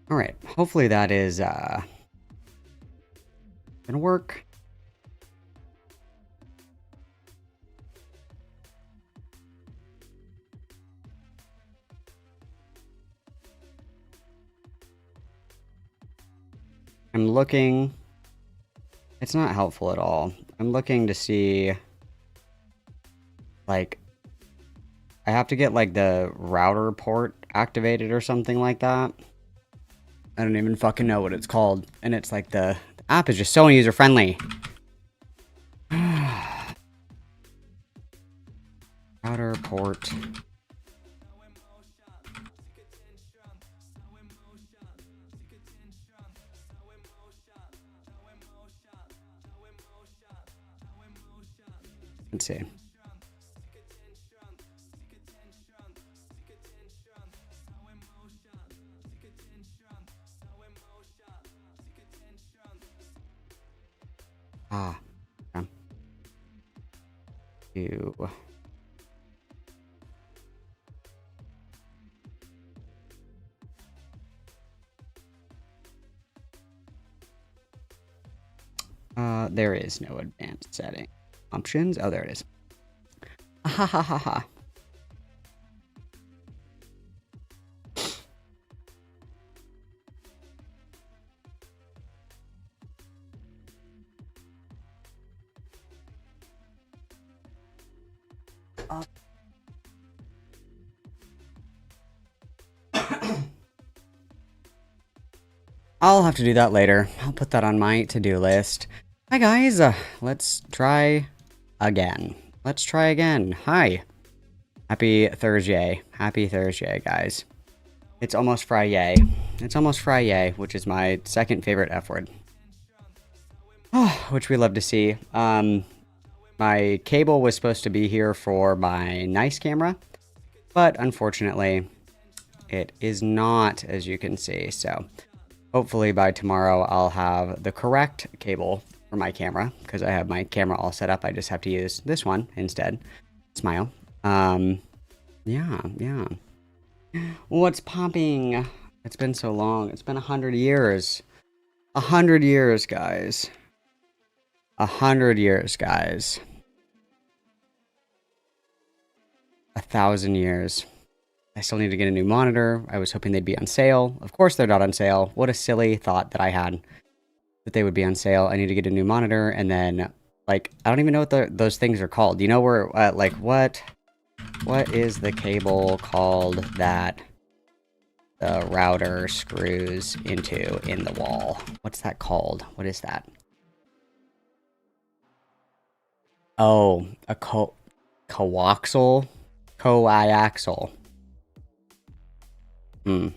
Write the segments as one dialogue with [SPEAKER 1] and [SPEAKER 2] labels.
[SPEAKER 1] Alright, hopefully that is, gonna work. I'm looking... It's not helpful at all. I'm looking to see... Like... I have to get, like, the router port activated or something like that. I don't even fucking know what it's called. And it's like the app is just so user-friendly. Router port. Let's see. Ah. Okay. There is no advanced setting. Options? Oh, there it is. Ha ha ha ha. I'll have to do that later. I'll put that on my to-do list. Hi guys, let's try again. Let's try again. Hi. Happy Thursday. Happy Thursday, guys. It's almost Friday. It's almost Friday, which is my second favorite F word. Oh, which we love to see. My cable was supposed to be here for my nice camera, but unfortunately, it is not, as you can see. So hopefully by tomorrow, I'll have the correct cable for my camera, because I have my camera all set up. I just have to use this one instead. Smile. Yeah. What's popping? It's been so long. It's been 100 years. 100 years, guys. 100 years, guys. 1,000 years. I still need to get a new monitor. I was hoping they'd be on sale. Of course they're not on sale. What a silly thought that I had, that they would be on sale. I need to get a new monitor, and then, like, I don't even know what those things are called. You know where, like, what is the cable called that the router screws into in the wall? What's that called? What is that? Oh, a coaxial? Coaxial. Okay.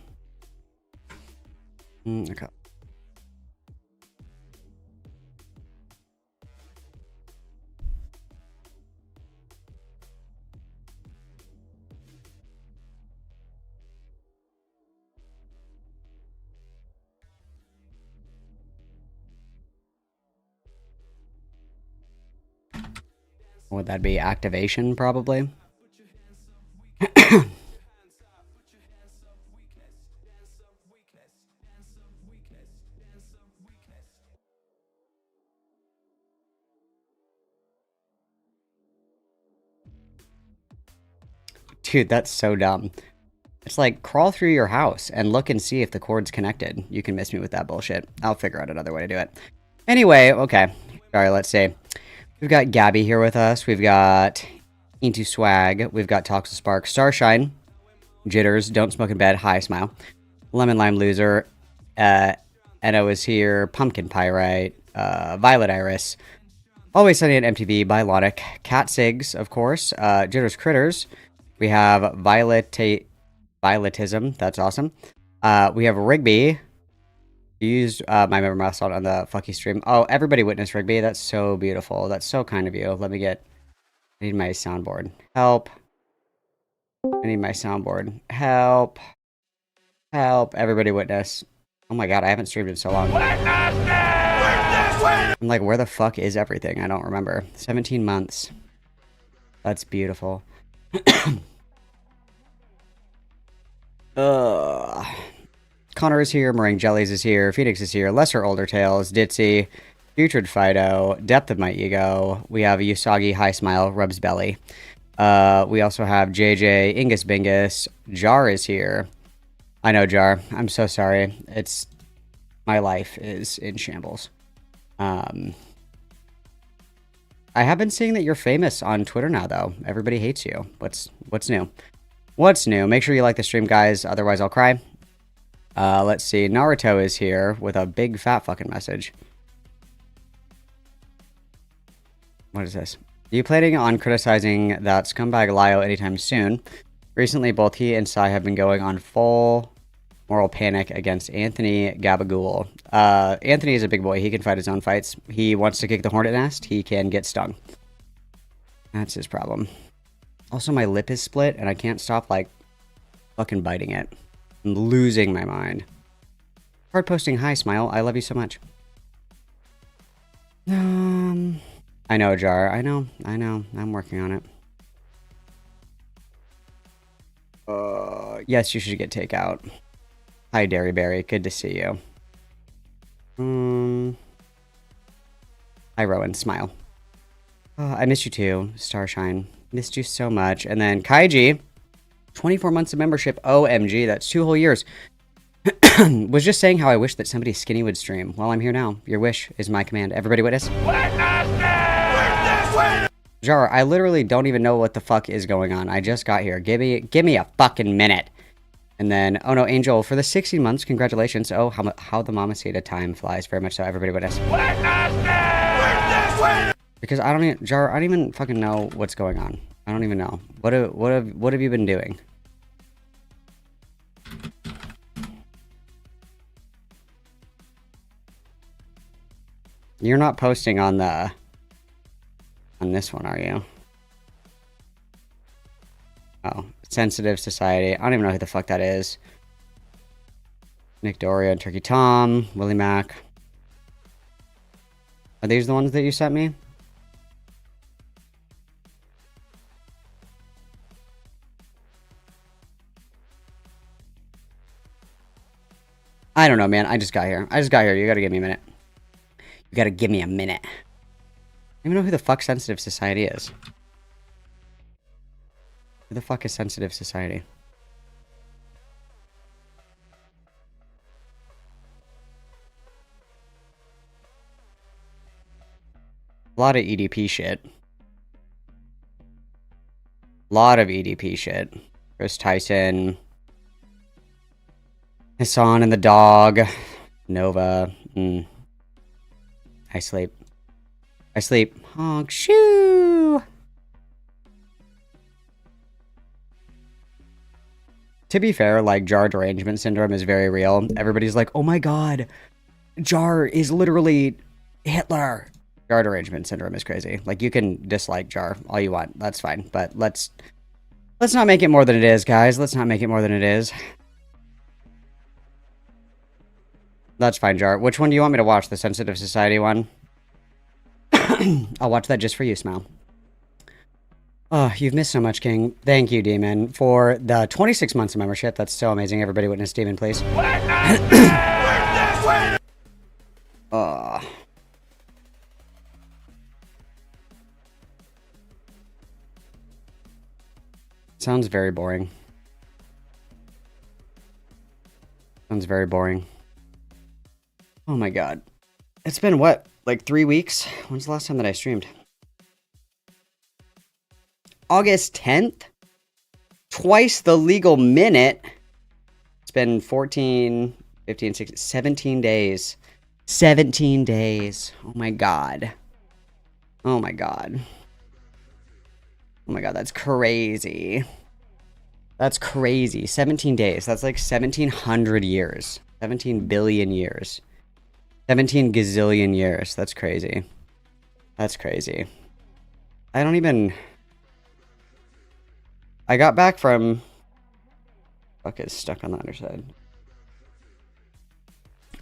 [SPEAKER 1] Would that be activation, probably? Dude, that's so dumb. It's like, crawl through your house and look and see if the cord's connected. You can miss me with that bullshit. I'll figure out another way to do it. Anyway, okay. Alright, let's see. We've got Gabby here with us. We've got Into Swag. We've got Toxic Spark. Starshine. Jitters. Don't Smoke in Bed. Hi, Smile. Lemon Lime Loser. Edo is here. Pumpkin Pyrite. Violet Iris. Always Sunny at MTV. Bilotic. Cat Sigs, of course. Jitters Critters. We have Violetism. That's awesome. We have Rigby. You used my member mouse on the fucky stream. Oh, everybody witnessed Rigby. That's so beautiful. That's so kind of you. Let me get... I need my soundboard. Help. I need my soundboard. Help. Help. Everybody witness. Oh my god, I haven't streamed in so long. I'm like, where the fuck is everything? I don't remember. 17 months. That's beautiful. Connor is here, Meringue Jellies is here, Phoenix is here, Lesser Older Tales, Ditzy, Putrid Fido, Depth of My Ego. We have Usagi High Smile, Rubs Belly. We also have JJ, Ingus Bingus, Jar is here. I know, Jar. I'm so sorry. My life is in shambles. I have been seeing that you're famous on Twitter now, though. Everybody hates you. What's new? What's new? Make sure you like the stream, guys. Otherwise, I'll cry. Let's see. Naruto is here with a big fat fucking message. What is this? Are you planning on criticizing that scumbag Lio anytime soon? Recently, both he and Sai have been going on full moral panic against Anthony Gabagool. Anthony is a big boy. He can fight his own fights. He wants to kick the hornet nest. He can get stung. That's his problem. Also, my lip is split, and I can't stop, like, fucking biting it. I'm losing my mind. Hard posting, hi, Smile. I love you so much. I know, Jar. I know. I'm working on it. Yes, you should get takeout. Hi, Dairy Berry. Good to see you. Hi, Rowan. Smile. I missed you too, Starshine. Missed you so much. And then Kaiji, 24 months of membership. OMG, that's 2 whole years. Was just saying how I wish that somebody skinny would stream. Well, I'm here now. Your wish is my command. Everybody witness. Jar, I literally don't even know what the fuck is going on. I just got here. Give me a fucking minute. And then, oh no, Angel, for the 16 months, congratulations. Oh, how the Mamacita time flies. Very much so. Everybody witness. Because I don't even, Jar, I don't even fucking know what's going on. I don't even know. What have you been doing? You're not posting on this one, are you? Oh, Sensitive Society. I don't even know who the fuck that is. Nick Doria and Turkey Tom, Willie Mac. Are these the ones that you sent me? I don't know, man. I just got here. You gotta give me a minute. You gotta give me a minute. I don't even know who the fuck Sensitive Society is. Who the fuck is Sensitive Society? A lot of EDP shit. Lot of EDP shit. Chris Tyson. Hassan and the dog. Nova. I sleep. Honk shoo! To be fair, like, Jar derangement syndrome is very real. Everybody's like, oh my god, Jar is literally Hitler. Jar derangement syndrome is crazy. Like, you can dislike Jar all you want. That's fine. But let's not make it more than it is, guys. Let's not make it more than it is. That's fine, Jar. Which one do you want me to watch? The Sensitive Society one? I'll watch that just for you, Smile. Oh, you've missed so much, King. Thank you, Demon, for the 26 months of membership. That's so amazing. Everybody witness Demon, please. Sounds very boring. Sounds very boring. Oh my god. It's been, what, like 3 weeks? When's the last time that I streamed? August 10th? Twice the legal minute. It's been 14, 15, 16, 17 days. 17 days. Oh my god. Oh my god. Oh my god, that's crazy. That's crazy. 17 days. That's like 1,700 years. 17 billion years. 17 gazillion years. That's crazy. That's crazy. I don't even... I got back from... Fuck, it's stuck on the underside.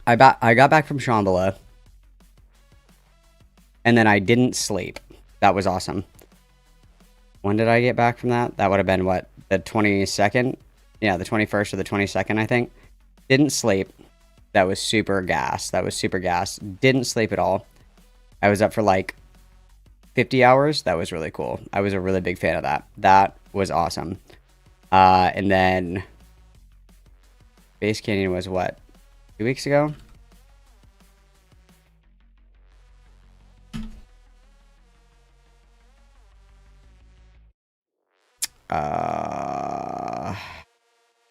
[SPEAKER 1] I got back from Shambhala. And then I didn't sleep. That was awesome. When did I get back from that? That would have been, what, the 22nd? Yeah, the 21st or the 22nd, I think. Didn't sleep. That was super gas. That was super gas. Didn't sleep at all. I was up for like 50 hours. That was really cool. I was a really big fan of that. That was awesome. And then Base Canyon was what? 2 weeks ago?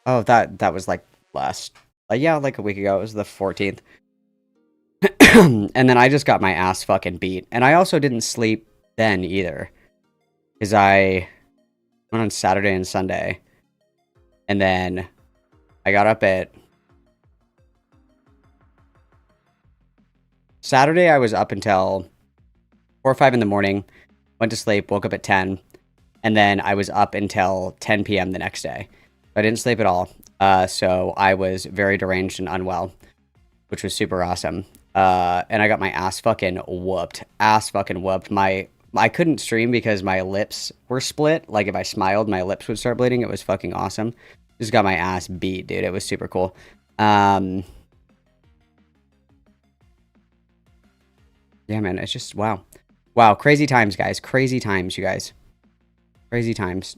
[SPEAKER 1] Oh, that was like last, yeah, like a week ago. It was the 14th. And then I just got my ass fucking beat. And I also didn't sleep then either. Because I went on Saturday and Sunday. And then I got up at... Saturday I was up until 4 or 5 in the morning. Went to sleep, woke up at 10. And then I was up until 10 p.m. the next day. I didn't sleep at all. So I was very deranged and unwell, which was super awesome. And I got my ass fucking whooped. Ass fucking whooped. I couldn't stream because my lips were split. Like, if I smiled, my lips would start bleeding. It was fucking awesome. Just got my ass beat, dude. It was super cool. Yeah, man. It's just, wow. Wow. Crazy times, guys. Crazy times, you guys. Crazy times.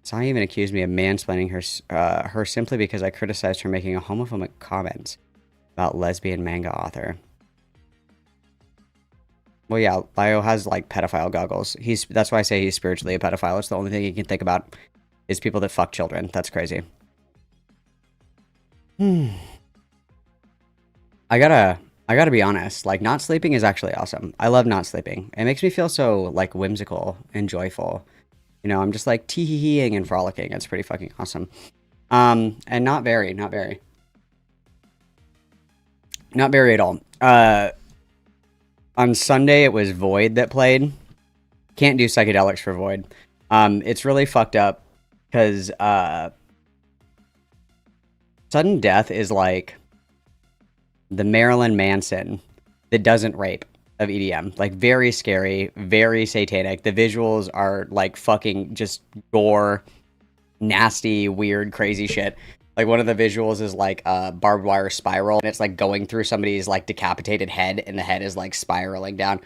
[SPEAKER 1] Sai even accused me of mansplaining her simply because I criticized her making a homophobic comment about lesbian manga author. Well, yeah, Lio has like pedophile goggles. That's why I say he's spiritually a pedophile. It's the only thing he can think about is people that fuck children. That's crazy. I gotta be honest. Like, not sleeping is actually awesome. I love not sleeping. It makes me feel so like whimsical and joyful. You know, I'm just like tee-hee-heeing and frolicking. It's pretty fucking awesome. And not very at all. On Sunday, it was Void that played. Can't do psychedelics for Void. It's really fucked up because sudden death is like the Marilyn Manson that doesn't rape of EDM. Like, very scary, very satanic. The visuals are like fucking just gore, nasty, weird, crazy shit. Like, one of the visuals is like a barbed wire spiral, and it's like going through somebody's like decapitated head, and the head is like spiraling down.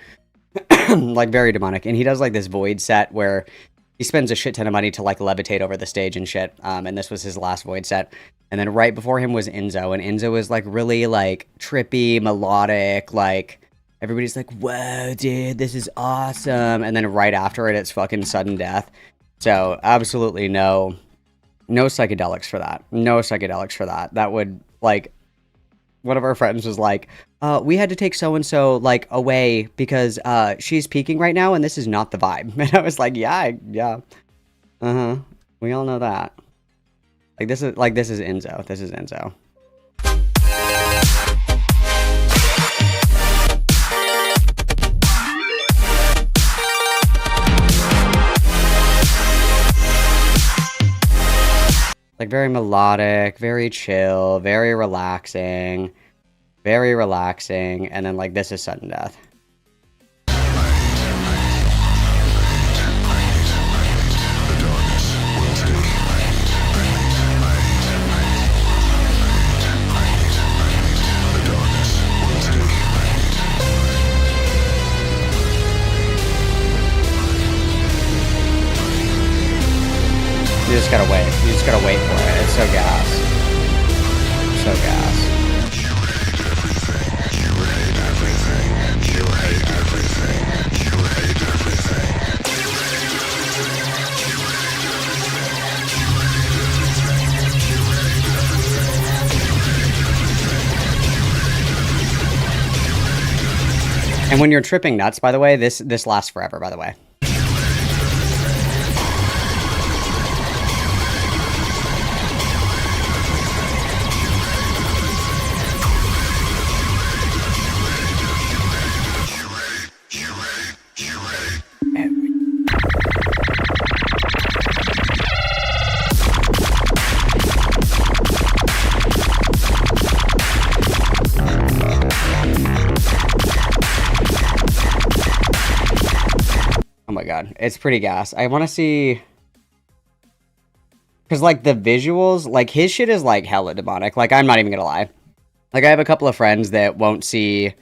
[SPEAKER 1] Like, very demonic. And he does like this Void set where he spends a shit ton of money to like levitate over the stage and shit. And this was his last Void set. And then right before him was Enzo, and Enzo was like really like trippy, melodic, like everybody's like, whoa, dude, this is awesome. And then right after it, it's fucking sudden death. So absolutely no psychedelics for that. No psychedelics for that. That would, like, one of our friends was like, we had to take so-and-so, like, away because she's peaking right now, and this is not the vibe. And I was like, yeah. Uh-huh. We all know that. This is Enzo. This is Enzo. Like, very melodic, very chill, very relaxing, and then, like, this is sudden death. You just gotta wait. You just gotta wait for it. It's so gas. So gas. You hate everything. You hate everything. You hate everything. You hate everything. And when you're tripping nuts, by the way, this lasts forever, by the way. Oh my god, it's pretty gas. I want to see Because, like, the visuals, like, his shit is, like, hella demonic. Like, I'm not even gonna lie. Like, I have a couple of friends that won't see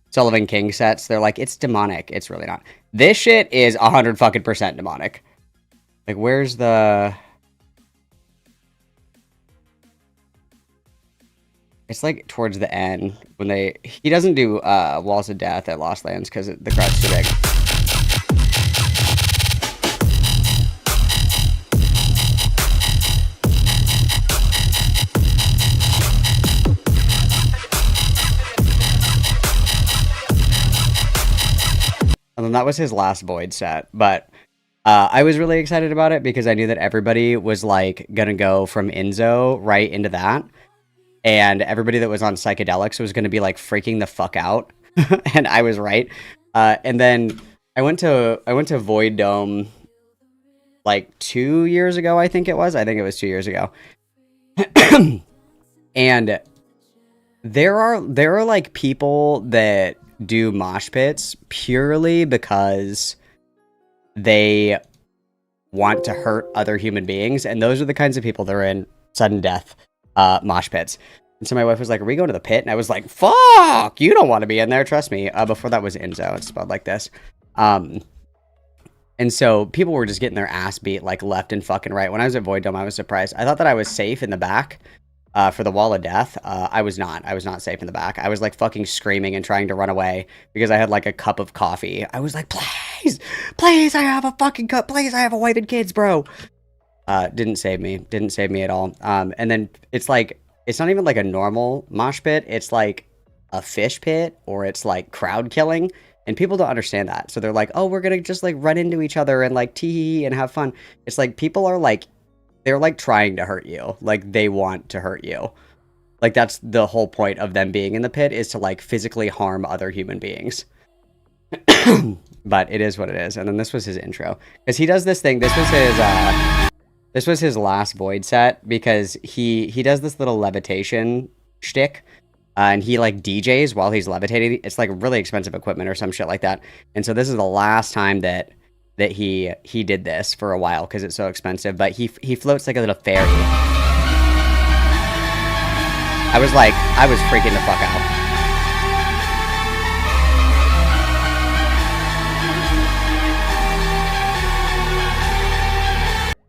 [SPEAKER 1] Sullivan King sets. They're like, it's demonic. It's really not. This shit is 100 fucking percent demonic. Like, where's the... It's, like, towards the end. When they... He doesn't do Walls of Death at Lost Lands because the crowd's too big. And then that was his last Void set, but I was really excited about it because I knew that everybody was like gonna go from Enzo right into that, and everybody that was on psychedelics was gonna be like freaking the fuck out, and I was right. And then I went to Void Dome like 2 years ago, I think it was. I think it was 2 years ago, and there are like people that do mosh pits purely because they want to hurt other human beings, and those are the kinds of people that are in sudden death mosh pits. And so my wife was like, are we going to the pit? And I was like, fuck, you don't want to be in there, trust me. Before that was Enzo, it's spelled like this. And so people were just getting their ass beat like left and fucking right. When I was at Void Dome, I was surprised. I thought that I was safe in the back. For the Wall of Death, I was not. I was not safe in the back. I was like fucking screaming and trying to run away because I had like a cup of coffee. I was like, please, please, I have a fucking cup. Please, I have a wife and kids, bro. Didn't save me. Didn't save me at all. And then it's like, it's not even like a normal mosh pit. It's like a fish pit, or it's like crowd killing. And people don't understand that. So they're like, oh, we're going to just like run into each other and like tee and have fun. It's like people are like, they're like trying to hurt you. Like they want to hurt you. Like that's the whole point of them being in the pit, is to like physically harm other human beings. But it is what it is. And then this was his intro, because he does this thing. This was his last Void set, because he does this little levitation shtick. And he like DJs while he's levitating. It's like really expensive equipment or some shit like that. And so this is the last time that he did this for a while, because it's so expensive. But he floats like a little fairy. I was freaking the fuck out.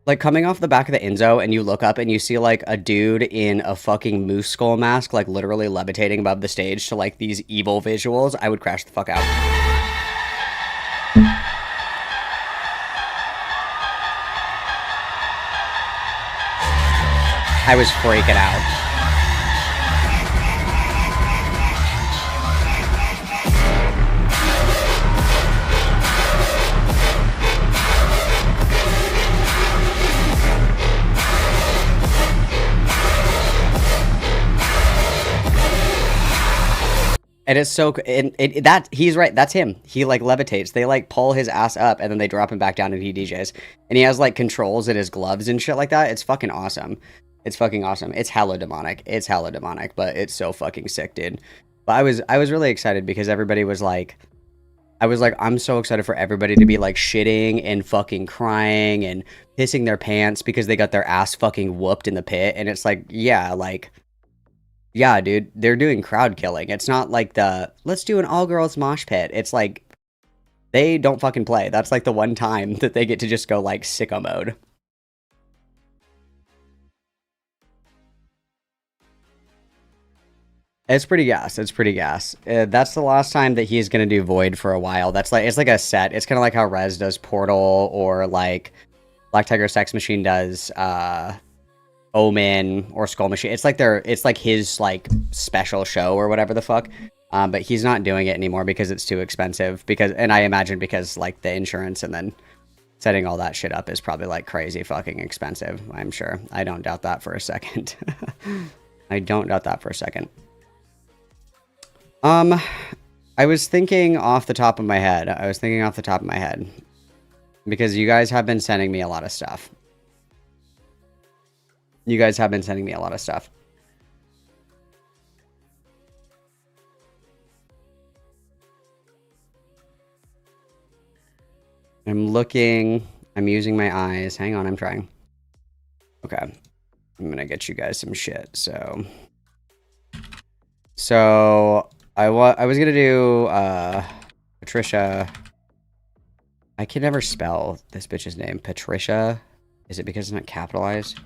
[SPEAKER 1] Like coming off the back of the Enzo, and you look up and you see like a dude in a fucking moose skull mask, like literally levitating above the stage to like these evil visuals, I would crash the fuck out. I was freaking out. And it's so, that he's right. That's him. He like levitates. They like pull his ass up and then they drop him back down and he DJs. And he has like controls in his gloves and shit like that. It's fucking awesome. It's fucking awesome. It's hella demonic. It's hella demonic, but it's so fucking sick, dude. But I was really excited because everybody was like, I'm so excited for everybody to be like shitting and fucking crying and pissing their pants because they got their ass fucking whooped in the pit. And it's like, yeah, like, yeah, dude, they're doing crowd killing. It's not like the, let's do an all-girls mosh pit. It's like, they don't fucking play. That's like the one time that they get to just go like sicko mode. It's pretty gas. It's pretty gas. That's the last time that he's gonna do Void for a while. That's like, it's like a set. It's kind of like how Rez does Portal, or like Black Tiger Sex Machine does Omen or Skull Machine. It's like his like special show or whatever the fuck. But he's not doing it anymore because it's too expensive. And I imagine because like the insurance and then setting all that shit up is probably like crazy fucking expensive. I'm sure. I don't doubt that for a second. I don't doubt that for a second. I was thinking off the top of my head. Because you guys have been sending me a lot of stuff. I'm looking. I'm using my eyes. Hang on, I'm trying. Okay. I'm gonna get you guys some shit, So, I was gonna do, Patricia. I can never spell this bitch's name. Patricia? Is it because it's not capitalized?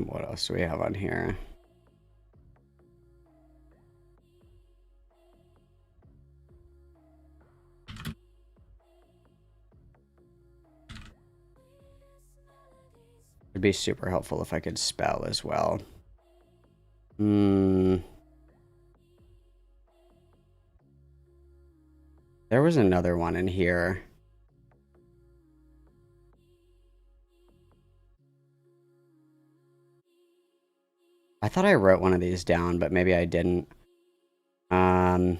[SPEAKER 1] What else do we have on here? It'd be super helpful if I could spell as well. There was another one in here. I thought I wrote one of these down, but maybe I didn't. Fuck.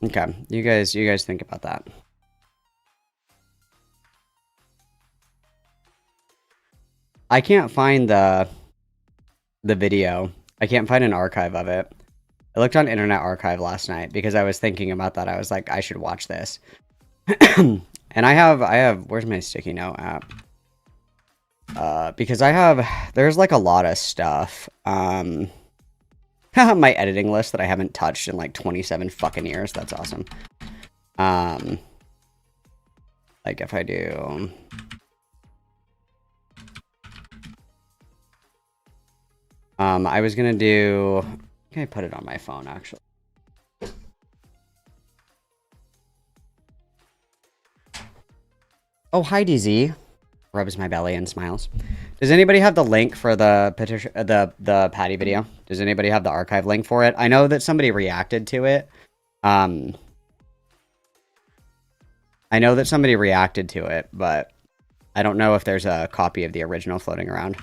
[SPEAKER 1] Okay, you guys think about that. I can't find the video. I can't find an archive of it. I looked on Internet Archive last night because I was thinking about that. I was like, I should watch this. And I have, where's my sticky note app? Because there's like a lot of stuff. My editing list that I haven't touched in like 27 fucking years. That's awesome. Like if I do... I was gonna do... I think I put it on my phone, actually. Oh, hi, DZ. Rubs my belly and smiles. Does anybody have the link for the petition, the Patty video? Does anybody have the archive link for it? I know that somebody reacted to it. I know that somebody reacted to it, but I don't know if there's a copy of the original floating around.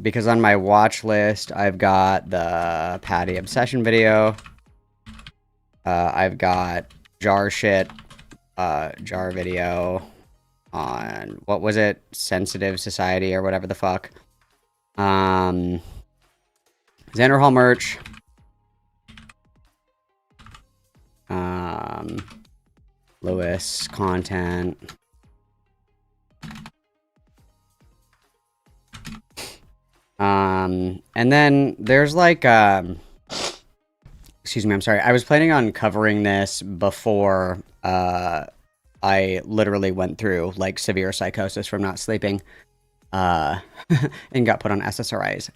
[SPEAKER 1] Because on my watch list, I've got the Patty Obsession video. I've got jar video on, what was it? Sensitive Society or whatever the fuck. Xander Hall merch. Lewis content. And then there's like, excuse me, I'm sorry. I was planning on covering this before, I literally went through like severe psychosis from not sleeping, and got put on SSRIs.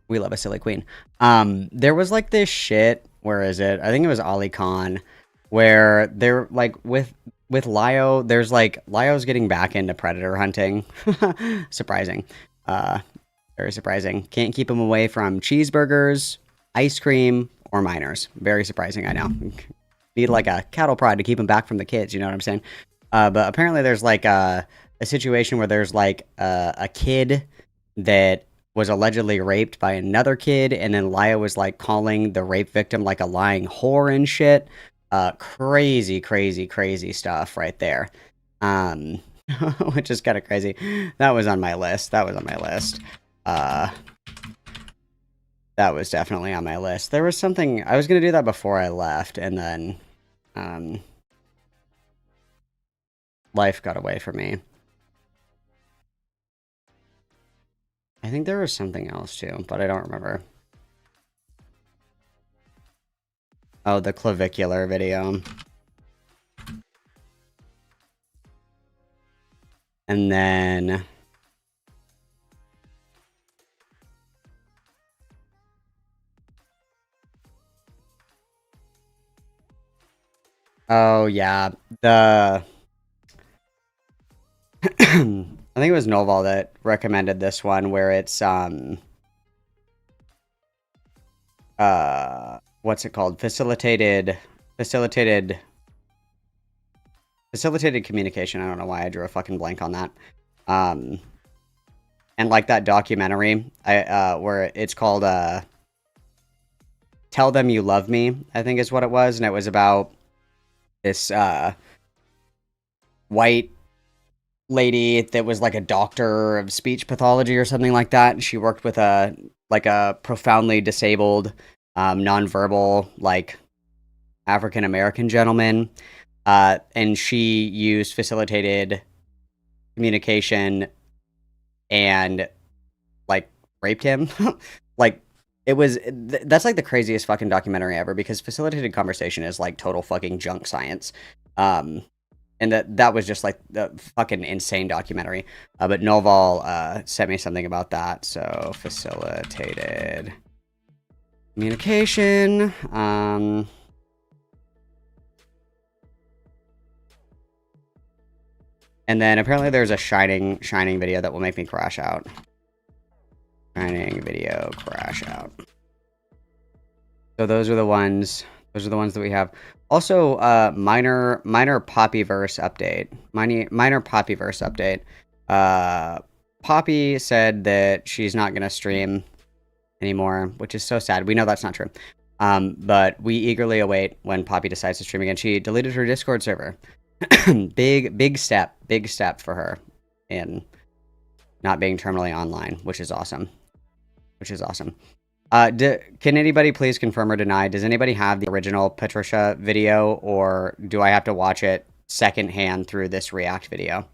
[SPEAKER 1] We love a silly queen. There was like this shit, where is it? I think it was Ali Khan, where they're like with Lio, there's like, Lio's getting back into predator hunting. Surprising. Very surprising. Can't keep him away from cheeseburgers, ice cream, or minors. Very surprising, I know. Need like a cattle prod to keep him back from the kids, you know what I'm saying? But apparently there's like a situation where there's like a kid that was allegedly raped by another kid, and then Lio was like calling the rape victim like a lying whore and shit. Crazy, crazy, crazy stuff right there. Which is kind of crazy. That was on my list. That was definitely on my list. There was something, I was going to do that before I left, and then, life got away from me. I think there was something else too, but I don't remember. Oh, the clavicular video. And then... oh, yeah. The... I think it was Noval that recommended this one where it's what's it called? Facilitated communication. I don't know why I drew a fucking blank on that. And like that documentary, where it's called Tell Them You Love Me, I think is what it was, and it was about this white lady that was like a doctor of speech pathology or something like that, and she worked with a profoundly disabled, nonverbal, like African American gentleman, and she used facilitated communication and like raped him. Like it was that's like the craziest fucking documentary ever, because facilitated conversation is like total fucking junk science. And that was just like the fucking insane documentary. But Noval sent me something about that. So facilitated communication. And then apparently there's a Shining video that will make me crash out. Shining video crash out. So those are the ones that we have. Also, minor Poppyverse update. Minor Poppyverse update. Poppy said that she's not gonna stream anymore, which is so sad. We know that's not true. But we eagerly await when Poppy decides to stream again. She deleted her Discord server. big step for her in not being terminally online, which is awesome. Can anybody please confirm or deny? Does anybody have the original Patricia video, or do I have to watch it secondhand through this React video?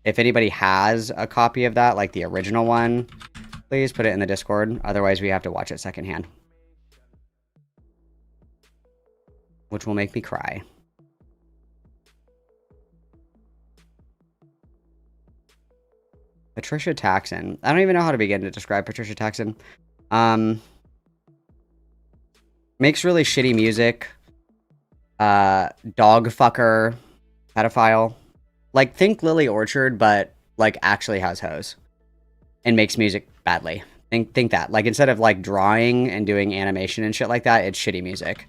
[SPEAKER 1] If anybody has a copy of that, like the original one, please put it in the Discord. Otherwise, we have to watch it secondhand, which will make me cry. Patricia Taxon. I don't even know how to begin to describe Patricia Taxon. Makes really shitty music. Dog fucker. Pedophile. Like, think Lily Orchard, but, like, actually has hoes. And makes music badly. Think that. Like, instead of, like, drawing and doing animation and shit like that, it's shitty music.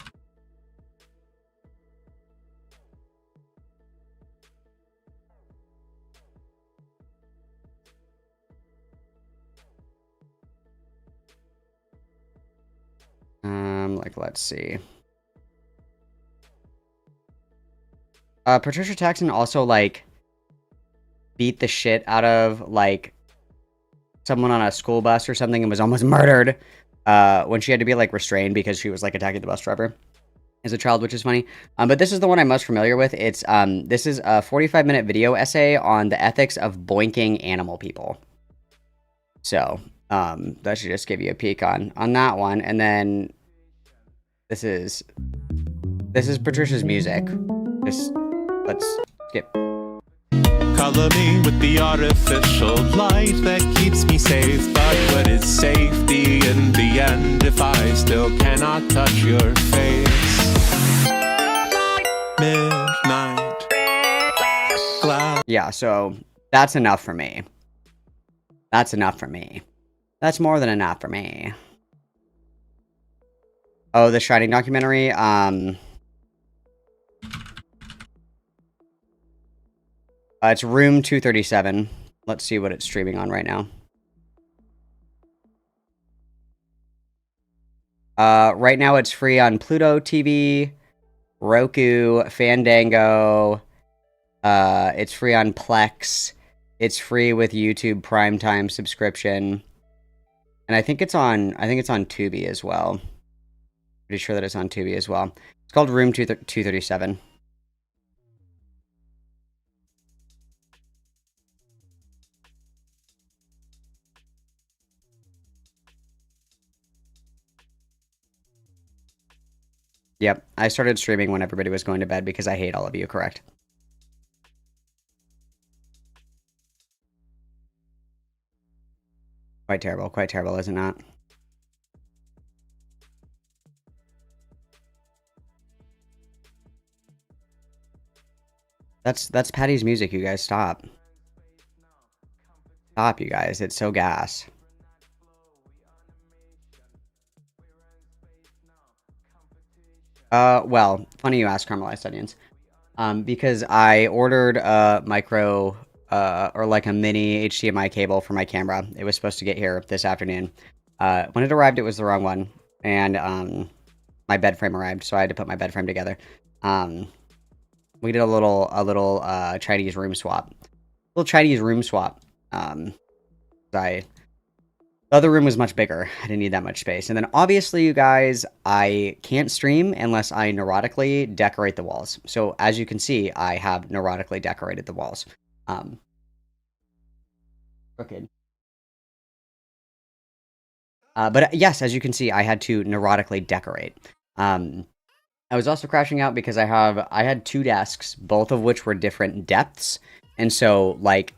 [SPEAKER 1] Like, let's see. Patricia Taxon also, like, beat the shit out of, like, someone on a school bus or something and was almost murdered, when she had to be, like, restrained because she was, like, attacking the bus driver as a child, which is funny. But this is the one I'm most familiar with. It's, this is a 45-minute video essay on the ethics of boinking animal people. So, that should just give you a peek on that one. And then this is Patricia's music. Just let's skip.
[SPEAKER 2] Color me with the artificial light that keeps me safe, but what is safety in the end if I still cannot touch your face? Midnight glass.
[SPEAKER 1] Yeah, so that's enough for me. That's enough for me. That's more than enough for me. Oh, the Shining documentary. It's room 237. Let's see what it's streaming on right now. Right now it's free on Pluto TV, Roku, Fandango. It's free on Plex. It's free with YouTube Primetime subscription. And I think it's on Tubi as well. Pretty sure that it's on Tubi as well. It's called Room 237. Yep, I started streaming when everybody was going to bed because I hate all of you, correct? Quite terrible, is it not? That's Patty's music, you guys, stop. Stop, you guys. It's so gas. Well, funny you ask, caramelized onions. Because I ordered a micro, or like a mini HDMI cable for my camera. It was supposed to get here this afternoon. When it arrived, it was the wrong one. And, my bed frame arrived, so I had to put my bed frame together. We did a little, Chinese room swap. Little Chinese room swap. The other room was much bigger. I didn't need that much space. And then obviously, you guys, I can't stream unless I neurotically decorate the walls. So as you can see, I have neurotically decorated the walls. Crooked. But yes, as you can see, I had to neurotically decorate. I was also crashing out because I had 2 desks, both of which were different depths. And so, like,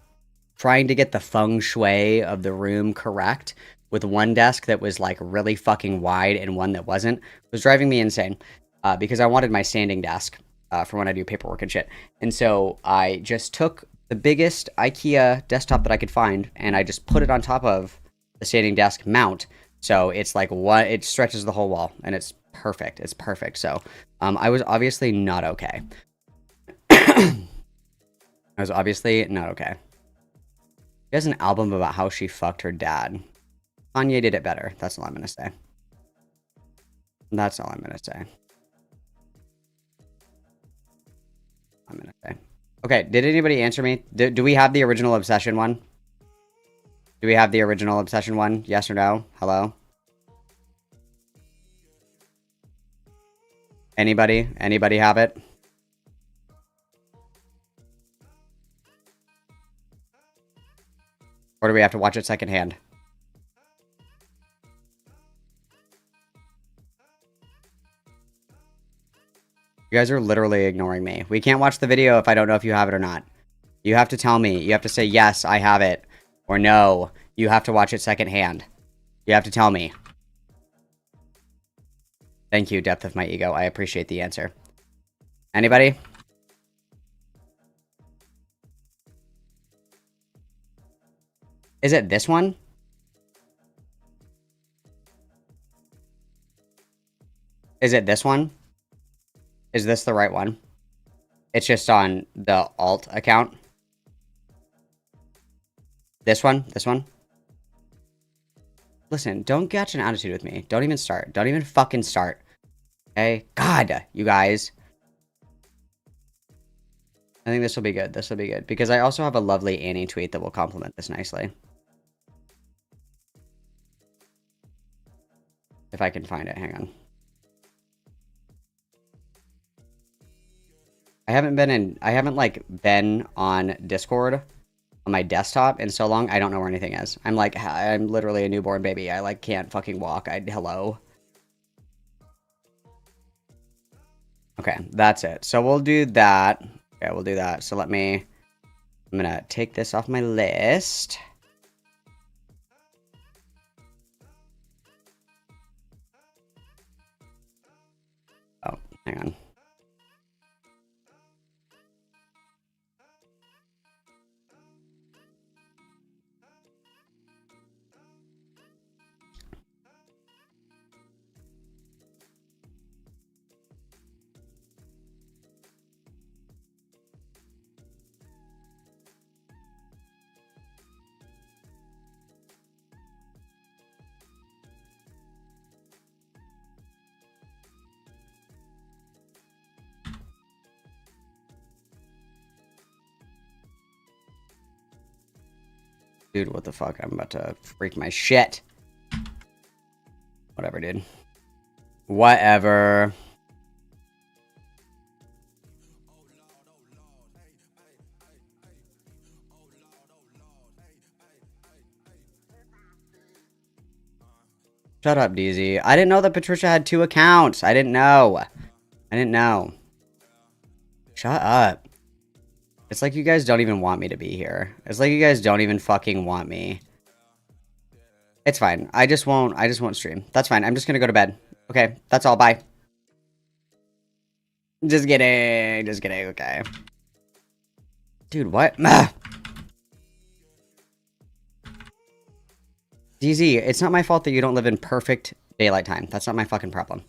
[SPEAKER 1] trying to get the feng shui of the room correct with one desk that was like really fucking wide and one that wasn't was driving me insane, because I wanted my standing desk for when I do paperwork and shit. And so I just took the biggest IKEA desktop that I could find and I just put it on top of the standing desk mount. So it's like it stretches the whole wall and it's perfect. It's perfect. So I was obviously not okay. I was obviously not okay. She has an album about how she fucked her dad. Kanye did it better. That's all I'm gonna say. That's all I'm gonna say. Okay, did anybody answer me? Do we have the original Obsession one? Do we have the original Obsession one? Yes or no? Hello? Anybody? Anybody have it? Or do we have to watch it secondhand? You guys are literally ignoring me. We can't watch the video if I don't know if you have it or not. You have to tell me. You have to say, yes, I have it. Or no, you have to watch it secondhand. You have to tell me. Thank you, depth of my ego. I appreciate the answer. Anybody? Is it this one? Is it this one? Is this the right one? It's just on the alt account. This one? This one? Listen, don't catch an attitude with me. Don't even start. Don't even fucking start. Okay? God, you guys. I think this will be good. This will be good. Because I also have a lovely Annie tweet that will complement this nicely. If I can find it. Hang on. I haven't like been on Discord on my desktop in so long. I don't know where anything is. I'm literally a newborn baby. I like can't fucking walk. Hello. Okay, that's it. So we'll do that. Okay, we'll do that. So I'm gonna take this off my list. Oh, hang on. Dude, what the fuck? I'm about to freak my shit. Whatever, dude. Whatever. Shut up, DZ. I didn't know that Patricia had 2 accounts. I didn't know. Shut up. It's like you guys don't even want me to be here. It's like you guys don't even fucking want me. It's fine. I just won't stream. That's fine. I'm just gonna go to bed. Okay, that's all. Bye. Just kidding. Just kidding. Okay. Dude, what? DZ, it's not my fault that you don't live in perfect daylight time. That's not my fucking problem.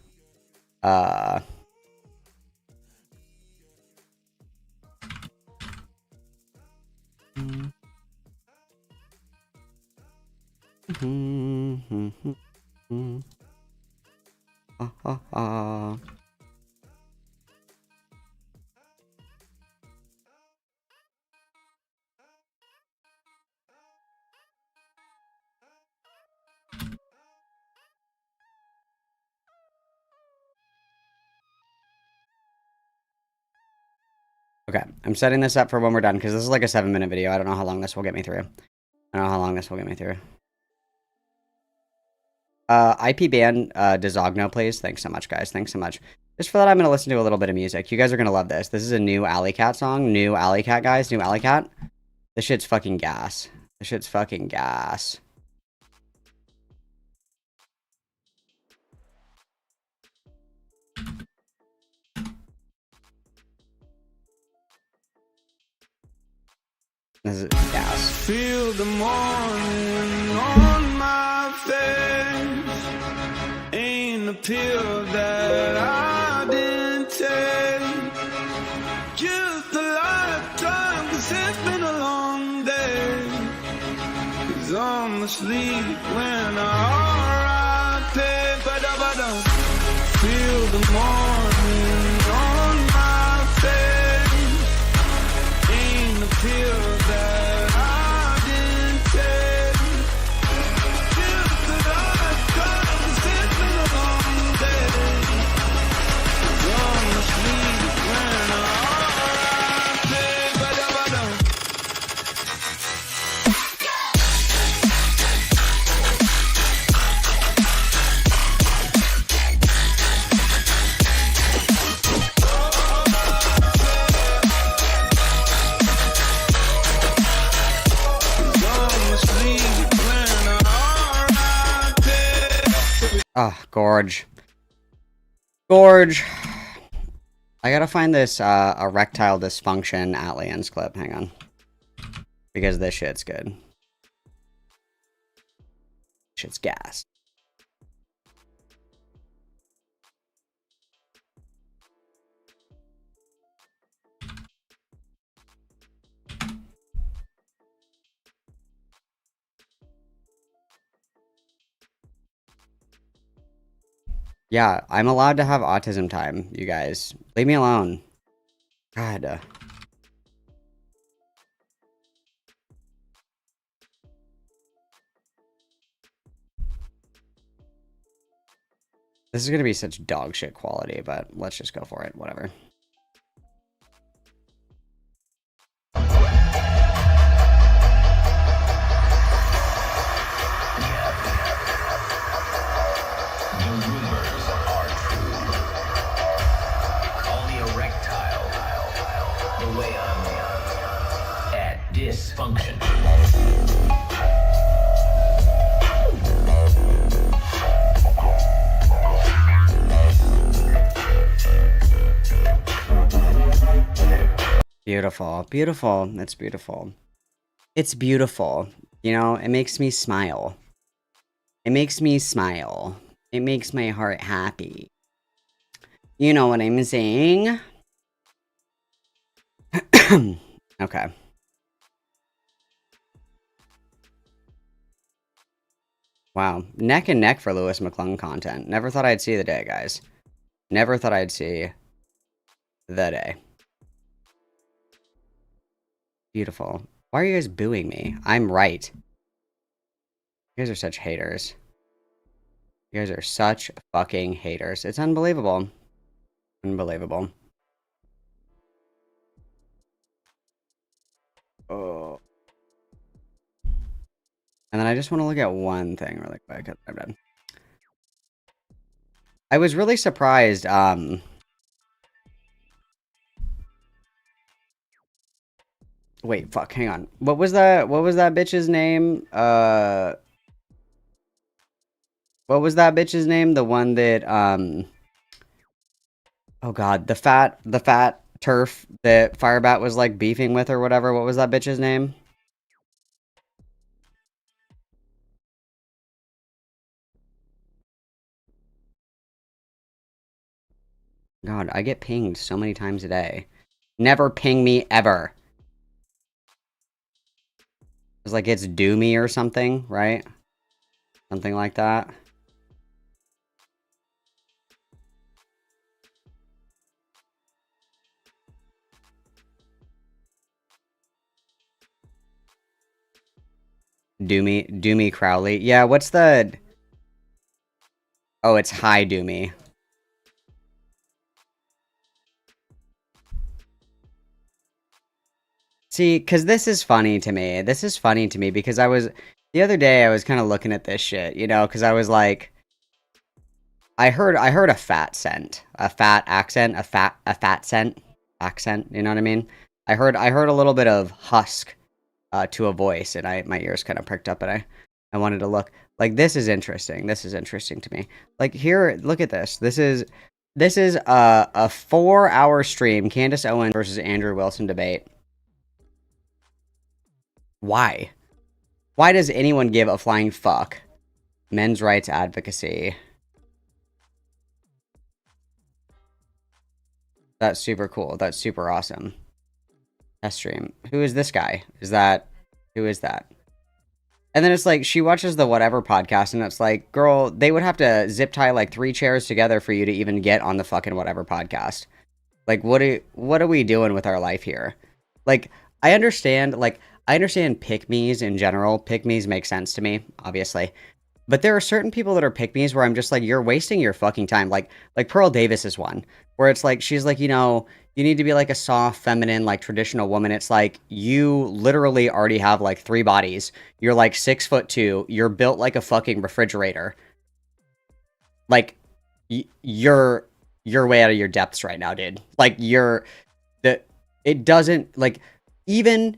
[SPEAKER 1] Okay, I'm setting this up for when we're done, because this is like a 7-minute video. I don't know how long this will get me through. IP ban Desogno, please. Thanks so much, guys. Thanks so much. Just for that, I'm going to listen to a little bit of music. You guys are going to love this. This is a new Alley Cat song. New Alley Cat, guys. New Alley Cat. This shit's fucking gas. This shit's fucking gas. This is gas.
[SPEAKER 3] Feel the morning on my face. Ain't a pill that I didn't take. Just a lifetime, 'cause it's been a long day. 'Cause I'm asleep when I R.I.P. Feel the morning on my face. Ain't a pill that I didn't take. Just a lifetime, 'cause it's been a long day. 'Cause I'm asleep when I R.I.P.
[SPEAKER 1] Oh, Gorge. Gorge. I gotta find this erectile dysfunction Atlians clip. Hang on. Because this shit's good. Shit's gas. Yeah, I'm allowed to have autism time, you guys. Leave me alone. God. This is gonna be such dog shit quality, but let's just go for it. Whatever.
[SPEAKER 4] Dysfunction.
[SPEAKER 1] Beautiful, beautiful. That's beautiful. It's beautiful. You know, it makes me smile. It makes me smile. It makes my heart happy. You know what I'm saying? Okay. Wow. Neck and neck for Lewis Mcclung content. Never thought I'd see the day, guys. Never thought I'd see the day. Beautiful. Why are you guys booing me? I'm right. You guys are such haters. You guys are such fucking haters. It's unbelievable. Unbelievable. Oh. And then I just want to look at one thing really quick. I'm done. I was really surprised. Wait, fuck, hang on. What was that bitch's name? What was that bitch's name? The one that, oh god, the fat turf that FIREBAT was, like, beefing with or whatever. What was that bitch's name? God, I get pinged so many times a day. Never ping me ever. It's like it's doomy or something, right? Something like that. Doomy Crowley. Yeah, what's the... Oh, it's hi Doomy. See, because this is funny to me. This is funny to me because the other day I was kind of looking at this shit, you know, because I was like, I heard a fat scent, a fat accent, a fat scent accent, you know what I mean? I heard a little bit of husk to a voice, and my ears kind of pricked up, and I wanted to look. Like, this is interesting. This is interesting to me. Like, here, look at this. This is a 4-hour stream, Candace Owens versus Andrew Wilson debate. Why? Why does anyone give a flying fuck? Men's rights advocacy. That's super cool. That's super awesome. Test stream. Who is this guy? Who is that? And then it's like, she watches the whatever podcast, and it's like, girl, they would have to zip tie like 3 chairs together for you to even get on the fucking whatever podcast. Like, what are we doing with our life here? Like, I understand pick-me's in general. Pick-me's make sense to me, obviously. But there are certain people that are pick-me's where I'm just like, you're wasting your fucking time. Like Pearl Davis is one, where it's like, she's like, you know, you need to be like a soft, feminine, like traditional woman. It's like, you literally already have like 3 bodies. You're like 6'2". You're built like a fucking refrigerator. Like, you're way out of your depths right now, dude. Like, it doesn't, like, even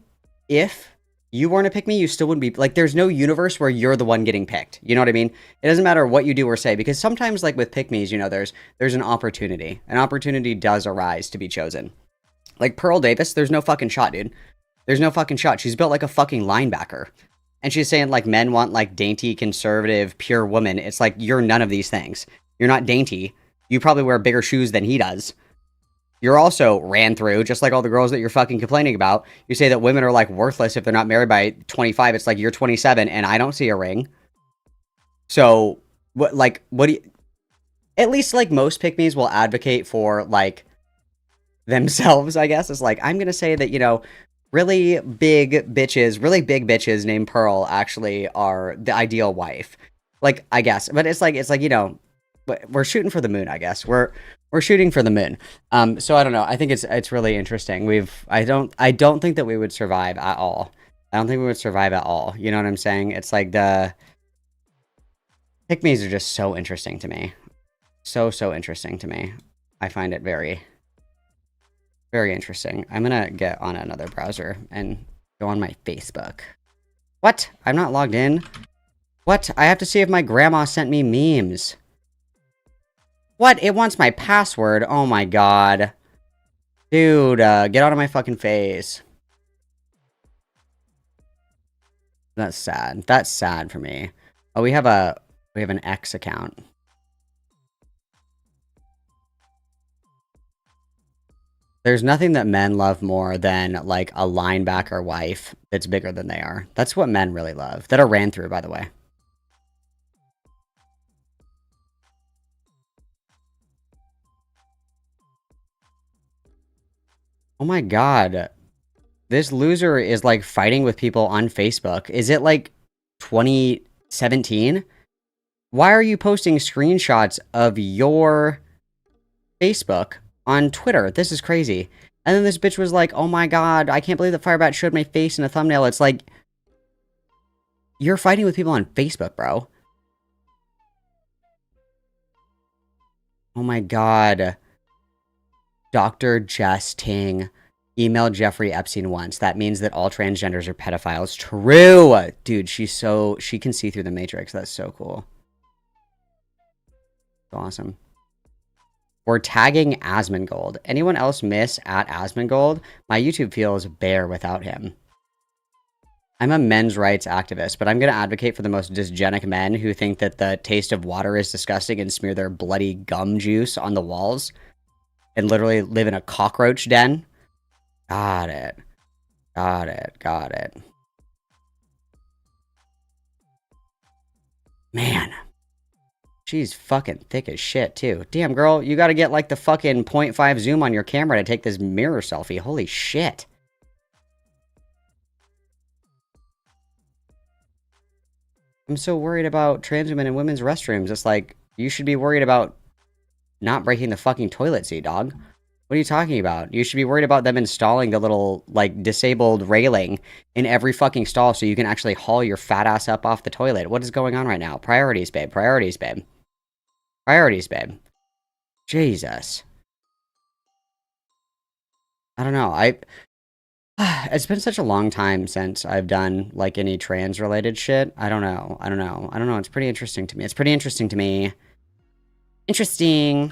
[SPEAKER 1] if you weren't a pick me, you still wouldn't be, like, there's no universe where you're the one getting picked. You know what I mean? It doesn't matter what you do or say, because sometimes, like, with pick me's, you know, there's an opportunity. An opportunity does arise to be chosen. Like, Pearl Davis, there's no fucking shot, dude. There's no fucking shot. She's built like a fucking linebacker. And she's saying, like, men want, like, dainty, conservative, pure woman. It's like, you're none of these things. You're not dainty. You probably wear bigger shoes than he does. You're also ran through, just like all the girls that you're fucking complaining about. You say that women are, like, worthless if they're not married by 25. It's like, you're 27 and I don't see a ring. So, what do you... At least, like, most pick-me's will advocate for, like, themselves, I guess. It's like, I'm gonna say that, you know, really big bitches named Pearl actually are the ideal wife. Like, I guess. But it's like, you know, we're shooting for the moon, I guess. We're shooting for the moon. So I don't know. I think it's really interesting. I don't think that we would survive at all. I don't think we would survive at all. You know what I'm saying? It's like the pick-me's are just so interesting to me. So interesting to me. I find it very, very interesting. I'm gonna get on another browser and go on my Facebook. What? I'm not logged in? What? I have to see if my grandma sent me memes. What? It wants my password? Oh my god. Dude, get out of my fucking face. That's sad. That's sad for me. Oh, we have an X account. There's nothing that men love more than, like, a linebacker wife that's bigger than they are. That's what men really love. That are ran through, by the way. Oh my god. This loser is, like, fighting with people on Facebook. Is it, like, 2017? Why are you posting screenshots of your Facebook on Twitter? This is crazy. And then this bitch was like, oh my god, I can't believe that FIREBAT showed my face in a thumbnail. It's like, you're fighting with people on Facebook, bro. Oh my god. Dr. Jess Ting emailed Jeffrey Epstein once. That means that all transgenders are pedophiles. True! Dude, she can see through the matrix. That's so cool. So awesome. We're tagging Asmongold. Anyone else miss at Asmongold? My YouTube feels bare without him. I'm a men's rights activist, but I'm going to advocate for the most dysgenic men who think that the taste of water is disgusting and smear their bloody gum juice on the walls. and literally live in a cockroach den. Got it. Got it. Got it. Man. She's fucking thick as shit, too. Damn, girl, you gotta get, like, the fucking 0.5 zoom on your camera to take this mirror selfie. Holy shit. I'm so worried about trans women in women's restrooms. It's like, you should be worried about not breaking the fucking toilet seat, dog. What are you talking about? You should be worried about them installing the little, like, disabled railing in every fucking stall so you can actually haul your fat ass up off the toilet. What is going on right now? Priorities, babe. Priorities, babe. Priorities, babe. Jesus. I don't know. It's been such a long time since I've done, like, any trans-related shit. I don't know. It's pretty interesting to me. Interesting.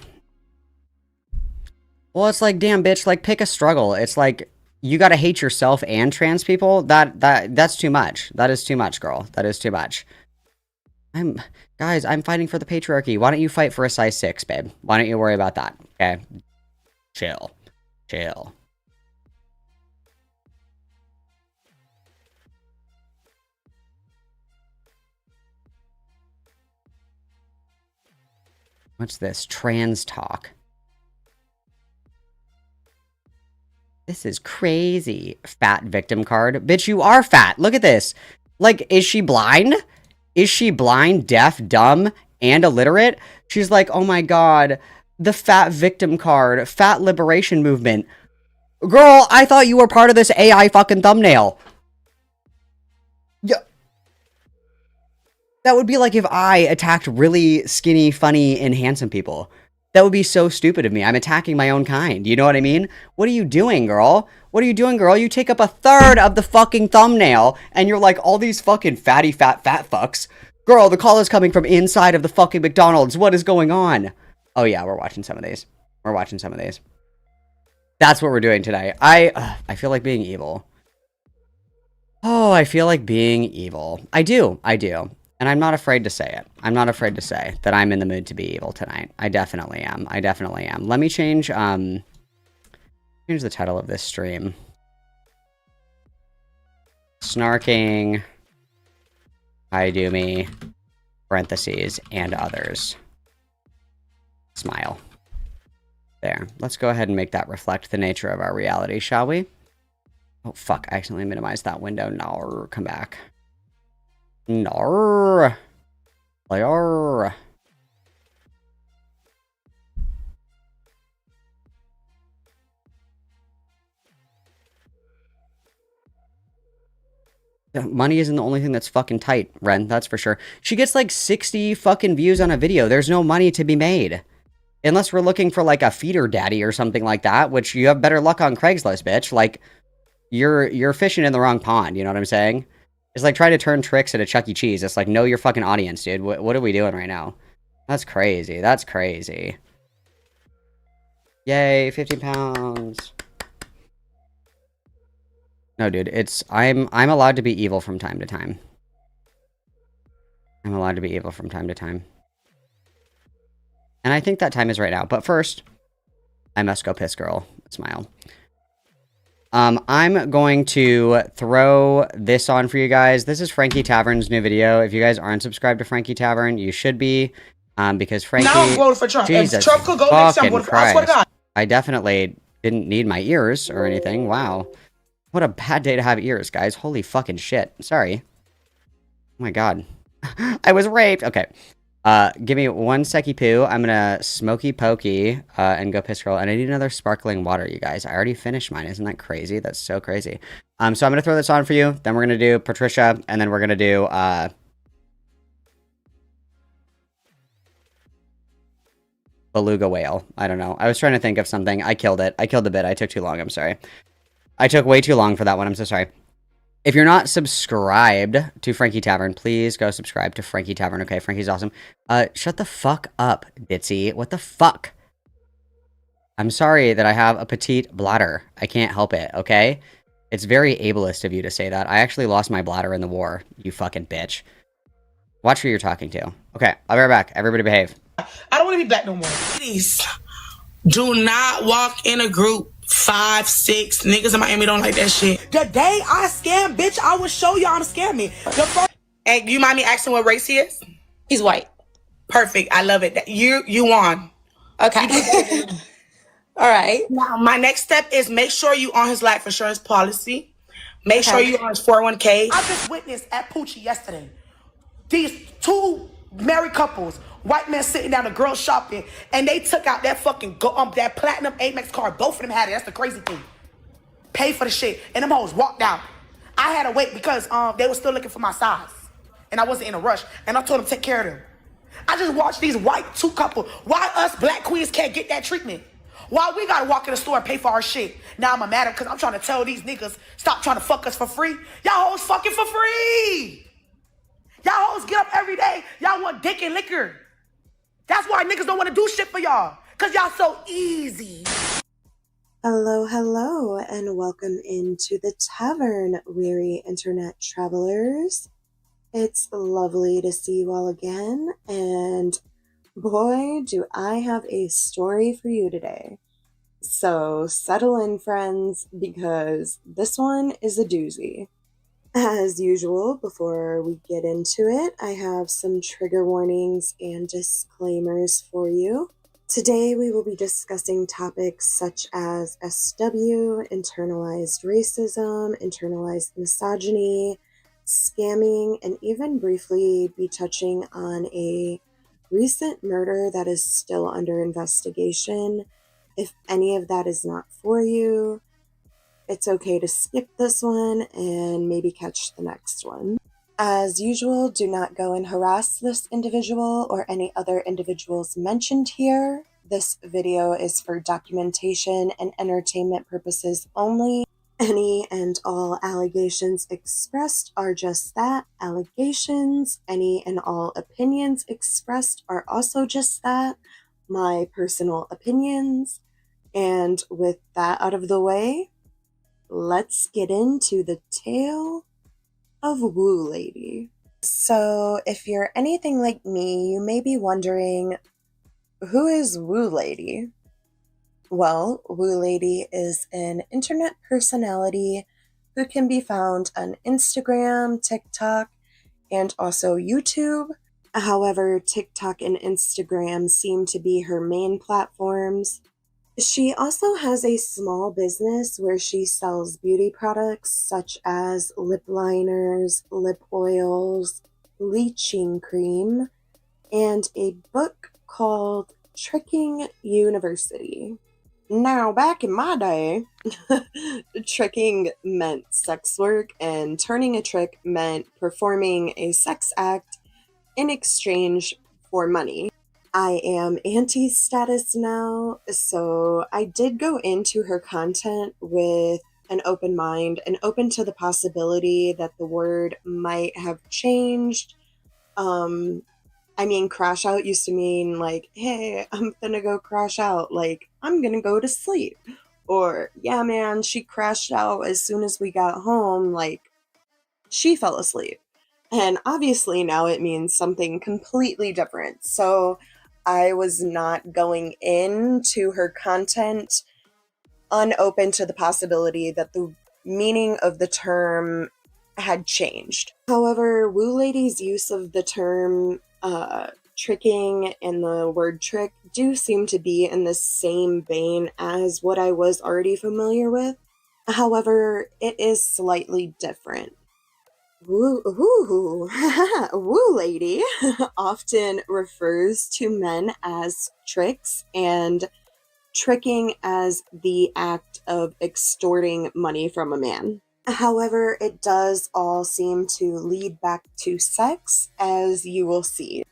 [SPEAKER 1] Well, it's like, damn, bitch, like, pick a struggle. It's like, you gotta hate yourself and trans people? That's too much. That is too much, girl. That is too much. Guys, I'm fighting for the patriarchy. Why don't you fight for a size 6, babe? Why don't you worry about that? Okay? Chill. Chill. What's this? Trans talk. This is crazy. Fat victim card. Bitch, you are fat. Look at this. Like, is she blind? Is she blind, deaf, dumb, and illiterate? She's like, oh my god, the fat victim card, fat liberation movement. Girl, I thought you were part of this AI fucking thumbnail. Yeah. That would be like if I attacked really skinny, funny, and handsome people. That would be so stupid of me. I'm attacking my own kind. You know what I mean? What are you doing, girl? What are you doing, girl? You take up a third of the fucking thumbnail, and you're like, all these fucking fatty, fat fucks. Girl, the call is coming from inside of the fucking McDonald's. What is going on? Oh, yeah, we're watching some of these. That's what we're doing today. I feel like being evil. Oh, I feel like being evil. I do. And I'm not afraid to say it. I'm not afraid to say that I'm in the mood to be evil tonight. I definitely am. Let me change the title of this stream. Snarking, hidoomy, parentheses, and others. Smile. There. Let's go ahead and make that reflect the nature of our reality, shall we? Oh, fuck. I accidentally minimized that window. No, come back. No. Money isn't the only thing that's fucking tight, Ren, that's for sure. She gets like 60 fucking views on a video. There's no money to be made. Unless we're looking for like a feeder daddy or something like that, which you have better luck on Craigslist, bitch. Like, you're fishing in the wrong pond, you know what I'm saying? It's like trying to turn tricks at a Chuck E. Cheese. It's like, know your fucking audience, dude. What are we doing right now? That's crazy. That's crazy. Yay, 50 pounds. No, dude, I'm allowed to be evil from time to time. I'm allowed to be evil from time to time. And I think that time is right now. But first, I must go piss, girl. Smile. I'm going to throw this on for you guys. This is Frankie Tavern's new video. If you guys aren't subscribed to Frankie Tavern, you should be. Because Frankie...
[SPEAKER 4] Now I'm voting for Trump.
[SPEAKER 1] Jesus
[SPEAKER 4] if Trump could go next time, I swear to God.
[SPEAKER 1] I definitely didn't need my ears or anything. Wow. What a bad day to have ears, guys. Holy fucking shit. Sorry. Oh my god. I was raped. Okay. Give me one secchi poo. I'm gonna smoky pokey, and go piss girl. And I need another sparkling water, you guys. I already finished mine. Isn't that crazy? That's so crazy. So I'm gonna throw this on for you. Then we're gonna do Patricia, and then we're gonna do, beluga whale. I don't know. I was trying to think of something. I killed it. I killed the bit. I took too long. I'm sorry. I took way too long for that one. I'm so sorry. If you're not subscribed to Frankie Tavern, please go subscribe to Frankie Tavern. Okay, Frankie's awesome. Shut the fuck up, Ditzy. What the fuck? I'm sorry that I have a petite bladder. I can't help it, okay? It's very ableist of you to say that. I actually lost my bladder in the war, you fucking bitch. Watch who you're talking to. Okay, I'll be right back. Everybody behave.
[SPEAKER 4] I don't want to be black no more. Please.
[SPEAKER 5] Do not walk in a group 5, 6 niggas in Miami don't like that shit.
[SPEAKER 4] The day I scam, bitch, I will show you I'm scamming.
[SPEAKER 5] Hey, you mind me asking what race he is?
[SPEAKER 6] He's white.
[SPEAKER 5] Perfect. I love it. You won.
[SPEAKER 6] Okay. All right.
[SPEAKER 5] Now, my next step is make sure you on his life insurance policy. Make sure you on his 401k.
[SPEAKER 4] I just witnessed at Poochie yesterday these two married couples, white men sitting down, a girl shopping, and they took out that fucking that platinum Amex card. Both of them had it. That's the crazy thing. Pay for the shit, and them hoes walked out. I had to wait because they were still looking for my size, and I wasn't in a rush. And I told them take care of them. I just watched these white two couples. Why us black queens can't get that treatment? Why we gotta walk in the store and pay for our shit? Now I'm mad because I'm trying to tell these niggas stop trying to fuck us for free. Y'all hoes fucking for free. Y'all hoes get up every day. Y'all want dick and liquor. That's why niggas don't want to do shit for y'all. Because y'all so easy.
[SPEAKER 7] Hello, hello, and welcome into the tavern, weary internet travelers. It's lovely to see you all again, and boy, do I have a story for you today. So settle in, friends, because this one is a doozy. As usual, before we get into it, I have some trigger warnings and disclaimers for you. Today we will be discussing topics such as SW, internalized racism, internalized misogyny, scamming, and even briefly be touching on a recent murder that is still under investigation. If any of that is not for you, it's okay to skip this one and maybe catch the next one. As usual, do not go and harass this individual or any other individuals mentioned here. This video is for documentation and entertainment purposes only. Any and all allegations expressed are just that, allegations. Any and all opinions expressed are also just that, my personal opinions. And with that out of the way, let's get into the tale of Woo Lady. So if you're anything like me, you may be wondering, who is Woo Lady? Well, Woo Lady is an internet personality who can be found on Instagram, TikTok, and also YouTube. However, TikTok and Instagram seem to be her main platforms. She also has a small business where she sells beauty products such as lip liners, lip oils, bleaching cream, and a book called Tricking University. Now, back in my day, tricking meant sex work, and turning a trick meant performing a sex act in exchange for money. I am anti-status now, so I did go into her content with an open mind and open to the possibility that the word might have changed. I mean, crash out used to mean like, hey, I'm gonna go crash out, like, I'm gonna go to sleep. Or, yeah, man, she crashed out as soon as we got home, like, she fell asleep. And obviously now it means something completely different. So I was not going into her content unopen to the possibility that the meaning of the term had changed. However, Woo Lady's use of the term tricking and the word trick do seem to be in the same vein as what I was already familiar with. However, it is slightly different. Woo Lady often refers to men as tricks and tricking as the act of extorting money from a man. However, it does all seem to lead back to sex, as you will see.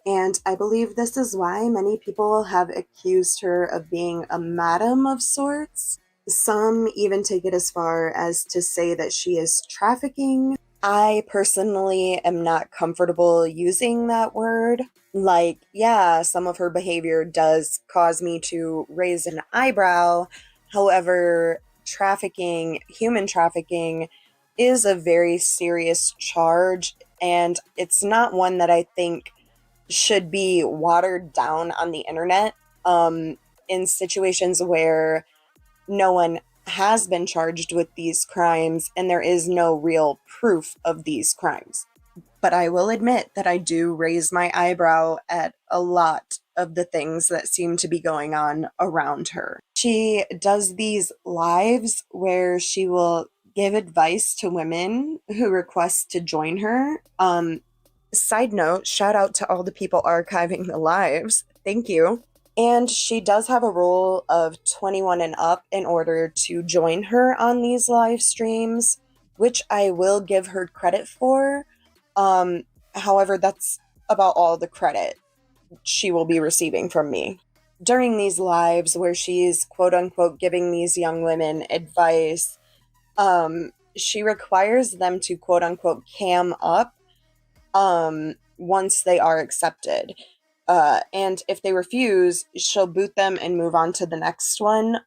[SPEAKER 7] And I believe this is why many people have accused her of being a madam of sorts. Some even take it as far as to say that she is trafficking. I personally am not comfortable using that word. Like, yeah, some of her behavior does cause me to raise an eyebrow. However, trafficking, human trafficking, is a very serious charge, and it's not one that I think should be watered down on the internet. in situations where no one has been charged with these crimes and there is no real proof of these crimes. But I will admit that I do raise my eyebrow at a lot of the things that seem to be going on around her. She does these lives where she will give advice to women who request to join her. Side note, shout out to all the people archiving the lives. Thank you. And she does have a rule of 21 and up in order to join her on these live streams, which I will give her credit for. However, that's about all the credit she will be receiving from me. During these lives where she's quote unquote giving these young women advice, she requires them to quote unquote cam up once they are accepted. And if they refuse, she'll boot them and move on to the next one.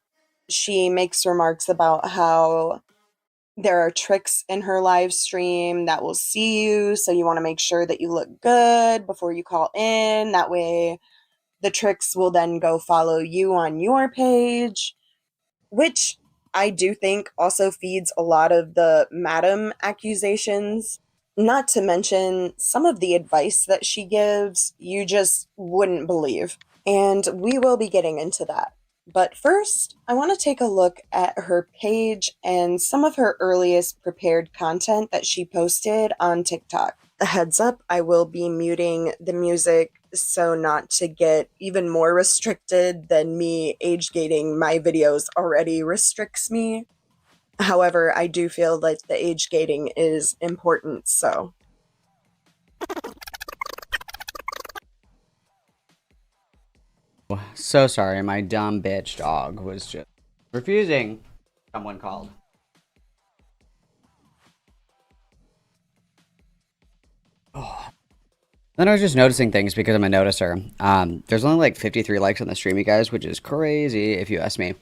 [SPEAKER 7] She makes remarks about how there are tricks in her live stream that will see you, so you want to make sure that you look good before you call in. That way, the tricks will then go follow you on your page, which I do think also feeds a lot of the madam accusations. Not to mention some of the advice that she gives, you just wouldn't believe. And we will be getting into that. But first, I want to take a look at her page and some of her earliest prepared content that she posted on TikTok. A heads up, I will be muting the music so not to get even more restricted than me age gating my videos already restricts me. However, I do feel like the age gating is important, so.
[SPEAKER 1] So sorry, my dumb bitch dog was just refusing. Someone called. Oh. Then I was just noticing things because I'm a noticer. There's only like 53 likes on the stream, you guys, which is crazy if you ask me.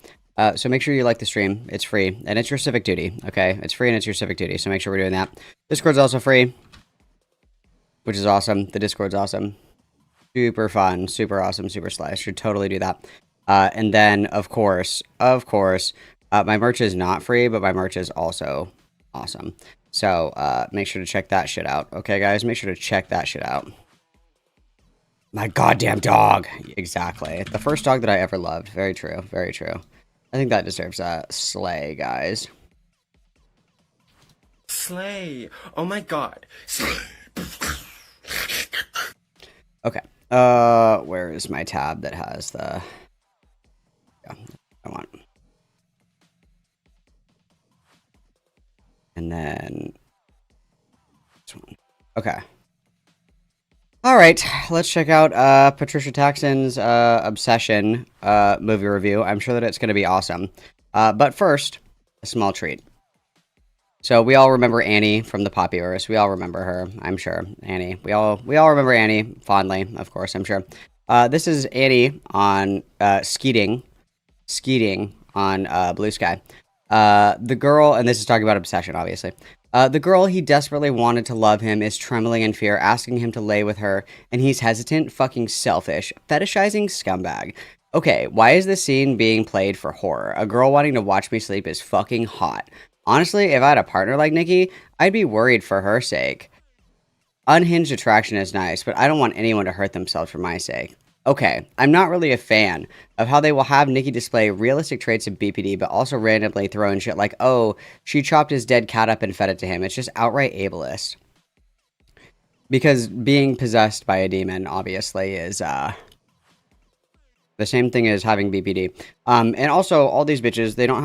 [SPEAKER 1] So make sure you like the stream. It's free, and it's your civic duty, okay? It's free and it's your civic duty, so make sure we're doing that. Discord's also free, which is awesome. The Discord's awesome. Super fun, super awesome, super slice. Should totally do that. And then, of course, my merch is not free, but my merch is also awesome. So make sure to check that shit out. Okay, guys? Make sure to check that shit out. My goddamn dog. Exactly. The first dog that I ever loved. Very true. Very true. I think that deserves a slay, guys.
[SPEAKER 8] Slay. Oh my god. Slay.
[SPEAKER 1] Okay. Where is my tab that has the... Yeah, I want. And then... this one. Okay. Alright, let's check out Patricia Taxon's Obsession movie review. I'm sure that it's going to be awesome. But first, a small treat. So we all remember Annie from the Poppyverse. We all remember her, I'm sure. Annie. We all remember Annie fondly, of course, I'm sure. This is Annie on skeeting on Blue Sky. The girl, and this is talking about obsession, obviously. The girl he desperately wanted to love him is trembling in fear, asking him to lay with her, and he's hesitant, fucking selfish, fetishizing scumbag. Okay, why is this scene being played for horror? A girl wanting to watch me sleep is fucking hot. Honestly, if I had a partner like Nikki, I'd be worried for her sake. Unhinged attraction is nice, but I don't want anyone to hurt themselves for my sake. Okay, I'm not really a fan of how they will have Nikki display realistic traits of BPD, but also randomly throw in shit like, oh, she chopped his dead cat up and fed it to him. It's just outright ableist. Because being possessed by a demon, obviously, is, the same thing as having BPD. And also, all these bitches, they don't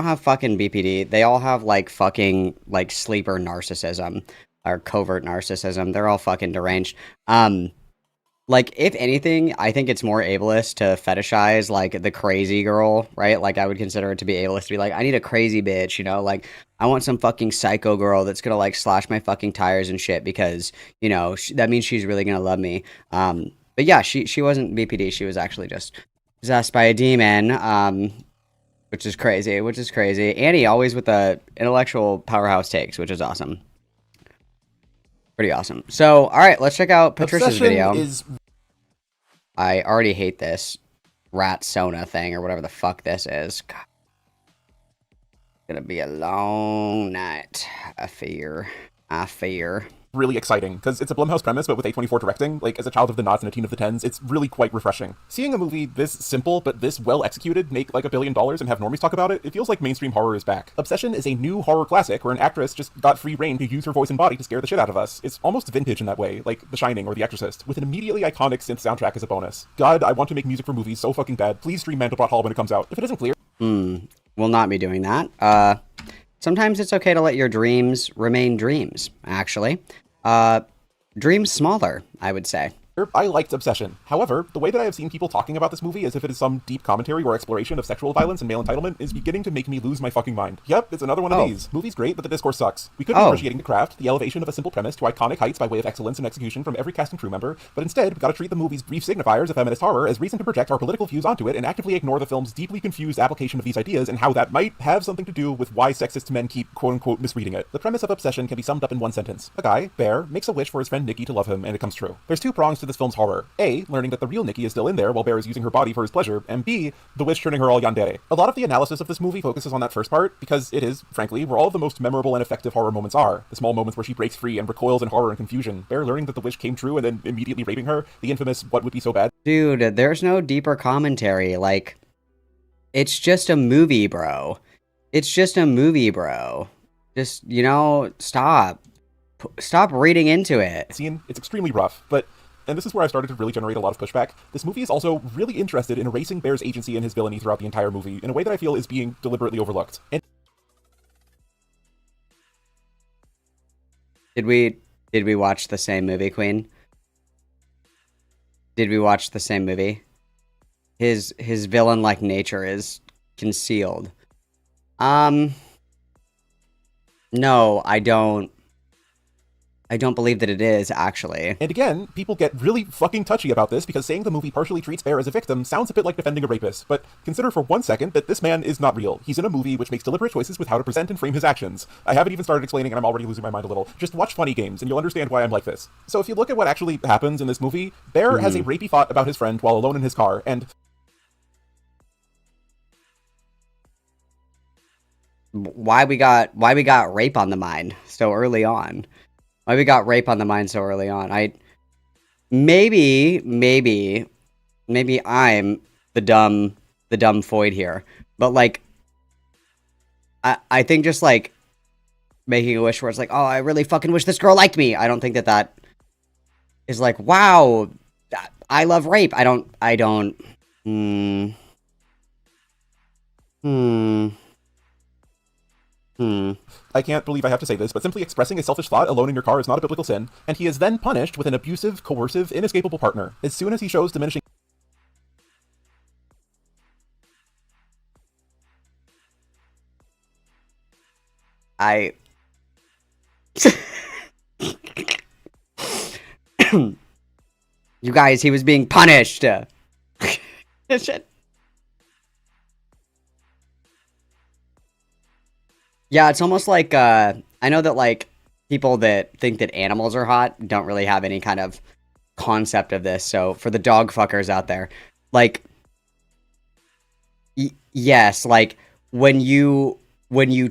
[SPEAKER 1] have fucking BPD. They all have, like, fucking, like, sleeper narcissism. Or covert narcissism. They're all fucking deranged. Like, if anything, I think it's more ableist to fetishize, like, the crazy girl, right? Like, I would consider it to be ableist to be like, I need a crazy bitch, you know? Like, I want some fucking psycho girl that's gonna, like, slash my fucking tires and shit because, you know, that means she's really gonna love me. But yeah, she wasn't BPD. She was actually just possessed by a demon, which is crazy, Annie always with the intellectual powerhouse takes, which is awesome. Pretty awesome. So, alright, let's check out Patricia's video. I already hate this. rat Sona thing or whatever the fuck this is. God. It's gonna be a long night. I fear.
[SPEAKER 9] Really exciting, because it's a Blumhouse premise, but with A24 directing. Like, as a child of the noughts and a teen of the tens, it's really quite refreshing. Seeing a movie this simple, but this well executed, make like $1 billion and have normies talk about it, it feels like mainstream horror is back. Obsession is a new horror classic where an actress just got free reign to use her voice and body to scare the shit out of us. It's almost vintage in that way, like The Shining or The Exorcist, with an immediately iconic synth soundtrack as a bonus. God, I want to make music for movies so fucking bad. Please stream Mandelbrot Hall when it comes out. If it isn't clear...
[SPEAKER 1] We'll not be doing that. Sometimes it's okay to let your dreams remain dreams, actually. Dreams smaller, I would say.
[SPEAKER 9] I liked Obsession. However, the way that I have seen people talking about this movie as if it is some deep commentary or exploration of sexual violence and male entitlement is beginning to make me lose my fucking mind. Yep, it's another one of these. Movie's great, but the discourse sucks. We could be appreciating the craft, the elevation of a simple premise to iconic heights by way of excellence and execution from every cast and crew member, but instead, we gotta treat the movie's brief signifiers of feminist horror as reason to project our political views onto it and actively ignore the film's deeply confused application of these ideas and how that might have something to do with why sexist men keep quote-unquote misreading it. The premise of Obsession can be summed up in one sentence. A guy, Bear, makes a wish for his friend Nikki to love him, and it comes true. There's two prongs to this film's horror. A, learning that the real Nikki is still in there while Bear is using her body for his pleasure, and B, the wish turning her all yandere. A lot of the analysis of this movie focuses on that first part, because it is, frankly, where all of the most memorable and effective horror moments are. The small moments where she breaks free and recoils in horror and confusion, Bear learning that the wish came true and then immediately raping her, the infamous what would be so bad.
[SPEAKER 1] Dude, there's no deeper commentary, like, it's just a movie, bro. It's just a movie, bro. Just, you know, stop reading into it.
[SPEAKER 9] It's extremely rough, but... and this is where I've started to really generate a lot of pushback. This movie is also really interested in erasing Bear's agency and his villainy throughout the entire movie in a way that I feel is being deliberately overlooked. And
[SPEAKER 1] Did we watch the same movie, Queen? Did we watch the same movie? His villain-like nature is concealed. No, I don't believe that it is, actually.
[SPEAKER 9] And again, people get really fucking touchy about this because saying the movie partially treats Bear as a victim sounds a bit like defending a rapist, but consider for 1 second that this man is not real. He's in a movie which makes deliberate choices with how to present and frame his actions. I haven't even started explaining and I'm already losing my mind a little. Just watch Funny Games and you'll understand why I'm like this. So if you look at what actually happens in this movie, Bear has a rapey thought about his friend while alone in his car, and...
[SPEAKER 1] why we got rape on the mind so early on? Why we got rape on the mind so early on? Maybe I'm the dumb Foyd here, but like, I think just like making a wish where it's like, oh, I really fucking wish this girl liked me. I don't think that is like, wow, I love rape. I don't.
[SPEAKER 9] I can't believe I have to say this, but simply expressing a selfish thought alone in your car is not a biblical sin, and he is then punished with an abusive, coercive, inescapable partner. As soon as he shows diminishing...
[SPEAKER 1] You guys, he was being punished! Shit. Yeah, it's almost like, I know that, like, people that think that animals are hot don't really have any kind of concept of this, so for the dog fuckers out there, like, yes, like, when you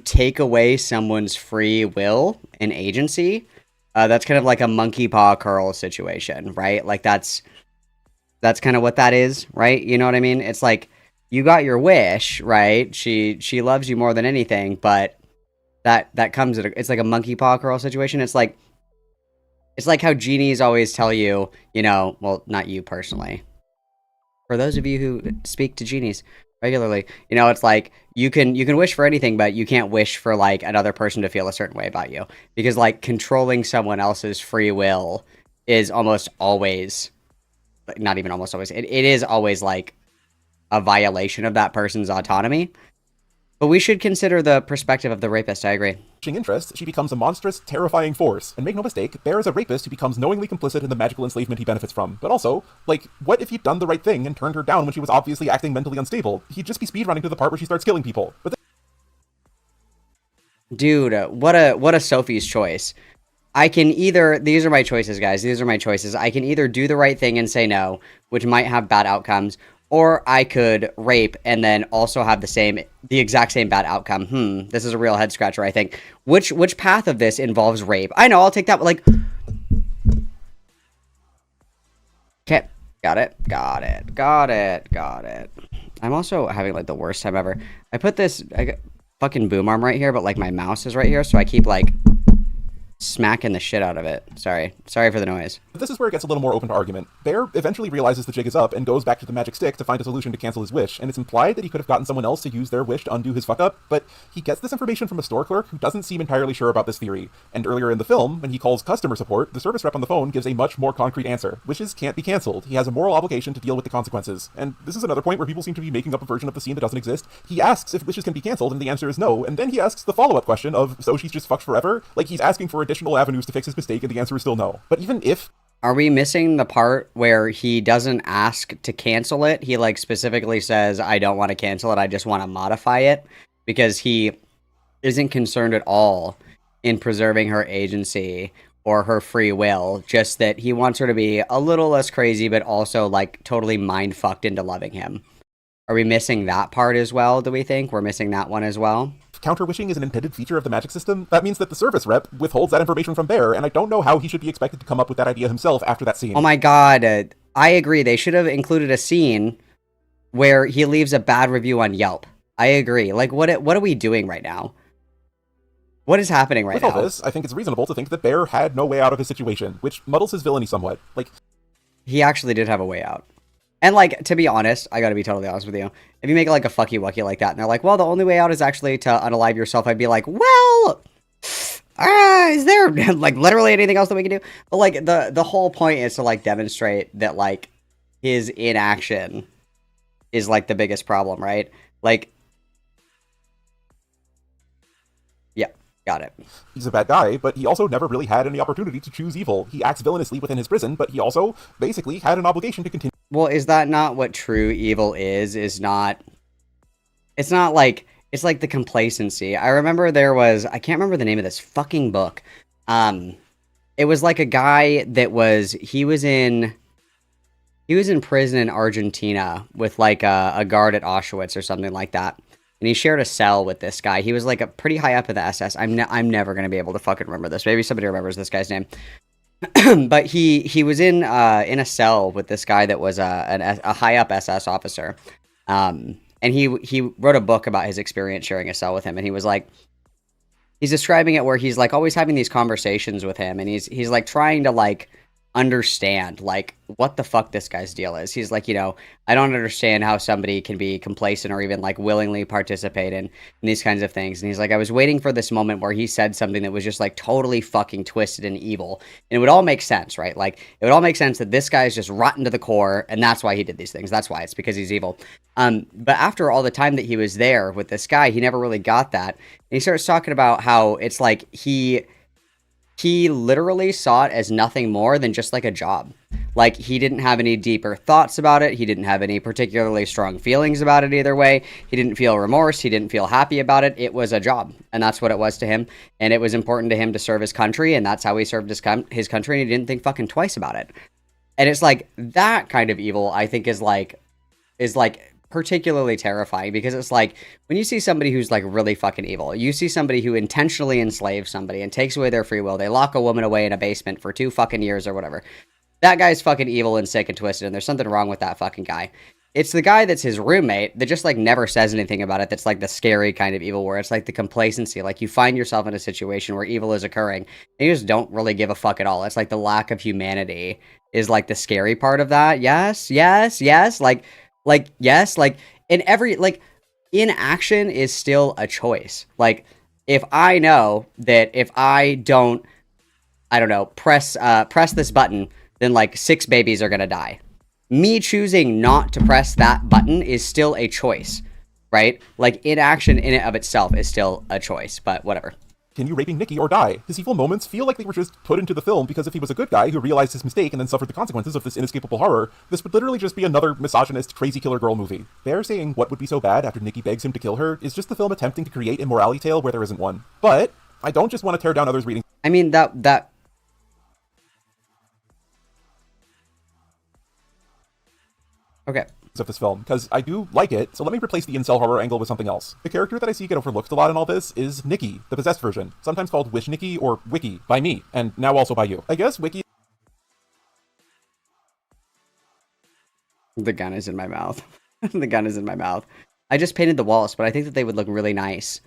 [SPEAKER 1] take away someone's free will and agency, that's kind of like a monkey paw curl situation, right? Like, that's kind of what that is, right? You know what I mean? It's like, you got your wish, right? She loves you more than anything, but that comes at it's like a monkey paw curl situation. It's like how genies always tell you, you know, well, not you personally. For those of you who speak to genies regularly, you know, it's like you can wish for anything, but you can't wish for like another person to feel a certain way about you, because like controlling someone else's free will is almost always, not even almost always, it is always like a violation of that person's autonomy. But we should consider the perspective of the rapist, I agree.
[SPEAKER 9] Interest, she becomes a monstrous, terrifying force. And make no mistake, Bear is a rapist who becomes knowingly complicit in the magical enslavement he benefits from. But also, like, what if he'd done the right thing and turned her down when she was obviously acting mentally unstable? He'd just be speedrunning to the part where she starts killing people. But
[SPEAKER 1] dude, what a Sophie's choice. I can either, these are my choices, guys, these are my choices. I can either do the right thing and say no, which might have bad outcomes, Or I could rape and then also have the exact same bad outcome. This is a real head scratcher, I think. Which path of this involves rape? I know, I'll take that, like... Okay, got it. I'm also having, like, the worst time ever. I put this fucking boom arm right here, but, like, my mouse is right here, so I keep, like... smacking the shit out of it. Sorry for the noise.
[SPEAKER 9] This is where it gets a little more open to argument. Bear eventually realizes the jig is up and goes back to the magic stick to find a solution to cancel his wish, and it's implied that he could have gotten someone else to use their wish to undo his fuck up, but he gets this information from a store clerk who doesn't seem entirely sure about this theory. And earlier in the film, when he calls customer support, the service rep on the phone gives a much more concrete answer. Wishes can't be canceled. He has a moral obligation to deal with the consequences. And this is another point where people seem to be making up a version of the scene that doesn't exist. He asks if wishes can be canceled, and the answer is no, and then he asks the follow-up question of, so she's just fucked forever? Like, he's asking for additional avenues to fix his mistake, and the answer is still no. But even if...
[SPEAKER 1] Are we missing the part where he doesn't ask to cancel it? He, like, specifically says, I don't want to cancel it, I just want to modify it? Because he isn't concerned at all in preserving her agency or her free will, just that he wants her to be a little less crazy, but also, like, totally mind-fucked into loving him. Are we missing that part as well, do we think? We're missing that one as well?
[SPEAKER 9] Counter-wishing is an intended feature of the magic system, that means that the service rep withholds that information from Bear, and I don't know how he should be expected to come up with that idea himself after that scene.
[SPEAKER 1] Oh my god, I agree. They should have included a scene where he leaves a bad review on Yelp. I agree. Like, what are we doing right now? What is happening right now?
[SPEAKER 9] With all this, I think it's reasonable to think that Bear had no way out of his situation, which muddles his villainy somewhat. Like,
[SPEAKER 1] he actually did have a way out. And, like, to be honest, I gotta be totally honest with you. If you make, like, a fucky wucky like that, and they're like, well, the only way out is actually to unalive yourself, I'd be like, well, is there, like, literally anything else that we can do? But, like, the whole point is to, like, demonstrate that, like, his inaction is, like, the biggest problem, right? Like, yeah, got it.
[SPEAKER 9] He's a bad guy, but he also never really had any opportunity to choose evil. He acts villainously within his prison, but he also, basically, had an obligation to continue.
[SPEAKER 1] Well, is that not what true evil is? It's not like, it's like the complacency. I remember I can't remember the name of this fucking book. It was like a guy that he was in prison in Argentina with like a guard at Auschwitz or something like that. And he shared a cell with this guy. He was like a pretty high up in the SS. I'm never going to be able to fucking remember this. Maybe somebody remembers this guy's name. But he was in a cell with this guy that was a high up SS officer, and he wrote a book about his experience sharing a cell with him, and he was like, he's describing it where he's like always having these conversations with him, and he's like trying to like understand like what the fuck this guy's deal is. He's like, I don't understand how somebody can be complacent or even like willingly participate in these kinds of things. And he's like, I was waiting for this moment where he said something that was just like totally fucking twisted and evil, and it would all make sense, right? Like it would all make sense that this guy's just rotten to the core, and that's why he did these things. That's why, it's because he's evil. But after all the time that he was there with this guy, he never really got that. And he starts talking about how it's like he literally saw it as nothing more than just like a job. Like he didn't have any deeper thoughts about it. He didn't have any particularly strong feelings about it either way. He didn't feel remorse. He didn't feel happy about it. It was a job, and that's what it was to him. And it was important to him to serve his country, and that's how he served his country, and he didn't think fucking twice about it. And it's like that kind of evil, I think, is like particularly terrifying, because it's like when you see somebody who's like really fucking evil, you see somebody who intentionally enslaves somebody and takes away their free will, they lock a woman away in a basement for 2 fucking years or whatever. That guy's fucking evil and sick and twisted, and there's something wrong with that fucking guy. It's the guy that's his roommate that just like never says anything about it, that's like the scary kind of evil, where it's like the complacency, like you find yourself in a situation where evil is occurring and you just don't really give a fuck at all. It's like the lack of humanity is like the scary part of that. Yes, like in every, like, inaction is still a choice. Like, if I know that if I don't press this button, then like 6 babies are gonna die. Me choosing not to press that button is still a choice, right? Like, inaction in and of itself is still a choice, but whatever.
[SPEAKER 9] Continue raping Nikki or die. His evil moments feel like they were just put into the film because if he was a good guy who realized his mistake and then suffered the consequences of this inescapable horror, this would literally just be another misogynist, crazy killer girl movie. Bear saying what would be so bad after Nikki begs him to kill her is just the film attempting to create a morality tale where there isn't one. But I don't just want to tear down others reading.
[SPEAKER 1] I mean, that... Okay.
[SPEAKER 9] of this film, because I do like it, so let me replace the incel horror angle with something else. The character that I see get overlooked a lot in all this is Nikki, the possessed version, sometimes called Wish Nikki or Wiki by me, and now also by you. I guess Wiki...
[SPEAKER 1] The gun is in my mouth. The gun is in my mouth. I just painted the walls, but I think that they would look really nice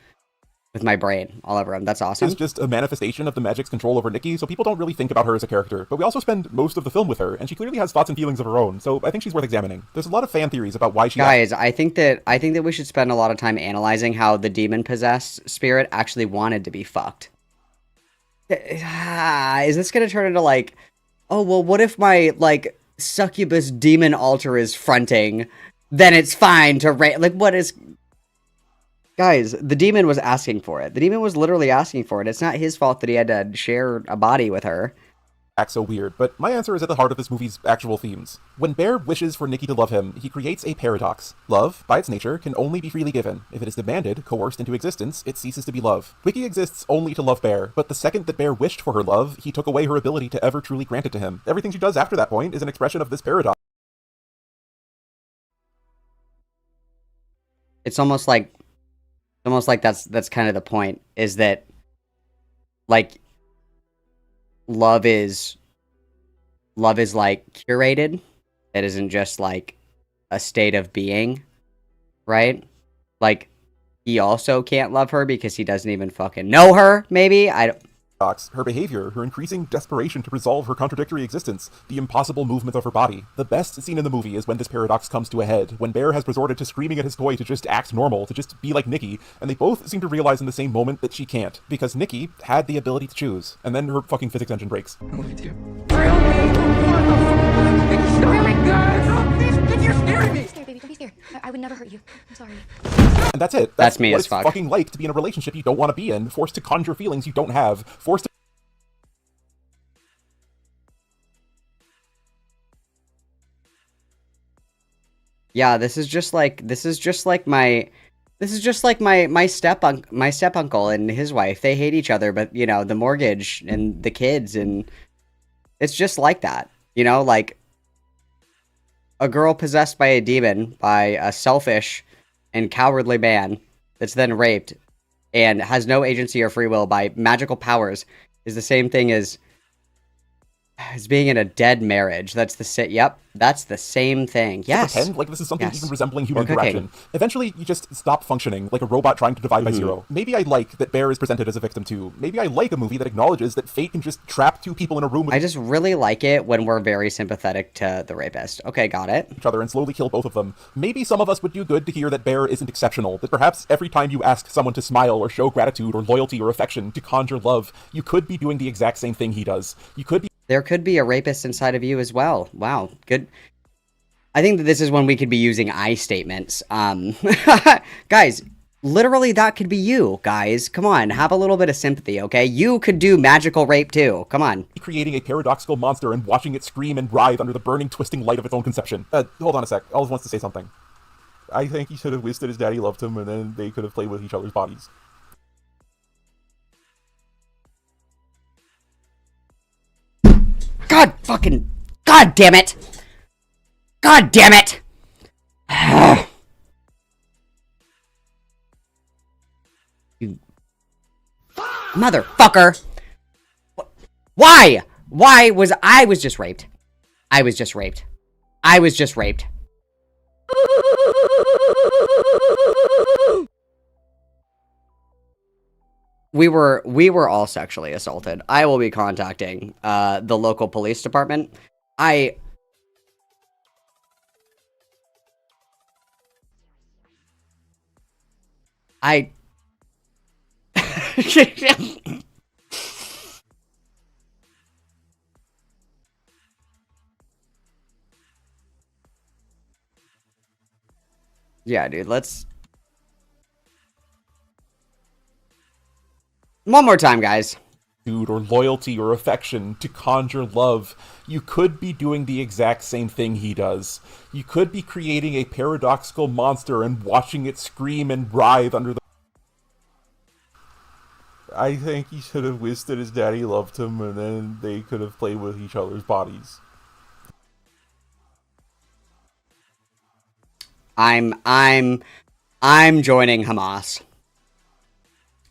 [SPEAKER 1] with my brain all over them. That's awesome.
[SPEAKER 9] Is just a manifestation of the magic's control over Nikki, so people don't really think about her as a character. But we also spend most of the film with her, and she clearly has thoughts and feelings of her own, so I think she's worth examining. There's a lot of fan theories about why she...
[SPEAKER 1] Guys, I think that we should spend a lot of time analyzing how the demon-possessed spirit actually wanted to be fucked. Is this gonna turn into like, oh, well, what if my, like, succubus demon altar is fronting? Then it's fine to like, what is... Guys, the demon was asking for it. The demon was literally asking for it. It's not his fault that he had to share a body with her.
[SPEAKER 9] Act so weird, but my answer is at the heart of this movie's actual themes. When Bear wishes for Nikki to love him, he creates a paradox. Love, by its nature, can only be freely given. If it is demanded, coerced into existence, it ceases to be love. Wiki exists only to love Bear, but the second that Bear wished for her love, he took away her ability to ever truly grant it to him. Everything she does after that point is an expression of this paradox.
[SPEAKER 1] It's almost like that's kind of the point, is that, like, love is like curated. It isn't just like a state of being, right? Like, he also can't love her because he doesn't even fucking know her, maybe? I don't...
[SPEAKER 9] Her behavior, her increasing desperation to resolve her contradictory existence, the impossible movement of her body. The best scene in the movie is when this paradox comes to a head, when Bear has resorted to screaming at his toy to just act normal, to just be like Nikki, and they both seem to realize in the same moment that she can't, because Nikki had the ability to choose. And then her fucking physics engine breaks.
[SPEAKER 10] I'm with you. You're scaring me! Don't be scared, baby. Don't be scared. I would never hurt you. I'm sorry.
[SPEAKER 9] And that's it.
[SPEAKER 1] That's me
[SPEAKER 9] what
[SPEAKER 1] as
[SPEAKER 9] it's
[SPEAKER 1] fuck.
[SPEAKER 9] Fucking like to be in a relationship you don't want to be in, forced to conjure feelings you don't have, forced to...
[SPEAKER 1] Yeah, this is just like my step uncle and his wife. They hate each other, but you know, the mortgage and the kids, and it's just like that. You know, like a girl possessed by a demon, by a selfish and cowardly man that's then raped and has no agency or free will by magical powers is the same thing as being in a dead marriage. That's that's the same thing. Yes.
[SPEAKER 9] Pretend like this is something
[SPEAKER 1] Yes.
[SPEAKER 9] even resembling human
[SPEAKER 1] Or cooking.
[SPEAKER 9] interaction. Eventually, you just stop functioning like a robot trying to divide by zero. Maybe I like that Bear is presented as a victim too. Maybe I like a movie that acknowledges that fate can just trap two people in a room with
[SPEAKER 1] I just really like it when we're very sympathetic to the rapist. Okay, got it.
[SPEAKER 9] each other and slowly kill both of them. Maybe some of us would do good to hear that Bear isn't exceptional, that perhaps every time you ask someone to smile or show gratitude or loyalty or affection to conjure love, you could be doing the exact same thing he does. You could be...
[SPEAKER 1] There could be a rapist inside of you as well. Wow, good. I think that this is when we could be using I statements. Guys, literally that could be you, guys. Come on, have a little bit of sympathy, okay? You could do magical rape too. Come on.
[SPEAKER 9] creating a paradoxical monster and watching it scream and writhe under the burning, twisting light of its own conception. Hold on a sec. Olive wants to say something. I think he should have wished that his daddy loved him and then they could have played with each other's bodies.
[SPEAKER 1] God damn it! God damn it! You motherfucker! Why? Why was I was just raped? I was just raped. I was just raped. We were all sexually assaulted. I will be contacting the local police department. I Yeah, dude, let's one more time, guys.
[SPEAKER 9] Or loyalty or affection to conjure love, you could be doing the exact same thing he does. You could be creating a paradoxical monster and watching it scream and writhe under the... I think he should have wished that his daddy loved him and then they could have played with each other's bodies.
[SPEAKER 1] I'm joining Hamas.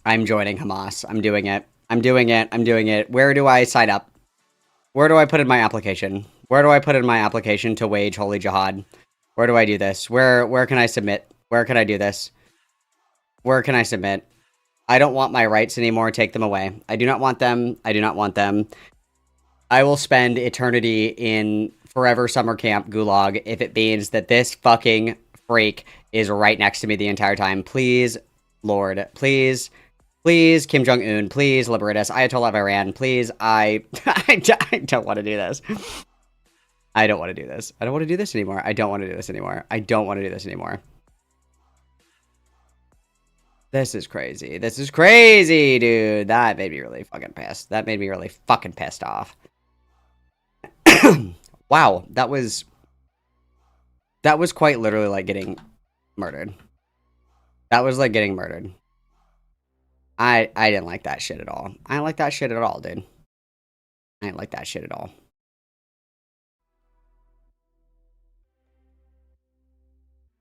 [SPEAKER 1] I'm joining Hamas. I'm doing it. I'm doing it. I'm doing it. Where do I sign up? Where do I put in my application? Where do I put in my application to wage holy jihad? Where do I do this? Where can I submit? Where can I do this? Where can I submit? I don't want my rights anymore. Take them away. I do not want them. I do not want them. I will spend eternity in forever summer camp gulag if it means that this fucking freak is right next to me the entire time. Please, Lord, please, please, Kim Jong-un, please liberate us. Ayatollah of Iran, please. I don't want to do this. I don't want to do this. I don't want to do this anymore. I don't want to do this anymore. I don't want to do this anymore. This is crazy. This is crazy, dude. That made me really fucking pissed. That made me really fucking pissed off. Wow, that was quite literally like getting murdered. That was like getting murdered. I didn't like that shit at all. I didn't like that shit at all, dude. I didn't like that shit at all.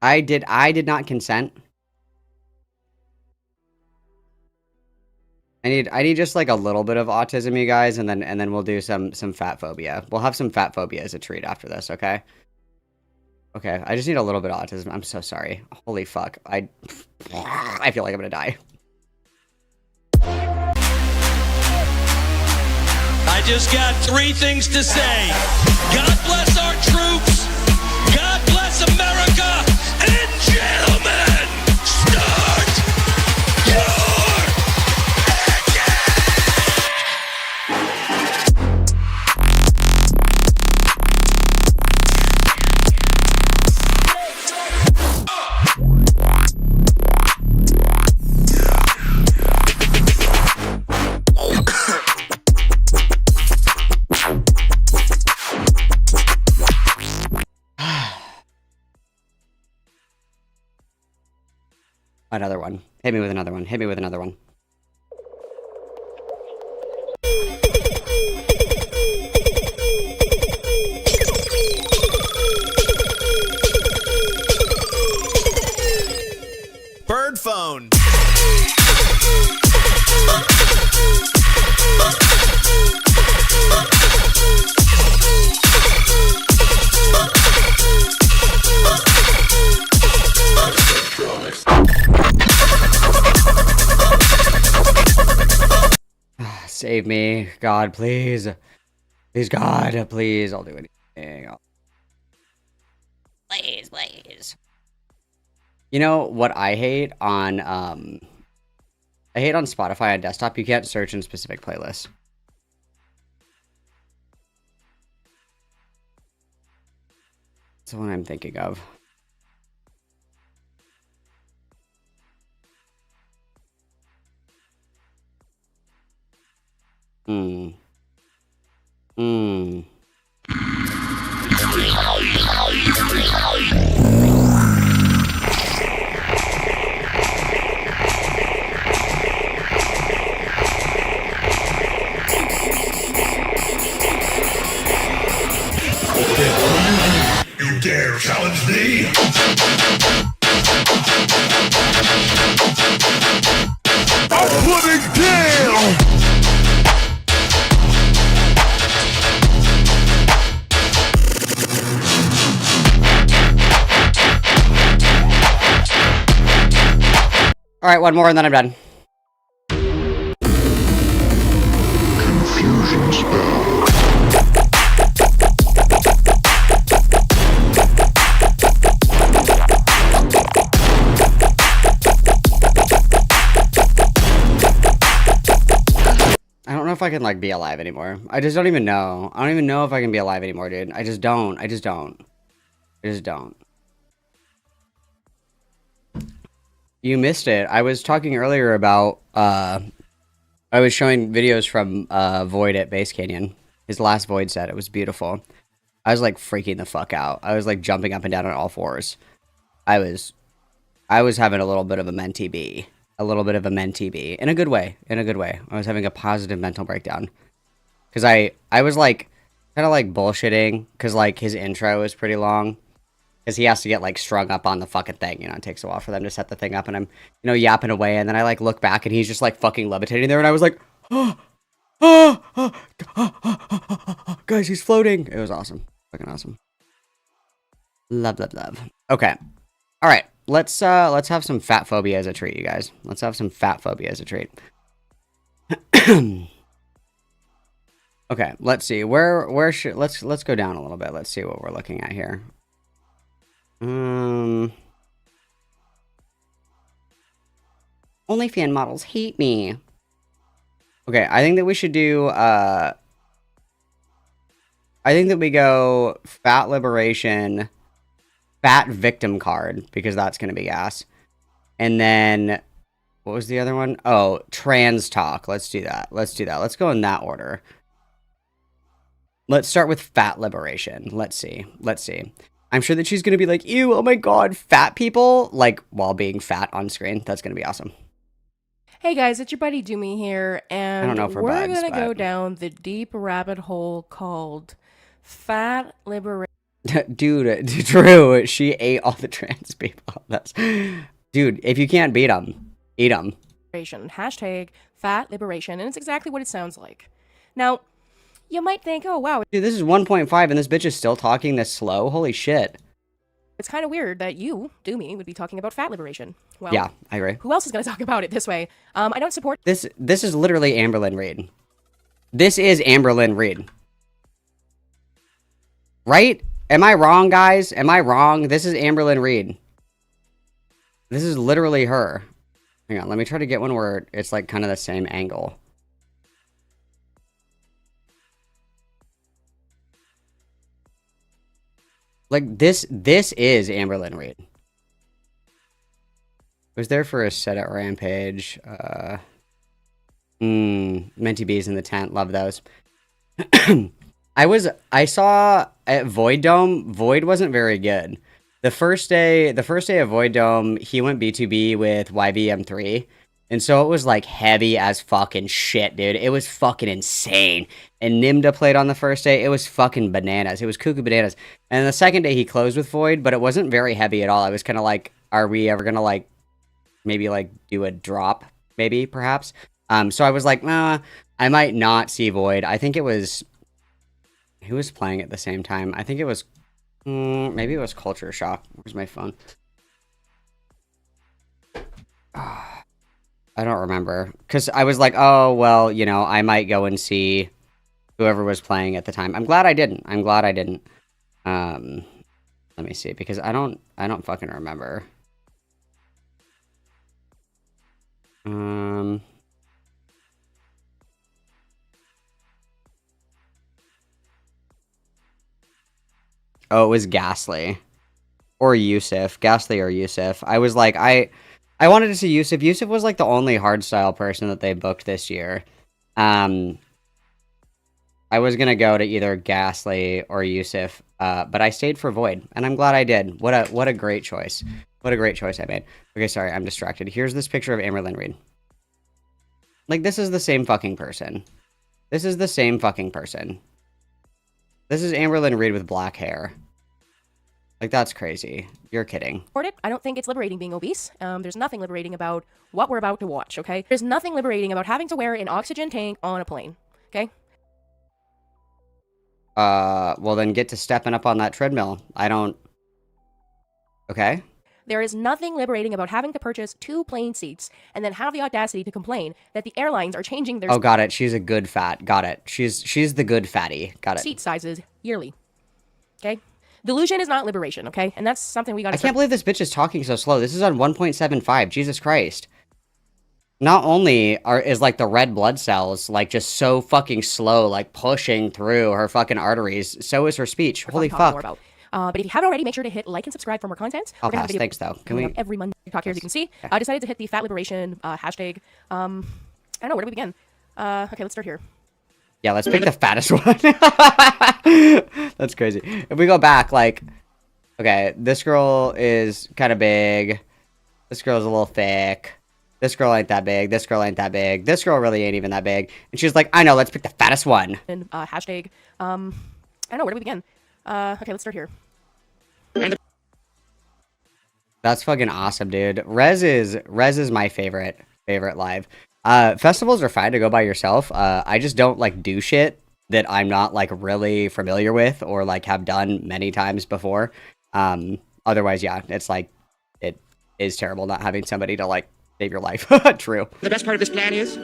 [SPEAKER 1] I did not consent. I need just like a little bit of autism, you guys, and then we'll do some fat phobia. We'll have some fat phobia as a treat after this, okay? Okay, I just need a little bit of autism. I'm so sorry. Holy fuck. I feel like I'm gonna die.
[SPEAKER 11] I just got 3 things to say. God bless our troops. God bless America. And gentlemen, start your
[SPEAKER 1] Another one. Hit me with another one. Hit me with another one.
[SPEAKER 11] bird phone.
[SPEAKER 1] Save me, God, please. Please, God, please. I'll do anything. Please, please. You know what I hate on Spotify on desktop? You can't search in specific playlists. That's the one I'm thinking of.
[SPEAKER 11] You dare challenge me? I'm putting down!
[SPEAKER 1] Alright, one more and then I'm done.
[SPEAKER 11] Confusion spell.
[SPEAKER 1] I don't know if I can, like, be alive anymore. I just don't even know. I don't even know if I can be alive anymore, dude. I just don't. I just don't. I just don't. You missed it. I was talking earlier about, I was showing videos from, Void at Base Canyon. His last Void set. It was beautiful. I was, like, freaking the fuck out. I was, like, jumping up and down on all fours. I was having a little bit of a mentee bee. A little bit of a mentee bee. In a good way. In a good way. I was having a positive mental breakdown. Because I was, like, kind of, like, bullshitting. Because, like, his intro was pretty long. Because he has to get, like, strung up on the fucking thing, you know, it takes a while for them to set the thing up, and I'm, you know, yapping away, and then I, like, look back, and he's just, like, fucking levitating there, and I was like, guys, he's floating. It was awesome. Fucking awesome. Love, love, love. Okay. Alright, let's have some fat phobia as a treat, you guys. Let's have some fat phobia as a treat. Okay, let's see. Where should let's go down a little bit. Let's see what we're looking at here. Only fan models hate me. Okay, I think that we should do I think that we go fat liberation, fat victim card, because that's gonna be gas. And then what was the other one? Oh, trans talk. Let's do that. Let's do that. Let's go in that order. Let's start with fat liberation. Let's see. Let's see. I'm sure that she's going to be like, ew, oh my god, fat people, like, while being fat on screen. That's going to be awesome.
[SPEAKER 12] Hey guys, it's your buddy Doomy here, and
[SPEAKER 1] I don't know if
[SPEAKER 12] we're going to go down the deep rabbit hole called fat liberation.
[SPEAKER 1] Dude, Drew, she ate all the trans people. That's... Dude, if you can't beat them, eat them.
[SPEAKER 12] Hashtag fat liberation, and it's exactly what it sounds like. Now, you might think, oh wow.
[SPEAKER 1] Dude, this is 1.5 and this bitch is still talking this slow? Holy shit.
[SPEAKER 12] It's kind of weird that you, Doomy, would be talking about fat liberation. Well,
[SPEAKER 1] yeah, I agree.
[SPEAKER 12] Who else is going to talk about it this way? I don't support...
[SPEAKER 1] This is literally Amberlynn Reed. This is Amberlynn Reed. Right? Am I wrong, guys? Am I wrong? This is Amberlynn Reed. This is literally her. Hang on, let me try to get one where it's like kind of the same angle. Like, this is Amberlynn Reed. Was there for a set at Rampage. Minty Bees in the tent. Love those. I saw at Void Dome. Void wasn't very good. The first day of Void Dome, he went B2B with YVM3. And so it was like heavy as fucking shit, dude. It was fucking insane. And Nimda played on the first day. It was fucking bananas. It was cuckoo bananas. And the second day he closed with Void, but it wasn't very heavy at all. I was kind of like, are we ever gonna like maybe like do a drop, maybe perhaps? So I was like, nah, I might not see Void. I think it was who was playing at the same time. I think it was maybe it was Culture Shock. Where's my phone? I don't remember. Because I was like, oh, well, you know, I might go and see whoever was playing at the time. I'm glad I didn't. I'm glad I didn't. Let me see. Because I don't fucking remember. Oh, it was Ghastly. Or Yusuf. Ghastly or Yusuf. I was like, I wanted to see Yusuf. Yusuf was like the only hardstyle person that they booked this year. I was gonna go to either Ghastly or Yusuf, but I stayed for Void, and I'm glad I did. What a great choice. What a great choice I made. Okay, sorry, I'm distracted. Here's this picture of Amberlynn Reed. Like, this is the same fucking person. This is the same fucking person. This is Amberlynn Reed with black hair. Like, that's crazy. You're kidding.
[SPEAKER 12] I don't think it's liberating being obese. There's nothing liberating about what we're about to watch, okay? There's nothing liberating about having to wear an oxygen tank on a plane, okay?
[SPEAKER 1] Well then get to stepping up on that treadmill. I don't... Okay.
[SPEAKER 12] There is nothing liberating about having to purchase 2 plane seats and then have the audacity to complain that the airlines are changing their...
[SPEAKER 1] Oh, got it. She's a good fat. Got it. She's the good fatty. Got it.
[SPEAKER 12] ...seat sizes yearly, okay? Delusion is not liberation, okay? And that's something we gotta...
[SPEAKER 1] I can't believe this bitch is talking so slow. This is on 1.75. Jesus Christ. Not only is like the red blood cells like just so fucking slow, like pushing through her fucking arteries, so is her speech. Holy fuck.
[SPEAKER 12] But if you haven't already, make sure to hit like and subscribe for more content.
[SPEAKER 1] I'll pass. Thanks, though. Can we...
[SPEAKER 12] Every Monday talk here, as you can see. I decided to hit the fat liberation hashtag. I don't know, where do we begin? Okay, let's start here.
[SPEAKER 1] Yeah, let's pick the fattest one. That's crazy. If we go back, like, okay, this girl is kind of big. This girl's a little thick. This girl ain't that big. This girl ain't that big. This girl really ain't even that big. And she's like, I know, let's pick the fattest one.
[SPEAKER 12] And hashtag. I don't know, where do we begin? Okay, let's start here.
[SPEAKER 1] That's fucking awesome, dude. Rez is my favorite live. Festivals are fine to go by yourself. I just don't like do shit that I'm not like really familiar with or like have done many times before. Otherwise, yeah, it's like it is terrible not having somebody to like save your life. True.
[SPEAKER 13] The best part of this plan is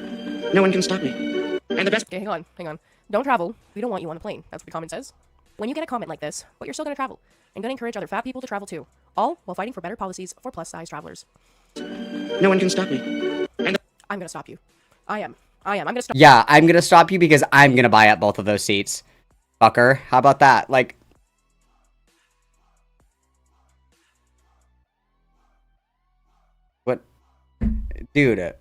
[SPEAKER 13] no one can stop me. And the best.
[SPEAKER 12] Okay, hang on. Don't travel. We don't want you on the plane. That's what the comment says. When you get a comment like this, but you're still gonna travel and gonna encourage other fat people to travel too, all while fighting for better policies for plus-size travelers.
[SPEAKER 13] No one can stop me. And
[SPEAKER 12] I'm gonna stop you. I am. I'm gonna stop.
[SPEAKER 1] Yeah, I'm gonna stop you because I'm gonna buy up both of those seats. Fucker. How about that? Like, what? Dude,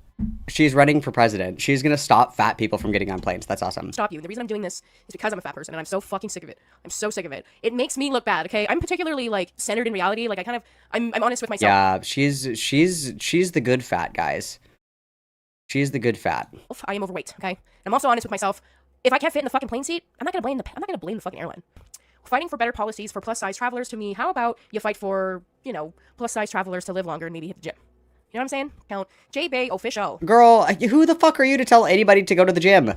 [SPEAKER 1] she's running for president. She's gonna stop fat people from getting on planes. That's awesome.
[SPEAKER 12] Stop you. The reason I'm doing this is because I'm a fat person and I'm so fucking sick of it. I'm so sick of it. It makes me look bad, okay? I'm particularly like centered in reality. Like I'm honest with myself.
[SPEAKER 1] Yeah, she's the good fat, guys. She's the good fat.
[SPEAKER 12] I am overweight, okay? I'm also honest with myself. If I can't fit in the fucking plane seat, I'm not gonna blame the fucking airline. Fighting for better policies for plus-size travelers, to me, how about you fight for, plus-size travelers to live longer and maybe hit the gym? You know what I'm saying? Count J-Bay official.
[SPEAKER 1] Girl, who the fuck are you to tell anybody to go to the gym?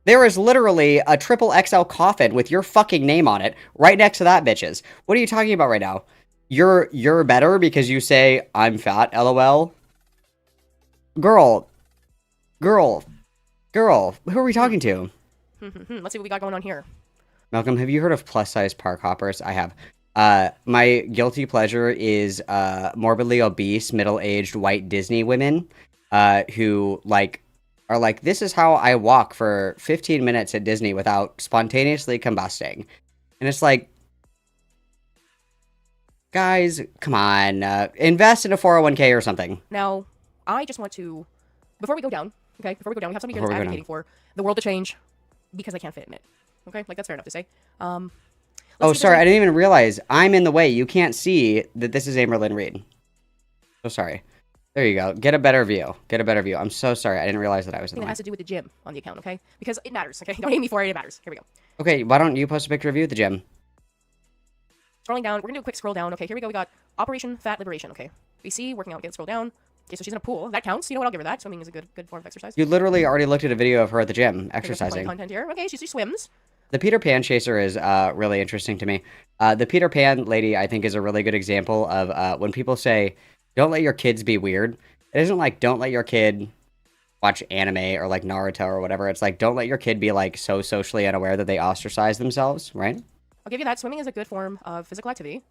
[SPEAKER 1] There is literally a triple XL coffin with your fucking name on it right next to that, bitches. What are you talking about right now? You're better because you say, I'm fat, LOL? Girl, who are we talking to?
[SPEAKER 12] Let's see what we got going on here.
[SPEAKER 1] Malcolm, have you heard of plus-size park hoppers? I have. My guilty pleasure is morbidly obese, middle-aged white Disney women who are like, this is how I walk for 15 minutes at Disney without spontaneously combusting. And it's like, guys, come on, invest in a 401k or something.
[SPEAKER 12] Now, I just want to, before we go down, we have somebody here that's advocating for the world to change because I can't fit in it. Okay, like that's fair enough to say.
[SPEAKER 1] Oh, sorry, I didn't even realize I'm in the way. You can't see that this is Amberlyn Reed. So sorry. There you go. Get a better view. I'm so sorry. I didn't realize that I was in the way.
[SPEAKER 12] That has to do with the gym on the account, okay? Because it matters, okay? Don't hate me for it. It matters. Here we go.
[SPEAKER 1] Okay, why don't you post a picture of you at the gym?
[SPEAKER 12] Scrolling down. We're going to do a quick scroll down. Okay, here we go. We got Operation Fat Liberation, okay? BC, working out. Okay, let's scroll down. Okay, so she's in a pool. That counts. You know what? I'll give her that. Swimming is a good form of exercise.
[SPEAKER 1] You literally already looked at a video of her at the gym, exercising.
[SPEAKER 12] Content here. Okay, she swims.
[SPEAKER 1] The Peter Pan chaser is really interesting to me. The Peter Pan lady, I think, is a really good example of when people say, don't let your kids be weird. It isn't like, don't let your kid watch anime or like Naruto or whatever. It's like, don't let your kid be like so socially unaware that they ostracize themselves, right?
[SPEAKER 12] I'll give you that. Swimming is a good form of physical activity.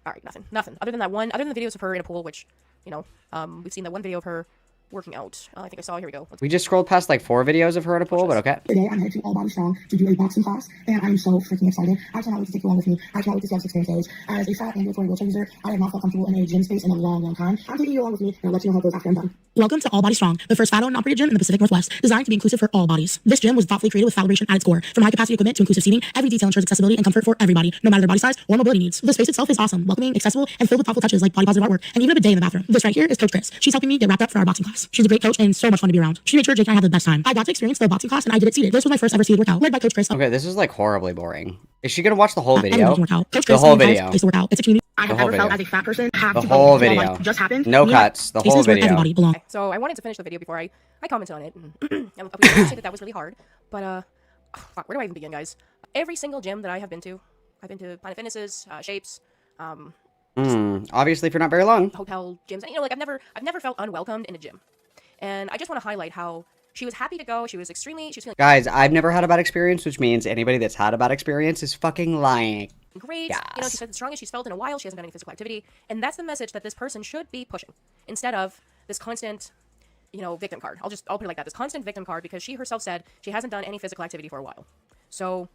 [SPEAKER 12] All right, nothing. Other than the videos of her in a pool, which, we've seen that one video of her working out. I think I saw. Here we go.
[SPEAKER 1] We just scrolled past like 4 videos of her in a pool, but okay.
[SPEAKER 14] Today I'm headed to All Body Strong to do a boxing class, and I'm so freaking excited. I cannot wait to take you along with me. I cannot wait to see how this experience goes. As a fat ambulatory wheelchair user, I have not felt comfortable in a gym space in a long time. I'm taking you along with me, and I'll let you know how it goes after I'm done. Welcome to All Body Strong, the first fat-owned and operated gym in the Pacific Northwest, designed to be inclusive for all bodies. This gym was thoughtfully created with fat liberation at its core. From high-capacity equipment to inclusive seating, every detail ensures accessibility and comfort for everybody, no matter their body size or mobility needs. The space itself is awesome, welcoming, accessible, and filled with thoughtful touches like body-positive artwork, and even a bidet in the bathroom. This right here is Coach Chris. She's helping me get wrapped up for our boxing class. She's a great coach and so much fun to be around. She made sure Jake and I had the best time. I got to experience the boxing class, and I did it seated. This was my first ever seated workout, led by Coach Chris.
[SPEAKER 1] Okay, this is like horribly boring. Is she gonna watch the whole video?
[SPEAKER 14] Coach
[SPEAKER 1] The whole video.
[SPEAKER 14] Place to work out. It's a community I have ever felt as a fat person.
[SPEAKER 1] The whole video.
[SPEAKER 14] Just happened.
[SPEAKER 1] No cuts. The whole video.
[SPEAKER 12] Okay, so I wanted to finish the video before I commented on it. And I appreciate that was really hard. But, fuck, where do I even begin, guys? Every single gym that I have been to, I've been to Planet Fitnesses, Shapes,
[SPEAKER 1] obviously for not very long.
[SPEAKER 12] hotel gyms. And, I've never felt unwelcomed in a gym. And I just want to highlight how she was happy to go. She was feeling
[SPEAKER 1] Guys, I've never had a bad experience, which means anybody that's had a bad experience is fucking lying.
[SPEAKER 12] great.
[SPEAKER 1] Yes.
[SPEAKER 12] She said the strongest she's felt in a while. She hasn't done any physical activity. And that's the message that this person should be pushing. Instead of this constant, victim card. I'll put it like that. This constant victim card, because she herself said she hasn't done any physical activity for a while. So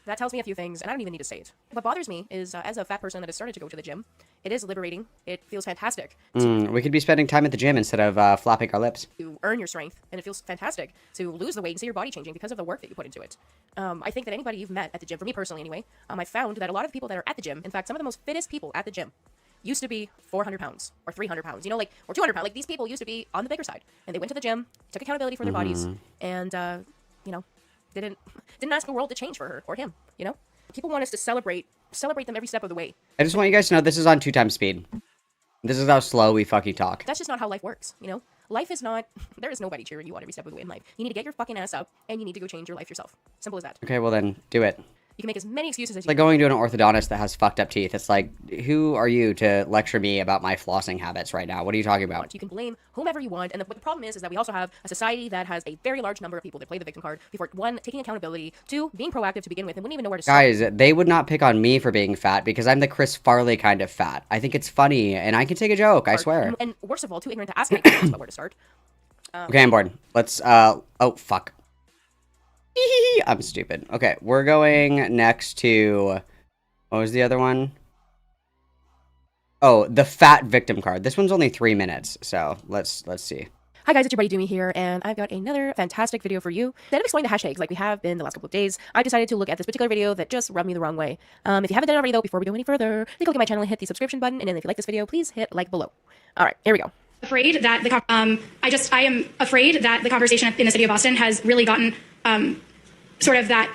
[SPEAKER 12] that tells me a few things, and I don't even need to say it. What bothers me is, as a fat person that has started to go to the gym, it is liberating. It feels fantastic.
[SPEAKER 1] We could be spending time at the gym instead of flapping our lips.
[SPEAKER 12] To earn your strength, and it feels fantastic to lose the weight and see your body changing because of the work that you put into it. I think that anybody you've met at the gym, for me personally anyway, I found that a lot of people that are at the gym, in fact, some of the most fittest people at the gym, used to be 400 pounds or 300 pounds, or 200 pounds. Like, these people used to be on the bigger side, and they went to the gym, took accountability for their bodies, and, didn't ask the world to change for her or him, People want us to celebrate them every step of the way.
[SPEAKER 1] I just want you guys to know this is on 2 times speed. This is how slow we fucking talk.
[SPEAKER 12] That's just not how life works, you know? Life is not, there is nobody cheering you on every step of the way in life. You need to get your fucking ass up, and you need to go change your life yourself. Simple as that.
[SPEAKER 1] Okay, well then, do it.
[SPEAKER 12] You can make as many excuses as
[SPEAKER 1] It's
[SPEAKER 12] you
[SPEAKER 1] like going to an orthodontist that has fucked up teeth. It's like, who are you to lecture me about my flossing habits right now? What are you talking about?
[SPEAKER 12] You can blame whomever you want, and what the problem is that we also have a society that has a very large number of people that play the victim card before, one, taking accountability, two, being proactive to begin with, and wouldn't even know where to start.
[SPEAKER 1] Guys, they would not pick on me for being fat because I'm the Chris Farley kind of fat. I think it's funny, and I can take a joke, I swear.
[SPEAKER 12] And worst of all, too ignorant to ask any questions about where to start.
[SPEAKER 1] Okay, I'm bored. Let's, oh, fuck. I'm stupid. Okay, we're going next to, what was the other one? Oh, the fat victim card. This one's only 3 minutes, so let's see.
[SPEAKER 12] Hi guys, it's your buddy Doomy here, and I've got another fantastic video for you. Instead of explaining the hashtags like we have been the last couple of days, I decided to look at this particular video that just rubbed me the wrong way. If you haven't done it already though, before we go any further, please go to my channel and hit the subscription button, and then if you like this video, please hit like below. Alright, here we go.
[SPEAKER 15] Afraid that I am afraid that the conversation in the city of Boston has really gotten sort of that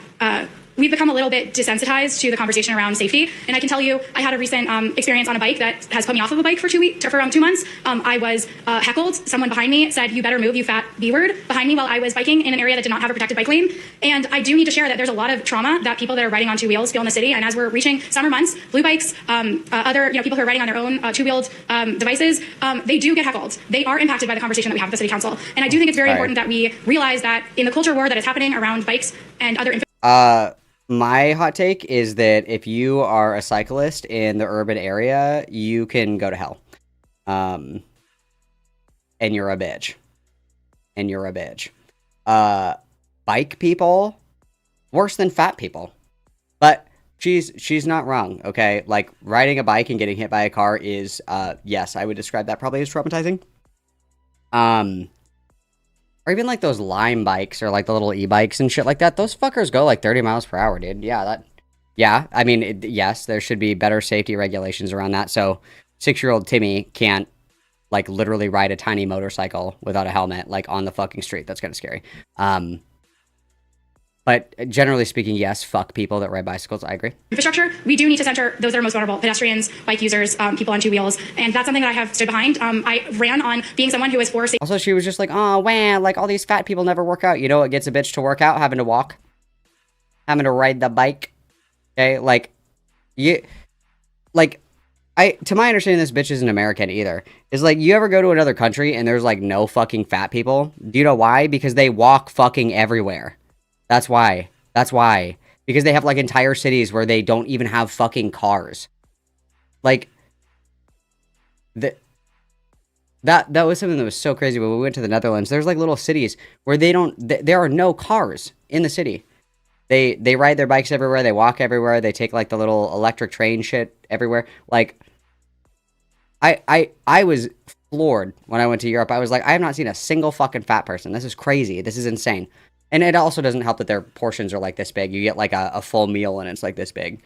[SPEAKER 15] we've become a little bit desensitized to the conversation around safety. And I can tell you, I had a recent experience on a bike that has put me off of a bike for 2 months. I was heckled. Someone behind me said, "You better move, you fat B-word," behind me while I was biking in an area that did not have a protected bike lane. And I do need to share that there's a lot of trauma that people that are riding on two wheels feel in the city. And as we're reaching summer months, blue bikes, other people who are riding on their own two-wheeled devices, they do get heckled. They are impacted by the conversation that we have at the city council. And I do think it's very important that we realize that in the culture war that is happening around bikes and other
[SPEAKER 1] my hot take is that if you are a cyclist in the urban area, you can go to hell. And you're a bitch. And you're a bitch. Bike people, worse than fat people. But she's not wrong, okay? Like, riding a bike and getting hit by a car is, yes, I would describe that probably as traumatizing. Or even like those Lime bikes or like the little e-bikes and shit like that. Those fuckers go like 30 miles per hour, dude. Yeah, I mean, yes, there should be better safety regulations around that. So 6-year-old Timmy can't like literally ride a tiny motorcycle without a helmet like on the fucking street. That's kind of scary. But generally speaking, yes, fuck people that ride bicycles. I agree.
[SPEAKER 15] Infrastructure, we do need to center those that are most vulnerable: pedestrians, bike users, people on two wheels. And that's something that I have stood behind. I ran on being someone who is for safety.
[SPEAKER 1] Also, she was just like, oh, wow, like all these fat people never work out. You know what gets a bitch to work out? Having to walk. Having to ride the bike. Okay, like, to my understanding, this bitch isn't American either. Is like, you ever go to another country and there's like no fucking fat people? Do you know why? Because they walk fucking everywhere. That's why. Because they have, like, entire cities where they don't even have fucking cars. Like, that was something that was so crazy when we went to the Netherlands. There's, like, little cities where there are no cars in the city. They ride their bikes everywhere, they walk everywhere, they take, like, the little electric train shit everywhere. Like, I was floored when I went to Europe. I was like, I have not seen a single fucking fat person. This is crazy. This is insane. And it also doesn't help that their portions are like this big. You get like a full meal and it's like this big.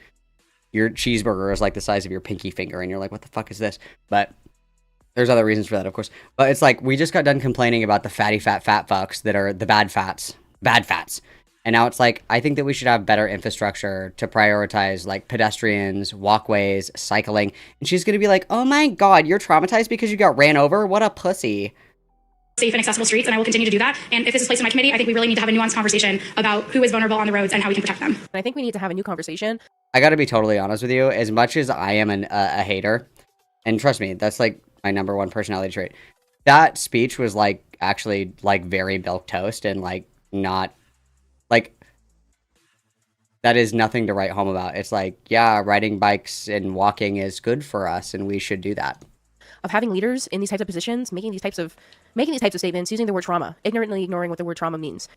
[SPEAKER 1] Your cheeseburger is like the size of your pinky finger and you're like, what the fuck is this? But there's other reasons for that, of course. But it's like, we just got done complaining about the fatty fat fucks that are the bad fats. And now it's like, I think that we should have better infrastructure to prioritize like pedestrians, walkways, cycling. And she's going to be like, oh my God, you're traumatized because you got ran over? What a pussy.
[SPEAKER 15] Safe and accessible streets, and I will continue to do that. And if this is placed in my committee, I think we really need to have a nuanced conversation about who is vulnerable on the roads and how we can protect them.
[SPEAKER 12] And I think we need to have a new conversation.
[SPEAKER 1] I gotta be totally honest with you. As much as I am a hater, and trust me, that's like my number one personality trait. That speech was like actually like very milquetoast and like not like that is nothing to write home about. It's like, yeah, riding bikes and walking is good for us, and we should do that.
[SPEAKER 12] Of having leaders in these types of positions, making these types of statements, using the word trauma, ignorantly ignoring what the word trauma means.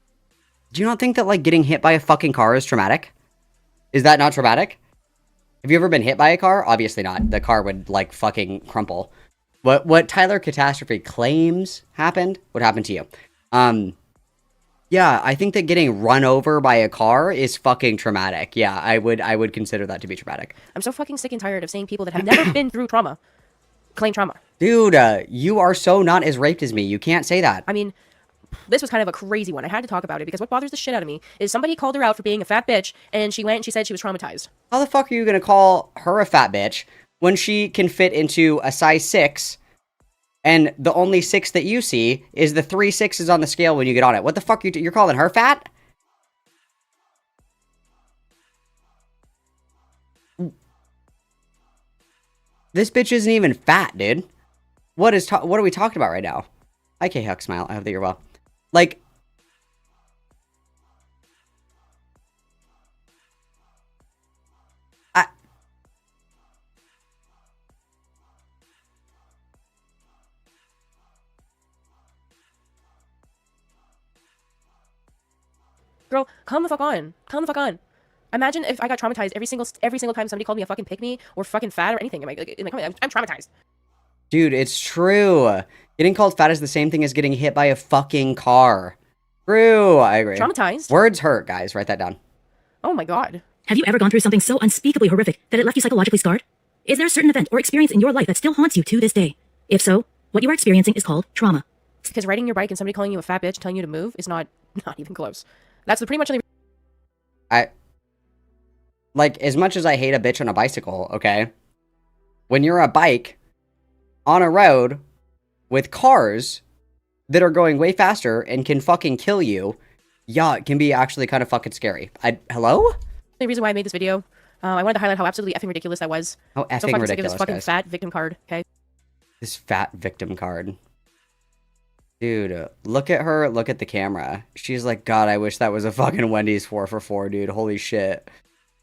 [SPEAKER 1] Do you not think that like getting hit by a fucking car is traumatic? Is that not traumatic? Have you ever been hit by a car? Obviously not. The car would like fucking crumple. What Tyler Catastrophe claims happened would happen to you. Yeah, I think that getting run over by a car is fucking traumatic. Yeah, I would consider that to be traumatic.
[SPEAKER 12] I'm so fucking sick and tired of seeing people that have never been through trauma claim trauma.
[SPEAKER 1] Dude, you are so not as raped as me. You can't say that.
[SPEAKER 12] I mean, this was kind of a crazy one. I had to talk about it because what bothers the shit out of me is somebody called her out for being a fat bitch, and she went and she said she was traumatized.
[SPEAKER 1] How the fuck are you gonna call her a fat bitch when she can fit into a size 6, and the only 6 that you see is the 3 6s on the scale when you get on it? What the fuck you're calling her fat? This bitch isn't even fat, dude. What are we talking about right now? Hi, K-Huck, smile. I hope that you're well. Like,
[SPEAKER 12] Girl, come the fuck on. Come the fuck on. Imagine if I got traumatized every single time somebody called me a fucking pick-me or fucking fat or anything. I'm traumatized.
[SPEAKER 1] dude, it's true. Getting called fat is the same thing as getting hit by a fucking car. True, I agree.
[SPEAKER 12] Traumatized?
[SPEAKER 1] Words hurt, guys. Write that down.
[SPEAKER 12] Oh my god.
[SPEAKER 16] Have you ever gone through something so unspeakably horrific that it left you psychologically scarred? Is there a certain event or experience in your life that still haunts you to this day? If so, what you are experiencing is called trauma.
[SPEAKER 12] Because riding your bike and somebody calling you a fat bitch telling you to move is not even close. That's pretty much
[SPEAKER 1] like, as much as I hate a bitch on a bicycle, okay? When you're a bike on a road with cars that are going way faster and can fucking kill you, yeah, it can be actually kind of fucking scary. Hello?
[SPEAKER 12] The reason why I made this video, I wanted to highlight how absolutely effing ridiculous that was.
[SPEAKER 1] How effing
[SPEAKER 12] so fucking
[SPEAKER 1] ridiculous,
[SPEAKER 12] sick of this fucking
[SPEAKER 1] guys.
[SPEAKER 12] fat victim card, okay?
[SPEAKER 1] This fat victim card. Dude, look at her, look at the camera. She's like, God, I wish that was a fucking Wendy's 4 for $4, dude. Holy shit.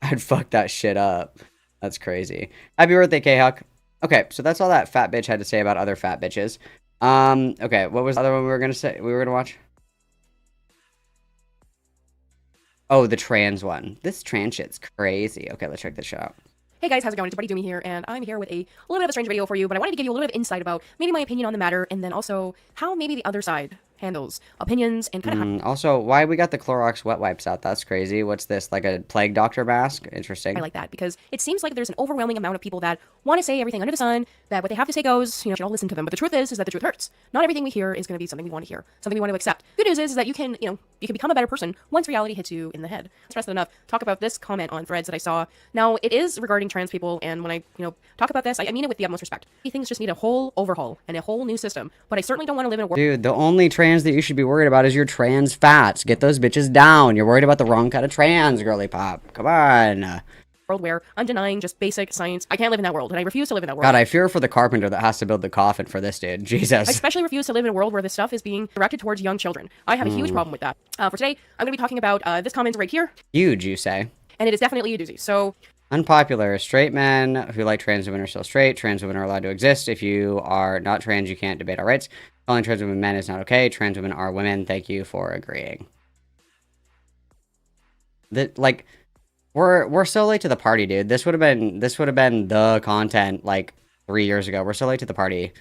[SPEAKER 1] I'd fuck that shit up. That's crazy. Happy birthday, K-Huck. Okay, so that's all that fat bitch had to say about other fat bitches. Okay, what was the other one we were gonna watch? Oh, the trans one. This trans shit's crazy. Okay, let's check this shit out.
[SPEAKER 12] Hey guys, how's it going? It's Buddy Doomy here, and I'm here with a little bit of a strange video for you, but I wanted to give you a little bit of insight about maybe my opinion on the matter, and then also how maybe the other side handles opinions and kind of
[SPEAKER 1] Also, why we got the Clorox wet wipes out? That's crazy. What's this, like a plague doctor mask? Interesting.
[SPEAKER 12] I like that because it seems like there's an overwhelming amount of people that want to say everything under the sun, that what they have to say goes, you should all listen to them. But the truth is that the truth hurts. Not everything we hear is going to be something we want to hear, something we want to accept. Good news is that you can become a better person once reality hits you in the head. Stressed enough. Talk about this comment on Threads that I saw. Now, it is regarding trans people, and when I, talk about this, I mean it with the utmost respect. Things just need a whole overhaul and a whole new system, but I certainly don't want to live in a world.
[SPEAKER 1] Dude, the only trans that you should be worried about is your trans fats. Get those bitches down. You're worried about the wrong kind of trans, girly pop. Come on.
[SPEAKER 12] World where I'm denying just basic science. I can't live in that world, and I refuse to live in that world.
[SPEAKER 1] God, I fear for the carpenter that has to build the coffin for this dude. Jesus.
[SPEAKER 12] I especially refuse to live in a world where this stuff is being directed towards young children. I have a huge problem with that. For today, I'm going to be talking about this comment right here.
[SPEAKER 1] Huge, you say?
[SPEAKER 12] And it is definitely a doozy. So,
[SPEAKER 1] unpopular. Straight men who like trans women are still straight. Trans women are allowed to exist. If you are not trans, you can't debate our rights. Calling trans women men is not okay. Trans women are women. Thank you for agreeing. We're so late to the party, dude. This would have been the content like 3 years ago. We're so late to the party.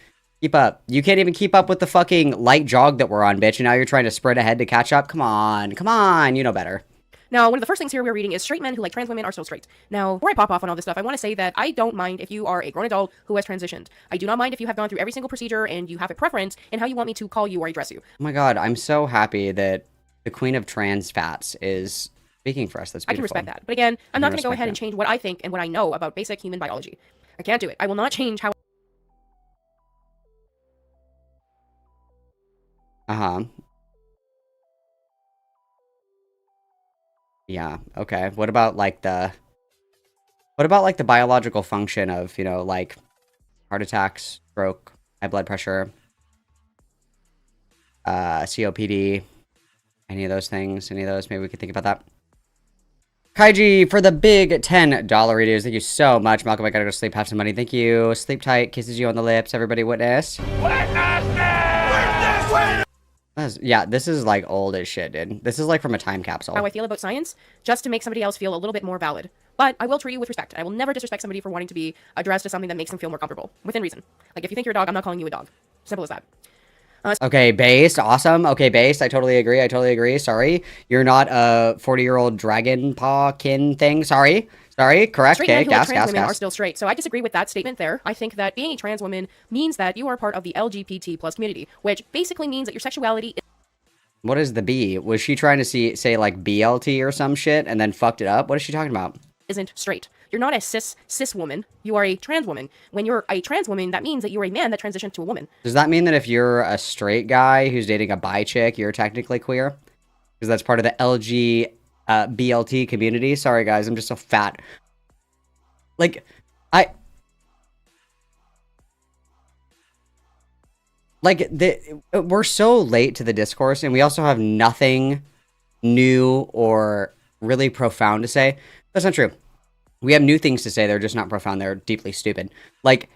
[SPEAKER 1] Keep up. You can't even keep up with the fucking light jog that we're on, bitch. And now you're trying to sprint ahead to catch up. Come on. Come on. You know better.
[SPEAKER 12] Now, one of the first things here we're reading is straight men who like trans women are still straight. Now, before I pop off on all this stuff, I want to say that I don't mind if you are a grown adult who has transitioned. I do not mind if you have gone through every single procedure and you have a preference in how you want me to call you or address you.
[SPEAKER 1] Oh my God, I'm so happy that the queen of trans fats is speaking for us. That's beautiful.
[SPEAKER 12] I can respect that. But again, I'm not going to go ahead and change what I think and what I know about basic human biology. I can't do it. I will not change how...
[SPEAKER 1] Uh-huh. Yeah, okay. What about like the biological function of, like heart attacks, stroke, high blood pressure, COPD, any of those things, maybe we could think about that. Kaiji for the big $10 readers. Thank you so much. Malcolm, I gotta go sleep, have some money. Thank you. Sleep tight, kisses you on the lips. Everybody witness. Yeah, this is like old as shit, dude. This is like from a time capsule.
[SPEAKER 12] How I feel about science, just to make somebody else feel a little bit more valid. But I will treat you with respect. I will never disrespect somebody for wanting to be addressed as something that makes them feel more comfortable, within reason. Like, if you think you're a dog, I'm not calling you a dog. Simple as that.
[SPEAKER 1] Okay, based. Awesome. Okay, based. I totally agree. Sorry. You're not a 40-year-old dragon paw kin thing. Sorry. Correct.
[SPEAKER 12] Straight men who like trans women are still straight. So I disagree with that statement there. I think that being a trans woman means that you are part of the LGBT plus community, which basically means that your sexuality...
[SPEAKER 1] What is the B? Was she trying to say like BLT or some shit and then fucked it up? What is she talking about?
[SPEAKER 12] Isn't straight. You're not a cis woman. You are a trans woman. When you're a trans woman, that means that you're a man that transitioned to a woman.
[SPEAKER 1] Does that mean that if you're a straight guy who's dating a bi chick, you're technically queer? Because that's part of the BLT community. Sorry, guys, I'm just so fat. Like, we're so late to the discourse, and we also have nothing new or really profound to say. That's not true. We have new things to say. They're just not profound. They're deeply stupid. Like,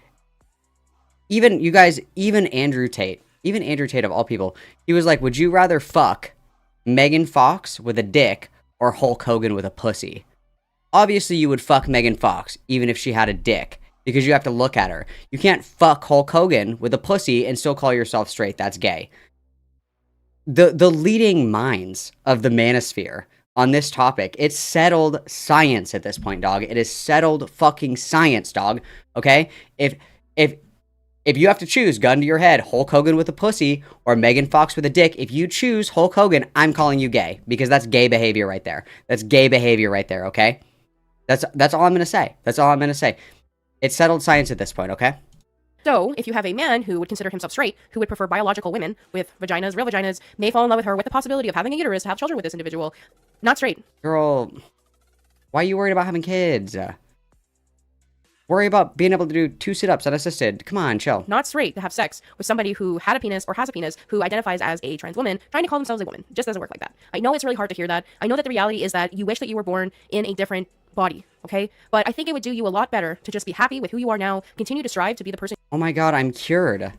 [SPEAKER 1] even you guys, even Andrew Tate of all people, he was like, would you rather fuck Megan Fox with a dick or Hulk Hogan with a pussy? Obviously, you would fuck Megan Fox, even if she had a dick, because you have to look at her. You can't fuck Hulk Hogan with a pussy and still call yourself straight. That's gay. The leading minds of the manosphere on this topic, it's settled science at this point, dog. It is settled fucking science, dog. Okay? If you have to choose, gun to your head, Hulk Hogan with a pussy or Megan Fox with a dick, if you choose Hulk Hogan, I'm calling you gay, because that's gay behavior right there. That's gay behavior right there, okay? That's all I'm going to say. That's all I'm going to say. It's settled science at this point, okay?
[SPEAKER 12] So, if you have a man who would consider himself straight, who would prefer biological women with vaginas, real vaginas, may fall in love with her with the possibility of having a uterus, have children with this individual, not straight.
[SPEAKER 1] Girl, why are you worried about having kids? Worry about being able to do 2 sit-ups unassisted. Come on, chill.
[SPEAKER 12] Not straight to have sex with somebody who had a penis or has a penis, who identifies as a trans woman, trying to call themselves a woman. It just doesn't work like that. I know it's really hard to hear that. I know that the reality is that you wish that you were born in a different body, okay? But I think it would do you a lot better to just be happy with who you are now, continue to strive to be the person.
[SPEAKER 1] Oh my god, I'm cured.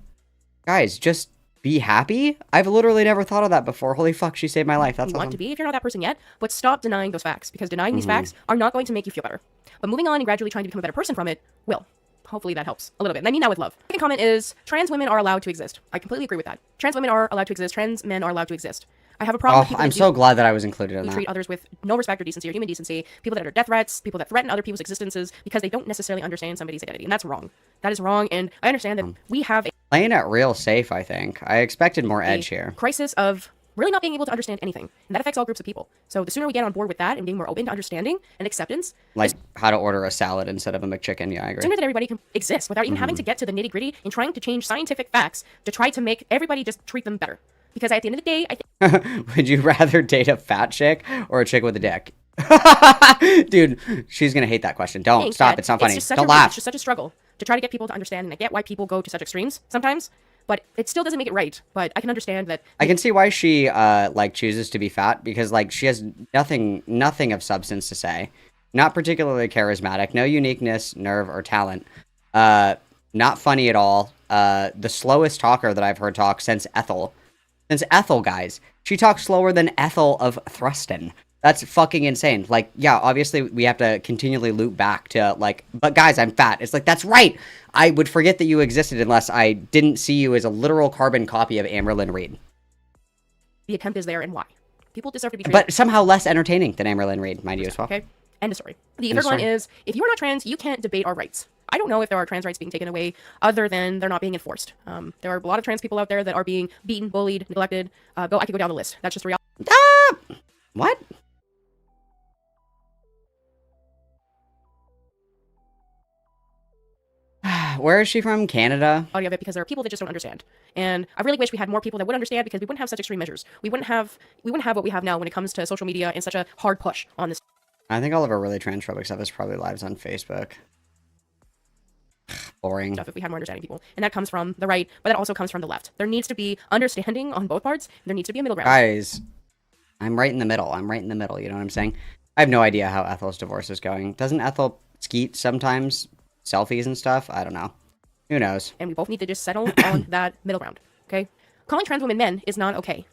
[SPEAKER 1] Guys, just be happy? I've literally never thought of that before. Holy fuck, she saved my life. That's
[SPEAKER 12] you
[SPEAKER 1] awesome.
[SPEAKER 12] Want to be if you're not that person yet, but stop denying those facts, because denying these facts are not going to make you feel better. But moving on and gradually trying to become a better person from it will. Hopefully that helps a little bit. And I mean that with love. The second comment is, trans women are allowed to exist. I completely agree with that. Trans women are allowed to exist. Trans men are allowed to exist. I have a problem with people
[SPEAKER 1] I'm so glad that I was included in that.
[SPEAKER 12] Treat others with no respect or decency or human decency. People that are death threats, people that threaten other people's existences because they don't necessarily understand somebody's identity. And that's wrong. That is wrong. And I understand that we have a
[SPEAKER 1] playing it real safe, I think. I expected more edge here.
[SPEAKER 12] Crisis of really not being able to understand anything. And that affects all groups of people. So the sooner we get on board with that and being more open to understanding and acceptance.
[SPEAKER 1] Like how to order a salad instead of a McChicken. Yeah, I agree.
[SPEAKER 12] Sooner that everybody can exist without even having to get to the nitty gritty and trying to change scientific facts to try to make everybody just treat them better. Because at the end of the day, I think...
[SPEAKER 1] Would you rather date a fat chick or a chick with a dick? Dude, she's going to hate that question. Don't. Stop. It's not funny. Don't laugh.
[SPEAKER 12] It's just such a struggle to try to get people to understand. And I get why people go to such extremes sometimes. But it still doesn't make it right. But I can understand that...
[SPEAKER 1] I can see why she, chooses to be fat. Because, she has nothing of substance to say. Not particularly charismatic. No uniqueness, nerve, or talent. Not funny at all. The slowest talker that I've heard talk since Ethel. Since Ethel, guys. She talks slower than Ethel of Thruston. That's fucking insane. Yeah, obviously we have to continually loop back to, but guys, I'm fat. It's that's right! I would forget that you existed unless I didn't see you as a literal carbon copy of Amberlynn Reed.
[SPEAKER 12] The attempt is there and why. People deserve to be treated.
[SPEAKER 1] But somehow less entertaining than Amberlynn Reed, mind you, as well.
[SPEAKER 12] Okay, end of story. The third one is, if you are not trans, you can't debate our rights. I don't know if there are trans rights being taken away other than they're not being enforced. There are a lot of trans people out there that are being beaten, bullied, neglected. I could go down the list. That's just reality.
[SPEAKER 1] What? Where is she from? Canada?
[SPEAKER 12] Of it because there are people that just don't understand. And I really wish we had more people that would understand, because we wouldn't have such extreme measures. We wouldn't have what we have now when it comes to social media and such a hard push on this.
[SPEAKER 1] I think all of our really transphobic stuff is probably lives on Facebook. Boring.
[SPEAKER 12] Stuff if we had more understanding people. And that comes from the right, but that also comes from the left. There needs to be understanding on both parts. There needs to be a middle ground.
[SPEAKER 1] Guys, I'm right in the middle. You know what I'm saying? I have no idea how Ethel's divorce is going. Doesn't Ethel skeet sometimes? Selfies and stuff? I don't know. Who knows?
[SPEAKER 12] And we both need to just settle on that middle ground, okay? Calling trans women men is not okay.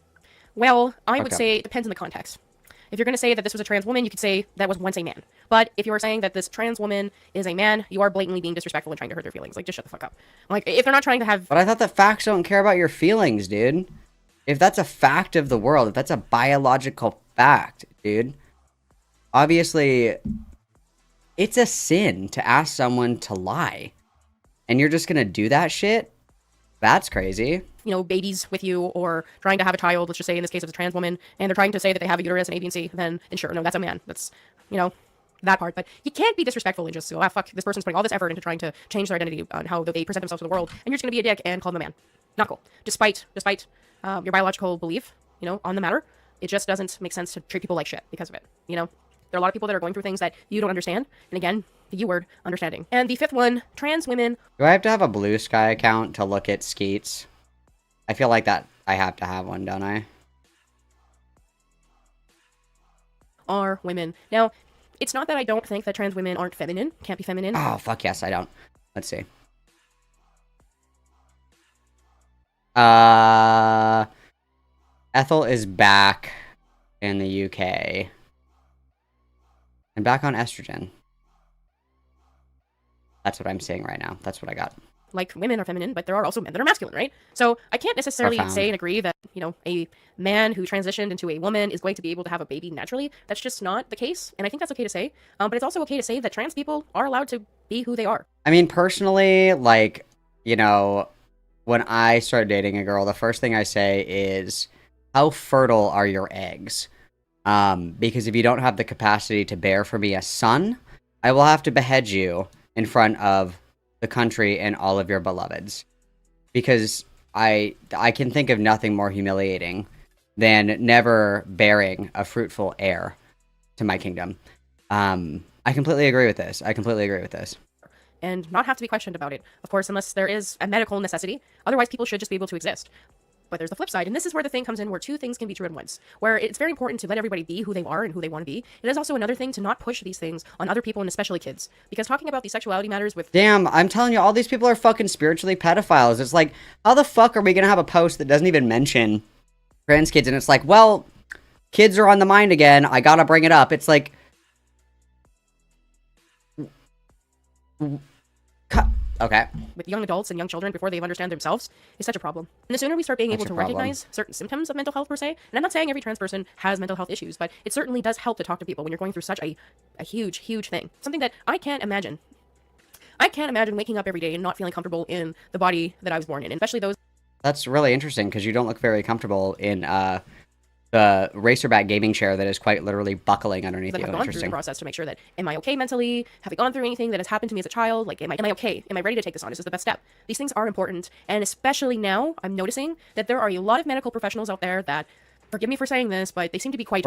[SPEAKER 12] Well, I would say it depends on the context. If you're going to say that this was a trans woman, you could say that was once a man. But if you are saying that this trans woman is a man, you are blatantly being disrespectful and trying to hurt their feelings. Just shut the fuck up. If they're not trying to have...
[SPEAKER 1] But I thought that facts don't care about your feelings, dude. If that's a fact of the world, if that's a biological fact, dude, obviously... It's a sin to ask someone to lie. And you're just gonna do that shit? That's crazy.
[SPEAKER 12] Babies with you, or trying to have a child, let's just say in this case it's a trans woman, and they're trying to say that they have a uterus and A, B, and C, then sure, no, that's a man. That's, that part, but you can't be disrespectful and just go, ah, fuck, this person's putting all this effort into trying to change their identity on how they present themselves to the world, and you're just gonna be a dick and call them a man. Not cool. Despite your biological belief, you know, on the matter, it just doesn't make sense to treat people like shit because of it. You know, there are a lot of people that are going through things that you don't understand, and again, the U word, understanding. And the fifth one, trans women.
[SPEAKER 1] Do I have to have a Blue Sky account to look at skeets? I feel like that I have to have one, don't I?
[SPEAKER 12] Are women. Now, it's not that I don't think that trans women aren't feminine, can't be feminine.
[SPEAKER 1] Oh, fuck yes, I don't. Let's see. Ethel is back in the UK. And back on estrogen. That's what I'm seeing right now. That's what I got.
[SPEAKER 12] Like, women are feminine, but there are also men that are masculine, right? So I can't necessarily say and agree that, you know, a man who transitioned into a woman is going to be able to have a baby naturally. That's just not the case, and I think that's okay to say. But it's also okay to say that trans people are allowed to be who they are.
[SPEAKER 1] I mean, personally, like, you know, when I start dating a girl, the first thing I say is, how fertile are your eggs? Because if you don't have the capacity to bear for me a son, I will have to behead you in front of the country and all of your beloveds. Because I can think of nothing more humiliating than never bearing a fruitful heir to my kingdom. I completely agree with this.
[SPEAKER 12] And not have to be questioned about it, of course, unless there is a medical necessity. Otherwise, people should just be able to exist. But there's the flip side, and this is where the thing comes in where two things can be true at once. Where it's very important to let everybody be who they are and who they want to be. It is also another thing to not push these things on other people and especially kids. Because talking about these sexuality matters with...
[SPEAKER 1] Damn, I'm telling you, all these people are fucking spiritually pedophiles. It's like, how the fuck are we gonna have a post that doesn't even mention trans kids? And it's like, well, kids are on the mind again. I gotta bring it up. It's like... Okay.
[SPEAKER 12] With young adults and young children before they understand themselves is such a problem. And the sooner we start being able to recognize certain symptoms of mental health per se, and I'm not saying every trans person has mental health issues, but it certainly does help to talk to people when you're going through such a huge, huge thing. Something that I can't imagine. I can't imagine waking up every day and not feeling comfortable in the body that I was born in, and especially those...
[SPEAKER 1] That's really interesting, because you don't look very comfortable in, the racerback gaming chair that is quite literally buckling underneath
[SPEAKER 12] that
[SPEAKER 1] you.
[SPEAKER 12] have gone through the process to make sure that, am I okay mentally? Have I gone through anything that has happened to me as a child? Like, am I okay? Am I ready to take this on? Is this the best step? These things are important, and especially now, I'm noticing that there are a lot of medical professionals out there that, forgive me for saying this, but they seem to be quite...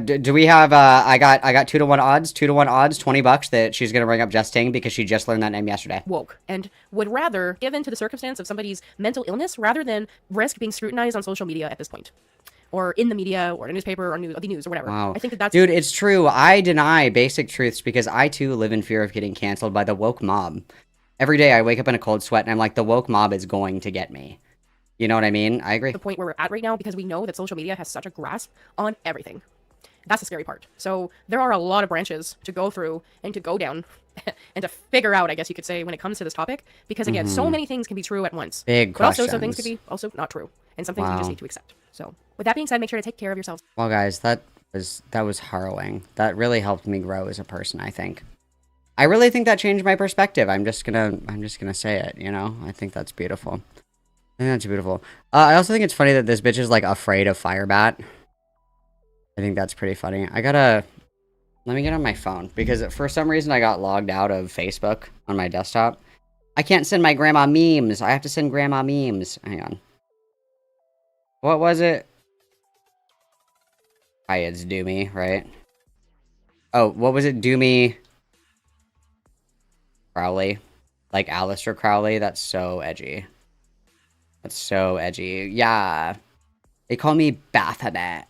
[SPEAKER 1] do we have, I got 2-to-1 odds, $20 that she's gonna bring up Justine because she just learned that name yesterday.
[SPEAKER 12] Woke, and would rather give in to the circumstance of somebody's mental illness rather than risk being scrutinized on social media at this point. Or in the media, or in a newspaper, or the news, or whatever.
[SPEAKER 1] Wow.
[SPEAKER 12] I think that's...
[SPEAKER 1] Dude, it's true. I deny basic truths because I, too, live in fear of getting canceled by the woke mob. Every day I wake up in a cold sweat and I'm like, the woke mob is going to get me. You know what I mean? I agree.
[SPEAKER 12] The point where we're at right now because we know that social media has such a grasp on everything. That's the scary part. So there are a lot of branches to go through and to go down and to figure out, I guess you could say, when it comes to this topic. Because, again, so many things can be true at once.
[SPEAKER 1] Big
[SPEAKER 12] but
[SPEAKER 1] questions.
[SPEAKER 12] also some things could be also not true. And some things you just need to accept. So with that being said, make sure to take care of yourselves.
[SPEAKER 1] Well, guys, that was harrowing. That really helped me grow as a person, I think. I really think that changed my perspective. I'm just gonna say it, you know? I think that's beautiful. I think that's beautiful. I also think it's funny that this bitch is, like, afraid of FIREBAT. I think that's pretty funny. Let me get on my phone, because for some reason I got logged out of Facebook on my desktop. I can't send my grandma memes. I have to send grandma memes. Hang on. What was it? It's Doomy, right? Oh, what was it? Doomy Crowley. Like Aleister Crowley? That's so edgy. That's so edgy. Yeah. They call me Baphomet.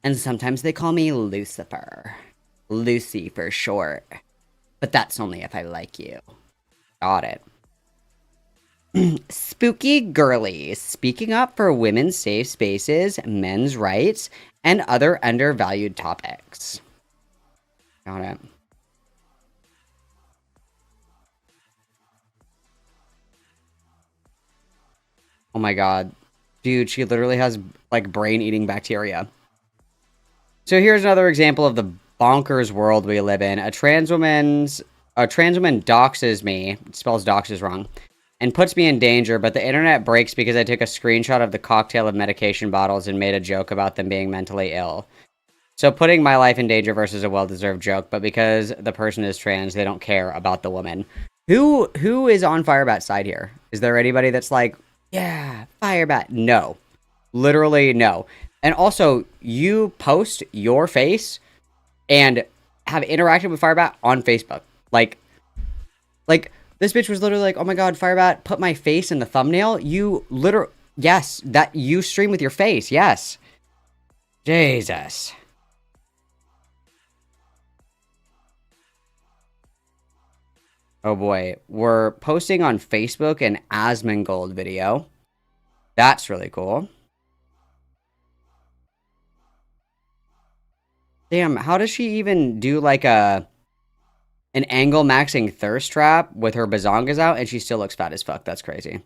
[SPEAKER 1] And sometimes they call me Lucifer. Lucy for short. But that's only if I like you. Got it. Spooky girlies, speaking up for women's safe spaces, men's rights, and other undervalued topics. Got it. Oh my god. Dude, she literally has, like, brain-eating bacteria. So here's another example of the bonkers world we live in. A trans woman doxes me, spells doxes wrong, and puts me in danger, but the internet breaks because I took a screenshot of the cocktail of medication bottles and made a joke about them being mentally ill. So putting my life in danger versus a well-deserved joke, but because the person is trans, they don't care about the woman. Who is on FIREBAT's side here? Is there anybody that's like, yeah, FIREBAT? No. Literally no. And also, you post your face and have interacted with FIREBAT on Facebook. Like, this bitch was literally like, oh my god, FIREBAT put my face in the thumbnail. You literally, yes, that you stream with your face, yes. Jesus. Oh boy, we're posting on Facebook an Asmongold video. That's really cool. Damn, how does she even do like an angle maxing thirst trap with her bazongas out and she still looks fat as fuck? That's crazy.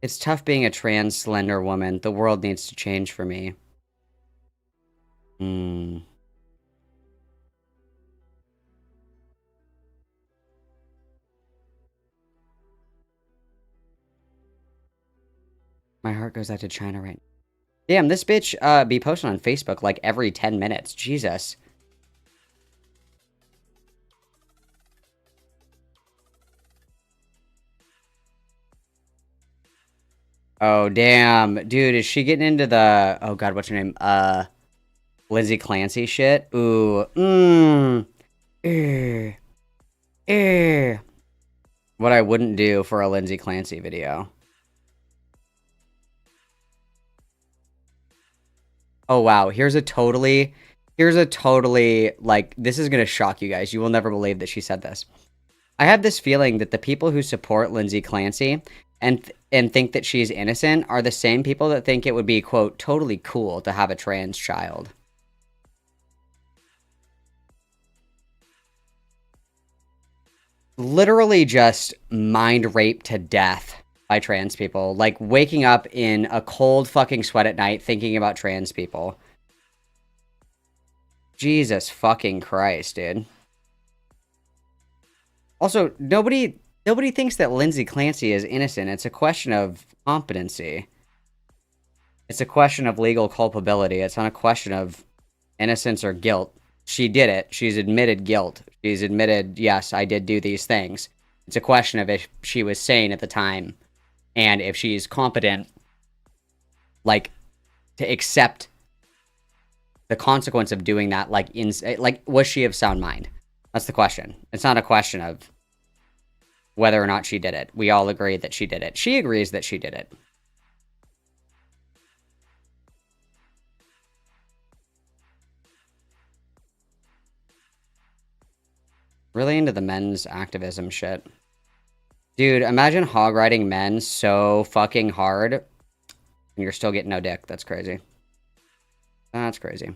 [SPEAKER 1] It's tough being a trans slender woman. The world needs to change for me. My heart goes out to China right now. Damn, this bitch be posting on Facebook like every 10 minutes. Jesus. Oh, damn. Dude, is she getting into the... Oh, God, what's her name? Lindsay Clancy shit? Ooh. What I wouldn't do for a Lindsay Clancy video. Oh, wow. Here's a totally, like, this is going to shock you guys. You will never believe that she said this. I have this feeling that the people who support Lindsay Clancy and think that she's innocent are the same people that think it would be, quote, totally cool to have a trans child. Literally just mind raped to death by trans people. Like, waking up in a cold fucking sweat at night thinking about trans people. Jesus fucking Christ, dude. Also, nobody thinks that Lindsay Clancy is innocent. It's a question of competency. It's a question of legal culpability. It's not a question of innocence or guilt. She did it. She's admitted guilt. She's admitted, yes, I did do these things. It's a question of if she was sane at the time. And if she's competent, like, to accept the consequence of doing that, like, was she of sound mind? That's the question. It's not a question of whether or not she did it. We all agree that she did it. She agrees that she did it. Really into the men's activism shit. Dude, imagine hog riding men so fucking hard and you're still getting no dick. That's crazy. That's crazy.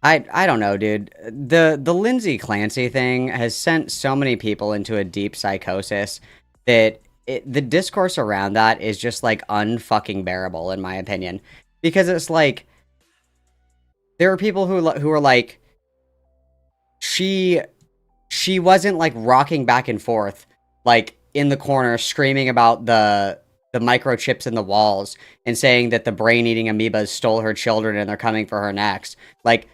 [SPEAKER 1] I don't know, dude. The Lindsay Clancy thing has sent so many people into a deep psychosis that the discourse around that is just like unfucking bearable, in my opinion. Because it's like, there are people who are like, she wasn't like rocking back and forth like in the corner screaming about the microchips in the walls and saying that the brain-eating amoebas stole her children and they're coming for her next. Like,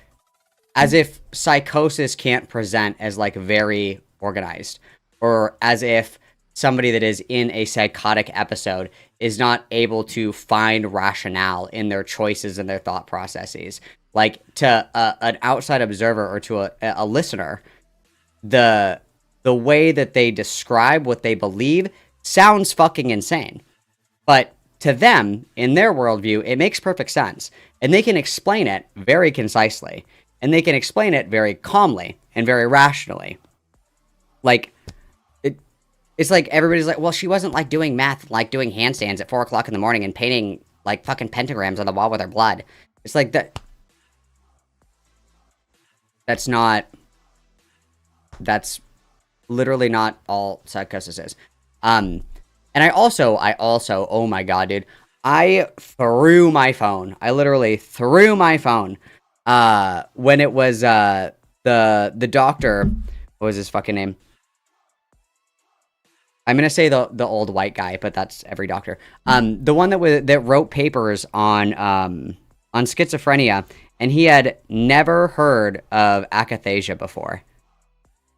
[SPEAKER 1] as if psychosis can't present as like very organized, or as if somebody that is in a psychotic episode is not able to find rationale in their choices and their thought processes. Like, to an outside observer or to a listener, the way that they describe what they believe sounds fucking insane. But to them, in their worldview, it makes perfect sense. And they can explain it very concisely. And they can explain it very calmly and very rationally. Like, it's like everybody's like, well, she wasn't like doing math, like doing handstands at 4 o'clock in the morning and painting like fucking pentagrams on the wall with her blood. It's like that. That's literally not all psychosis is. And I also, oh my god, dude, I threw my phone. I literally threw my phone, when it was, the doctor, what was his fucking name? I'm gonna say the old white guy, but that's every doctor. The one that wrote papers on schizophrenia, and he had never heard of akathisia before.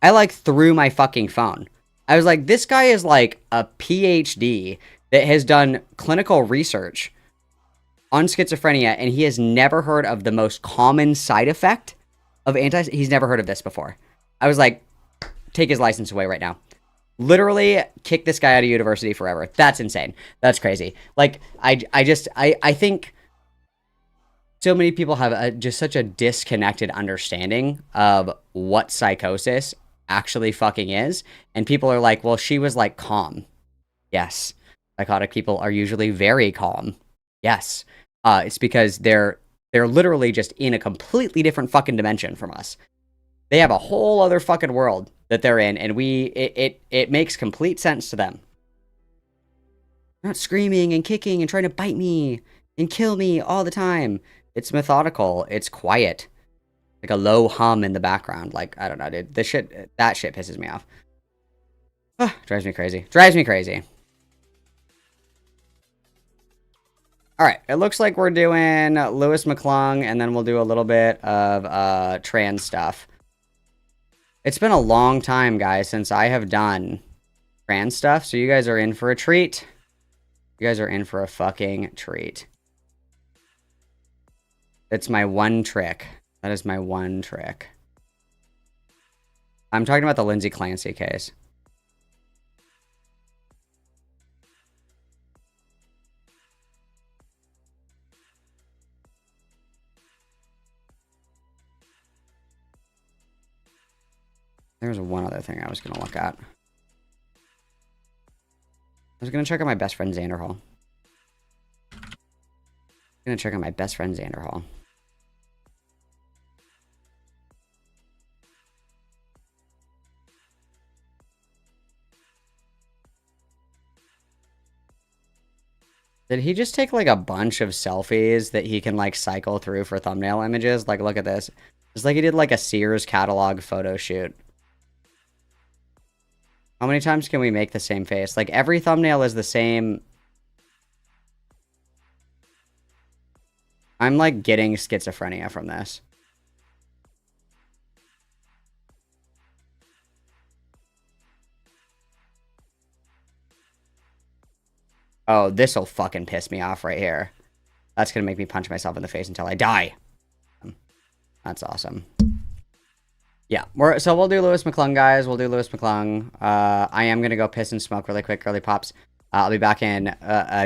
[SPEAKER 1] I like threw my fucking phone. I was like, this guy is like a PhD that has done clinical research on schizophrenia, and he has never heard of the most common side effect of he's never heard of this before. I was like, take his license away right now. Literally kick this guy out of university forever. That's insane. That's crazy. Like, I think so many people have just such a disconnected understanding of what psychosis actually fucking is. And people are like, well, she was like calm. Yes. Psychotic people are usually very calm. Yes. It's because they're literally just in a completely different fucking dimension from us. They have a whole other fucking world that they're in, and it makes complete sense to them. They're not screaming and kicking and trying to bite me and kill me all the time. It's methodical. It's quiet. Like a low hum in the background. Like, I don't know, dude. That shit pisses me off. Drives me crazy. Drives me crazy. Alright, it looks like we're doing Lewis Mcclung, and then we'll do a little bit of trans stuff. It's been a long time, guys, since I have done trans stuff, so you guys are in for a treat. You guys are in for a fucking treat. It's my one trick. That is my one trick. I'm talking about the Lindsay Clancy case. There's one other thing I was going to look at. I was going to check out my best friend Xander Hall. I'm going to check out my best friend Xander Hall. Did he just take like a bunch of selfies that he can like cycle through for thumbnail images? Like, look at this. It's like he did like a Sears catalog photo shoot. How many times can we make the same face? Like, every thumbnail is the same. I'm, like, getting schizophrenia from this. Oh, this'll fucking piss me off right here. That's gonna make me punch myself in the face until I die. That's awesome. Yeah, so we'll do Lewis Mcclung, guys. We'll do Lewis Mcclung. I am going to go piss and smoke really quick, girly pops. I'll be back in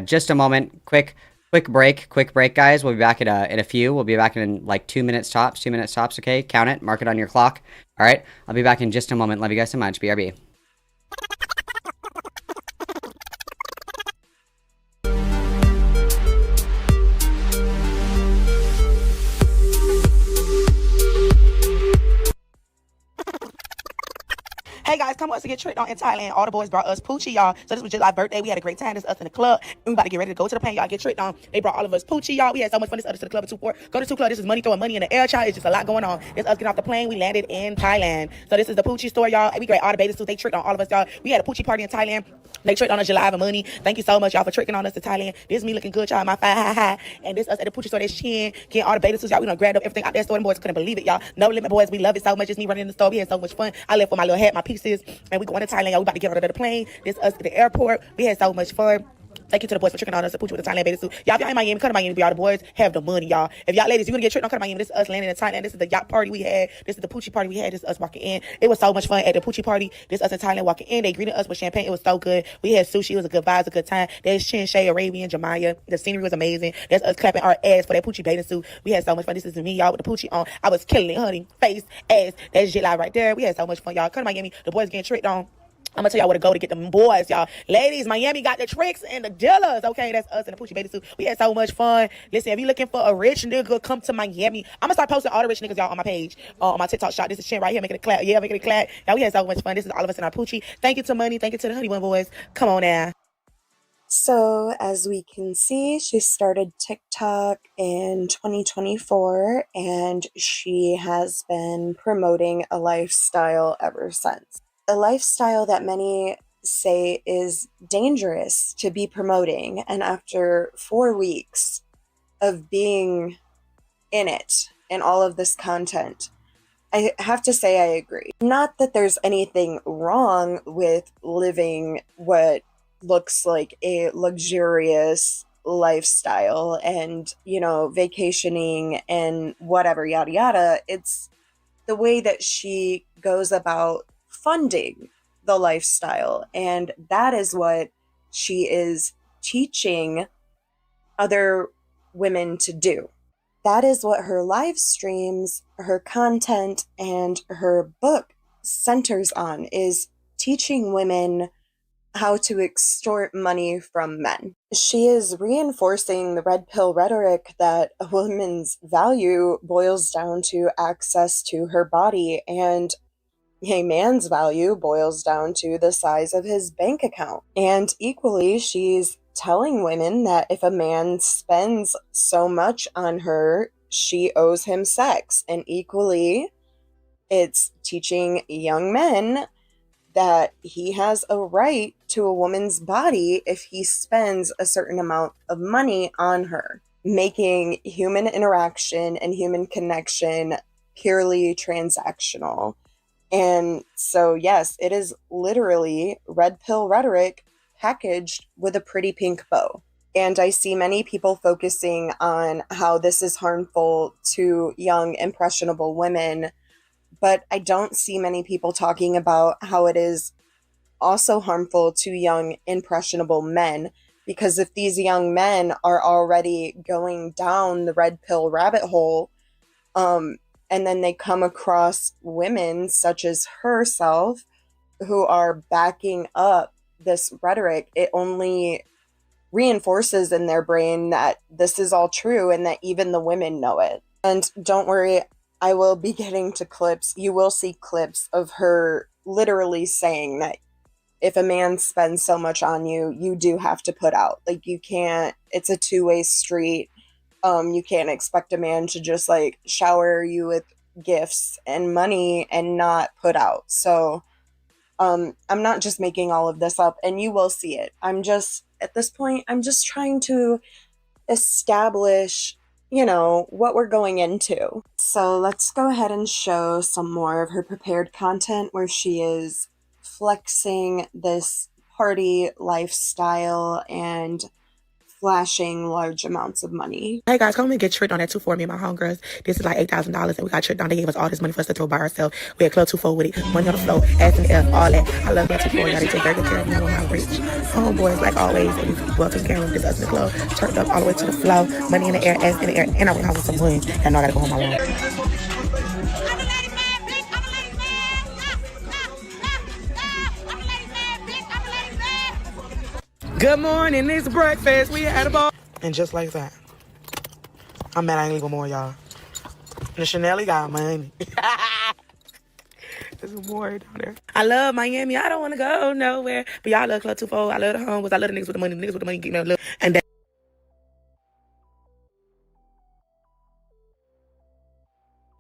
[SPEAKER 1] just a moment. Quick break, guys. We'll be back in a few. We'll be back in like 2 minutes tops. 2 minutes tops, okay? Count it. Mark it on your clock. All right? I'll be back in just a moment. Love you guys so much. BRB.
[SPEAKER 4] Hey guys, come on to get tricked on in Thailand. All the boys brought us Poochie, y'all. So this was July's birthday. We had a great time. This is us in the club. And we about to get ready to go to the plane, y'all. Get tricked on. They brought all of us Poochie, y'all. We had so much fun. This is us to the club at 2-4. Go to 2 Club. This is money throwing money in the air, child. It's just a lot going on. This is us getting off the plane. We landed in Thailand. So this is the Poochie store, y'all. We got all the bathing suits. They tricked on all of us, y'all. We had a Poochie party in Thailand. They tricked on us July for money. Thank you so much, y'all, for tricking on us to Thailand. This is me looking good, y'all. My high. And this us at the Poochie store. This Chin. Getting all the bathing suits, y'all. We done grabbed up everything out there. Store. Them boys couldn't believe it, y'all. No limit, boys. We love it so much. It's me running in the store. We had so much fun. I left with my little hat, my pieces. And we going to Thailand, y'all. We about to get on the plane. This us at the airport. We had so much fun. Thank you to the boys for tricking on us to put you with the Thailand bathing suit. Y'all, if y'all in Miami, come to Miami, y'all. The boys have the money, y'all. If y'all ladies, you gonna get tricked on, come to Miami. This is us landing in Thailand. This is the yacht party we had. This is the Poochie party we had. This is us walking in. It was so much fun at the Poochie party. This is us in Thailand walking in. They greeted us with champagne. It was so good. We had sushi. It was a good vibe. It was a good time. There's Chin, Shay, Arabian, Jemiah. The scenery was amazing. That's us clapping our ass for that Poochie bathing suit. We had so much fun. This is me, y'all, with the Poochie on. I was killing it, honey. Face, ass. That's shit live right there. We had so much fun, y'all. Come to Miami. The boys getting tricked on. I'm gonna tell y'all where to go to get them boys, y'all. Ladies, Miami got the tricks and the dealers. Okay, that's us in the Poochie bathing suit. We had so much fun. Listen, if you looking for a rich nigga, come to Miami. I'm gonna start posting all the rich niggas, y'all, on my page, on my TikTok shop. This is Chin right here, making it clap. Yeah, making it clap. Y'all, we had so much fun. This is all of us in our Poochie. Thank you to Money. Thank you to the Honey Bun boys. Come on now.
[SPEAKER 7] So, as we can see, she started TikTok in 2024 and she has been promoting a lifestyle ever since. A lifestyle that many say is dangerous to be promoting. And after 4 weeks of being in it and all of this content, I have to say I agree. Not that there's anything wrong with living what looks like a luxurious lifestyle and, you know, vacationing and whatever, yada yada. It's the way that she goes about funding the lifestyle, and that is what she is teaching other women to do. That is what her live streams, her content, and her book centers on, is teaching women how to extort money from men. She is reinforcing the red pill rhetoric that a woman's value boils down to access to her body, and a man's value boils down to the size of his bank account. And equally, she's telling women that if a man spends so much on her, she owes him sex. And equally, it's teaching young men that he has a right to a woman's body if he spends a certain amount of money on her, making human interaction and human connection purely transactional. And so, yes, it is literally red pill rhetoric packaged with a pretty pink bow. And I see many people focusing on how this is harmful to young, impressionable women, but I don't see many people talking about how it is also harmful to young, impressionable men. Because if these young men are already going down the red pill rabbit hole, and then they come across women such as herself who are backing up this rhetoric, it only reinforces in their brain that this is all true and that even the women know it. And don't worry, I will be getting to clips. You will see clips of her literally saying that if a man spends so much on you, you do have to put out. Like, you can't, it's a two-way street. You can't expect a man to just like shower you with gifts and money and not put out. So I'm not just making all of this up, and you will see it. At this point, I'm just trying to establish, you know, what we're going into. So let's go ahead and show some more of her prepared content where she is flexing this party lifestyle and flashing large amounts of money.
[SPEAKER 17] Hey guys, come and get tricked on that 2-4. Me and my homegirls. This is like $8,000, and we got tricked on. They gave us all this money for us to throw by ourselves. We had Club 2-4 with it, money on the floor, ass in the air, all that. I love Club 2-4. Y'all, they take very good care of me when I'm rich. Homeboys, like always, they be well taken care of. This us in the club, turned up all the way to the floor, money in the air, ass in the air, and I went home with some wings. And now I gotta go home my way. Good morning, it's breakfast. We had a ball. And just like that, I'm mad I ain't leaving more, y'all. And the Chanel got money. There's more down there. I love Miami. I don't want to go nowhere. But y'all love Club 2-4. I love the homeboys. I love the niggas with the money. The niggas with the money get me a little. And that.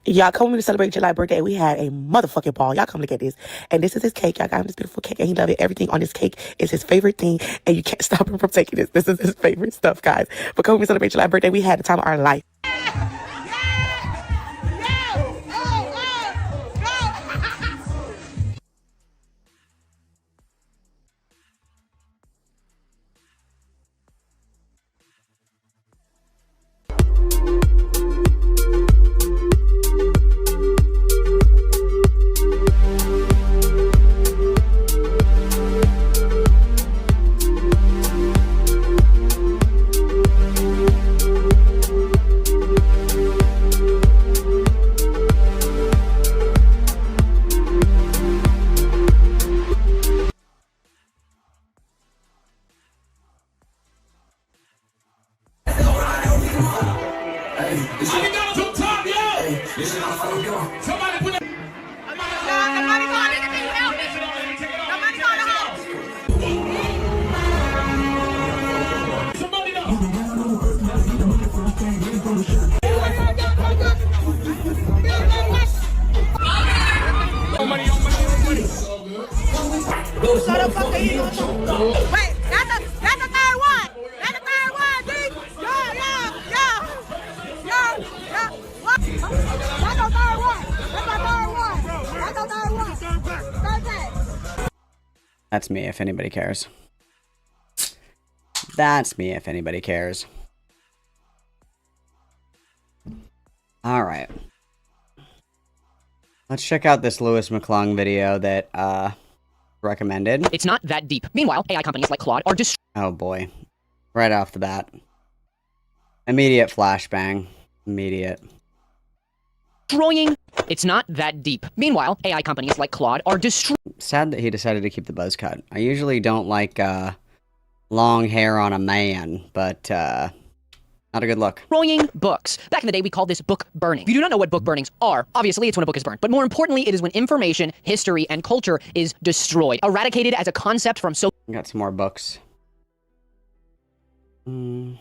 [SPEAKER 17] Y'all come with me to celebrate July birthday. We had a motherfucking ball. Y'all come look at this. And this is his cake. Y'all got him this beautiful cake. And he loved it. Everything on this cake is his favorite thing. And you can't stop him from taking this. This is his favorite stuff, guys. But come with me to celebrate July birthday. We had the time of our life. Wait, that's the third one. That's the third one, D. Yeah. What? That's the third one. That's the third one.
[SPEAKER 1] That's me, if anybody cares. That's me, if anybody cares. Alright. Let's check out this Lewis Mcclung video that, recommended.
[SPEAKER 18] It's not that deep. Meanwhile, AI companies like Claude are
[SPEAKER 1] Oh boy. Right off the bat. Immediate flashbang. Immediate.
[SPEAKER 18] destroying. It's not that deep. Meanwhile, AI companies like Claude are destroying.
[SPEAKER 1] Sad that he decided to keep the buzz cut. I usually don't like, long hair on a man, but, not a good look.
[SPEAKER 18] Destroying books. Back in the day, we called this book burning. If you do not know what book burnings are, obviously it's when a book is burned. But more importantly, it is when information, history, and culture is destroyed. Eradicated as a concept from so-
[SPEAKER 1] Got some more books. Ayn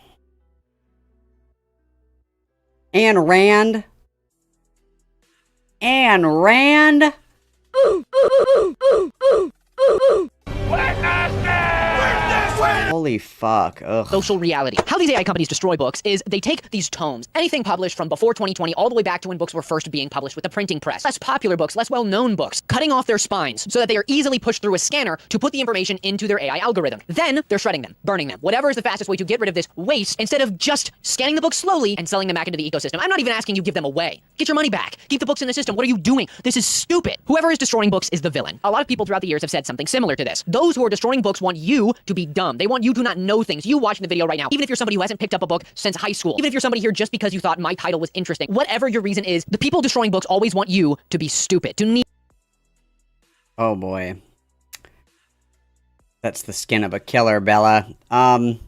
[SPEAKER 1] Rand? Ayn Rand? Holy fuck. Ugh.
[SPEAKER 18] Social reality. How these AI companies destroy books is they take these tomes, anything published from before 2020 all the way back to when books were first being published with the printing press. Less popular books, less well-known books, cutting off their spines so that they are easily pushed through a scanner to put the information into their AI algorithm. Then they're shredding them, burning them. Whatever is the fastest way to get rid of this waste instead of just scanning the books slowly and selling them back into the ecosystem. I'm not even asking you give them away. Get your money back. Keep the books in the system. What are you doing? This is stupid. Whoever is destroying books is the villain. A lot of people throughout the years have said something similar to this. Those who are destroying books want you to be dumb. They want you to not know things. You watching the video right now, even if you're somebody who hasn't picked up a book since high school, even if you're somebody here just because you thought my title was interesting, whatever your reason is, the people destroying books always want you to be stupid, to need.
[SPEAKER 1] Oh boy. That's the skin of a killer, Bella. I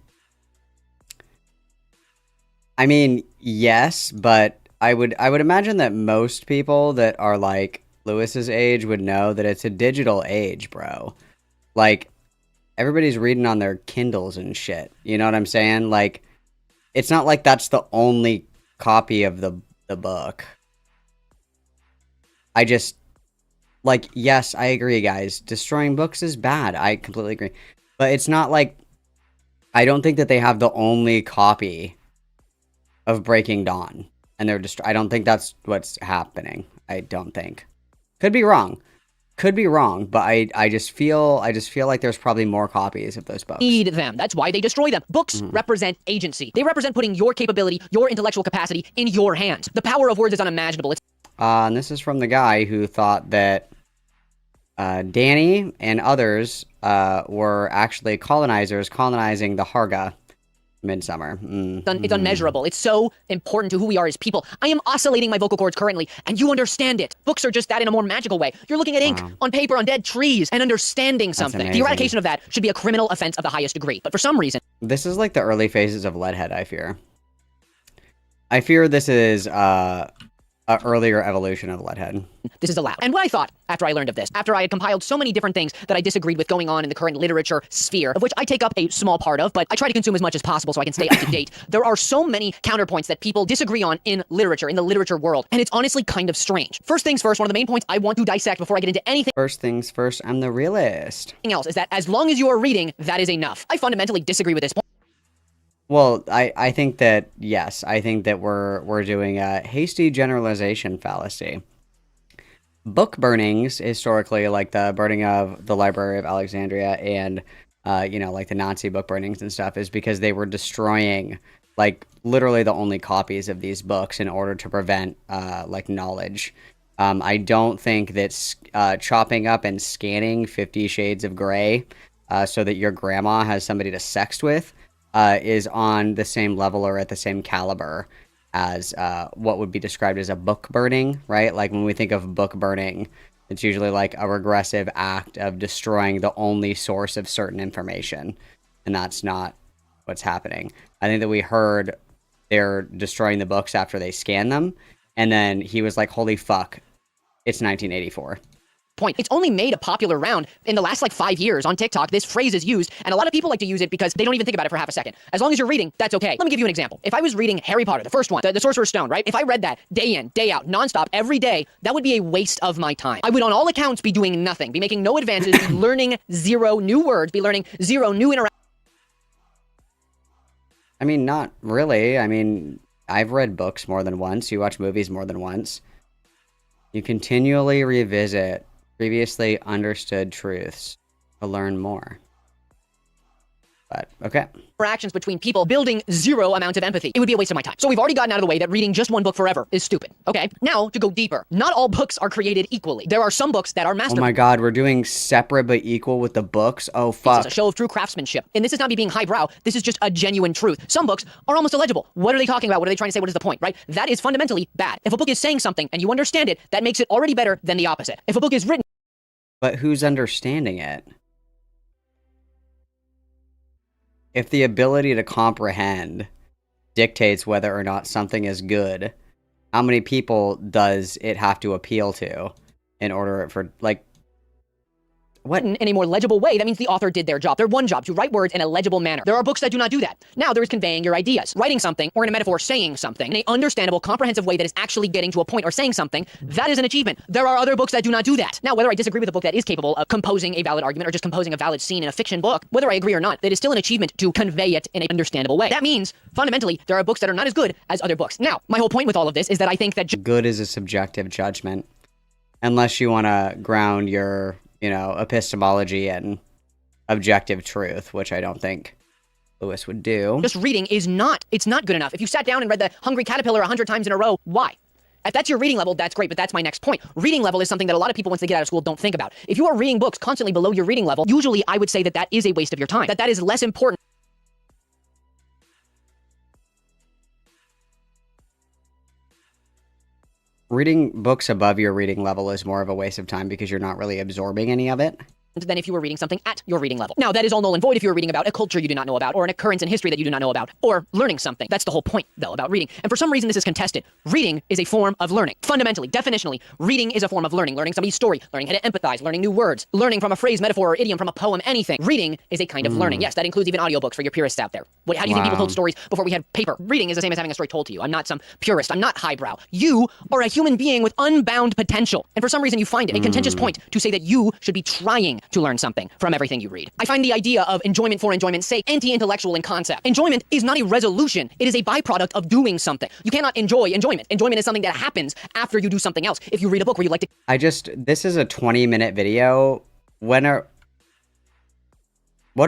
[SPEAKER 1] mean, yes, but I would imagine that most people that are like Lewis's age would know that it's a digital age, bro. Like, everybody's reading on their Kindles and shit. You know what I'm saying? Like, it's not like that's the only copy of the book. I just, like, yes, I agree, guys. Destroying books is bad. I completely agree. But it's not like, I don't think that they have the only copy of Breaking Dawn. And they're I don't think that's what's happening. I don't think. Could be wrong. Could be wrong, but I just feel like there's probably more copies of those books.
[SPEAKER 18] Need them. That's why they destroy them. Books represent agency. They represent putting your capability, your intellectual capacity in your hands. The power of words is unimaginable. It's
[SPEAKER 1] and this is from the guy who thought that Danny and others were actually colonizers colonizing the Harga. Midsummer.
[SPEAKER 18] It's unmeasurable. It's so important to who we are as people. I am oscillating my vocal cords currently, and you understand it. Books are just that in a more magical way. You're looking at ink on paper on dead trees and understanding something. The eradication of that should be a criminal offense of the highest degree. But for some reason...
[SPEAKER 1] This is like the early phases of Leadhead, I fear. I fear this is an earlier evolution of Leadhead.
[SPEAKER 18] This is allowed. And what I thought after I learned of this, after I had compiled so many different things that I disagreed with going on in the current literature sphere, of which I take up a small part of, but I try to consume as much as possible so I can stay up to date. There are so many counterpoints that people disagree on in literature, in the literature world, and it's honestly kind of strange. First things first, one of the main points I want to dissect before I get into anything.
[SPEAKER 1] First things first, I'm the realist.
[SPEAKER 18] Else is that as long as you are reading, that is enough. I fundamentally disagree with this point.
[SPEAKER 1] Well, I think that, yes, I think that we're doing a hasty generalization fallacy. Book burnings, historically, like the burning of the Library of Alexandria and, you know, like the Nazi book burnings and stuff, is because they were destroying, like, literally the only copies of these books in order to prevent, like, knowledge. I don't think that chopping up and scanning 50 Shades of Grey so that your grandma has somebody to sext with is on the same level or at the same caliber as what would be described as a book burning, right? Like when we think of book burning, it's usually like a regressive act of destroying the only source of certain information. And that's not what's happening. I think that we heard they're destroying the books after they scan them. And then he was like, holy fuck, it's 1984.
[SPEAKER 18] point. It's only made a popular round in the last like 5 years on TikTok. This phrase is used, and a lot of people like to use it because they don't even think about it for half a second. As long as you're reading, that's okay. Let me give you an example. If I was reading Harry Potter, the first one, the Sorcerer's Stone, right? If I read that day in, day out, nonstop, every day, that would be a waste of my time. I would on all accounts be doing nothing, be making no advances, be learning 0 new words, be learning 0 new interactions.
[SPEAKER 1] I mean, not really. I mean, I've read books more than once. You watch movies more than once. You continually revisit previously understood truths to learn more. But, okay.
[SPEAKER 18] Interactions between people building 0 amount of empathy. It would be a waste of my time. So we've already gotten out of the way that reading just one book forever is stupid. Okay, now to go deeper. Not all books are created equally. There are some books that are masterpieces.
[SPEAKER 1] Oh my god, we're doing separate but equal with the books? Oh fuck.
[SPEAKER 18] It's a show of true craftsmanship. And this is not me being highbrow. This is just a genuine truth. Some books are almost illegible. What are they talking about? What are they trying to say? What is the point, right? That is fundamentally bad. If a book is saying something and you understand it, that makes it already better than the opposite. If a book is written...
[SPEAKER 1] But who's understanding it? If the ability to comprehend dictates whether or not something is good, how many people does it have to appeal to in order for, like...
[SPEAKER 18] What? In a more legible way, that means the author did their job. Their one job, to write words in a legible manner. There are books that do not do that. Now there is conveying your ideas. Writing something, or in a metaphor, saying something, in an understandable, comprehensive way that is actually getting to a point or saying something, that is an achievement. There are other books that do not do that. Now, whether I disagree with a book that is capable of composing a valid argument or just composing a valid scene in a fiction book, whether I agree or not, it is still an achievement to convey it in an understandable way. That means, fundamentally, there are books that are not as good as other books. Now, my whole point with all of this is that I think that...
[SPEAKER 1] Good is a subjective judgment. Unless you want to ground your... you know, epistemology and objective truth, which I don't think Lewis would do.
[SPEAKER 18] Just reading is not, it's not good enough. If you sat down and read The Hungry Caterpillar 100 times in a row, why? If that's your reading level, that's great, but that's my next point. Reading level is something that a lot of people, once they get out of school, don't think about. If you are reading books constantly below your reading level, usually I would say that that is a waste of your time, that is less important.
[SPEAKER 1] Reading books above your reading level is more of a waste of time because you're not really absorbing any of it.
[SPEAKER 18] Than if you were reading something at your reading level. Now, that is all null and void if you were reading about a culture you do not know about, or an occurrence in history that you do not know about, or learning something. That's the whole point, though, about reading. And for some reason, this is contested. Reading is a form of learning. Fundamentally, definitionally, reading is a form of learning. Learning somebody's story, learning how to empathize, learning new words, learning from a phrase, metaphor, or idiom, from a poem, anything. Reading is a kind of learning. Yes, that includes even audiobooks for your purists out there. How do you think people told stories before we had paper? Reading is the same as having a story told to you. I'm not some purist. I'm not highbrow. You are a human being with unbound potential. And for some reason, you find it a contentious point to say that you should be trying to learn something from everything you read. I find the idea of enjoyment for enjoyment's sake anti-intellectual in concept. Enjoyment is not a resolution. It is a byproduct of doing something. You cannot enjoy enjoyment. Enjoyment is something that happens after you do something else. If you read a book where you like to...
[SPEAKER 1] This is a 20-minute video. What are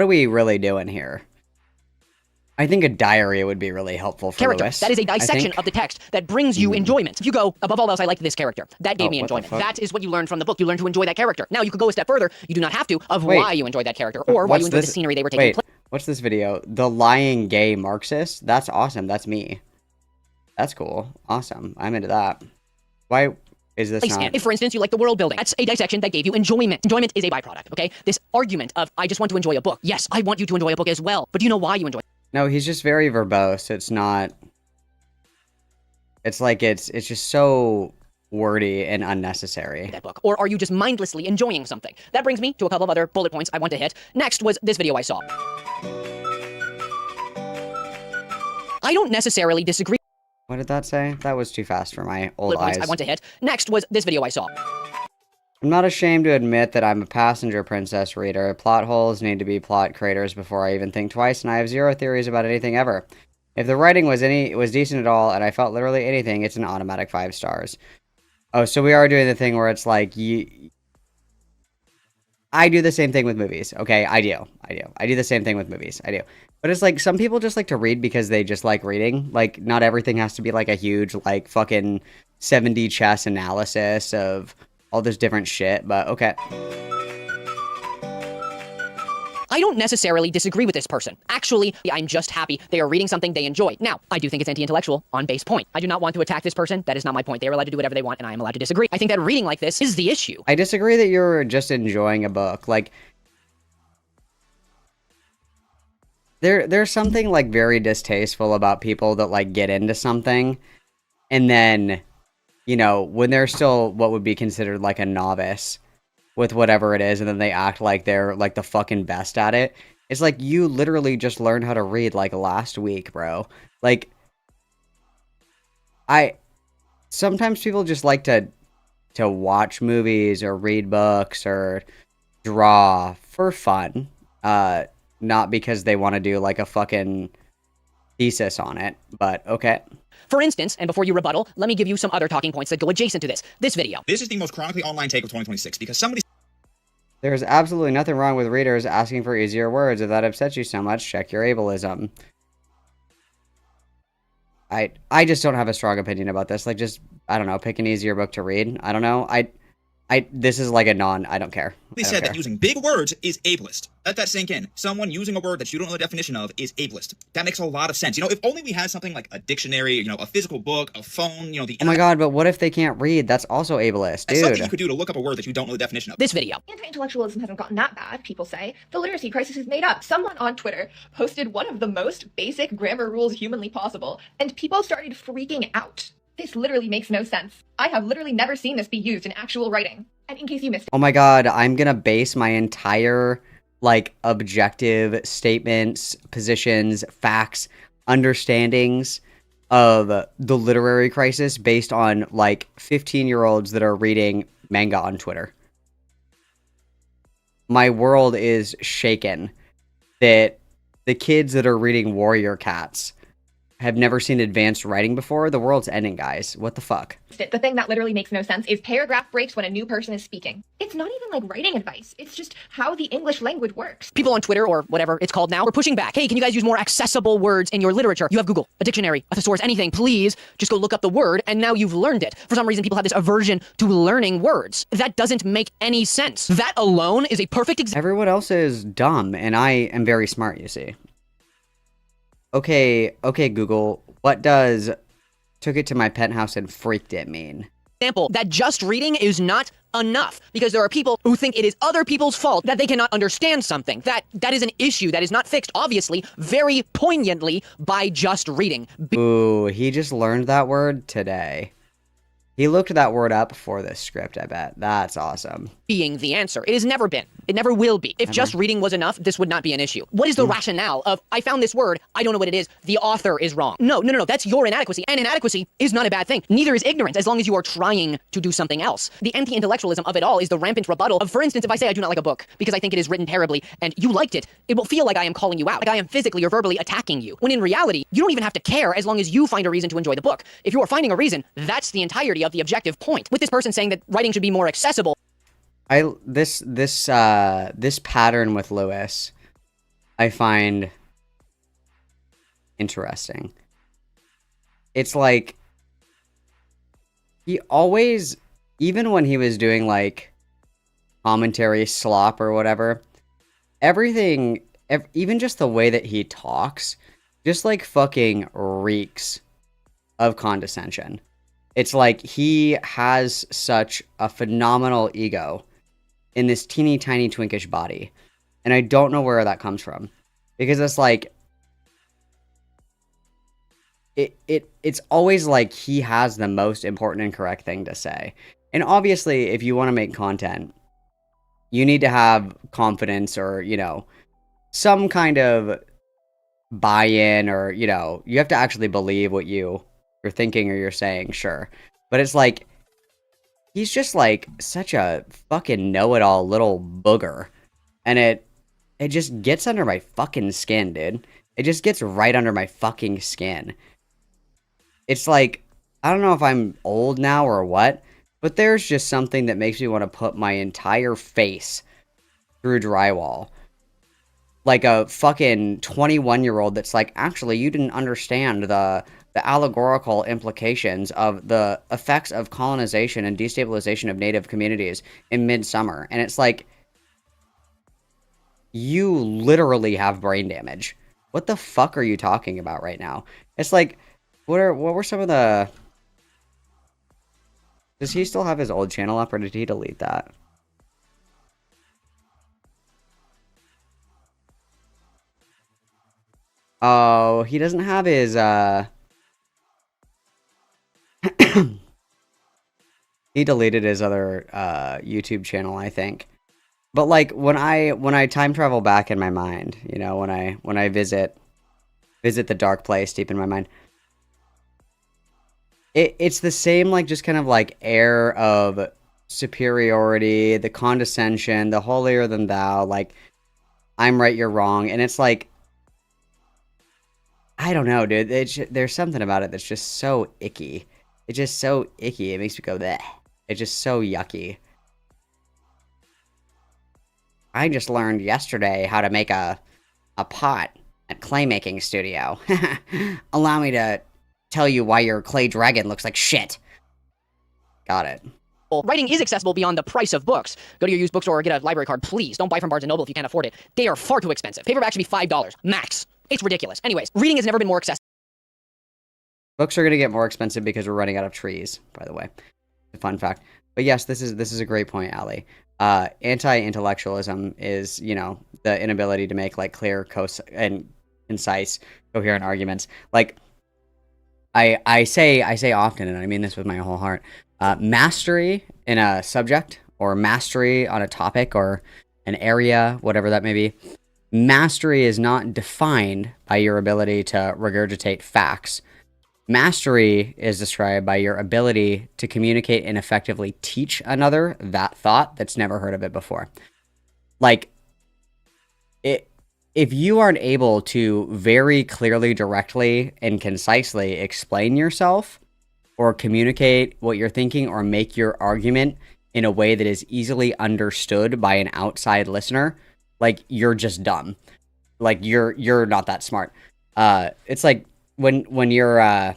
[SPEAKER 1] we really doing here? I think a diary would be really helpful for
[SPEAKER 18] character.
[SPEAKER 1] Lewis.
[SPEAKER 18] That is a dissection of the text that brings you enjoyment. If you go, above all else, I liked this character. That gave me enjoyment. That is what you learned from the book. You learned to enjoy that character. Now, you could go a step further. You do not have to, why you enjoyed that character, or why you enjoyed the scenery they were taking place.
[SPEAKER 1] What's this video? The lying gay Marxist? That's awesome. That's me. That's cool. Awesome. I'm into that. Why is this not...
[SPEAKER 18] If, for instance, you like the world building, that's a dissection that gave you enjoyment. Enjoyment is a byproduct, okay? This argument of, I just want to enjoy a book. Yes, I want you to enjoy a book as well, but do you know why you enjoy it?
[SPEAKER 1] No, he's just very verbose. It's not... It's like, it's just so wordy and unnecessary.
[SPEAKER 18] That book. Or are you just mindlessly enjoying something? That brings me to a couple of other bullet points I want to hit. Next was this video I saw. I don't necessarily disagree.
[SPEAKER 1] What did that say? That was too fast for my old eyes.
[SPEAKER 18] I want to hit. Next was this video I saw.
[SPEAKER 1] I'm not ashamed to admit that I'm a passenger princess reader. Plot holes need to be plot creators before I even think twice, and I have zero theories about anything ever. If the writing was decent at all, and I felt literally anything, it's an automatic 5 stars. Oh, so we are doing the thing where it's like, I do the same thing with movies. Okay, I do the same thing with movies. I do. But it's like, some people just like to read because they just like reading. Like, not everything has to be like a huge, like, fucking 7D chess analysis of all this different shit, but okay.
[SPEAKER 18] I don't necessarily disagree with this person. Actually, I'm just happy they are reading something they enjoy. Now, I do think it's anti-intellectual on base point. I do not want to attack this person. That is not my point. They are allowed to do whatever they want, and I am allowed to disagree. I think that reading like this is the issue.
[SPEAKER 1] I disagree that you're just enjoying a book. Like, there's something, like, very distasteful about people that, like, get into something, and then, you know, when they're still what would be considered, like, a novice, with whatever it is, and then they act like they're like the fucking best at it. It's like you literally just learned how to read like last week, bro. Like, sometimes people just like to watch movies or read books or draw for fun, not because they want to do like a fucking thesis on it, but okay.
[SPEAKER 18] For instance, and before you rebuttal, let me give you some other talking points that go adjacent to this video.
[SPEAKER 19] This is the most chronically online take of 2026 because somebody...
[SPEAKER 1] There's absolutely nothing wrong with readers asking for easier words. If that upsets you so much, check your ableism. I just don't have a strong opinion about this. Like, just, I don't know, pick an easier book to read. I don't know. This is like a I don't care.
[SPEAKER 19] They said that using big words is ableist. Let that sink in. Someone using a word that you don't know the definition of is ableist. That makes a lot of sense. You know, if only we had something like a dictionary, you know, a physical book, a phone, you know, the...
[SPEAKER 1] Oh my god, but what if they can't read? That's also ableist, dude.
[SPEAKER 19] Something you could do to look up a word that you don't know the definition of.
[SPEAKER 18] This video.
[SPEAKER 20] Anti-intellectualism hasn't gotten that bad, people say. The literacy crisis is made up. Someone on Twitter posted one of the most basic grammar rules humanly possible, and people started freaking out. This literally makes no sense. I have literally never seen this be used in actual writing. And in case you missed it.
[SPEAKER 1] Oh my god, I'm gonna base my entire, like, objective statements, positions, facts, understandings of the literary crisis based on, like, 15-year-olds that are reading manga on Twitter. My world is shaken that the kids that are reading Warrior Cats have never seen advanced writing before. The world's ending, guys. What the fuck?
[SPEAKER 20] The thing that literally makes no sense is paragraph breaks when a new person is speaking. It's not even like writing advice. It's just how the English language works.
[SPEAKER 18] People on Twitter, or whatever it's called now, are pushing back. Hey, can you guys use more accessible words in your literature? You have Google, a dictionary, a thesaurus, anything. Please just go look up the word, and now you've learned it. For some reason, people have this aversion to learning words. That doesn't make any sense. That alone is a perfect example.
[SPEAKER 1] Everyone else is dumb, and I am very smart, you see. Okay, Google, what does took it to my penthouse and freaked it mean?
[SPEAKER 18] Example that just reading is not enough, because there are people who think it is other people's fault that they cannot understand something. That is an issue that is not fixed, obviously, very poignantly by just reading.
[SPEAKER 1] Ooh, he just learned that word today. He looked that word up for this script, I bet. That's awesome.
[SPEAKER 18] Being the answer. It has never been. It never will be. If just reading was enough, this would not be an issue. What is the rationale of, I found this word, I don't know what it is, the author is wrong? No, that's your inadequacy, and inadequacy is not a bad thing. Neither is ignorance, as long as you are trying to do something else. The anti-intellectualism of it all is the rampant rebuttal of, for instance, if I say I do not like a book because I think it is written terribly, and you liked it, it will feel like I am calling you out, like I am physically or verbally attacking you, when in reality, you don't even have to care as long as you find a reason to enjoy the book. If you are finding a reason, that's the entirety of the objective point. With this person saying that writing should be more accessible,
[SPEAKER 1] this pattern with Lewis, I find interesting. It's like he always, even when he was doing like commentary slop or whatever, everything, even just the way that he talks, just like fucking reeks of condescension. It's like he has such a phenomenal ego in this teeny tiny twinkish body. And I don't know where that comes from. Because it's like it's always like he has the most important and correct thing to say. And obviously, if you want to make content, you need to have confidence or, you know, some kind of buy-in, or, you know, you have to actually believe what you're thinking or you're saying, sure. But it's like, he's just like such a fucking know-it-all little booger. And it just gets under my fucking skin, dude. It just gets right under my fucking skin. It's like, I don't know if I'm old now or what, but there's just something that makes me want to put my entire face through drywall. Like a fucking 21-year-old that's like, actually, you didn't understand the allegorical implications of the effects of colonization and destabilization of native communities in Midsummer. And it's like, you literally have brain damage. What the fuck are you talking about right now? It's like, what were some of the... Does he still have his old channel up, or did he delete that? Oh, he doesn't have his, he He deleted his other YouTube channel, I think. But like when I time travel back in my mind, you know, when I visit the dark place deep in my mind, it's the same, like, just kind of like air of superiority, the condescension, the holier than thou, like I'm right, you're wrong, and it's like, I don't know, dude. There's something about it that's just so icky. It's just so icky. It makes me go, bleh. It's just so yucky. I just learned yesterday how to make a pot at clay making studio. Allow me to tell you why your clay dragon looks like shit. Got it.
[SPEAKER 18] Writing is accessible beyond the price of books. Go to your used bookstore or get a library card, please. Don't buy from Barnes & Noble if you can't afford it. They are far too expensive. Paperback should be $5, max. It's ridiculous. Anyways, reading has never been more accessible.
[SPEAKER 1] Books are going to get more expensive because we're running out of trees, by the way. A fun fact. But yes, this is a great point, Ali. Anti-intellectualism is, you know, the inability to make like clear, and concise, coherent arguments. Like I say often, and I mean this with my whole heart, mastery in a subject or mastery on a topic or an area, whatever that may be. Mastery is not defined by your ability to regurgitate facts. Mastery is described by your ability to communicate and effectively teach another that thought that's never heard of it before. Like, if you aren't able to very clearly, directly, and concisely explain yourself or communicate what you're thinking or make your argument in a way that is easily understood by an outside listener, like, you're just dumb. Like, you're not that smart. It's like when you're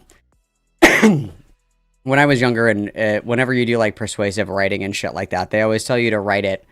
[SPEAKER 1] when I was younger, and whenever you do like persuasive writing and shit like that, they always tell you to write it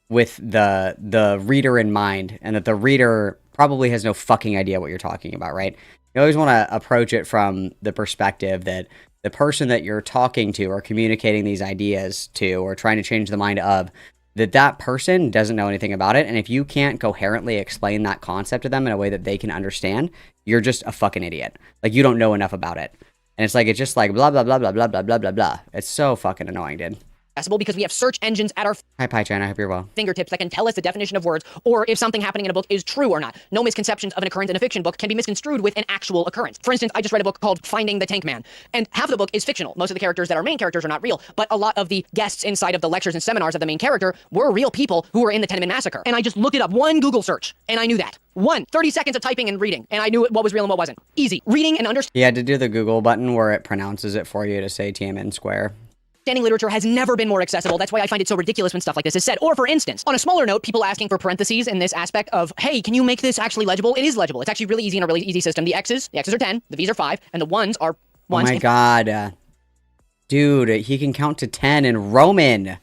[SPEAKER 1] with the reader in mind, and that the reader probably has no fucking idea what you're talking about, right? You always want to approach it from the perspective that the person that you're talking to or communicating these ideas to or trying to change the mind of, that person doesn't know anything about it. And if you can't coherently explain that concept to them in a way that they can understand, you're just a fucking idiot. Like, you don't know enough about it. And it's just like blah, blah, blah, blah, blah, blah, blah, blah, blah. It's so fucking annoying, dude.
[SPEAKER 18] Accessible because we have search engines at our
[SPEAKER 1] Hi, Pie Chan. I hope you're well.
[SPEAKER 18] fingertips that can tell us the definition of words, or if something happening in a book is true or not. No misconceptions of an occurrence in a fiction book can be misconstrued with an actual occurrence. For instance, I just read a book called Finding the Tank Man, and half of the book is fictional. Most of the characters that are main characters are not real, but a lot of the guests inside of the lectures and seminars of the main character were real people who were in the Tenement Massacre. And I just looked it up, one Google search, and I knew that. 30 seconds of typing and reading, and I knew what was real and what wasn't. Easy. Reading and understanding.
[SPEAKER 1] He had to do the Google button where it pronounces it for you to say Tiananmen Square.
[SPEAKER 18] Literature has never been more accessible. That's why I find it so ridiculous when stuff like this is said. Or for instance, on a smaller note, people asking for parentheses in this aspect of, hey, can you make this actually legible? It is legible. It's actually really easy in a really easy system. The X's are 10, the V's are 5, and the 1s are 1s.
[SPEAKER 1] Oh my god. Dude, he can count to 10 in Roman.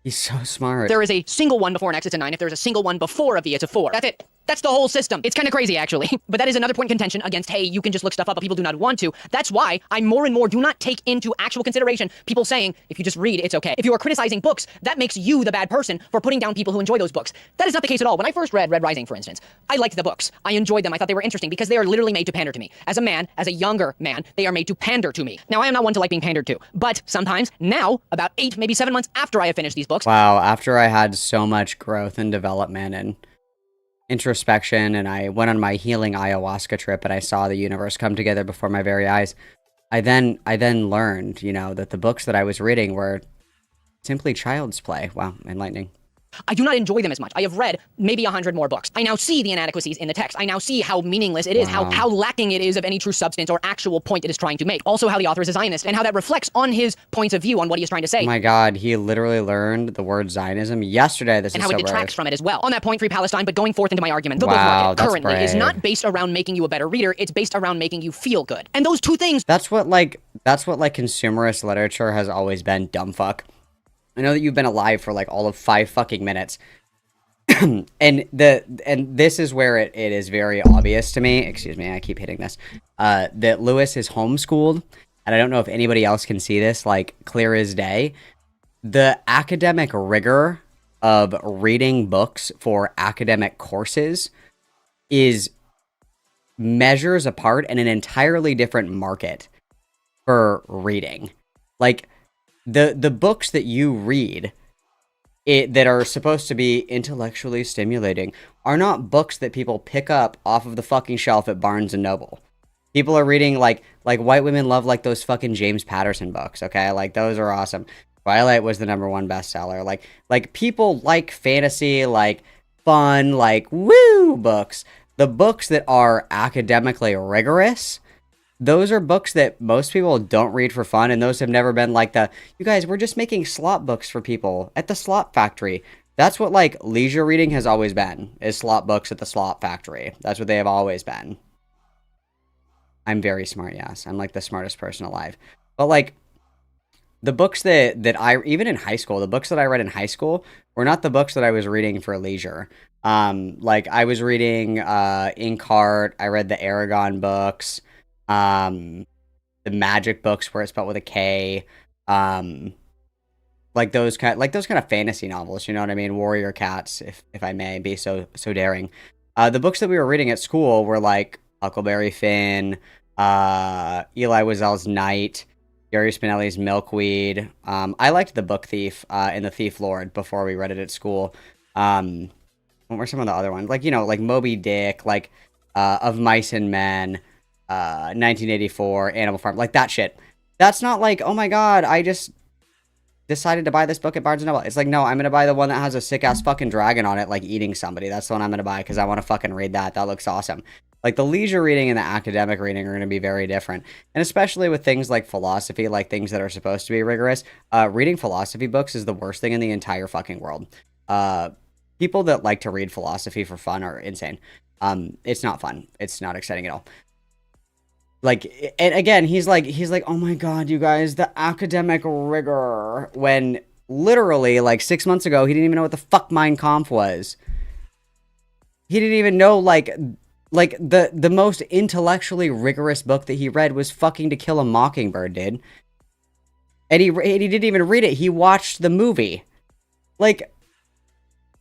[SPEAKER 1] He's so smart.
[SPEAKER 18] There is a single 1 before an X, it's a 9. If there's a single 1 before a V, it's a 4. That's it. That's the whole system. It's kind of crazy, actually. But that is another point of contention against, hey, you can just look stuff up, but people do not want to. That's why I more and more do not take into actual consideration people saying, if you just read, it's okay. If you are criticizing books, that makes you the bad person for putting down people who enjoy those books. That is not the case at all. When I first read Red Rising, for instance, I liked the books. I enjoyed them. I thought they were interesting because they are literally made to pander to me. As a man, as a younger man, they are made to pander to me. Now, I am not one to like being pandered to, but sometimes, now, about 8, maybe 7 months after I have finished these books.
[SPEAKER 1] Wow, after I had so much growth and development and introspection, and I went on my healing ayahuasca trip, and I saw the universe come together before my very eyes, I then learned, you know, that the books that I was reading were simply child's play. Wow, enlightening.
[SPEAKER 18] I do not enjoy them as much. I have read maybe 100 more books. I now see the inadequacies in the text. I now see how meaningless it is, how lacking it is of any true substance or actual point it is trying to make. Also, how the author is a Zionist, and how that reflects on his points of view on what he is trying to say.
[SPEAKER 1] Oh my god, he literally learned the word Zionism yesterday. This
[SPEAKER 18] and
[SPEAKER 1] is
[SPEAKER 18] how
[SPEAKER 1] so
[SPEAKER 18] it detracts
[SPEAKER 1] rare.
[SPEAKER 18] from it as well. On that point, Free Palestine, but going forth into my argument, the book
[SPEAKER 1] Wow,
[SPEAKER 18] market
[SPEAKER 1] that's
[SPEAKER 18] currently is
[SPEAKER 1] brave.
[SPEAKER 18] not based around making you a better reader. It's based around making you feel good. And those two things.
[SPEAKER 1] That's what consumerist literature has always been, dumb fuck. I know that you've been alive for like all of 5 fucking minutes. and this is where it is very obvious to me, excuse me, I keep hitting this, that Lewis is homeschooled, and I don't know if anybody else can see this, like, clear as day. The academic rigor of reading books for academic courses is measures apart in an entirely different market for reading. Like, the books that you read that are supposed to be intellectually stimulating are not books that people pick up off of the fucking shelf at Barnes and Noble. People are reading like white women love like those fucking James Patterson books, okay? Like those are awesome. Twilight was the #1 bestseller. Like people like fantasy, like fun, like woo books. The books that are academically rigorous, those are books that most people don't read for fun, and those have never been like you guys, we're just making slop books for people at the slop factory. That's what, like, leisure reading has always been, is slop books at the slop factory. That's what they have always been. I'm very smart, yes. I'm, like, the smartest person alive. But, like, the books that I, even in high school, the books that I read in high school were not the books that I was reading for leisure. Like, I was reading Inkheart, I read the Aragon books, the magic books where it's spelled with a K, like those kind of fantasy novels, you know what I mean? Warrior Cats, if I may be so daring. The books that we were reading at school were like Huckleberry Finn, Eli Wiesel's Night, Gary Spinelli's Milkweed. I liked The Book Thief and The Thief Lord before we read it at school. What were some of the other ones? Like, you know, like Moby Dick, like Of Mice and Men, 1984, Animal Farm, like that shit. That's not like, oh my god, I just decided to buy this book at Barnes & Noble. It's like, no, I'm gonna buy the one that has a sick-ass fucking dragon on it, like eating somebody. That's the one I'm gonna buy, because I want to fucking read that. That looks awesome. Like, the leisure reading and the academic reading are gonna be very different. And especially with things like philosophy, like things that are supposed to be rigorous, reading philosophy books is the worst thing in the entire fucking world. People that like to read philosophy for fun are insane. It's not fun. It's not exciting at all. Like, and again, he's like, oh my god, you guys, the academic rigor, when literally, like, 6 months ago, he didn't even know what the fuck Mein Kampf was. He didn't even know, like, the most intellectually rigorous book that he read was fucking To Kill a Mockingbird, dude. And he didn't even read it, he watched the movie. Like,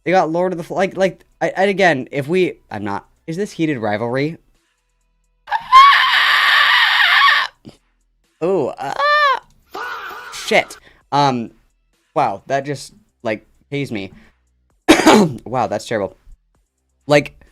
[SPEAKER 1] they got Lord of the, and again, is this heated rivalry? Oh, shit. Wow, that just, like, hazed me. Wow, that's terrible. Like,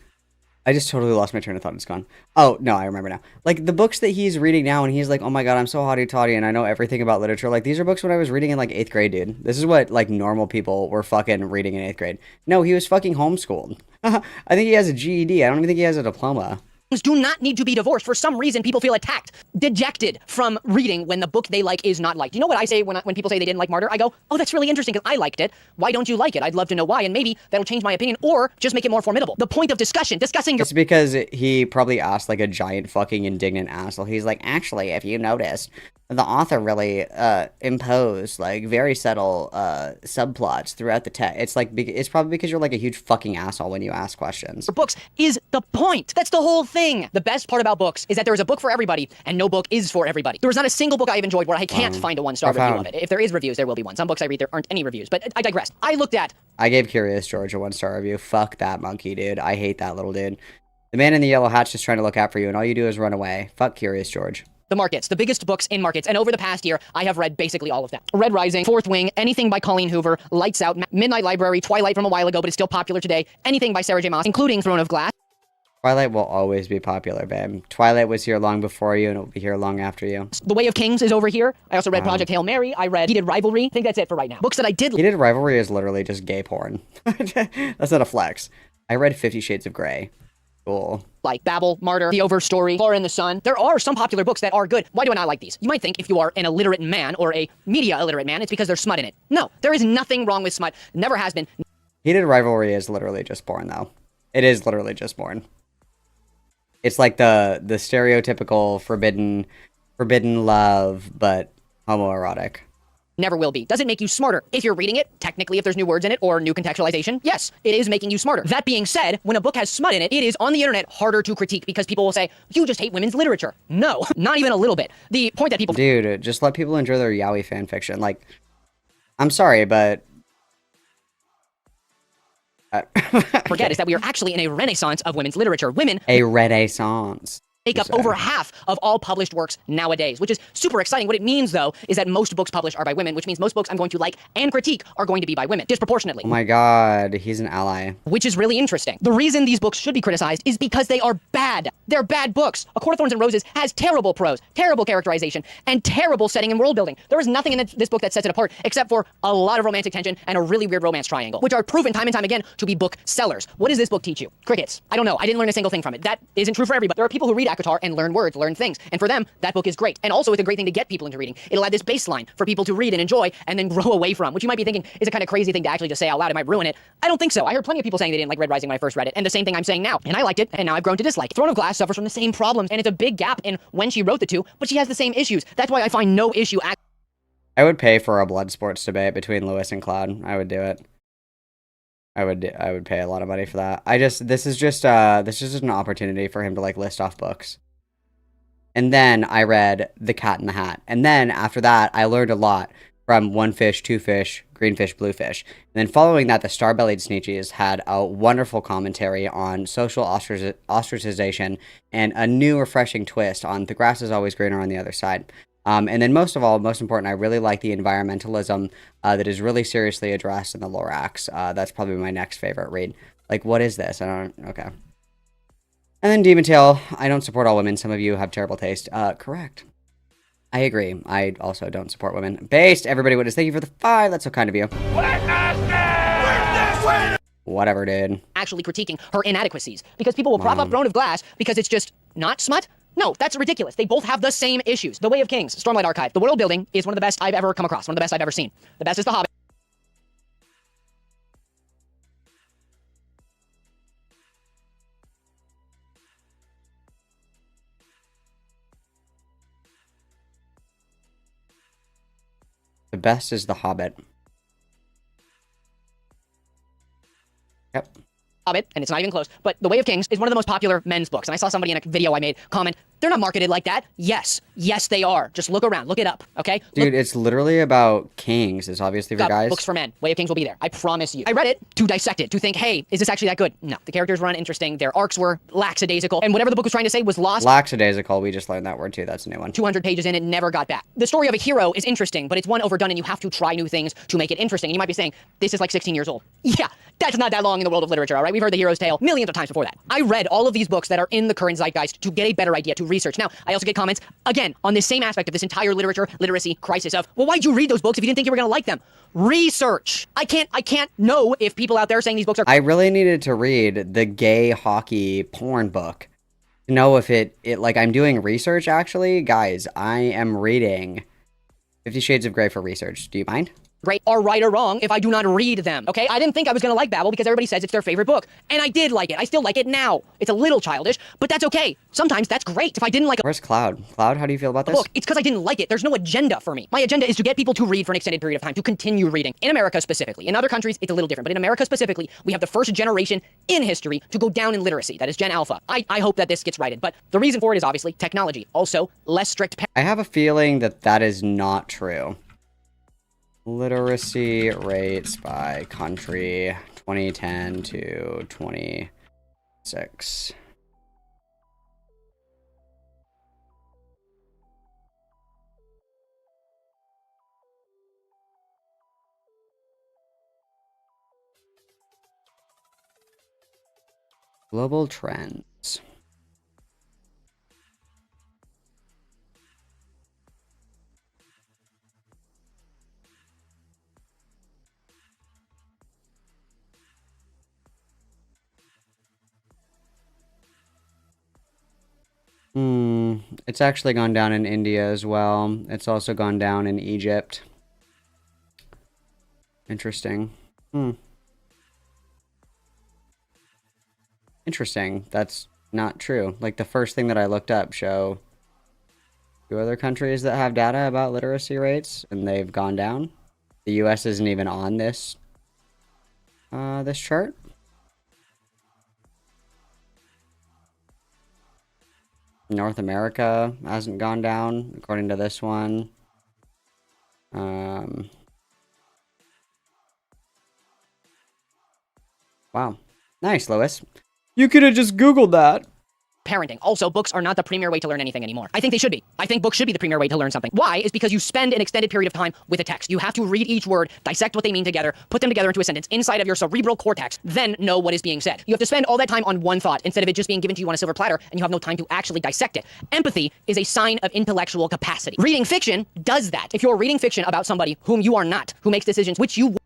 [SPEAKER 1] I just totally lost my train of thought. It's gone. Oh, no, I remember now. Like, the books that he's reading now, and he's like, oh my god, I'm so hotty-totty, and I know everything about literature. Like, these are books when I was reading in, like, 8th grade, dude. This is what, like, normal people were fucking reading in 8th grade. No, he was fucking homeschooled. I think he has a GED. I don't even think he has a diploma.
[SPEAKER 18] Do not need to be divorced. For some reason, people feel attacked, dejected from reading when the book they like is not liked. You know what I say when people say they didn't like Martyr? I go, oh, that's really interesting because I liked it. Why don't you like it? I'd love to know why, and maybe that'll change my opinion or just make it more formidable. The point of discussing your...
[SPEAKER 1] It's because he probably asked like a giant fucking indignant asshole. He's like, actually, if you noticed, the author really imposed like very subtle subplots throughout the text. It's probably because you're like a huge fucking asshole when you ask questions.
[SPEAKER 18] Books is the point. That's the whole thing. The best part about books is that there is a book for everybody, and no book is for everybody. There is not a single book I've enjoyed where I can't find a one-star review of it. If there is reviews, there will be one. Some books I read, there aren't any reviews, but I digress. I
[SPEAKER 1] gave Curious George a 1-star review. Fuck that monkey, dude. I hate that little dude. The man in the yellow hat's just trying to look out for you, and all you do is run away. Fuck Curious George.
[SPEAKER 18] The markets, the biggest books in markets, and over the past year, I have read basically all of them. Red Rising, Fourth Wing, anything by Colleen Hoover, Lights Out, Midnight Library, Twilight from a while ago, but it's still popular today, anything by Sarah J. Maas, including Throne of Glass.
[SPEAKER 1] Twilight will always be popular, babe. Twilight was here long before you, and it will be here long after you.
[SPEAKER 18] The Way of Kings is over here. I also read Project Hail Mary. I read Heated Rivalry. I think that's it for right now. Books that I did...
[SPEAKER 1] Heated Rivalry is literally just gay porn. That's not a flex. I read 50 Shades of Grey. Cool.
[SPEAKER 18] Like Babel, Martyr, The Overstory, Laura in the Sun. There are some popular books that are good. Why do I not like these? You might think if you are an illiterate man or a media illiterate man, it's because there's smut in it. No, there is nothing wrong with smut. Never has been.
[SPEAKER 1] Heated Rivalry is literally just porn, though. It is literally just porn. It's like the stereotypical forbidden love, but homoerotic.
[SPEAKER 18] Never will be. Does it make you smarter? If you're reading it, technically if there's new words in it or new contextualization, yes, it is making you smarter. That being said, when a book has smut in it, it is on the internet harder to critique because people will say, you just hate women's literature. No, not even a little bit. The point that people...
[SPEAKER 1] Dude, just let people enjoy their yaoi fanfiction. Like, I'm sorry, but...
[SPEAKER 18] forget is that we are actually in a renaissance of women's literature. Women...
[SPEAKER 1] A renaissance.
[SPEAKER 18] make up over half of all published works nowadays, which is super exciting. What it means, though, is that most books published are by women, which means most books I'm going to like and critique are going to be by women, disproportionately.
[SPEAKER 1] Oh my god, he's an ally.
[SPEAKER 18] Which is really interesting. The reason these books should be criticized is because they are bad. They're bad books. A Court of Thorns and Roses has terrible prose, terrible characterization, and terrible setting and world building. There is nothing in this book that sets it apart except for a lot of romantic tension and a really weird romance triangle, which are proven time and time again to be book sellers. What does this book teach you? Crickets. I don't know. I didn't learn a single thing from it. That isn't true for everybody. There are people who read ACOTAR and learn words, learn things. And for them, that book is great. And also, it's a great thing to get people into reading. It'll add this baseline for people to read and enjoy and then grow away from, which you might be thinking is a kind of crazy thing to actually just say out loud. It might ruin it. I don't think so. I heard plenty of people saying they didn't like Red Rising when I first read it. And the same thing I'm saying now. And I liked it, and now I've grown to dislike it. Throne of Glass suffers from the same problems, and it's a big gap in when she wrote the two, but she has the same issues. That's why I find no issue.
[SPEAKER 1] I would pay for a blood sports debate between Lewis and Cloud. I would do it. I would pay a lot of money for that. This is just an opportunity for him to like list off books. And then I read The Cat in the Hat. And then after that, I learned a lot from One Fish, Two Fish, Green Fish, Blue Fish. And then following that, the Star-Bellied Sneechies had a wonderful commentary on social ostracization and a new refreshing twist on the grass is always greener on the other side. And then most of all, most important, I really like the environmentalism that is really seriously addressed in the Lorax. That's probably my next favorite read. Like, what is this? Okay. And then Demon Tail, I don't support all women. Some of you have terrible taste. Correct. I agree. I also don't support women. Based, everybody witness, thank you for the 5. That's so kind of you. Whatever, dude.
[SPEAKER 18] Actually critiquing her inadequacies, because people will prop up Throne of Glass because it's just not smut. No, that's ridiculous. They both have the same issues. The Way of Kings, Stormlight Archive. The world building is one of the best I've ever come across. One of the best I've ever seen. The best is The Hobbit.
[SPEAKER 1] The best is The Hobbit. Yep.
[SPEAKER 18] Hobbit, and it's not even close, but The Way of Kings is one of the most popular men's books. And I saw somebody in a video I made comment, they're not marketed like that. Yes. Yes, they are. Just look around. Look it up, okay?
[SPEAKER 1] Dude, it's literally about kings. It's obviously for guys.
[SPEAKER 18] Books for men. Way of Kings will be there. I promise you. I read it to dissect it, to think, hey, is this actually that good? No. The characters were uninteresting. Their arcs were lackadaisical. And whatever the book was trying to say was lost.
[SPEAKER 1] Lackadaisical. We just learned that word too. That's a new one.
[SPEAKER 18] 200 pages in, it never got back. The story of a hero is interesting, but it's one overdone and you have to try new things to make it interesting. And you might be saying, this is like 16 years old. Yeah, that's not that long in the world of literature, all right? We've heard the hero's tale millions of times before that. I read all of these books that are in the current zeitgeist to get a better idea, to research. Now, I also get comments, again, on this same aspect of this entire literacy crisis of, well, why'd you read those books if you didn't think you were going to like them? Research. I can't know if people out there saying these books are...
[SPEAKER 1] I really needed to read the gay hockey porn book to know if it like, I'm doing research, actually. Guys, I am reading 50 Shades of Grey for research. Do you mind?
[SPEAKER 18] Great or right or wrong if I do not read them, okay? I didn't think I was going to like Babel because everybody says it's their favorite book. And I did like it. I still like it now. It's a little childish, but that's okay. Sometimes that's great. If I didn't like
[SPEAKER 1] Where's Cloud? Cloud, how do you feel about this?
[SPEAKER 18] Book, it's because I didn't like it. There's no agenda for me. My agenda is to get people to read for an extended period of time, to continue reading. In America specifically. In other countries, it's a little different. But in America specifically, we have the first generation in history to go down in literacy. That is Gen Alpha. I hope that this gets righted. But the reason for it is obviously technology. Also, less strict...
[SPEAKER 1] I have a feeling that that is not true. Literacy rates by country 2010 to 26. Global trends. It's actually gone down in India as well. It's also gone down in Egypt. Interesting. Interesting. That's not true. Like, the first thing that I looked up show 2 other countries that have data about literacy rates, and they've gone down. The US isn't even on this this chart. North America hasn't gone down, according to this one. Wow. Nice, Lewis. You could have just Googled that.
[SPEAKER 18] parenting. Also, books are not the premier way to learn anything anymore. I think they should be. I think books should be the premier way to learn something. Why? Is because you spend an extended period of time with a text. You have to read each word, dissect what they mean together, put them together into a sentence inside of your cerebral cortex, then know what is being said. You have to spend all that time on one thought instead of it just being given to you on a silver platter, and you have no time to actually dissect it. Empathy is a sign of intellectual capacity. Reading fiction does that. If you're reading fiction about somebody whom you are not, who makes decisions which you...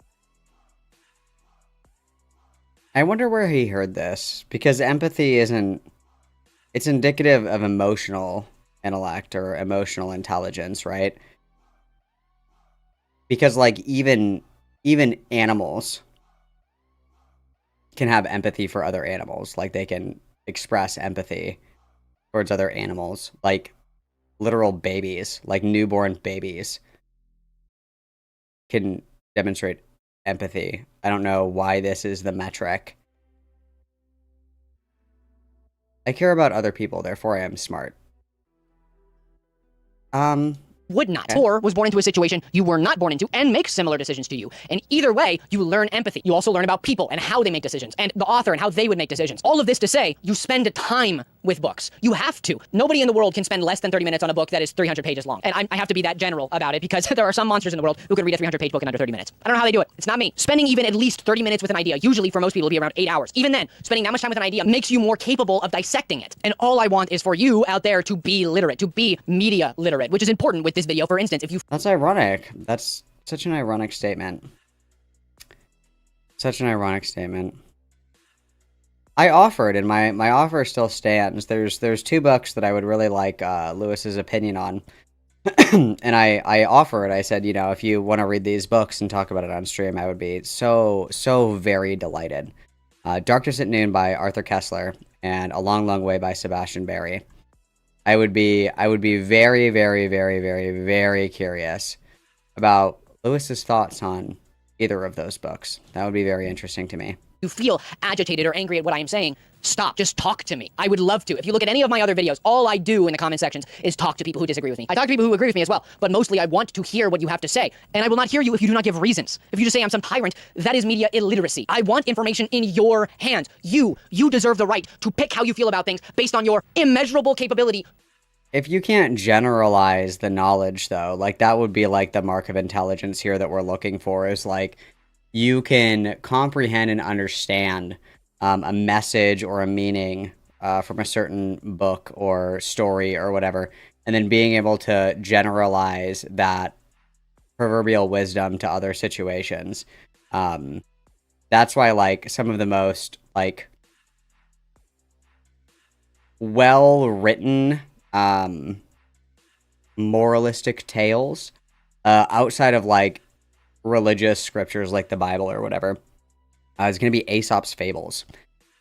[SPEAKER 1] I wonder where he heard this, because empathy isn't... It's indicative of emotional intellect or emotional intelligence, right? Because, like, even animals can have empathy for other animals. Like, they can express empathy towards other animals. Like, literal babies, like newborn babies, can demonstrate empathy. I don't know why this is the metric. I care about other people, therefore I am smart.
[SPEAKER 18] Would not, or was born into a situation you were not born into and makes similar decisions to you. And either way, you learn empathy. You also learn about people and how they make decisions, and the author and how they would make decisions. All of this to say, you spend time with books. You have to. Nobody in the world can spend less than 30 minutes on a book that is 300 pages long. And I have to be that general about it because there are some monsters in the world who can read a 300-page book in under 30 minutes. I don't know how they do it. It's not me. Spending even at least 30 minutes with an idea, usually for most people, will be around 8 hours. Even then, spending that much time with an idea makes you more capable of dissecting it. And all I want is for you out there to be literate, to be media literate, which is important with this video. For instance, if you...
[SPEAKER 1] That's ironic. That's such an ironic statement. Such an ironic statement. I offered, and my offer still stands. There's 2 books that I would really like Lewis's opinion on. And I offered, I said, you know, if you want to read these books and talk about it on stream, I would be so very delighted. Darkness at Noon by Arthur Kessler and A Long, Long Way by Sebastian Barry. I would be very curious about Lewis's thoughts on either of those books. That would be very interesting to me.
[SPEAKER 18] You feel agitated or angry at what I am saying, stop. Just talk to me. I would love to. If you look at any of my other videos, all I do in the comment sections is talk to people who disagree with me. I talk to people who agree with me as well, but mostly I want to hear what you have to say. And I will not hear you if you do not give reasons. If you just say I'm some tyrant, that is media illiteracy. I want information in your hands. You deserve the right to pick how you feel about things based on your immeasurable capability.
[SPEAKER 1] If you can't generalize the knowledge, though, like, that would be, like, the mark of intelligence here that we're looking for, is, like, you can comprehend and understand a message or a meaning from a certain book or story or whatever, and then being able to generalize that proverbial wisdom to other situations. That's why, like, some of the most, like, well-written moralistic tales outside of, like, religious scriptures like the Bible or whatever is going to be Aesop's fables,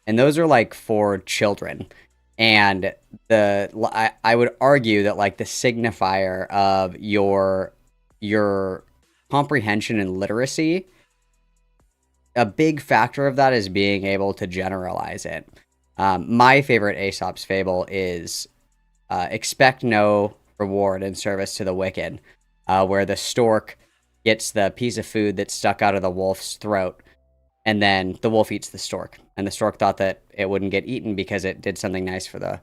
[SPEAKER 1] and those are, like, for children. And I would argue that, like, the signifier of your comprehension and literacy, a big factor of that is being able to generalize it. My favorite Aesop's fable is expect no reward in service to the wicked, where the stork gets the piece of food that's stuck out of the wolf's throat, and then the wolf eats the stork. And the stork thought that it wouldn't get eaten because it did something nice for the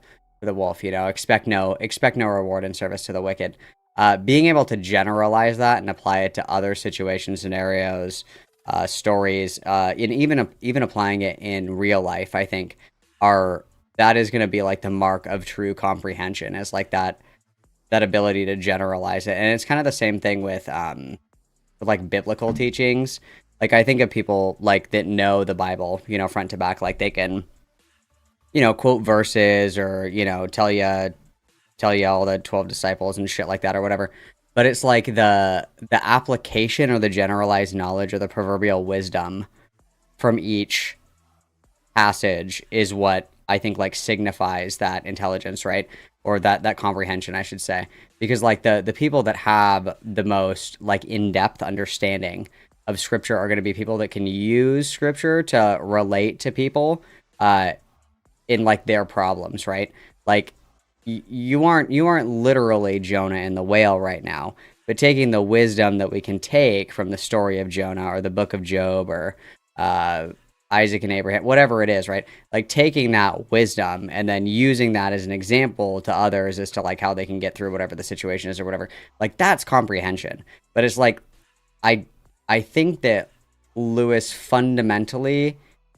[SPEAKER 1] wolf. You know, expect no reward in service to the wicked. Being able to generalize that and apply it to other situations, scenarios, stories, and even applying it in real life, I think that is going to be, like, the mark of true comprehension, is, like, that ability to generalize it. And it's kind of the same thing with like, biblical teachings. Like, I think of people, like, that know the Bible, you know, front to back. Like, they can, you know, quote verses or, you know, tell you all the 12 disciples and shit like that or whatever. But it's like the application or the generalized knowledge or the proverbial wisdom from each passage is what I think, like, signifies that intelligence, right? Or that comprehension, I should say. Because, like, the people that have the most, like, in-depth understanding of scripture are going to be people that can use scripture to relate to people in, like, their problems, right? Like, you aren't literally Jonah and the whale right now, but taking the wisdom that we can take from the story of Jonah or the book of Job or Isaac and Abraham, whatever it is, right? Like taking that wisdom and then using that as an example to others as to like how they can get through whatever the situation is or whatever. Like that's comprehension. But it's like I think that Lewis fundamentally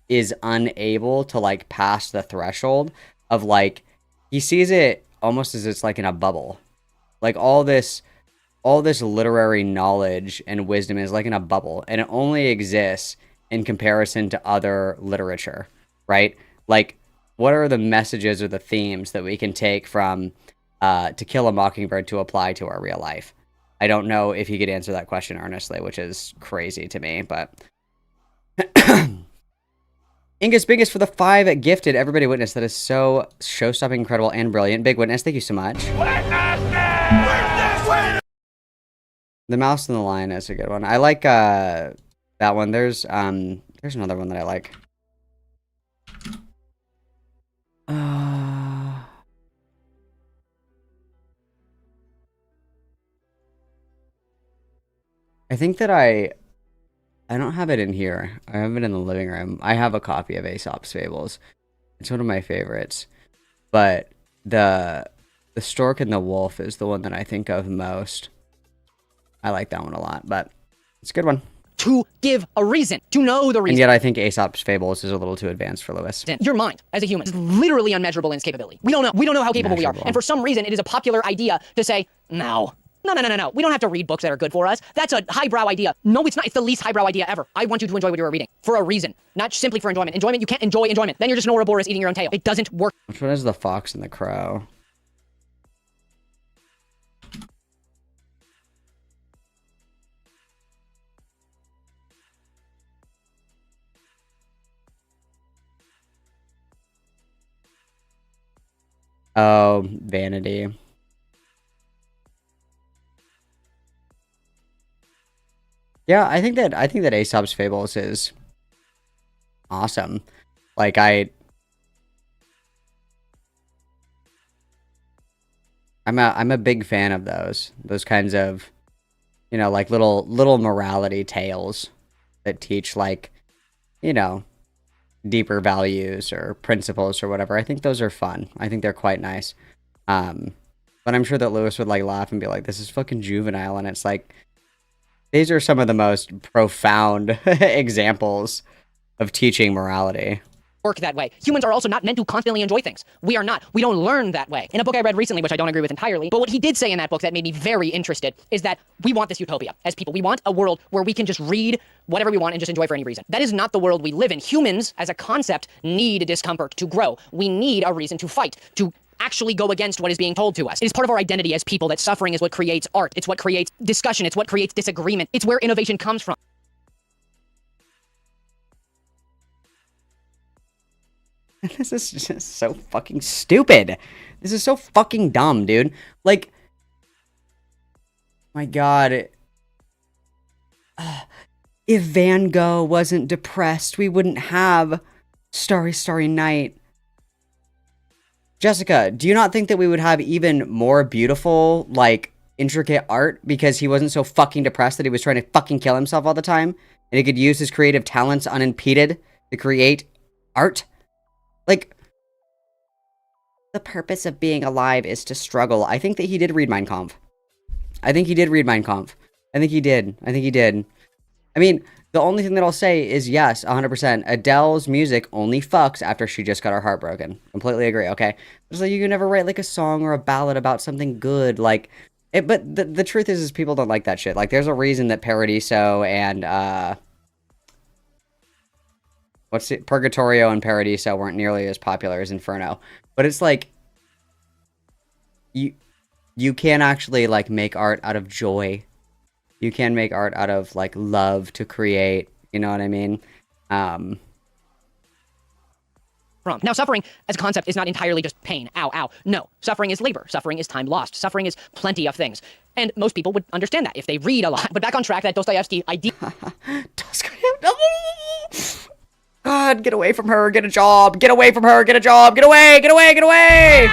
[SPEAKER 1] is unable to like pass the threshold of like he sees it almost as it's like in a bubble. Like all this literary knowledge and wisdom is like in a bubble, and it only exists in comparison to other literature, right? Like, what are the messages or the themes that we can take from To Kill a Mockingbird to apply to our real life? I don't know if he could answer that question earnestly, which is crazy to me, but... Ingus Bingus for the 5 gifted. Everybody witness. That is so show-stopping, incredible, and brilliant. Big witness, thank you so much. The Mouse and the Lion is a good one. I like that one. There's another one that I like. I think that I don't have it in here. I have it in the living room. I have a copy of Aesop's Fables. It's one of my favorites. But the Stork and the Wolf is the one that I think of most. I like that one a lot, but it's a good one.
[SPEAKER 18] To give a reason, to know the reason.
[SPEAKER 1] And yet I think Aesop's Fables is a little too advanced for Lewis.
[SPEAKER 18] Your mind, as a human, is literally unmeasurable in its capability. We don't know how capable we are. And for some reason, it is a popular idea to say, no. We don't have to read books that are good for us. That's a highbrow idea. No, it's not. It's the least highbrow idea ever. I want you to enjoy what you're reading. For a reason. Not simply for enjoyment. Enjoyment, you can't enjoy enjoyment. Then you're just an Ouroboros eating your own tail. It doesn't work.
[SPEAKER 1] Which one is the Fox and the Crow? Oh, Vanity. Yeah, I think that Aesop's Fables is awesome. Like I'm a big fan of those kinds of, you know, like little morality tales that teach like, you know, deeper values or principles or whatever. I think those are fun. I think they're quite nice. But I'm sure that Lewis would like laugh and be like, this is fucking juvenile, and it's like, these are some of the most profound examples of teaching morality.
[SPEAKER 18] Work that way. Humans are also not meant to constantly enjoy things. We are not. We don't learn that way. In a book I read recently, which I don't agree with entirely, but what he did say in that book that made me very interested is that we want this utopia as people. We want a world where we can just read whatever we want and just enjoy for any reason. That is not the world we live in. Humans, as a concept, need discomfort to grow. We need a reason to fight, to actually go against what is being told to us. It is part of our identity as people that suffering is what creates art. It's what creates discussion. It's what creates disagreement. It's where innovation comes from.
[SPEAKER 1] This is just so fucking stupid. This is so fucking dumb, dude. Like, my God. If Van Gogh wasn't depressed, we wouldn't have Starry, Starry Night. Jessica, do you not think that we would have even more beautiful, like, intricate art because he wasn't so fucking depressed that he was trying to fucking kill himself all the time? And he could use his creative talents unimpeded to create art? Like, the purpose of being alive is to struggle. I think that he did read Mein Kampf. I think he did read Mein Kampf. I think he did. I mean, the only thing that I'll say is yes, 100%. Adele's music only fucks after she just got her heart broken. Completely agree, okay? It's like you can never write like a song or a ballad about something good, like... but the truth is people don't like that shit. Like, there's a reason that Paradiso and, Purgatorio and Paradiso weren't nearly as popular as Inferno. But it's like... You can actually, like, make art out of joy. You can make art out of, like, love to create. You know what I mean?
[SPEAKER 18] Now, suffering as a concept is not entirely just pain. Ow, ow. No. Suffering is labor. Suffering is time lost. Suffering is plenty of things. And most people would understand that if they read a lot. But back on track, that Dostoevsky idea...
[SPEAKER 1] God, get away from her. Get a job. Get away from her. Get a job. Get away. Get away. Get away.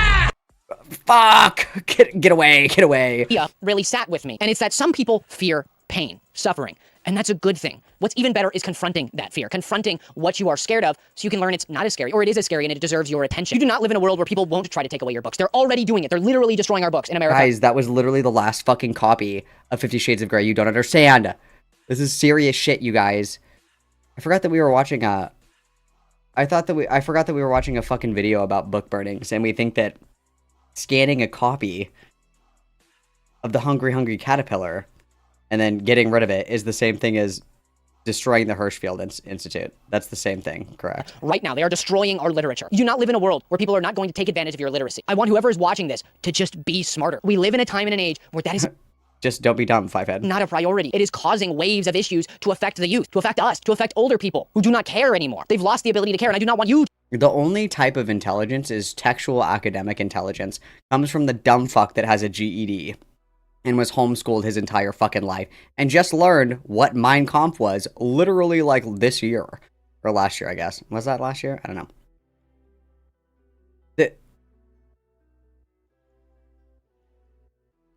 [SPEAKER 1] Fuck. Get away. Get away.
[SPEAKER 18] Really sat with me. And it's that some people fear pain, suffering. And that's a good thing. What's even better is confronting that fear, confronting what you are scared of so you can learn it's not as scary, or it is as scary and it deserves your attention. You do not live in a world where people won't try to take away your books. They're already doing it. They're literally destroying our books in America.
[SPEAKER 1] Guys, that was literally the last fucking copy of 50 Shades of Grey. You don't understand. This is serious shit, you guys. I forgot that we were watching I forgot that we were watching a fucking video about book burnings, and we think that scanning a copy of the Hungry Caterpillar and then getting rid of it is the same thing as destroying the Hirschfield Institute. That's the same thing, correct?
[SPEAKER 18] Right now, they are destroying our literature. You do not live in a world where people are not going to take advantage of your literacy. I want whoever is watching this to just be smarter. We live in a time and an age where that is
[SPEAKER 1] just don't be dumb, Fivehead.
[SPEAKER 18] Not a priority. It is causing waves of issues to affect the youth, to affect us, to affect older people who do not care anymore. They've lost the ability to care, and I do not want you.
[SPEAKER 1] The only type of intelligence is textual academic intelligence. Comes from the dumb fuck that has a GED and was homeschooled his entire fucking life and just learned what Mein Kampf was literally like this year. Or last year, I guess. Was that last year? I don't know.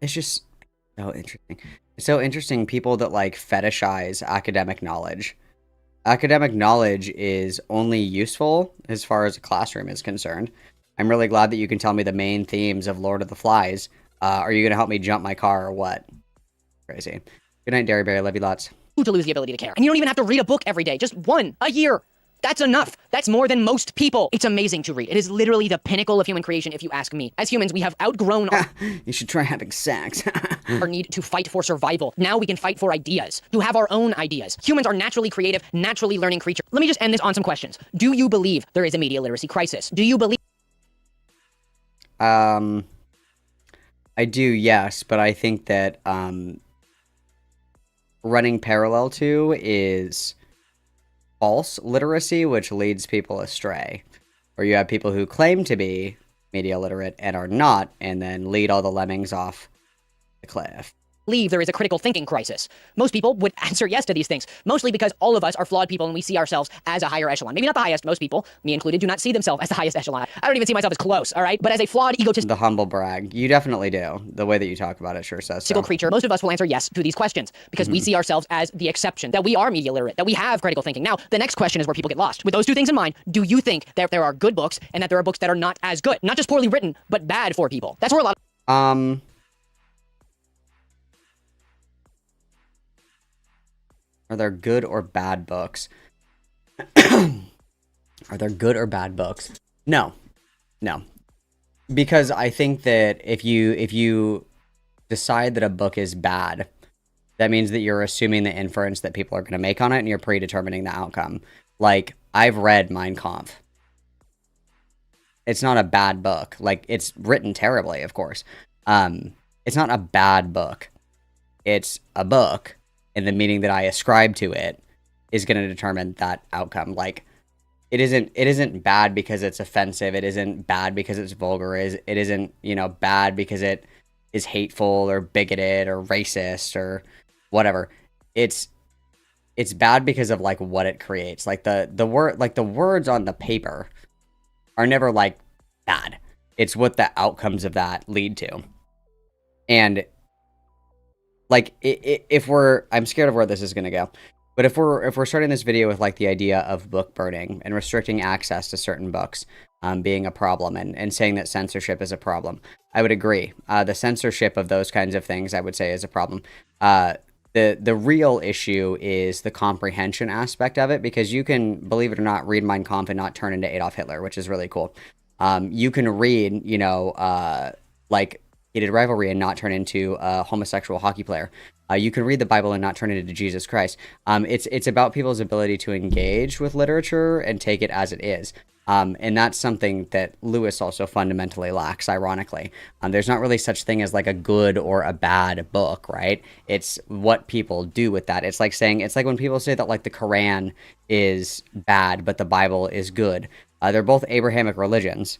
[SPEAKER 1] It's just so interesting. It's so interesting, people that like fetishize academic knowledge. Academic knowledge is only useful as far as a classroom is concerned. I'm really glad that you can tell me the main themes of Lord of the Flies. Are you going to help me jump my car or what? Crazy. Good night, Dairy Berry. Love you lots.
[SPEAKER 18] To lose the ability to care. And you don't even have to read a book every day. Just one a year. That's enough. That's more than most people. It's amazing to read. It is literally the pinnacle of human creation, if you ask me. As humans, we have outgrown
[SPEAKER 1] You should try having sex.
[SPEAKER 18] our need to fight for survival. Now we can fight for ideas, to have our own ideas. Humans are naturally creative, naturally learning creatures. Let me just end this on some questions. Do you believe there is a media literacy crisis? Do you believe...
[SPEAKER 1] I do, yes, but I think that running parallel to is false literacy, which leads people astray. Or you have people who claim to be media literate and are not, and then lead all the lemmings off the cliff.
[SPEAKER 18] Believe there is a critical thinking crisis. Most people would answer yes to these things, mostly because all of us are flawed people and we see ourselves as a higher echelon. Maybe not the highest. Most people, me included, do not see themselves as the highest echelon. I don't even see myself as close, all right? But as a flawed, egotistical...
[SPEAKER 1] The humble brag. You definitely do. The way that you talk about it sure says so.
[SPEAKER 18] Creature, most of us will answer yes to these questions because we see ourselves as the exception, that we are media literate, that we have critical thinking. Now, the next question is where people get lost. With those two things in mind, do you think that there are good books and that there are books that are not as good? Not just poorly written, but bad for people. That's where a lot of...
[SPEAKER 1] Are there good or bad books? Are there good or bad books? No. No. Because I think that if you decide that a book is bad, that means that you're assuming the inference that people are going to make on it and you're predetermining the outcome. Like, I've read Mein Kampf. It's not a bad book. Like, it's written terribly, of course. It's not a bad book. It's a book. And the meaning that I ascribe to it is going to determine that outcome. Like, it isn't bad because it's offensive. It isn't bad because it's vulgar. It isn't, bad because it is hateful or bigoted or racist or whatever. It's bad because of like what it creates. Like the words on the paper are never like bad. It's what the outcomes of that lead to. And like, I'm scared of where this is going to go, but if we're starting this video with like the idea of book burning and restricting access to certain books being a problem and saying that censorship is a problem, I would agree. The censorship of those kinds of things, I would say, is a problem. The real issue is the comprehension aspect of it, because you can, believe it or not, read Mein Kampf and not turn into Adolf Hitler, which is really cool. You can read, like Heated Rivalry and not turn into a homosexual hockey player. You can read the Bible and not turn it into Jesus Christ. It's about people's ability to engage with literature and take it as it is. And that's something that Lewis also fundamentally lacks, ironically. There's not really such thing as like a good or a bad book, right? It's what people do with that. It's like when people say that like the Quran is bad, but the Bible is good. They're both Abrahamic religions.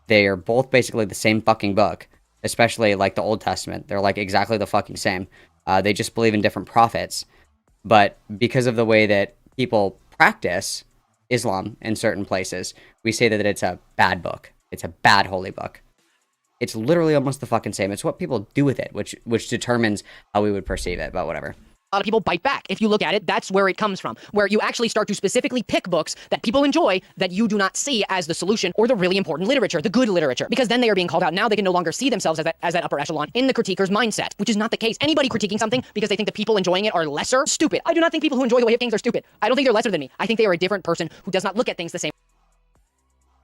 [SPEAKER 1] They are both basically the same fucking book. Especially like the Old Testament. They're like exactly the fucking same. They just believe in different prophets. But because of the way that people practice Islam in certain places, we say that it's a bad book. It's a bad holy book. It's literally almost the fucking same. It's what people do with it, which determines how we would perceive it, but whatever.
[SPEAKER 18] A lot of people bite back. If you look at it, that's where it comes from, where you actually start to specifically pick books that people enjoy that you do not see as the solution or the really important literature, the good literature, because then they are being called out. Now they can no longer see themselves as that upper echelon in the critiquer's mindset, which is not the case. Anybody critiquing something because they think the people enjoying it are lesser, stupid. I do not think people who enjoy the way of things are stupid. I don't think they're lesser than me. I think they are a different person who does not look at things the same.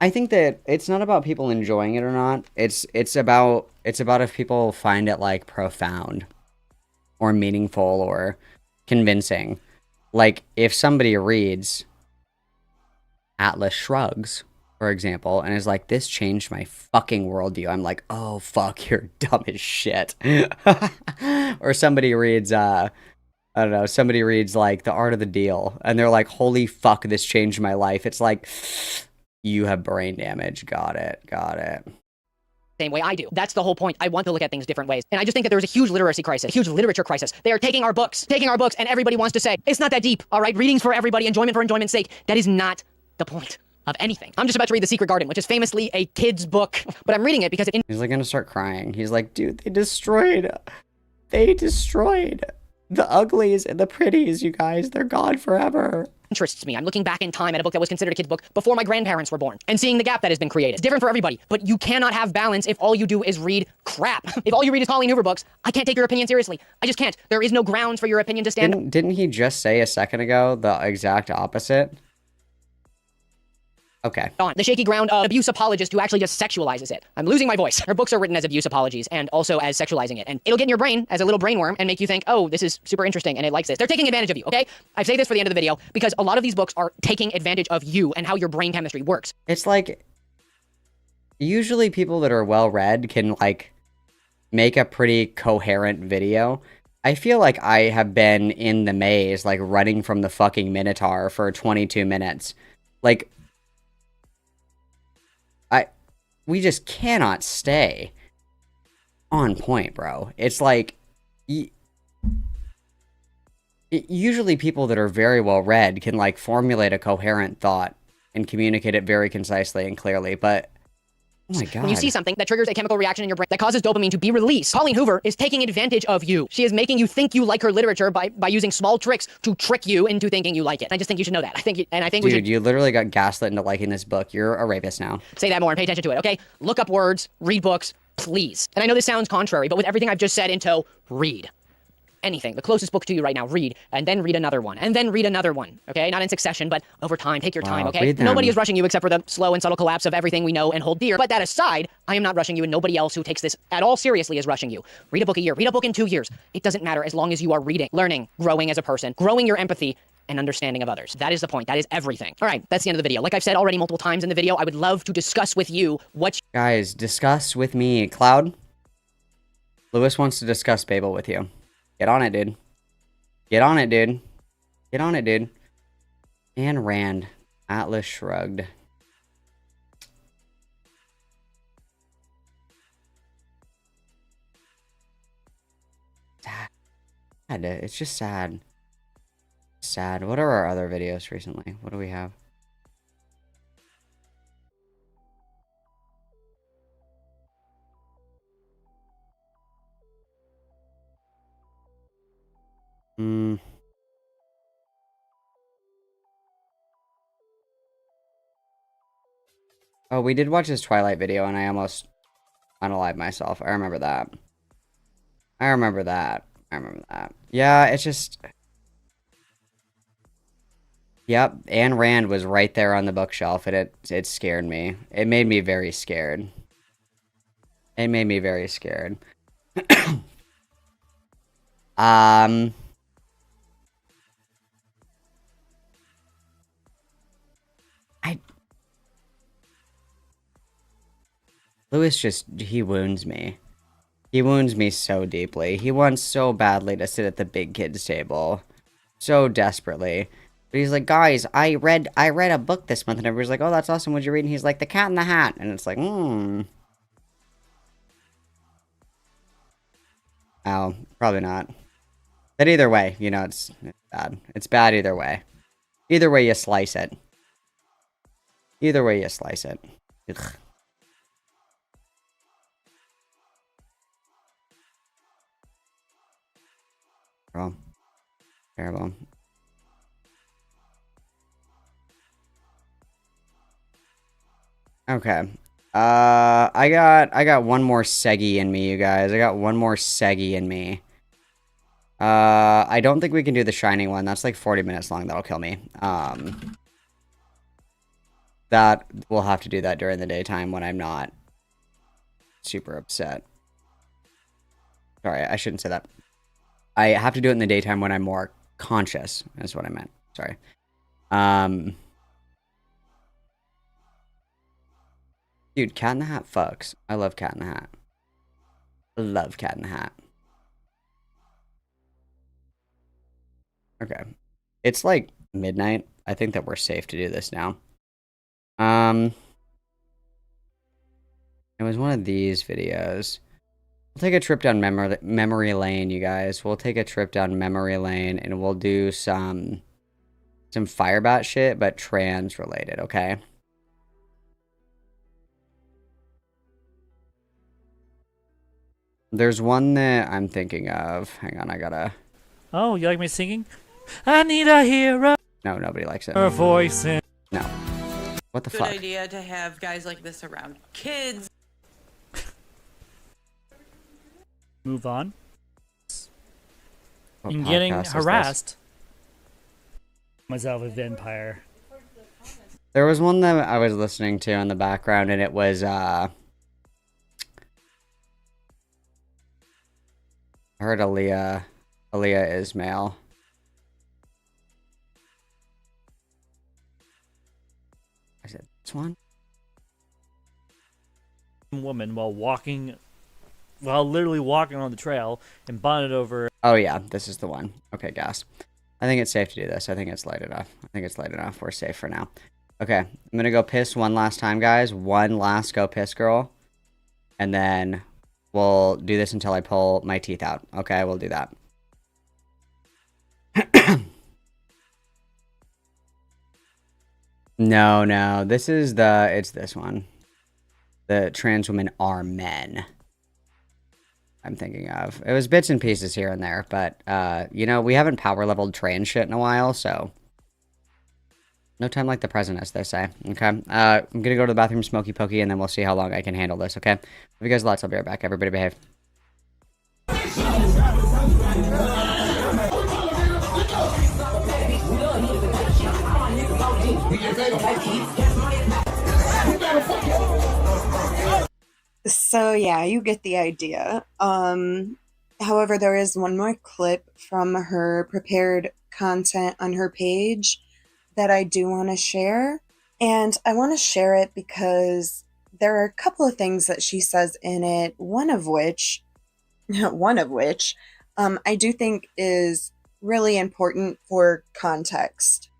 [SPEAKER 1] I think that it's not about people enjoying it or not. It's about if people find it like profound or meaningful or convincing. Like if somebody reads Atlas Shrugs, for example, and is like, this changed my fucking worldview, I'm like, oh fuck, you're dumb as shit. Or somebody reads I don't know, somebody reads like The Art of the Deal and they're like, holy fuck, this changed my life. It's like, you have brain damage. Got it.
[SPEAKER 18] Same way I do. That's the whole point. I want to look at things different ways. And I just think that there's a huge literacy crisis, a huge literature crisis. They are taking our books, and everybody wants to say, it's not that deep, all right? Reading's for everybody, enjoyment for enjoyment's sake. That is not the point of anything. I'm just about to read The Secret Garden, which is famously a kid's book, but I'm reading it because
[SPEAKER 1] He's like gonna start crying. He's like, dude, they destroyed the uglies and the pretties, you guys. They're gone forever.
[SPEAKER 18] Interests me. I'm looking back in time at a book that was considered a kid's book before my grandparents were born and seeing the gap that has been created. It's different for everybody, but you cannot have balance if all you do is read crap. If all you read is Colleen Hoover books, I can't take your opinion seriously. I just can't. There is no grounds for your opinion to stand.
[SPEAKER 1] Didn't he just say a second ago the exact opposite? Okay.
[SPEAKER 18] On the shaky ground of abuse apologist who actually just sexualizes it. I'm losing my voice. Her books are written as abuse apologies and also as sexualizing it. And it'll get in your brain as a little brainworm and make you think, oh, this is super interesting and it likes this. They're taking advantage of you, okay? I say this for the end of the video because a lot of these books are taking advantage of you and how your brain chemistry works.
[SPEAKER 1] It's like, usually people that are well-read can, like, make a pretty coherent video. I feel like I have been in the maze, like, running from the fucking Minotaur for 22 minutes. Like, we just cannot stay on point, bro. It's like, usually people that are very well read can like formulate a coherent thought and communicate it very concisely and clearly, but oh my god.
[SPEAKER 18] When you see something that triggers a chemical reaction in your brain that causes dopamine to be released, Colleen Hoover is taking advantage of you. She is making you think you like her literature by using small tricks to trick you into thinking you like it. I just think you should know that. I think
[SPEAKER 1] Dude,
[SPEAKER 18] we should.
[SPEAKER 1] You literally got gaslit into liking this book. You're a rapist now.
[SPEAKER 18] Say that more and pay attention to it, okay? Look up words, read books, please. And I know this sounds contrary, but with everything I've just said in tow, read. Anything, the closest book to you right now, read, and then read another one, and then read another one, okay? Not in succession, but over time, take your time, okay? Nobody is rushing you except for the slow and subtle collapse of everything we know and hold dear. But that aside, I am not rushing you, and nobody else who takes this at all seriously is rushing you. Read a book a year, read a book in 2 years. It doesn't matter as long as you are reading, learning, growing as a person, growing your empathy, and understanding of others. That is the point. That is everything. All right, that's the end of the video. Like I've said already multiple times in the video, I would love to discuss with you what...
[SPEAKER 1] Guys, discuss with me. Cloud? Lewis wants to discuss Babel with you. Get on it, dude. Get on it, dude. Get on it, dude. Ayn Rand. Atlas Shrugged. Sad. It's just sad. Sad. What are our other videos recently? What do we have? Oh, we did watch his Twilight video and I almost unalived myself. I remember that. Yeah, it's just... Yep, Ayn Rand was right there on the bookshelf and it scared me. It made me very scared. Lewis just, he wounds me. He wounds me so deeply. He wants so badly to sit at the big kids table. So desperately. But he's like, guys, I read a book this month, and everybody's like, oh, that's awesome, what'd you read? And he's like, The Cat in the Hat. And it's like, Oh, probably not. But either way, you know, it's bad. It's bad either way. Either way you slice it. Ugh. Bro. Terrible. Okay. I got one more Seggy in me, you guys. I got one more Seggy in me. I don't think we can do the Shining one. That's like 40 minutes long. That'll kill me. That we'll have to do that during the daytime when I'm not super upset. Sorry, I shouldn't say that. I have to do it in the daytime when I'm more conscious, is what I meant. Sorry. Dude, Cat in the Hat fucks. I love Cat in the Hat. I love Cat in the Hat. Okay. It's like midnight. I think that we're safe to do this now. It was one of these videos. We'll take a trip down memory lane, you guys. We'll take a trip down memory lane and we'll do some FIREBAT shit, but trans related, okay? There's one that I'm thinking of. Hang on, I gotta...
[SPEAKER 21] Oh, you like me singing? I need a hero.
[SPEAKER 1] No, nobody likes it.
[SPEAKER 21] Her voice in.
[SPEAKER 1] No. What the
[SPEAKER 22] Good
[SPEAKER 1] fuck?
[SPEAKER 22] idea to have guys like this around kids.
[SPEAKER 21] Move on.
[SPEAKER 1] What
[SPEAKER 21] And getting
[SPEAKER 1] podcast is
[SPEAKER 21] harassed. Myself a vampire.
[SPEAKER 1] There was one that I was listening to in the background, and it was, I heard Aaliyah Ismail. Is it this one?
[SPEAKER 21] Woman while literally walking on the trail and bonded over.
[SPEAKER 1] Oh yeah, this is the one. Okay, gas. I think it's safe to do this. I think it's light enough. We're safe for now. Okay, I'm gonna go piss one last time, guys. One last go piss, girl. And then we'll do this until I pull my teeth out. Okay, we'll do that. No. It's this one. The trans women are men. I'm thinking of. It was bits and pieces here and there, but, you know, we haven't power leveled trans shit in a while, so. No time like the present, as they say. Okay. I'm gonna go to the bathroom, smoky pokey, and then we'll see how long I can handle this, okay? Love you guys lots. I'll be right back. Everybody behave.
[SPEAKER 7] So yeah, you get the idea. However, there is one more clip from her prepared content on her page that I do want to share. And I want to share it because there are a couple of things that she says in it, one of which I do think is really important for context.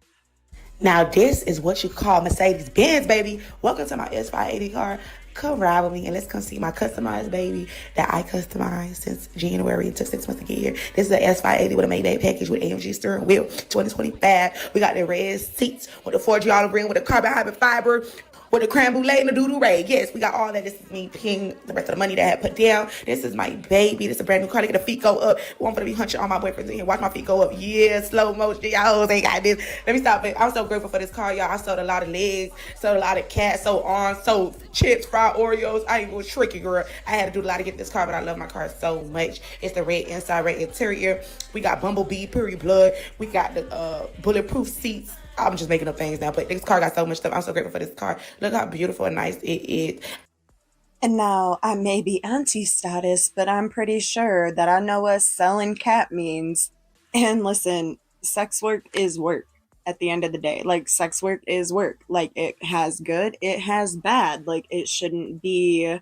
[SPEAKER 17] Now this is what you call Mercedes-Benz, baby. Welcome to my S580 car. Come ride with me and let's come see my customized baby that I customized since January. It took 6 months to get here. This is an S580 with a Maybach package with AMG steering wheel, 2025. We got the red seats with the 4G auto ring with the carbon fiber, with the creme brulee and the doo-doo ray. Yes, we got all that. This is me paying the rest of the money that I had put down. This is my baby. This is a brand new car. Look at the feet go up. One for to be hunching all my boyfriends in here. Watch my feet go up. Yeah, slow motion. Y'all ain't got this. Let me stop it. I'm so grateful for this car, y'all. I sold a lot of legs, sold a lot of cats, sold arms, sold chips, fried Oreos. I ain't gonna trick you, girl. I had to do a lot to get this car, but I love my car so much. It's the red inside, red interior. We got Bumblebee, Puri Blood. We got the bulletproof seats. I'm just making up things now, but this car got so much stuff. I'm so grateful for this car. Look how beautiful and nice it is.
[SPEAKER 7] And now, I may be anti-status, but I'm pretty sure that I know what selling cat means. And listen, sex work is work at the end of the day. Like, sex work is work. Like, it has good, it has bad. Like, it shouldn't be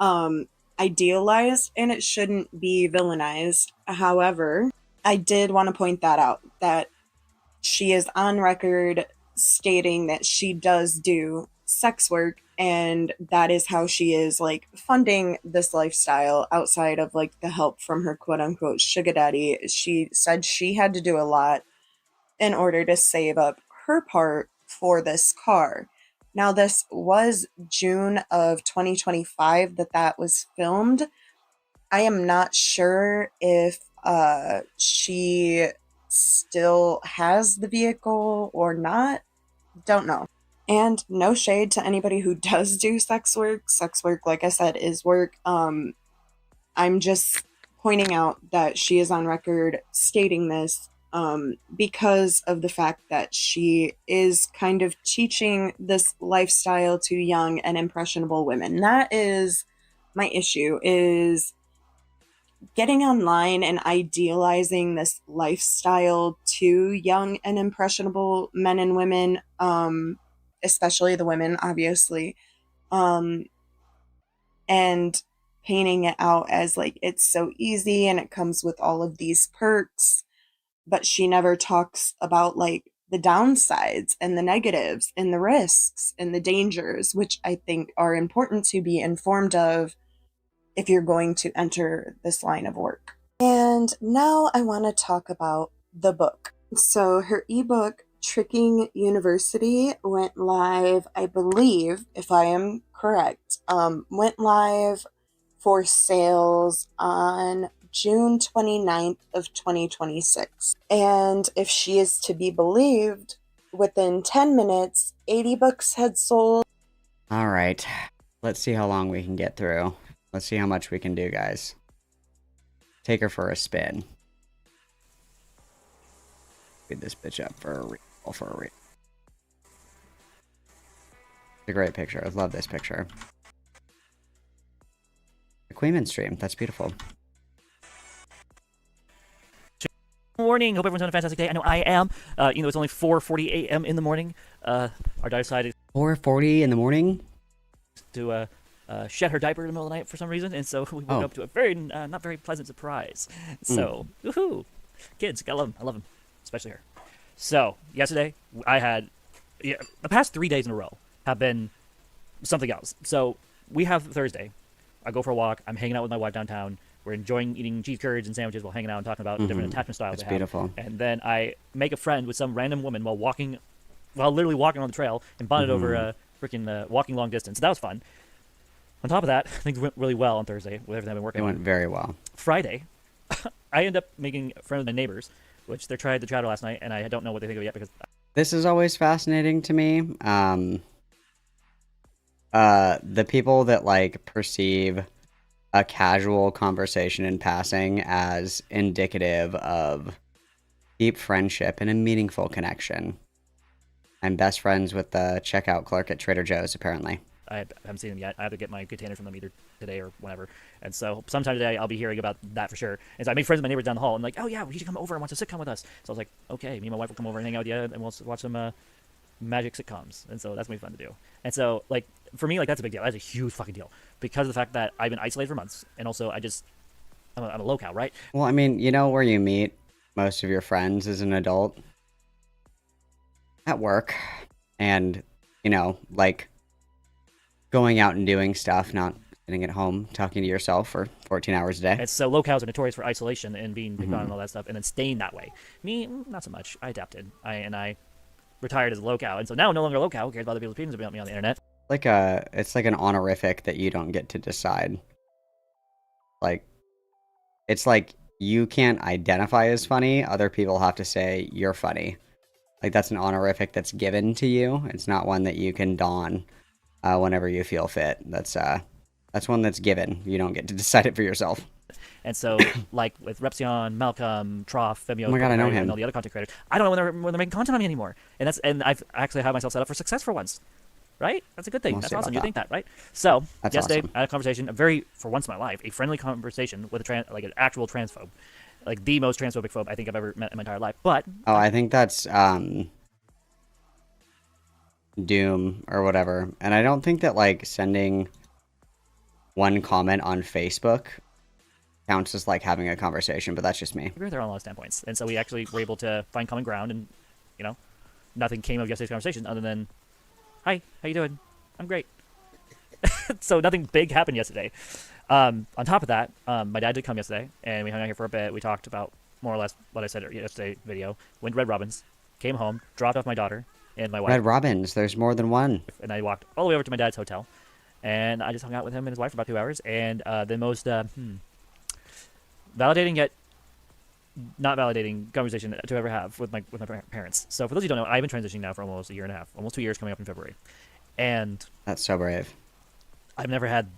[SPEAKER 7] idealized, and it shouldn't be villainized. However, I did want to point that out, that she is on record stating that she does do sex work, and that is how she is like funding this lifestyle outside of like the help from her quote unquote sugar daddy. She said she had to do a lot in order to save up her part for this car. Now, this was June of 2025 that was filmed. I am not sure if she still has the vehicle or not. Don't know. And no shade to anybody who does do sex work. Sex work, like I said, is work. I'm just pointing out that she is on record stating this because of the fact that she is kind of teaching this lifestyle to young and impressionable women. That is my issue, is getting online and idealizing this lifestyle to young and impressionable men and women, especially the women, obviously, and painting it out as like it's so easy and it comes with all of these perks, but she never talks about like the downsides and the negatives and the risks and the dangers, which I think are important to be informed of if you're going to enter this line of work. And now I want to talk about the book. So her ebook, Tricking University, went live, I believe, if I am correct, went live for sales on June 29th of 2026. And if she is to be believed, within 10 minutes, 80 books had sold.
[SPEAKER 1] All right. Let's see how long we can get through. Let's see how much we can do, guys. Take her for a spin. Speed this bitch up for a real. It's a great picture. I love this picture. The Queenman stream. That's beautiful.
[SPEAKER 21] Morning. Hope everyone's having a fantastic day. I know I am. It's only 4:40 a.m. in the morning. Our daughter decided
[SPEAKER 1] 4:40 in the morning
[SPEAKER 21] to shed her diaper in the middle of the night for some reason, and so we woke up to a very not very pleasant surprise. So, woohoo! Kids, gotta love them. I love them, especially her. So yesterday I had the past 3 days in a row have been something else. So we have Thursday. I go for a walk. I'm hanging out with my wife downtown. We're enjoying eating cheese curds and sandwiches while hanging out and talking about different attachment styles.
[SPEAKER 1] That's beautiful.
[SPEAKER 21] And then I make a friend with some random woman while literally walking on the trail and bonded over a freaking walking long distance. So that was fun. On top of that, things went really well on Thursday with everything I've been working on.
[SPEAKER 1] It went very well. Friday,
[SPEAKER 21] I end up making friends with my neighbors, which they tried the chowder last night, and I don't know what they think of it yet because...
[SPEAKER 1] This is always fascinating to me. The people that, like, perceive a casual conversation in passing as indicative of deep friendship and a meaningful connection. I'm best friends with the checkout clerk at Trader Joe's, apparently.
[SPEAKER 21] I haven't seen them yet. I have to get my container from them either today or whenever. And so sometime today I'll be hearing about that for sure. And so I made friends with my neighbors down the hall. I'm like, oh yeah, you should come over and watch a sitcom with us. So I was like, okay, me and my wife will come over and hang out with you and we'll watch some magic sitcoms. And so that's going to be fun to do. And so, like, for me, like, that's a big deal. That's a huge fucking deal. Because of the fact that I've been isolated for months. And also I'm a locale, right?
[SPEAKER 1] Well, I mean, you know where you meet most of your friends as an adult? At work. And, like... going out and doing stuff, not sitting at home talking to yourself for 14 hours a day.
[SPEAKER 21] And so locales are notorious for isolation and being picked on and all that stuff, and then staying that way. Me, not so much. I adapted. I retired as a locale, and so now I'm no longer a locale. Who cares about other people's opinions about me on the internet?
[SPEAKER 1] It's like an honorific that you don't get to decide. Like, it's like you can't identify as funny. Other people have to say you're funny. Like, that's an honorific that's given to you. It's not one that you can don. Whenever you feel fit. That's one that's given. You don't get to decide it for yourself.
[SPEAKER 21] And so, like with Repsion, Malcolm, Troff, Femio,
[SPEAKER 1] oh my god, I know him.
[SPEAKER 21] And all the other content creators, I don't know when they're making content on me anymore. And I've actually had myself set up for success for once. Right? That's a good thing. That's awesome. You think that, right? So
[SPEAKER 1] that's
[SPEAKER 21] yesterday
[SPEAKER 1] awesome.
[SPEAKER 21] I had a conversation, for once in my life, a friendly conversation with an actual transphobe, like the most transphobic phobe I think I've ever met in my entire life. But
[SPEAKER 1] I think that's Doom or whatever, and I don't think that like sending one comment on Facebook counts as like having a conversation, but that's just me.
[SPEAKER 21] I agree with her on a lot of standpoints, and so we actually were able to find common ground, and nothing came of yesterday's conversation other than, "Hi, how you doing? I'm great." So nothing big happened yesterday. On top of that, my dad did come yesterday, and we hung out here for a bit. We talked about more or less what I said yesterday video. Went to Red Robin's, came home, dropped off my daughter and my wife.
[SPEAKER 1] Red Robin's, there's more than one.
[SPEAKER 21] And I walked all the way over to my dad's hotel, and I just hung out with him and his wife for about 2 hours. And the most validating yet not validating conversation to ever have with my parents. So for those who don't know, I've been transitioning now for almost a year and a half, almost 2 years coming up in February, and
[SPEAKER 1] that's so brave.
[SPEAKER 21] I've never had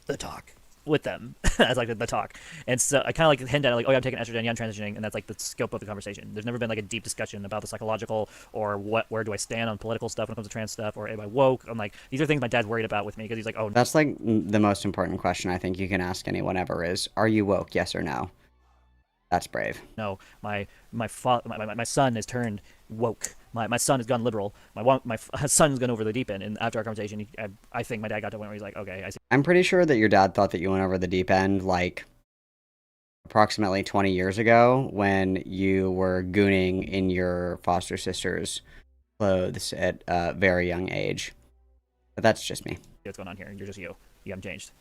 [SPEAKER 21] the talk with them as like the talk, and so I kind of like hint at it, like, oh yeah, I'm taking estrogen, yeah, I'm transitioning, and that's like the scope of the conversation. There's never been like a deep discussion about the psychological or where do I stand on political stuff when it comes to trans stuff, or am I woke? I'm like, these are things my dad's worried about with me because he's like, oh,
[SPEAKER 1] that's like the most important question I think you can ask anyone ever is, are you woke? Yes or no? That's brave.
[SPEAKER 21] No, my son has turned woke. My son has gone liberal. My son's gone over the deep end. And after our conversation, I think my dad got to a point where he's like, okay, I see.
[SPEAKER 1] I'm pretty sure that your dad thought that you went over the deep end like approximately 20 years ago when you were gooning in your foster sister's clothes at a very young age. But that's just me.
[SPEAKER 21] What's going on here? You're just you. You haven't changed.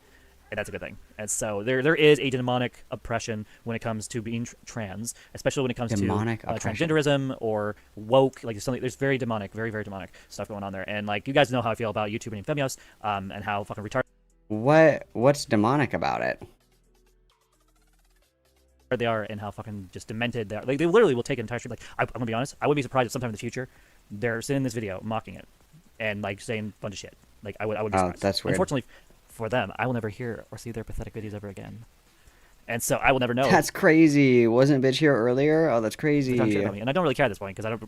[SPEAKER 21] And that's a good thing. And so there is a demonic oppression when it comes to being trans, especially when it comes
[SPEAKER 1] demonic
[SPEAKER 21] to transgenderism or woke. Like there's very demonic, very, very demonic stuff going on there. And like you guys know how I feel about YouTube and Femios, and how fucking retarded.
[SPEAKER 1] What's demonic about it?
[SPEAKER 21] They are and how fucking just demented they are. Like they literally will take an entire stream. Like I'm gonna be honest, I wouldn't be surprised if sometime in the future they're sitting in this video mocking it and like saying a bunch of shit. Like I would be surprised.
[SPEAKER 1] That's weird.
[SPEAKER 21] Unfortunately for them, I will never hear or see their pathetic videos ever again. And so I will never know.
[SPEAKER 1] That's crazy. Wasn't bitch here earlier? Oh, that's crazy.
[SPEAKER 21] And I don't really care at this point because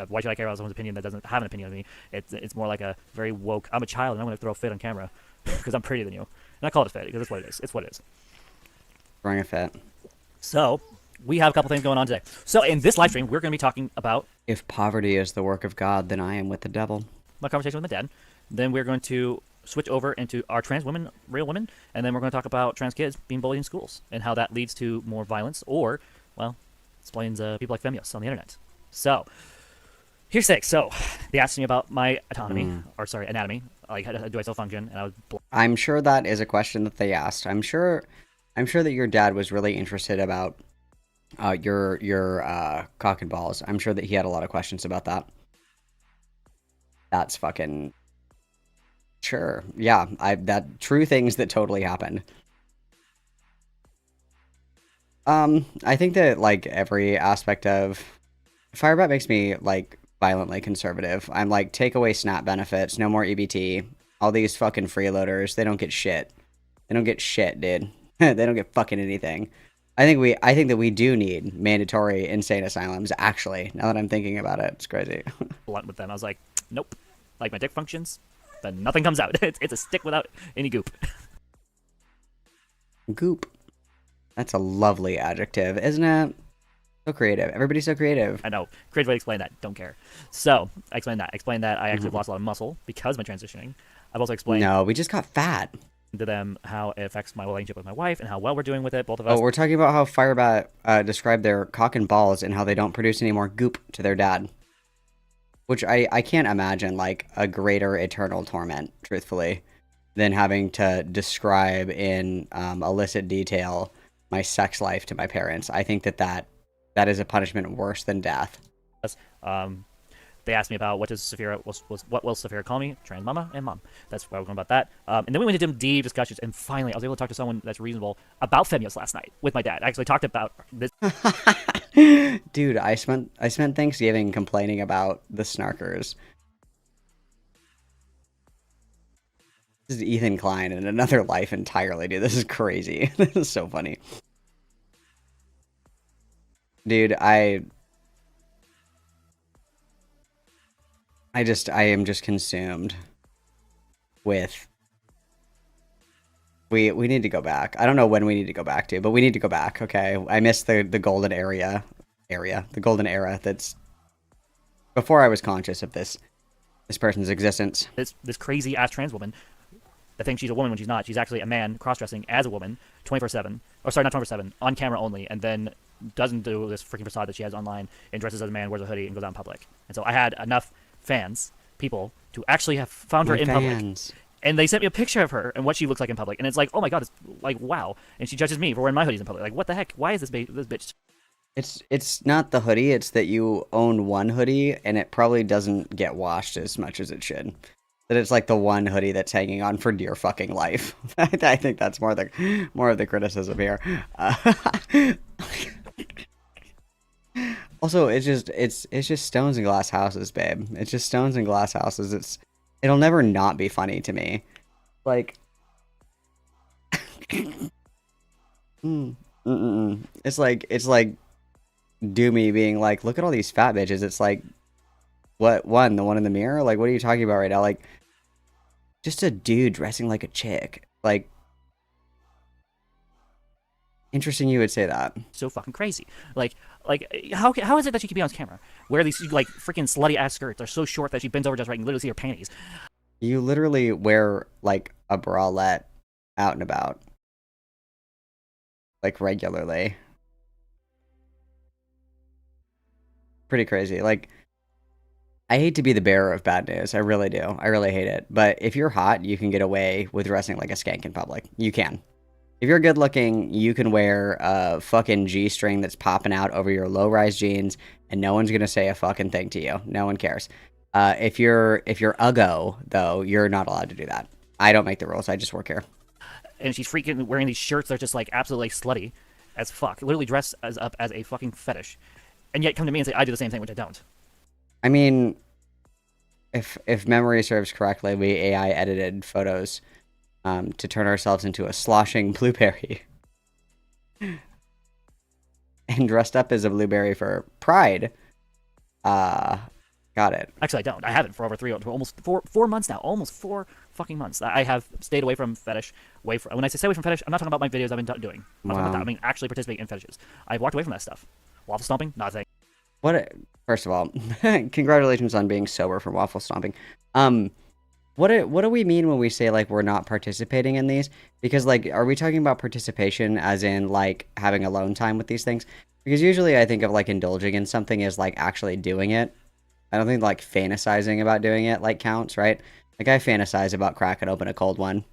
[SPEAKER 21] why should I care about someone's opinion that doesn't have an opinion of me? It's more like a very woke. I'm a child and I'm going to throw a fit on camera because I'm prettier than you. And I call it a fit because it's what it is. It's what it is.
[SPEAKER 1] Throwing a fit.
[SPEAKER 21] So we have a couple things going on today. So in this live stream, we're going to be talking about
[SPEAKER 1] if poverty is the work of God, then I am with the devil.
[SPEAKER 21] My conversation with my dad. Then we're going to switch over into our trans women, real women, and then we're going to talk about trans kids being bullied in schools and how that leads to more violence or, well, explains people like Femios on the internet. So, here's six. So, they asked me about my anatomy, like how do I still function, and I was
[SPEAKER 1] I'm sure that is a question that they asked. I'm sure that your dad was really interested about your cock and balls. I'm sure that he had a lot of questions about that. That's fucking... Sure. Yeah, that true things that totally happened. I think that like every aspect of FIREBAT makes me like violently conservative. I'm like, take away SNAP benefits, no more EBT. All these fucking freeloaders, they don't get shit. They don't get shit, dude. They don't get fucking anything. I think that we do need mandatory insane asylums, actually, now that I'm thinking about it. It's crazy.
[SPEAKER 21] Blunt with them. I was like, nope. Like my dick functions, then nothing comes out. It's a stick without any goop.
[SPEAKER 1] Goop. That's a lovely adjective, isn't it? So creative. Everybody's so creative.
[SPEAKER 21] I know. Creative way to explain that. Don't care. So, I explained that. I explained that I actually lost a lot of muscle because of my transitioning. I've also explained...
[SPEAKER 1] No, we just got fat.
[SPEAKER 21] ...to them how it affects my relationship with my wife and how well we're doing with it, both of us.
[SPEAKER 1] Oh, we're talking about how FIREBAT described their cock and balls and how they don't produce any more goop to their dad. Which I can't imagine, like, a greater eternal torment, truthfully, than having to describe in illicit detail my sex life to my parents. I think that is a punishment worse than death.
[SPEAKER 21] They asked me about what will Saphira call me? Trans mama and mom. That's why we're going about that. And then we went into deep discussions, and finally I was able to talk to someone that's reasonable about Femios last night with my dad. I actually talked about this.
[SPEAKER 1] Dude, I spent Thanksgiving complaining about the snarkers. This is Ethan Klein in another life entirely, dude. This is crazy. This is so funny. Dude, I am just consumed with... We need to go back. I don't know when we need to go back to, but we need to go back, okay? I miss the golden the golden era that's before I was conscious of this person's existence.
[SPEAKER 21] This crazy ass trans woman that thinks she's a woman when she's not. She's actually a man cross-dressing as a woman 24/7. Oh, sorry, not 24/7, on camera only, and then doesn't do this freaking facade that she has online and dresses as a man, wears a hoodie, and goes out in public. And so I had enough people to actually have found her in public. And they sent me a picture of her and what she looks like in public. And it's like, oh my god, it's like, wow. And she judges me for wearing my hoodies in public. Like, what the heck? Why is this bitch?
[SPEAKER 1] It's not the hoodie, it's that you own one hoodie and it probably doesn't get washed as much as it should. That it's like the one hoodie that's hanging on for dear fucking life. I think that's more of the criticism here. Also, it's just stones and glass houses, babe. It's just stones and glass houses. It'll never not be funny to me. Like, it's like Doomy being like, look at all these fat bitches. It's like, what one? The one in the mirror? Like, what are you talking about right now? Like, just a dude dressing like a chick. Like, interesting you would say that.
[SPEAKER 21] So fucking crazy. Like how is it that she can be on camera? Wear these like freaking slutty ass skirts. They're so short that she bends over just right and you literally see her panties.
[SPEAKER 1] You literally wear like a bralette out and about. Like regularly. Pretty crazy. Like, I hate to be the bearer of bad news. I really do. I really hate it. But if you're hot, you can get away with dressing like a skank in public. You can. If you're good looking, you can wear a fucking G-string that's popping out over your low-rise jeans, and no one's gonna say a fucking thing to you. No one cares. If you're uggo, though, you're not allowed to do that. I don't make the rules. I just work here.
[SPEAKER 21] And she's freaking wearing these shirts that are just like absolutely slutty as fuck. Literally dressed up as a fucking fetish. And yet come to me and say I do the same thing, which I don't.
[SPEAKER 1] I mean, if memory serves correctly, we AI edited photos to turn ourselves into a sloshing blueberry. And dressed up as a blueberry for Pride. Got it.
[SPEAKER 21] Actually, I don't. I haven't for over almost four months now. Almost 4 fucking months. I have stayed away from fetish. When I say stay away from fetish, I'm not talking about my videos I've been doing. I'm not talking about that. I mean actually participating in fetishes. I've walked away from that stuff. Waffle stomping, not a thing.
[SPEAKER 1] First of all, congratulations on being sober from waffle stomping. What do we mean when we say like we're not participating in these? Because like, are we talking about participation as in like having alone time with these things? Because usually I think of like indulging in something as like actually doing it. I don't think like fantasizing about doing it like counts, right? Like I fantasize about cracking open a cold one.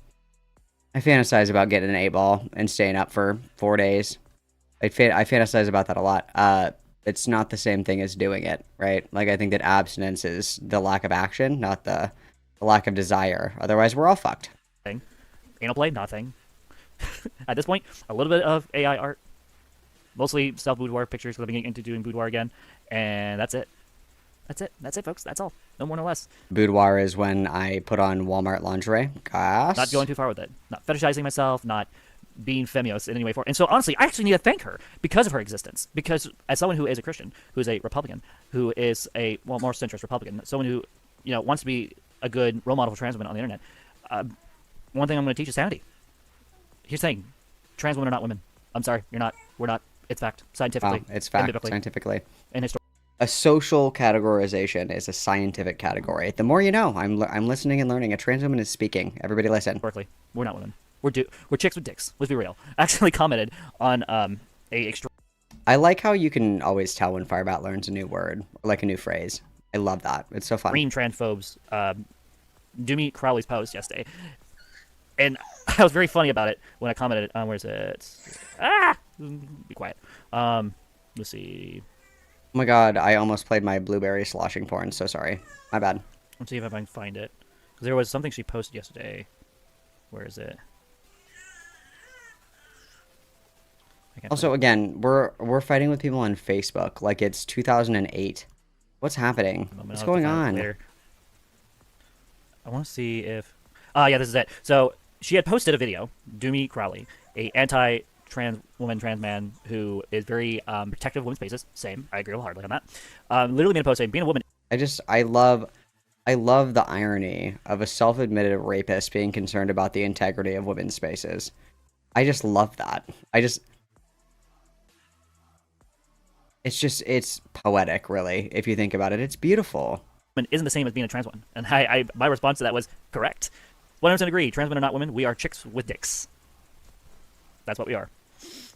[SPEAKER 1] I fantasize about getting an 8-ball and staying up for 4 days. I fantasize about that a lot. It's not the same thing as doing it, right? Like I think that abstinence is the lack of action, not the lack of desire. Otherwise, we're all fucked.
[SPEAKER 21] Anal play, nothing. At this point, a little bit of AI art. Mostly self-boudoir pictures because I've been getting into doing boudoir again. And that's it. That's it, folks. That's all. No more, no less.
[SPEAKER 1] Boudoir is when I put on Walmart lingerie. Gosh.
[SPEAKER 21] Not going too far with it. Not fetishizing myself, not being femios in any way forward. And so, honestly, I actually need to thank her because of her existence. Because as someone who is a Christian, who is a Republican, who is a, more centrist Republican, someone who, wants to be a good role model for trans women on the internet, one thing I'm going to teach is sanity. Here's the thing. Trans women are not women. I'm sorry. You're not. We're not. It's fact. Scientifically.
[SPEAKER 1] It's fact.
[SPEAKER 21] Biblically,
[SPEAKER 1] scientifically.
[SPEAKER 21] And historically.
[SPEAKER 1] A social categorization is a scientific category. The more you know. I'm listening and learning. A trans woman is speaking. Everybody listen.
[SPEAKER 21] Historically, we're not women. We're chicks with dicks. Let's be real. Actually commented on
[SPEAKER 1] I like how you can always tell when FIREBAT learns a new word, or like a new phrase. I love that. It's so fun.
[SPEAKER 21] Green transphobes. Doomy Crowley's post yesterday. And I was very funny about it when I commented on, where's it? Be quiet. Let's see.
[SPEAKER 1] Oh my god, I almost played my blueberry sloshing porn. So sorry. My bad.
[SPEAKER 21] Let's see if I can find it. Because there was something she posted yesterday. Where is it?
[SPEAKER 1] Also, again, we're fighting with people on Facebook like it's 2008. What's happening? What's going on?
[SPEAKER 21] I want to see if... yeah, this is it. So, she had posted a video, Doomy Crowley, a anti-trans woman, trans man who is very protective of women's spaces. Same. I agree wholeheartedly on that. Literally made a post saying, being a woman...
[SPEAKER 1] I love the irony of a self-admitted rapist being concerned about the integrity of women's spaces. I just love that. It's poetic, really, if you think about it. It's beautiful.
[SPEAKER 21] Isn't the same as being a trans woman. And my response to that was, correct. 100% agree. Trans women are not women. We are chicks with dicks. That's what we are.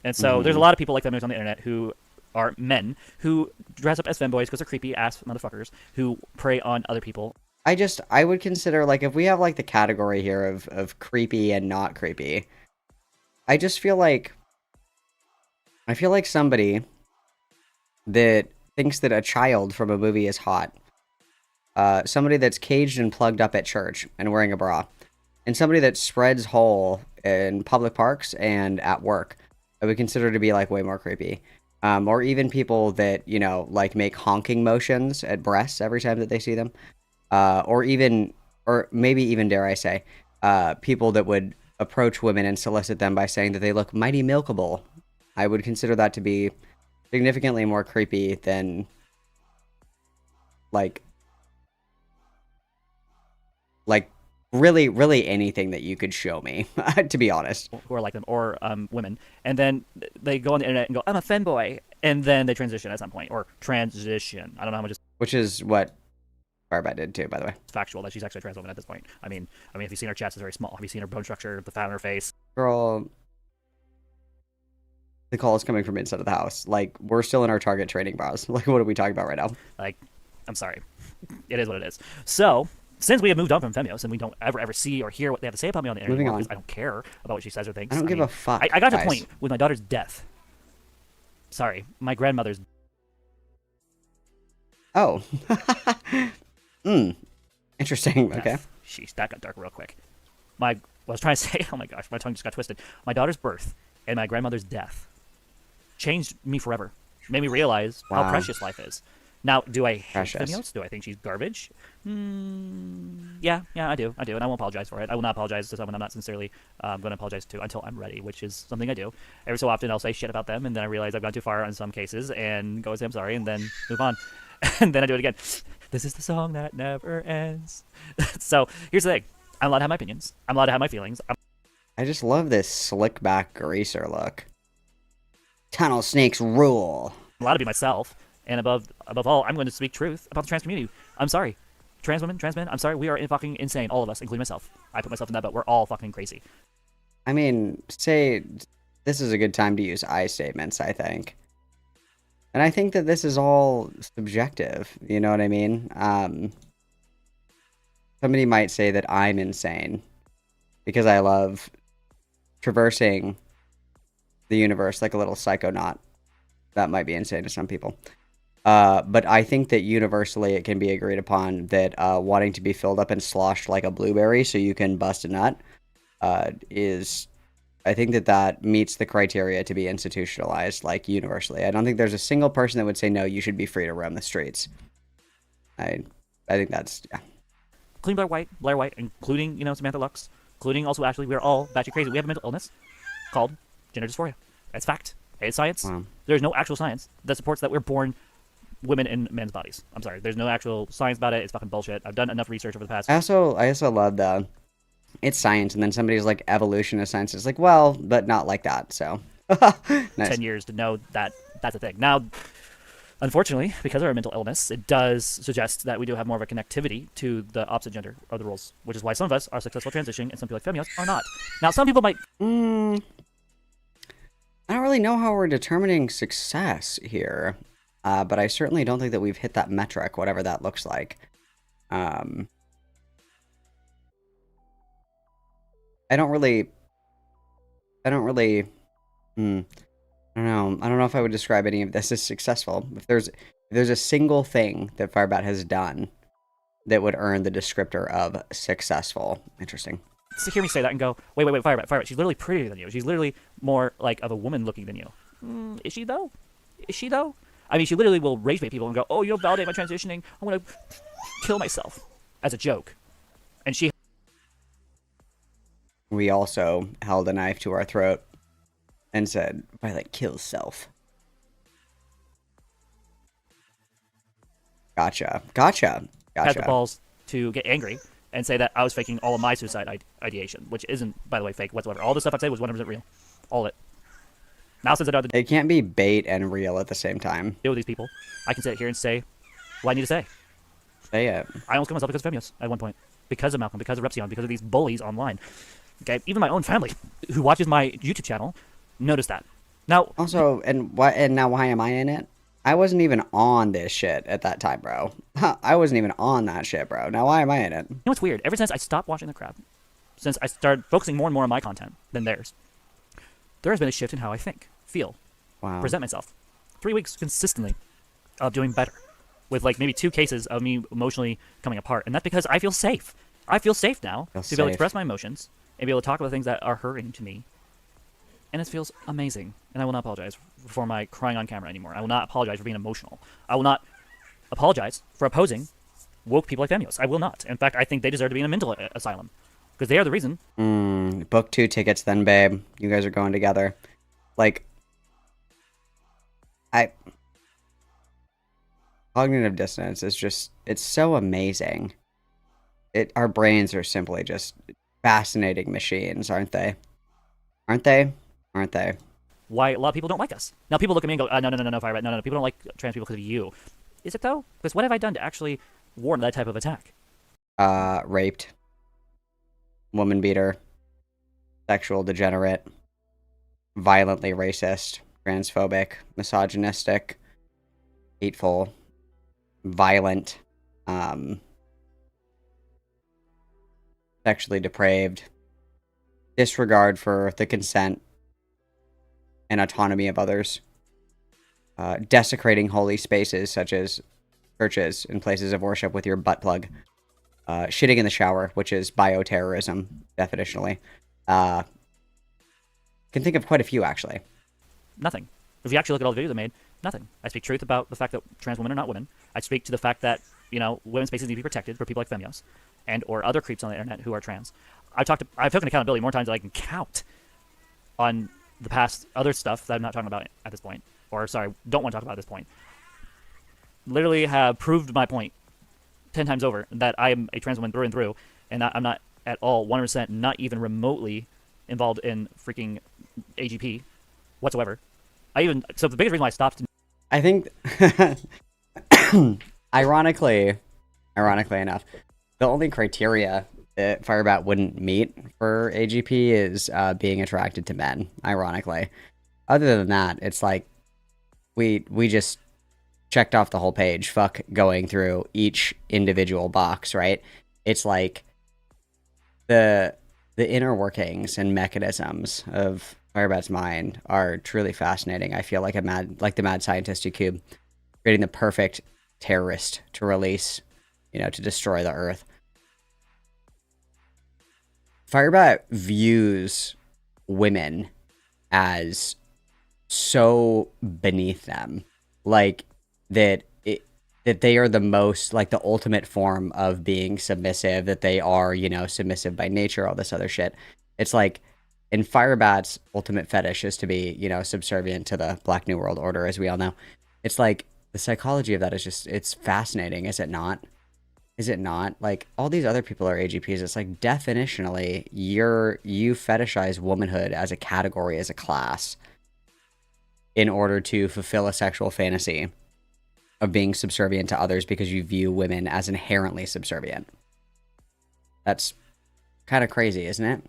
[SPEAKER 21] And so there's a lot of people like feminists on the internet who are men who dress up as femboys because they're creepy ass motherfuckers who prey on other people.
[SPEAKER 1] I would consider, like, if we have, like, the category here of creepy and not creepy, I feel like somebody that thinks that a child from a movie is hot, somebody that's caged and plugged up at church and wearing a bra, and somebody that spreads hole in public parks and at work, I would consider to be like way more creepy. Or even people that, you know, like make honking motions at breasts every time that they see them. Or maybe even, dare I say, people that would approach women and solicit them by saying that they look mighty milkable. I would consider that to be significantly more creepy than, like really anything that you could show me, to be honest.
[SPEAKER 21] Who are like them, or women, and then they go on the internet and go, I'm a femboy, and then they transition at some point, or transition. I don't know how much.
[SPEAKER 1] Which is what FIREBAT did too, by the way.
[SPEAKER 21] It's factual that she's actually a trans woman at this point. I mean, if you've seen her chest, it's very small. Have you seen her bone structure, the fat on her face?
[SPEAKER 1] Girl, the call is coming from inside of the house. Like, we're still in our Target training bras. Like, what are we talking about right now?
[SPEAKER 21] Like, I'm sorry. It is what it is. So, since we have moved on from Femios and we don't ever see or hear what they have to say about me on the internet anymore, because I don't care about what she says or thinks.
[SPEAKER 1] I don't give a fuck.
[SPEAKER 21] I got to a point with my daughter's death. Sorry, my grandmother's.
[SPEAKER 1] Oh. Interesting. Okay.
[SPEAKER 21] Sheesh, that got dark real quick. What I was trying to say, oh my gosh, my tongue just got twisted. My daughter's birth and my grandmother's death changed me forever. Made me realize how precious life is. Now, do I hate Femios? Do I think she's garbage? Yeah, I do, and I won't apologize for it. I will not apologize to someone I'm not sincerely going to apologize to until I'm ready, which is something I do. Every so often, I'll say shit about them, and then I realize I've gone too far in some cases, and go and say I'm sorry, and then move on. And then I do it again. This is the song that never ends. So, here's the thing. I'm allowed to have my opinions. I'm allowed to have my feelings.
[SPEAKER 1] I just love this slick back greaser look. Tunnel snakes rule.
[SPEAKER 21] I'm allowed to be myself. And above all, I'm going to speak truth about the trans community. I'm sorry. Trans women, trans men, I'm sorry. We are fucking insane. All of us, including myself. I put myself in that boat. We're all fucking crazy.
[SPEAKER 1] I mean, this is a good time to use I statements, I think. And I think that this is all subjective. You know what I mean? Somebody might say that I'm insane because I love traversing the universe like a little psychonaut. That might be insane to some people. But I think that universally it can be agreed upon that wanting to be filled up and sloshed like a blueberry so you can bust a nut I think that meets the criteria to be institutionalized, like, universally. I don't think there's a single person that would say, no, you should be free to roam the streets. I think that's, yeah.
[SPEAKER 21] Including Blair White, including, Samantha Lux, including also Ashley, we're all batshit crazy. We have a mental illness called gender dysphoria. That's fact. It's science. Wow. There's no actual science that supports that we're born women in men's bodies. I'm sorry. There's no actual science about it. It's fucking bullshit. I've done enough research over the past.
[SPEAKER 1] I also love it's science, and then somebody's like, evolution of science. It's like, well, but not like that, so. Nice.
[SPEAKER 21] 10 years to know that that's a thing. Now, unfortunately, because of our mental illness, it does suggest that we do have more of a connectivity to the opposite gender of the roles, which is why some of us are successful transitioning and some people like Femios are not. Now, some people might...
[SPEAKER 1] I don't really know how we're determining success here, but I certainly don't think that we've hit that metric, whatever that looks like. I don't know if I would describe any of this as successful. If there's a single thing that FIREBAT has done that would earn the descriptor of successful. Interesting.
[SPEAKER 21] To hear me say that and go, wait, FIREBAT, she's literally prettier than you. She's literally more like of a woman looking than you. Is she though? I mean, she literally will rage bait people and go, oh, you'll validate my transitioning. I'm going to kill myself as a joke. And she...
[SPEAKER 1] We also held a knife to our throat and said, Violet, kill self. Gotcha.
[SPEAKER 21] Had the balls to get angry and say that I was faking all of my suicide ideation, which isn't, by the way, fake whatsoever. All the stuff I said was 100% real. All of it. Now, since I don't have to...
[SPEAKER 1] It can't be bait and real at the same time.
[SPEAKER 21] Deal with these people. I can sit here and say what I need to say.
[SPEAKER 1] Say it.
[SPEAKER 21] I almost killed myself because of Femios at one point. Because of Mcclung, because of Repsion, because of these bullies online. Okay, even my own family, who watches my YouTube channel, noticed that. Now,
[SPEAKER 1] also, and now why am I in it? I wasn't even on this shit at that time, bro. I wasn't even on that shit, bro. Now why am I in it?
[SPEAKER 21] You know what's weird? Ever since I stopped watching the crap, since I started focusing more and more on my content than theirs, there has been a shift in how I think, feel, present myself. 3 weeks consistently of doing better, with like maybe 2 cases of me emotionally coming apart, and that's because I feel safe. I feel safe now to be able to express my emotions and be able to talk about things that are hurting to me and it feels amazing. And I will not apologize for my crying on camera anymore. I will not apologize for being emotional. I will not apologize for opposing woke people like Femios. I will not. In fact, I think they deserve to be in a mental asylum because they are the reason.
[SPEAKER 1] Book 2 tickets then, babe. You guys are going together. Like, cognitive dissonance is just, it's so amazing. Our brains are simply just fascinating machines, aren't they? Aren't they? Aren't they?
[SPEAKER 21] Why a lot of people don't like us. Now people look at me and go, no, FIREBAT, no, people don't like trans people because of you. Is it though? Because what have I done to actually warrant that type of attack?
[SPEAKER 1] Raped. Woman beater. Sexual degenerate. Violently racist. Transphobic. Misogynistic. Hateful. Violent. Sexually depraved. Disregard for the consent and autonomy of others. Desecrating holy spaces such as churches and places of worship with your butt plug. Shitting in the shower, which is bioterrorism, definitionally. Can think of quite a few, actually.
[SPEAKER 21] Nothing. If you actually look at all the videos I made, nothing. I speak truth about the fact that trans women are not women. I speak to the fact that, women's spaces need to be protected for people like Femios and or other creeps on the internet who are trans. I've taken accountability more times than I can count on the past other stuff that I'm not talking about at this point. Or, sorry, don't want to talk about at this point. Literally have proved my point 10 times over that I am a trans woman through and through, and I'm not at all 100%, not even remotely involved in freaking AGP whatsoever. So the biggest reason why I stopped...
[SPEAKER 1] I think, ironically enough, the only criteria that FIREBAT wouldn't meet for AGP is being attracted to men, ironically. Other than that, it's like, we just checked off the whole page, fuck going through each individual box, right? It's like, the inner workings and mechanisms of FIREBAT's mind are truly fascinating. I feel like the mad scientist Cube, creating the perfect terrorist to release, to destroy the Earth. FIREBAT views women as so beneath them, like that they are the most, like, the ultimate form of being submissive, that they are, submissive by nature, all this other shit. It's like, and FIREBAT's ultimate fetish is to be, subservient to the Black New World Order, as we all know. It's like, the psychology of that is just, it's fascinating, is it not? Is it not? Like, all these other people are AGPs. It's like, definitionally, you fetishize womanhood as a category, as a class, in order to fulfill a sexual fantasy of being subservient to others because you view women as inherently subservient. That's kind of crazy, isn't it?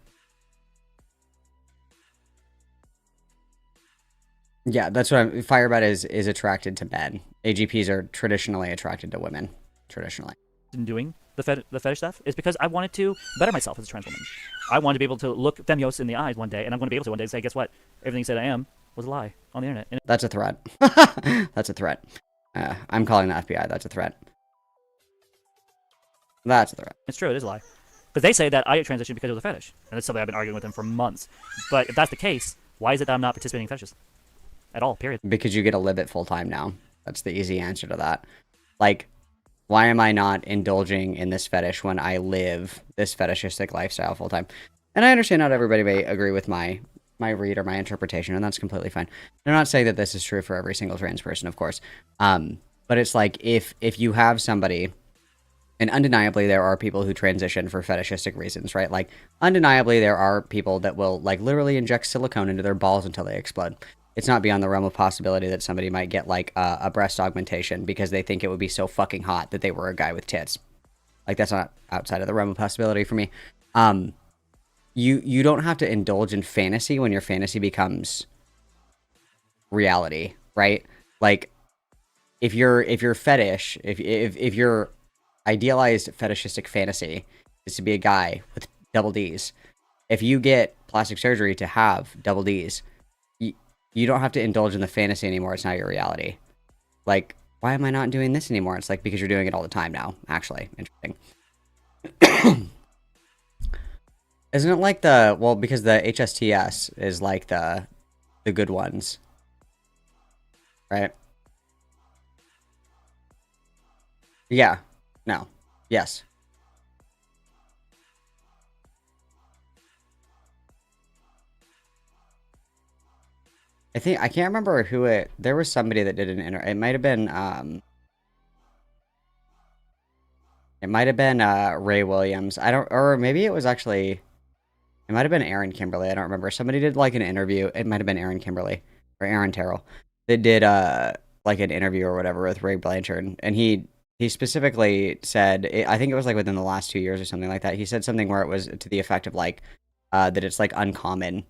[SPEAKER 1] Yeah, that's what FIREBAT is attracted to men. AGPs are traditionally attracted to women. Traditionally.
[SPEAKER 21] In doing the fetish stuff is because I wanted to better myself as a trans woman. I wanted to be able to look Femios in the eyes one day, and I'm going to be able to one day say, guess what? Everything you said I am was a lie on the internet.
[SPEAKER 1] That's a threat. That's a threat. I'm calling the FBI. That's a threat. That's a threat.
[SPEAKER 21] It's true. It is a lie. Because they say that I transitioned because it was a fetish. And that's something I've been arguing with them for months. But if that's the case, why is it that I'm not participating in fetishes? At all, period.
[SPEAKER 1] Because you get to live it full time now. That's the easy answer to that. Like, why am I not indulging in this fetish when I live this fetishistic lifestyle full time? And I understand not everybody may agree with my read or my interpretation, and that's completely fine. I'm not saying that this is true for every single trans person, of course. But it's like, if you have somebody, and undeniably there are people who transition for fetishistic reasons, right? Like, undeniably there are people that will, like, literally inject silicone into their balls until they explode. It's not beyond the realm of possibility that somebody might get, like, a breast augmentation because they think it would be so fucking hot that they were a guy with tits. Like, that's not outside of the realm of possibility for me. You don't have to indulge in fantasy when your fantasy becomes reality, right? Like, if your fetish, if your idealized fetishistic fantasy is to be a guy with double D's, if you get plastic surgery to have double D's, you don't have to indulge in the fantasy anymore. It's not your reality. Like, why am I not doing this anymore? It's like, because you're doing it all the time now, actually. Interesting. Isn't it like because the HSTS is like the the good ones. Right? Yeah. No. Yes. I can't remember who there was somebody that did it might have been Ray Williams. Or maybe it was actually, it might have been Aaron Kimberly. I don't remember. Somebody did like an interview. It might have been Aaron Kimberly or Aaron Terrell. They did like an interview or whatever with Ray Blanchard, and he specifically said, I think it was like within the last 2 years or something like that. He said something where it was to the effect of like that it's like uncommon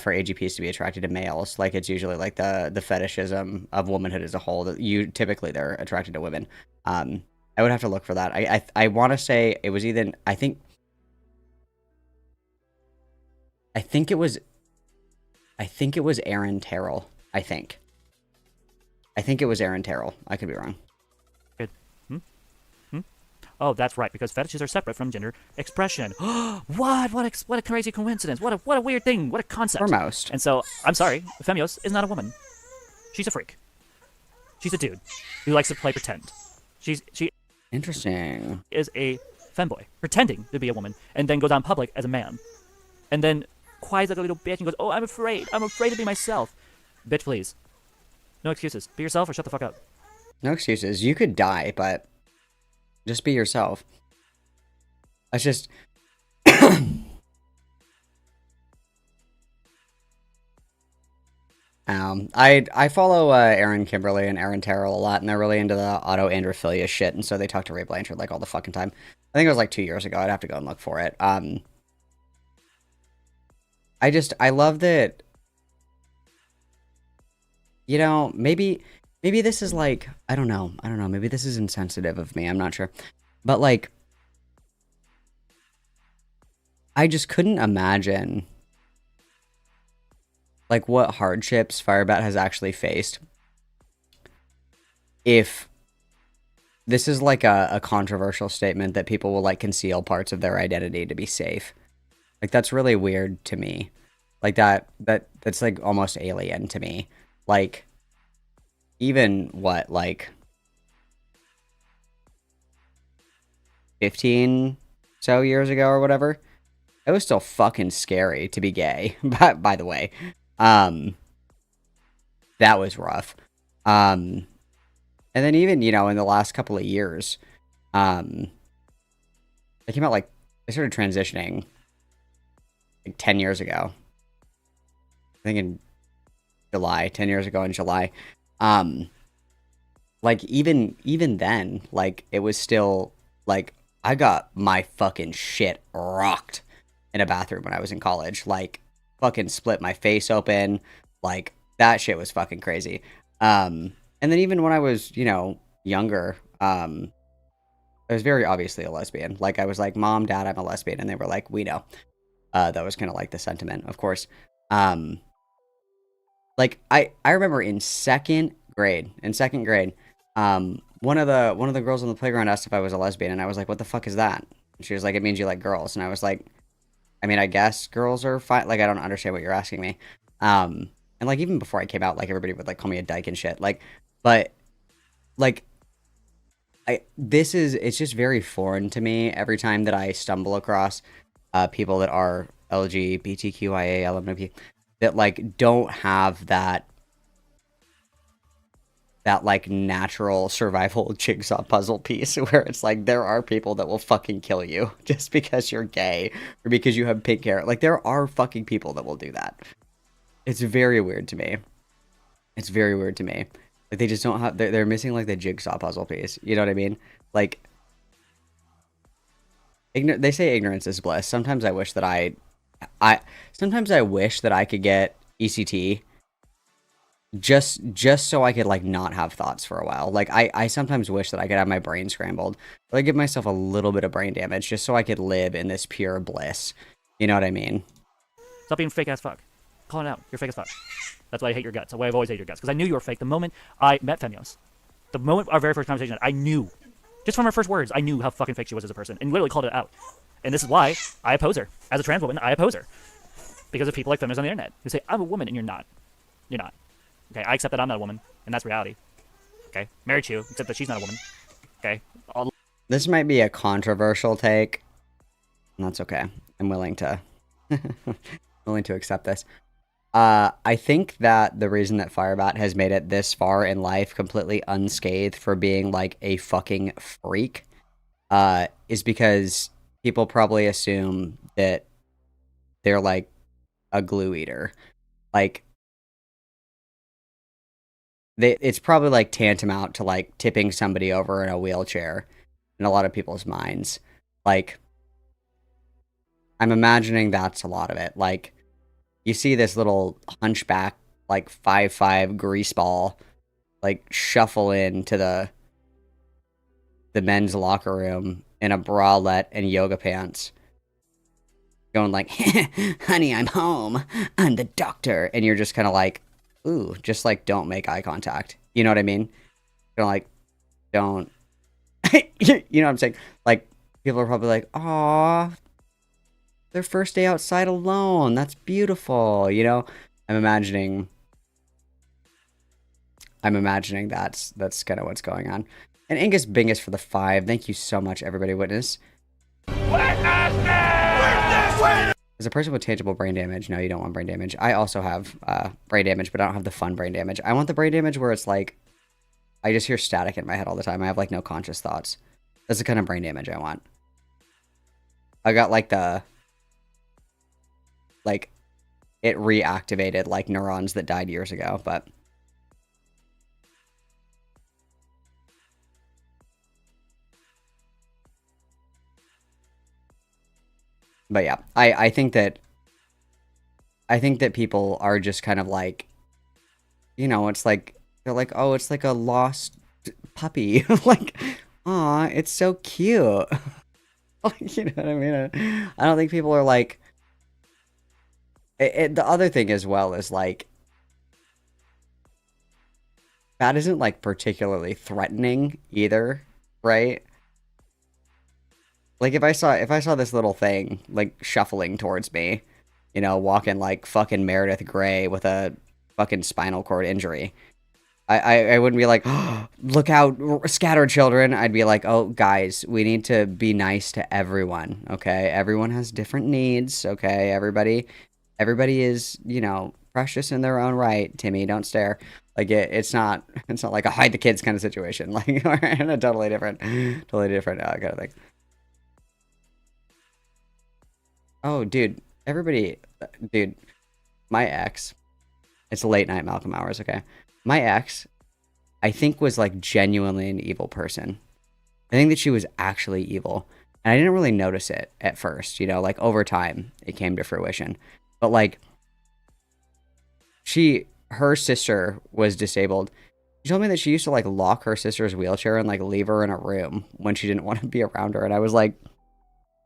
[SPEAKER 1] for AGPs to be attracted to males. Like it's usually like the fetishism of womanhood as a whole that typically they're attracted to women. I would have to look for that. I want to say it was either I think it was Aaron Terrell. I think it was Aaron Terrell. I could be wrong.
[SPEAKER 21] Good. Oh, that's right, because fetishes are separate from gender expression. What a crazy coincidence. What a weird thing. What a concept.
[SPEAKER 1] Foremost.
[SPEAKER 21] And so, I'm sorry, Femios is not a woman. She's a freak. She's a dude who likes to play pretend. She
[SPEAKER 1] Interesting.
[SPEAKER 21] is a femboy, pretending to be a woman, and then goes on public as a man. And then cries like a little bitch and goes, oh, I'm afraid to be myself. Bitch, please. No excuses. Be yourself or shut the fuck up.
[SPEAKER 1] No excuses. You could die, but just be yourself. That's just... I follow Aaron Kimberly and Aaron Terrell a lot, and they're really into the auto-androphilia shit, and so they talk to Ray Blanchard like all the fucking time. I think it was like 2 years ago. I'd have to go and look for it. I love that, you know, maybe this is like, I don't know, maybe this is insensitive of me, I'm not sure. But like, I just couldn't imagine like what hardships FIREBAT has actually faced if this is like a controversial statement that people will like conceal parts of their identity to be safe. Like that's really weird to me. Like that's like almost alien to me. Like even what, like 15 so years ago or whatever, it was still fucking scary to be gay. By the way, that was rough. And then even, you know, in the last couple of years, I started transitioning like 10 years ago. I think in July, 10 years ago in July. Like even then, like it was still like I got my fucking shit rocked in a bathroom when I was in college. Like fucking split my face open. Like that shit was fucking crazy. And then even when I was, you know, younger, I was very obviously a lesbian. Like I was like, Mom, Dad, I'm a lesbian, and they were like, we know. That was kind of like the sentiment, of course. Like I remember in second grade, one of the girls on the playground asked if I was a lesbian, and I was like, what the fuck is that? And she was like, it means you like girls. And I was like, I mean, I guess girls are fine. Like, I don't understand what you're asking me. And like, even before I came out, like everybody would like call me a dyke and shit. Like, but like, it's just very foreign to me every time that I stumble across people that are LGBTQIA, LMNOP, that like don't have that like natural survival jigsaw puzzle piece where it's like there are people that will fucking kill you just because you're gay or because you have pink hair. Like there are fucking people that will do that. It's very weird to me. Like they just don't have, they're missing like the jigsaw puzzle piece. You know what I mean? Like they say ignorance is bliss. Sometimes I wish that sometimes I wish that I could get ECT just so I could like not have thoughts for a while. Like I sometimes wish that I could have my brain scrambled, but I give myself a little bit of brain damage just so I could live in this pure bliss. You know what I mean?
[SPEAKER 21] Stop being fake ass fuck. Call it out. You're fake as fuck. That's why I hate your guts. That's why I've always hated your guts. Because I knew you were fake the moment I met Femios. The moment our very first conversation, I knew. Just from her first words, I knew how fucking fake she was as a person. And literally called it out. And this is why I oppose her. As a trans woman, I oppose her. Because of people like Femios on the internet who say, I'm a woman and you're not. You're not. Okay, I accept that I'm not a woman, and that's reality. Okay, married to you, except that she's not a woman. Okay,
[SPEAKER 1] This might be a controversial take, and that's okay. I'm willing to willing to accept this. I think that the reason that Firebat has made it this far in life completely unscathed for being like a fucking freak, is because people probably assume that they're like a glue eater. Like, it's probably like tantamount to like tipping somebody over in a wheelchair in a lot of people's minds. Like, I'm imagining that's a lot of it. Like, you see this little hunchback, like 5'5" greaseball, like shuffle into the men's locker room in a bralette and yoga pants, going like, honey, I'm home. I'm the doctor. And you're just kind of like, ooh, just like don't make eye contact. You know what I mean? You're like, don't. You know what I'm saying? Like, people are probably like, aw, their first day outside alone. That's beautiful. You know, I'm imagining that's kind of what's going on. And Angus Bingus for the 5. Thank you so much, everybody. Witness. As a person with tangible brain damage, no, you don't want brain damage. I also have brain damage, but I don't have the fun brain damage. I want the brain damage where it's like, I just hear static in my head all the time. I have like no conscious thoughts. That's the kind of brain damage I want. I got like it reactivated like neurons that died years ago, but yeah, I think that people are just kind of like, you know, it's like, they're like, oh, it's like a lost puppy. Like, aw, it's so cute. Like, you know what I mean? I don't think people are like, the other thing as well is like, that isn't like particularly threatening either, right? Like, if I saw this little thing like shuffling towards me, you know, walking like fucking Meredith Grey with a fucking spinal cord injury, I wouldn't be like, oh, look out, scatter children. I'd be like, oh, guys, we need to be nice to everyone, okay? Everyone has different needs, okay? Everybody is, you know, precious in their own right. Timmy, don't stare. Like, it's not like a hide the kids kind of situation. Like, we're in a totally different kind of thing. Oh, dude, my ex, it's late night Malcolm hours, okay? My ex, I think, was like genuinely an evil person. I think that she was actually evil. And I didn't really notice it at first, you know, like over time it came to fruition. But like, her sister was disabled. She told me that she used to like lock her sister's wheelchair and like leave her in a room when she didn't want to be around her. And I was like,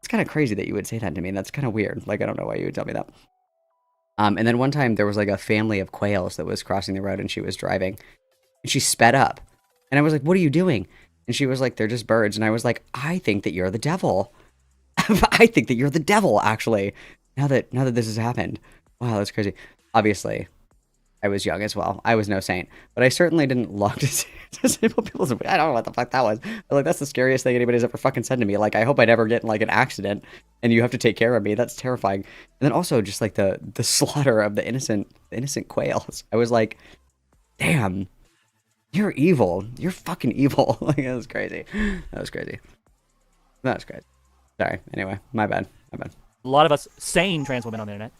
[SPEAKER 1] it's kind of crazy that you would say that to me. That's kind of weird. Like, I don't know why you would tell me that. And then one time there was like a family of quails that was crossing the road and she was driving and she sped up and I was like, what are you doing? And she was like, they're just birds. And I was like, I think that you're the devil. I think that you're the devil, actually. Now that this has happened. Wow, that's crazy. Obviously, I was young as well. I was no saint, but I certainly didn't look disabled people's. I don't know what the fuck that was. But like, that's the scariest thing anybody's ever fucking said to me. Like, I hope I never get in like an accident, and you have to take care of me. That's terrifying. And then also just like the slaughter of the innocent quails. I was like, damn, you're evil. You're fucking evil. Like, that was crazy. That was crazy. Sorry. Anyway, my bad.
[SPEAKER 21] A lot of us sane trans women on the internet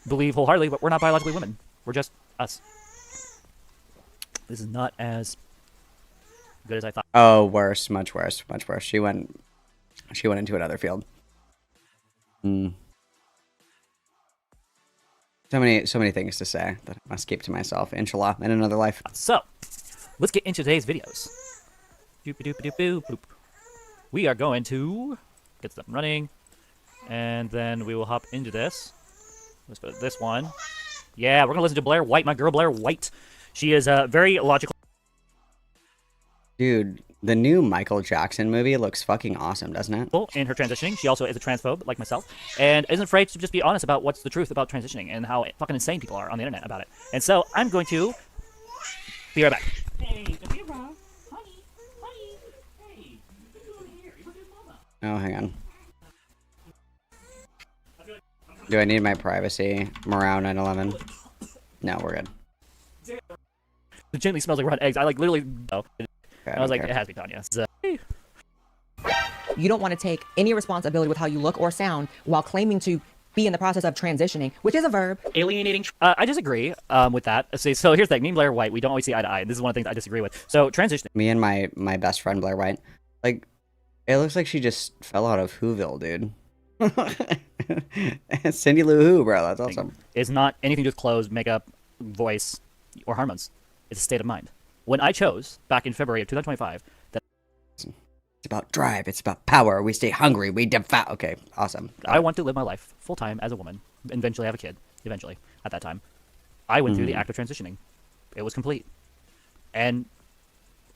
[SPEAKER 21] believe wholeheartedly, but we're not biologically women. We're just us. This is not as good as I thought.
[SPEAKER 1] Oh, worse, much worse. She went into another field. So many things to say that I must keep to myself. Inshallah, in another life.
[SPEAKER 21] So, let's get into today's videos. Boop. We are going to get them running, and then we will hop into this. Let's put this one. Yeah, we're gonna listen to Blair White, my girl Blair White. She is very logical.
[SPEAKER 1] Dude, The new Michael Jackson movie looks fucking awesome, doesn't it?
[SPEAKER 21] In her transitioning. She also is a transphobe, like myself, and isn't afraid to just be honest about what's the truth about transitioning and how fucking insane people are on the internet about it. And so I'm going to be right back.
[SPEAKER 1] Oh, hang on. Do I need my privacy? Morale 911. No, we're good.
[SPEAKER 21] It gently smells like rotten eggs. I like literally. Oh.
[SPEAKER 1] Okay,
[SPEAKER 21] I was like,
[SPEAKER 1] care.
[SPEAKER 21] it has to be Tanya. So.
[SPEAKER 2] You don't want to take any responsibility with how you look or sound while claiming to be in the process of transitioning, which is a verb.
[SPEAKER 21] Alienating. I disagree with that. So here's the thing. Me and Blair White, we don't always see eye to eye. This is one of the things I disagree with. So transitioning.
[SPEAKER 1] Me and my best friend Blair White, like, it looks like she just fell out of Whoville, dude. Cindy Lou Who, bro. That's awesome.
[SPEAKER 21] It's not anything to do with clothes, makeup, voice, or hormones. It's a state of mind. When I chose back in February of 2025 that
[SPEAKER 1] it's about drive, it's about power. We stay hungry. We devour. Okay, awesome.
[SPEAKER 21] I want to live my life full time as a woman. Eventually have a kid. Eventually, at that time, I went through the act of transitioning. It was complete, and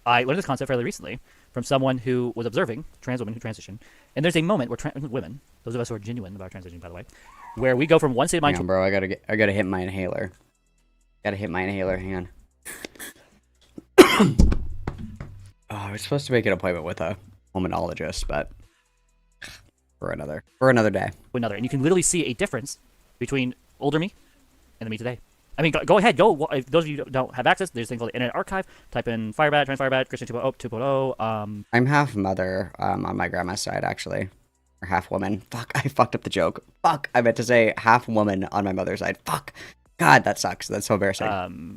[SPEAKER 21] I learned this concept fairly recently from someone who was observing trans women who transition. And there's a moment where women, those of us who are genuine about transitioning, by the way, where we go from one state of mind
[SPEAKER 1] Hang on, bro. I gotta hit my inhaler. Gotta hit my inhaler. Hang on. Oh, I was supposed to make an appointment with a pulmonologist, but for another day.
[SPEAKER 21] And you can literally see a difference between older me and the me today. I mean, go ahead, go. If those of you who don't have access, there's a thing called the Internet Archive. Type in FIREBAT, Trans FIREBAT, Christian 2.0.
[SPEAKER 1] I'm half mother on my grandma's side, actually. Or half woman. Fuck, I fucked up the joke. Fuck, I meant to say half woman on my mother's side. Fuck. God, that sucks. That's so embarrassing.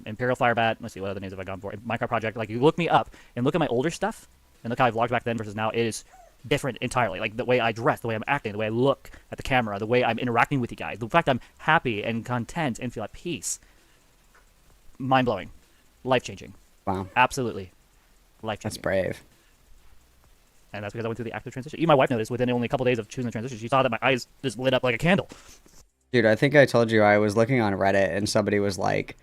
[SPEAKER 21] Imperial FIREBAT. Let's see, what other names have I gone for? Minecraft Project. Like, you look me up and look at my older stuff, and look how I vlogged back then versus now. It is different entirely. Like, the way I dress, the way I'm acting, the way I look at the camera, the way I'm interacting with you guys, the fact I'm happy and content and feel at peace. Mind-blowing. Life-changing.
[SPEAKER 1] Wow.
[SPEAKER 21] Absolutely. Life-changing.
[SPEAKER 1] That's brave.
[SPEAKER 21] And that's because I went through the active transition. Even my wife noticed within only a couple days of choosing the transition. She saw that my eyes just lit up like a candle.
[SPEAKER 1] Dude, I think I told you I was looking on Reddit and somebody was like,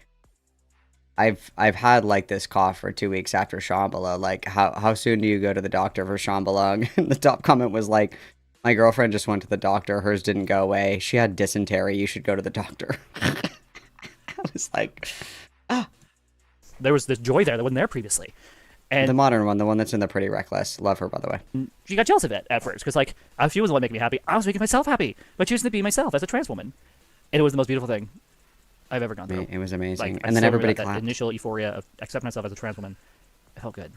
[SPEAKER 1] I've had like this cough for 2 weeks after Shambhala. Like, how soon do you go to the doctor for Shambhala? And the top comment was like, my girlfriend just went to the doctor. Hers didn't go away. She had dysentery. You should go to the doctor. I was like,
[SPEAKER 21] There was this joy there that wasn't there previously. And
[SPEAKER 1] the modern one, the one that's in the Pretty Reckless. Love her, by the way.
[SPEAKER 21] She got jealous of it at first because, like, she was the one making me happy. I was making myself happy by choosing to be myself as a trans woman, and it was the most beautiful thing I've ever gone through.
[SPEAKER 1] It was amazing.
[SPEAKER 21] Like,
[SPEAKER 1] and then everybody
[SPEAKER 21] that
[SPEAKER 1] clapped.
[SPEAKER 21] initial euphoria of accepting myself as a trans woman. It felt good.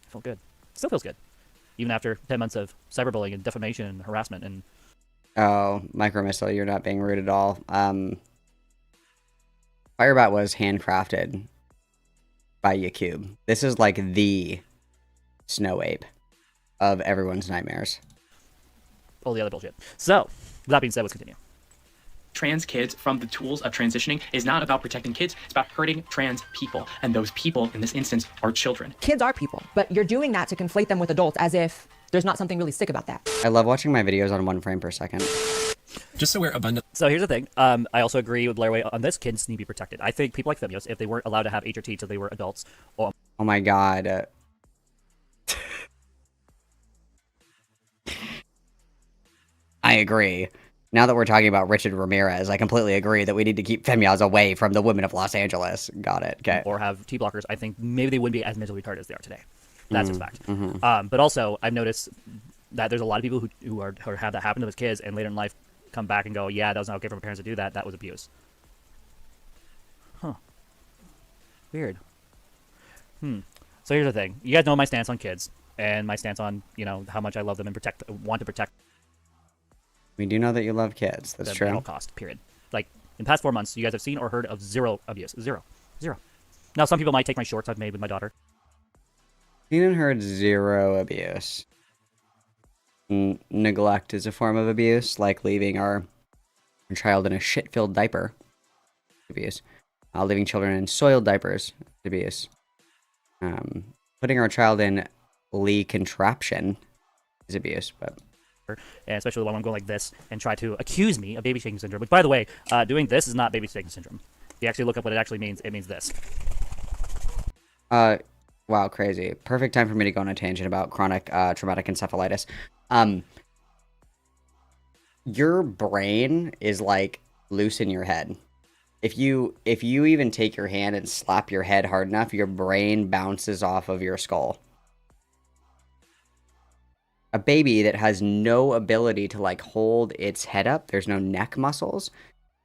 [SPEAKER 21] It felt good. Still feels good, even after 10 months of cyberbullying and defamation and harassment and.
[SPEAKER 1] Oh, Micro Missile, you're not being rude at all. FIREBAT was handcrafted by Yakub. This is like the snow ape of everyone's nightmares.
[SPEAKER 21] All the other bullshit. So, with that being said, let's continue.
[SPEAKER 3] Trans kids from the tools of transitioning is not about protecting kids, it's about hurting trans people. And those people, in this instance, are children.
[SPEAKER 2] Kids are people, but you're doing that to conflate them with adults as if there's not something really sick about that.
[SPEAKER 1] I love watching my videos on 1 frame per second.
[SPEAKER 21] Just so we're abundant. So here's the thing. I also agree with Blair White on this. Kids need to be protected. I think people like Femios, if they weren't allowed to have HRT till they were adults.
[SPEAKER 1] Oh my god. I agree. Now that we're talking about Richard Ramirez, I completely agree that we need to keep Femias away from the women of Los Angeles. Got it. Okay.
[SPEAKER 21] Or have T-blockers. I think maybe they wouldn't be as mentally retarded as they are today. That's just fact.
[SPEAKER 1] Mm-hmm.
[SPEAKER 21] But also, I've noticed that there's a lot of people who have that happen to those kids and later in life come back and go, yeah, that was not okay for my parents to do that. That was abuse. Huh. Weird. So here's the thing. You guys know my stance on kids and my stance on, how much I love them and want to protect.
[SPEAKER 1] We do know that you love kids. That's true.
[SPEAKER 21] At all cost, period. Like, in the past 4 months, you guys have seen or heard of zero abuse. Zero. Now, some people might take my shorts I've made with my daughter.
[SPEAKER 1] Seen and heard zero abuse. Neglect is a form of abuse, like leaving our child in a shit-filled diaper. Abuse. Leaving children in soiled diapers. Abuse. Putting our child in Lee contraption is abuse, but...
[SPEAKER 21] And especially when I'm going like this and try to accuse me of baby shaking syndrome. Which, by the way, doing this is not baby shaking syndrome. If you actually look up what it actually means, it means this.
[SPEAKER 1] Wow, crazy. Perfect time for me to go on a tangent about chronic traumatic encephalitis. Your brain is like loose in your head. If you even take your hand and slap your head hard enough, your brain bounces off of your skull. A baby that has no ability to like hold its head up, there's no neck muscles,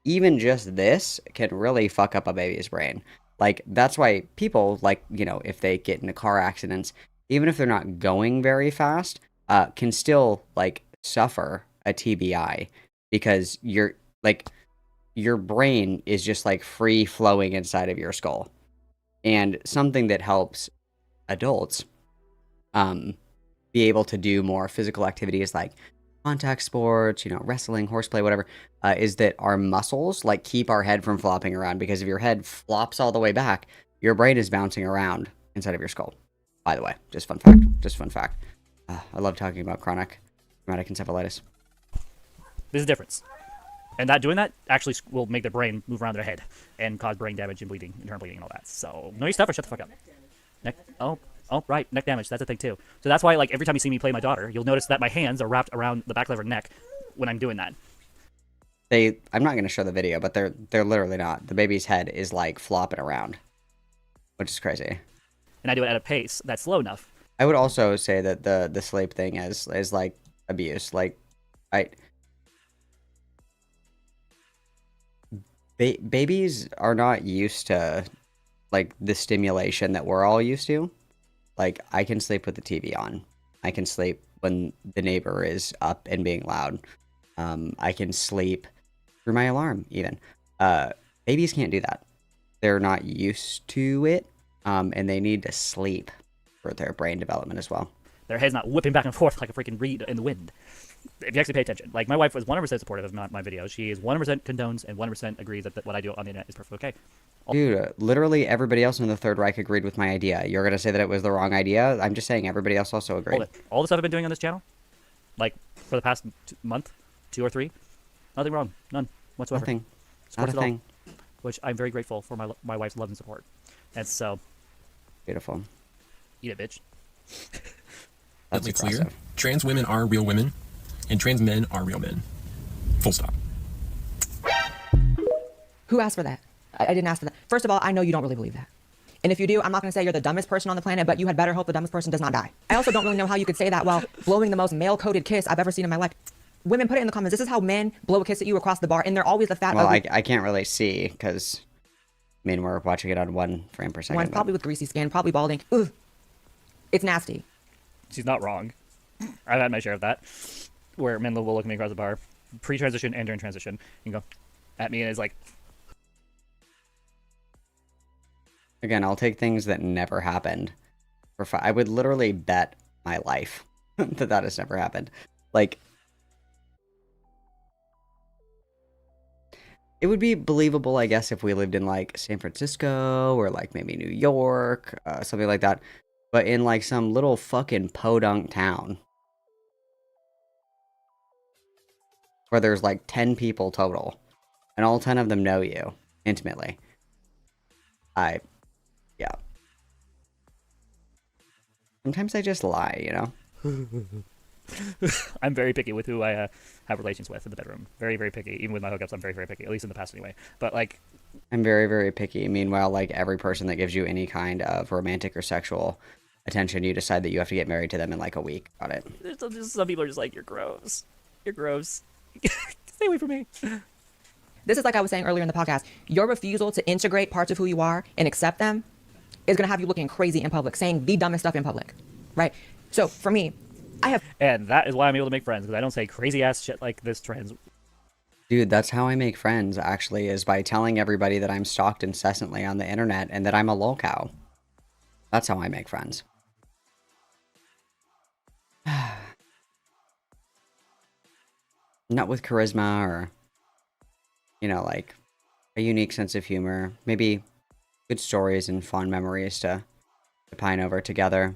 [SPEAKER 1] even just this can really fuck up a baby's brain. Like, that's why people, like, you know, if they get into car accidents, even if they're not going very fast, can still, like, suffer a TBI because your brain is just, like, free-flowing inside of your skull. And something that helps adults be able to do more physical activities like contact sports, you know, wrestling, horseplay, whatever, is that our muscles like keep our head from flopping around, because if your head flops all the way back, your brain is bouncing around inside of your skull. By the way, just fun fact. I love talking about chronic traumatic encephalitis.
[SPEAKER 21] There's a difference. And doing that actually will make their brain move around their head and cause brain damage and bleeding, internal bleeding and all that. So know your stuff or shut the fuck up. Oh, right, neck damage, that's a thing too. So that's why, like, every time you see me play my daughter, you'll notice that my hands are wrapped around the back of her neck when I'm doing that.
[SPEAKER 1] I'm not going to show the video, but they're literally not. The baby's head is, like, flopping around, which is crazy.
[SPEAKER 21] And I do it at a pace that's slow enough.
[SPEAKER 1] I would also say that the sleep thing is like, abuse. Like, babies are not used to, like, the stimulation that we're all used to. Like, I can sleep with the TV on. I can sleep when the neighbor is up and being loud. I can sleep through my alarm, even. Babies can't do that. They're not used to it, and they need to sleep for their brain development as well.
[SPEAKER 21] Their head's not whipping back and forth like a freaking reed in the wind. If you actually pay attention. Like, my wife was 100% supportive of my videos. She is 100% condones and 100% agrees that what I do on the internet is perfectly okay.
[SPEAKER 1] Dude, literally everybody else in the Third Reich agreed with my idea. You're going to say that it was the wrong idea? I'm just saying everybody else also agreed.
[SPEAKER 21] All the stuff I've been doing on this channel, like, for the past month, 2 or 3, nothing wrong. None whatsoever.
[SPEAKER 1] Nothing.
[SPEAKER 21] Supports
[SPEAKER 1] Not a
[SPEAKER 21] it all,
[SPEAKER 1] thing.
[SPEAKER 21] which I'm very grateful for my wife's love and support. And so...
[SPEAKER 1] Beautiful.
[SPEAKER 21] Eat it, bitch.
[SPEAKER 1] That's
[SPEAKER 8] clear.
[SPEAKER 1] impressive.
[SPEAKER 8] Trans women are real women, and trans men are real men. Full stop.
[SPEAKER 2] Who asked for that? I didn't ask for that. First of all, I know you don't really believe that. And if you do, I'm not going to say you're the dumbest person on the planet, but you had better hope the dumbest person does not die. I also don't really know how you could say that while blowing the most male-coded kiss I've ever seen in my life. Women, put it in the comments. This is how men blow a kiss at you across the bar, and they're always the fat,
[SPEAKER 1] Well,
[SPEAKER 2] ugly...
[SPEAKER 1] I can't really see, because, I mean, we're watching it on 1 frame per second.
[SPEAKER 2] One's probably with greasy skin, probably balding. Ugh. It's nasty.
[SPEAKER 21] She's not wrong. I've had my share of that, where men will look at me across the bar, pre-transition and during transition, and go at me, and it's like...
[SPEAKER 1] Again, I'll take things that never happened. I would literally bet my life that has never happened. Like, it would be believable, I guess, if we lived in, like, San Francisco or, like, maybe New York, something like that. But in, like, some little fucking podunk town where there's, like, 10 people total, and all 10 of them know you intimately. Yeah. Sometimes I just lie, you know?
[SPEAKER 21] I'm very picky with who I have relations with in the bedroom. Very, very picky. Even with my hookups, I'm very, very picky, at least in the past anyway. But, like...
[SPEAKER 1] I'm very, very picky. Meanwhile, like, every person that gives you any kind of romantic or sexual attention, you decide that you have to get married to them in, like, a week. Got it.
[SPEAKER 21] There's some people are just like, you're gross. You're gross. Stay away from me.
[SPEAKER 2] This is like I was saying earlier in the podcast. Your refusal to integrate parts of who you are and accept them is going to have you looking crazy in public, saying the dumbest stuff in public, right? So, for me, I have...
[SPEAKER 21] And that is why I'm able to make friends, because I don't say crazy-ass shit like this trans...
[SPEAKER 1] Dude, that's how I make friends, actually, is by telling everybody that I'm stalked incessantly on the internet and that I'm a lolcow. That's how I make friends. Not with charisma or, you know, like, a unique sense of humor. Maybe good stories and fond memories to pine over together.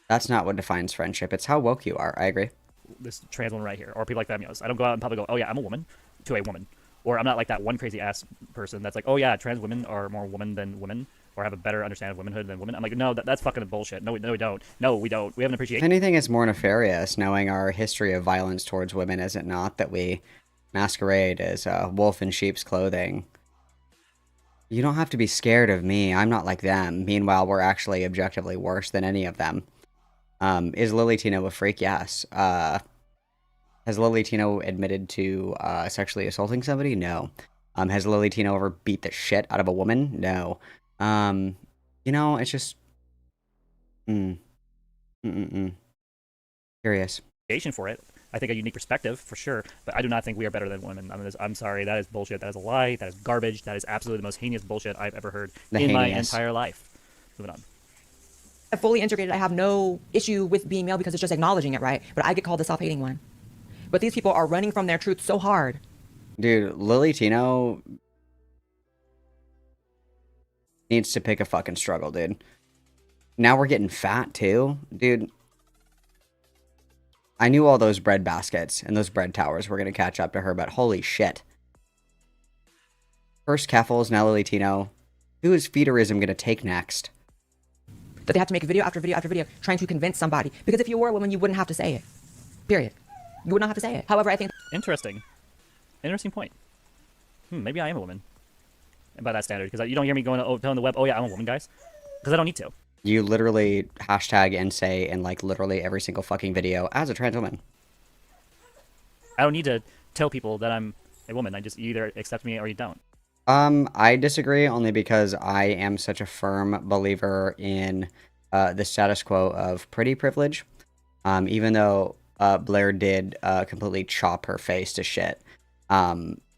[SPEAKER 1] That's not what defines friendship. It's how woke you are. I agree.
[SPEAKER 21] This trans woman right here, or people like Femios. I don't go out in public and go, oh yeah, I'm a woman, to a woman. Or I'm not like that one crazy ass person that's like, oh yeah, trans women are more woman than women, or have a better understanding of womanhood than women. I'm like, no, that's fucking bullshit. No, we don't. No, we don't. We have an
[SPEAKER 1] If
[SPEAKER 21] appreciation.
[SPEAKER 1] anything, it's more nefarious knowing our history of violence towards women, is it not, that we masquerade as wolf in sheep's clothing. You don't have to be scared of me. I'm not like them. Meanwhile, we're actually objectively worse than any of them. Is Lily Tino a freak? Yes. Has Lily Tino admitted to sexually assaulting somebody? No. Has Lily Tino ever beat the shit out of a woman? No. You know, it's just... Curious.
[SPEAKER 21] For it. I think a unique perspective, for sure, but I do not think we are better than women. I'm sorry, that is bullshit. That is a lie. That is garbage. That is absolutely the most heinous bullshit I've ever heard in my entire life. Moving on.
[SPEAKER 2] I'm fully integrated. I have no issue with being male because it's just acknowledging it, right? But I get called the self-hating one. But these people are running from their truth so hard.
[SPEAKER 1] Dude, Lily Tino needs to pick a fucking struggle, dude. Now we're getting fat, too. Dude, I knew all those bread baskets and those bread towers were going to catch up to her, but holy shit. First Keffels, now Lily Tino. Who is feederism going to take next?
[SPEAKER 2] That they have to make video after video after video trying to convince somebody. Because if you were a woman, you wouldn't have to say it. Period. You would not have to say it. However, I think...
[SPEAKER 21] Interesting point. Maybe I am a woman. By that standard. Because you don't hear me going telling the web, oh yeah, I'm a woman, guys. Because I don't need to.
[SPEAKER 1] You literally hashtag and say in like literally every single fucking video as a trans woman.
[SPEAKER 21] I don't need to tell people that I'm a woman. You either accept me or you don't.
[SPEAKER 1] I disagree only because I am such a firm believer in the status quo of pretty privilege. Even though Blair did completely chop her face to shit.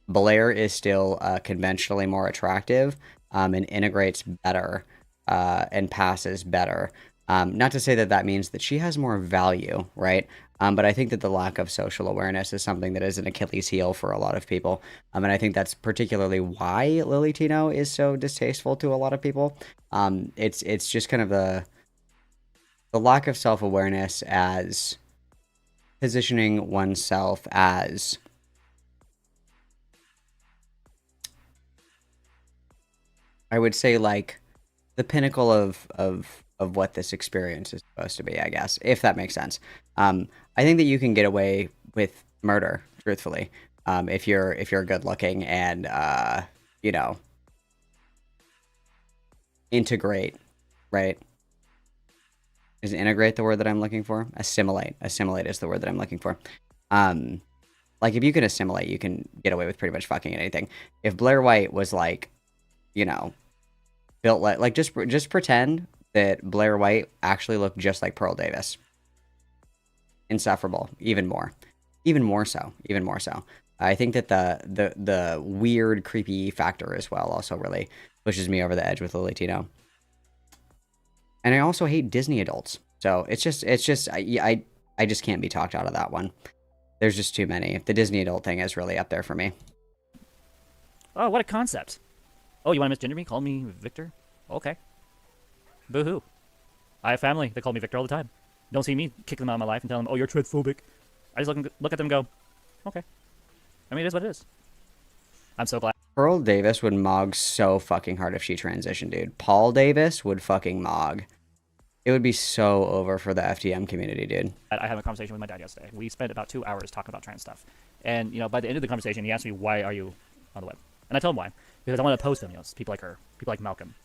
[SPEAKER 1] Blair is still conventionally more attractive and integrates better and passes better. Not to say that that means that she has more value, right? But I think that the lack of social awareness is something that is an Achilles heel for a lot of people. And I think that's particularly why Lily Tino is so distasteful to a lot of people. It's just kind of the lack of self-awareness as positioning oneself as I would say like the pinnacle of what this experience is supposed to be, I guess, if that makes sense. I think that you can get away with murder, truthfully, if you're good looking and you know, integrate, right? Is integrate the word that I'm looking for? Assimilate. Assimilate is the word that I'm looking for. Like if you can assimilate, you can get away with pretty much fucking anything. If Blair White was like, you know, built like just pretend that Blair White actually looked just like Pearl Davis. Insufferable, even more so. I think that the weird, creepy factor as well also really pushes me over the edge with Lily Tino. And I also hate Disney adults, so it's just I just can't be talked out of that one. There's just too many. The Disney adult thing is really up there for me.
[SPEAKER 21] Oh, what a concept! Oh, you want to misgender me? Call me Victor? Okay. Boo-hoo. I have family that call me Victor all the time. Don't see me kick them out of my life and tell them, oh, you're transphobic. I just look at them and go, okay. I mean, it is what it is. I'm so glad.
[SPEAKER 1] Pearl Davis would mog so fucking hard if she transitioned, dude. Paul Davis would fucking mog. It would be so over for the FTM community, dude.
[SPEAKER 21] I had a conversation with my dad yesterday. We spent about 2 hours talking about trans stuff. And, you know, by the end of the conversation, he asked me, why are you on the web? And I told him why. Because I want to oppose them, you know, people like her, people like Malcolm.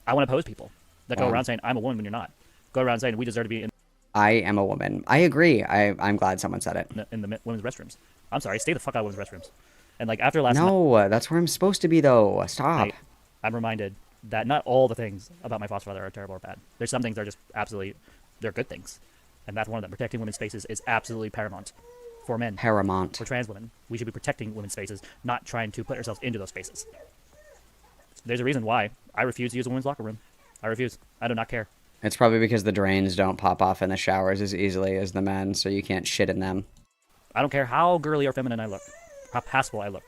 [SPEAKER 21] I want to oppose people that go around saying, I'm a woman when you're not. Go around saying, we deserve to be in...
[SPEAKER 1] I am a woman. I agree. I'm glad someone said it.
[SPEAKER 21] In the women's restrooms. I'm sorry, stay the fuck out of women's restrooms. And like after last night...
[SPEAKER 1] No, that's where I'm supposed to be, though. Stop.
[SPEAKER 21] I'm reminded that not all the things about my foster father are terrible or bad. There's some things that are just absolutely... They're good things. And that's one of them. Protecting women's spaces is absolutely paramount. For men.
[SPEAKER 1] Paramount.
[SPEAKER 21] For trans women. We should be protecting women's spaces, not trying to put ourselves into those spaces. There's a reason why I refuse to use a women's locker room. I refuse. I do not care.
[SPEAKER 1] It's probably because the drains don't pop off in the showers as easily as the men, so you can't shit in them.
[SPEAKER 21] I don't care how girly or feminine I look, how passable I look.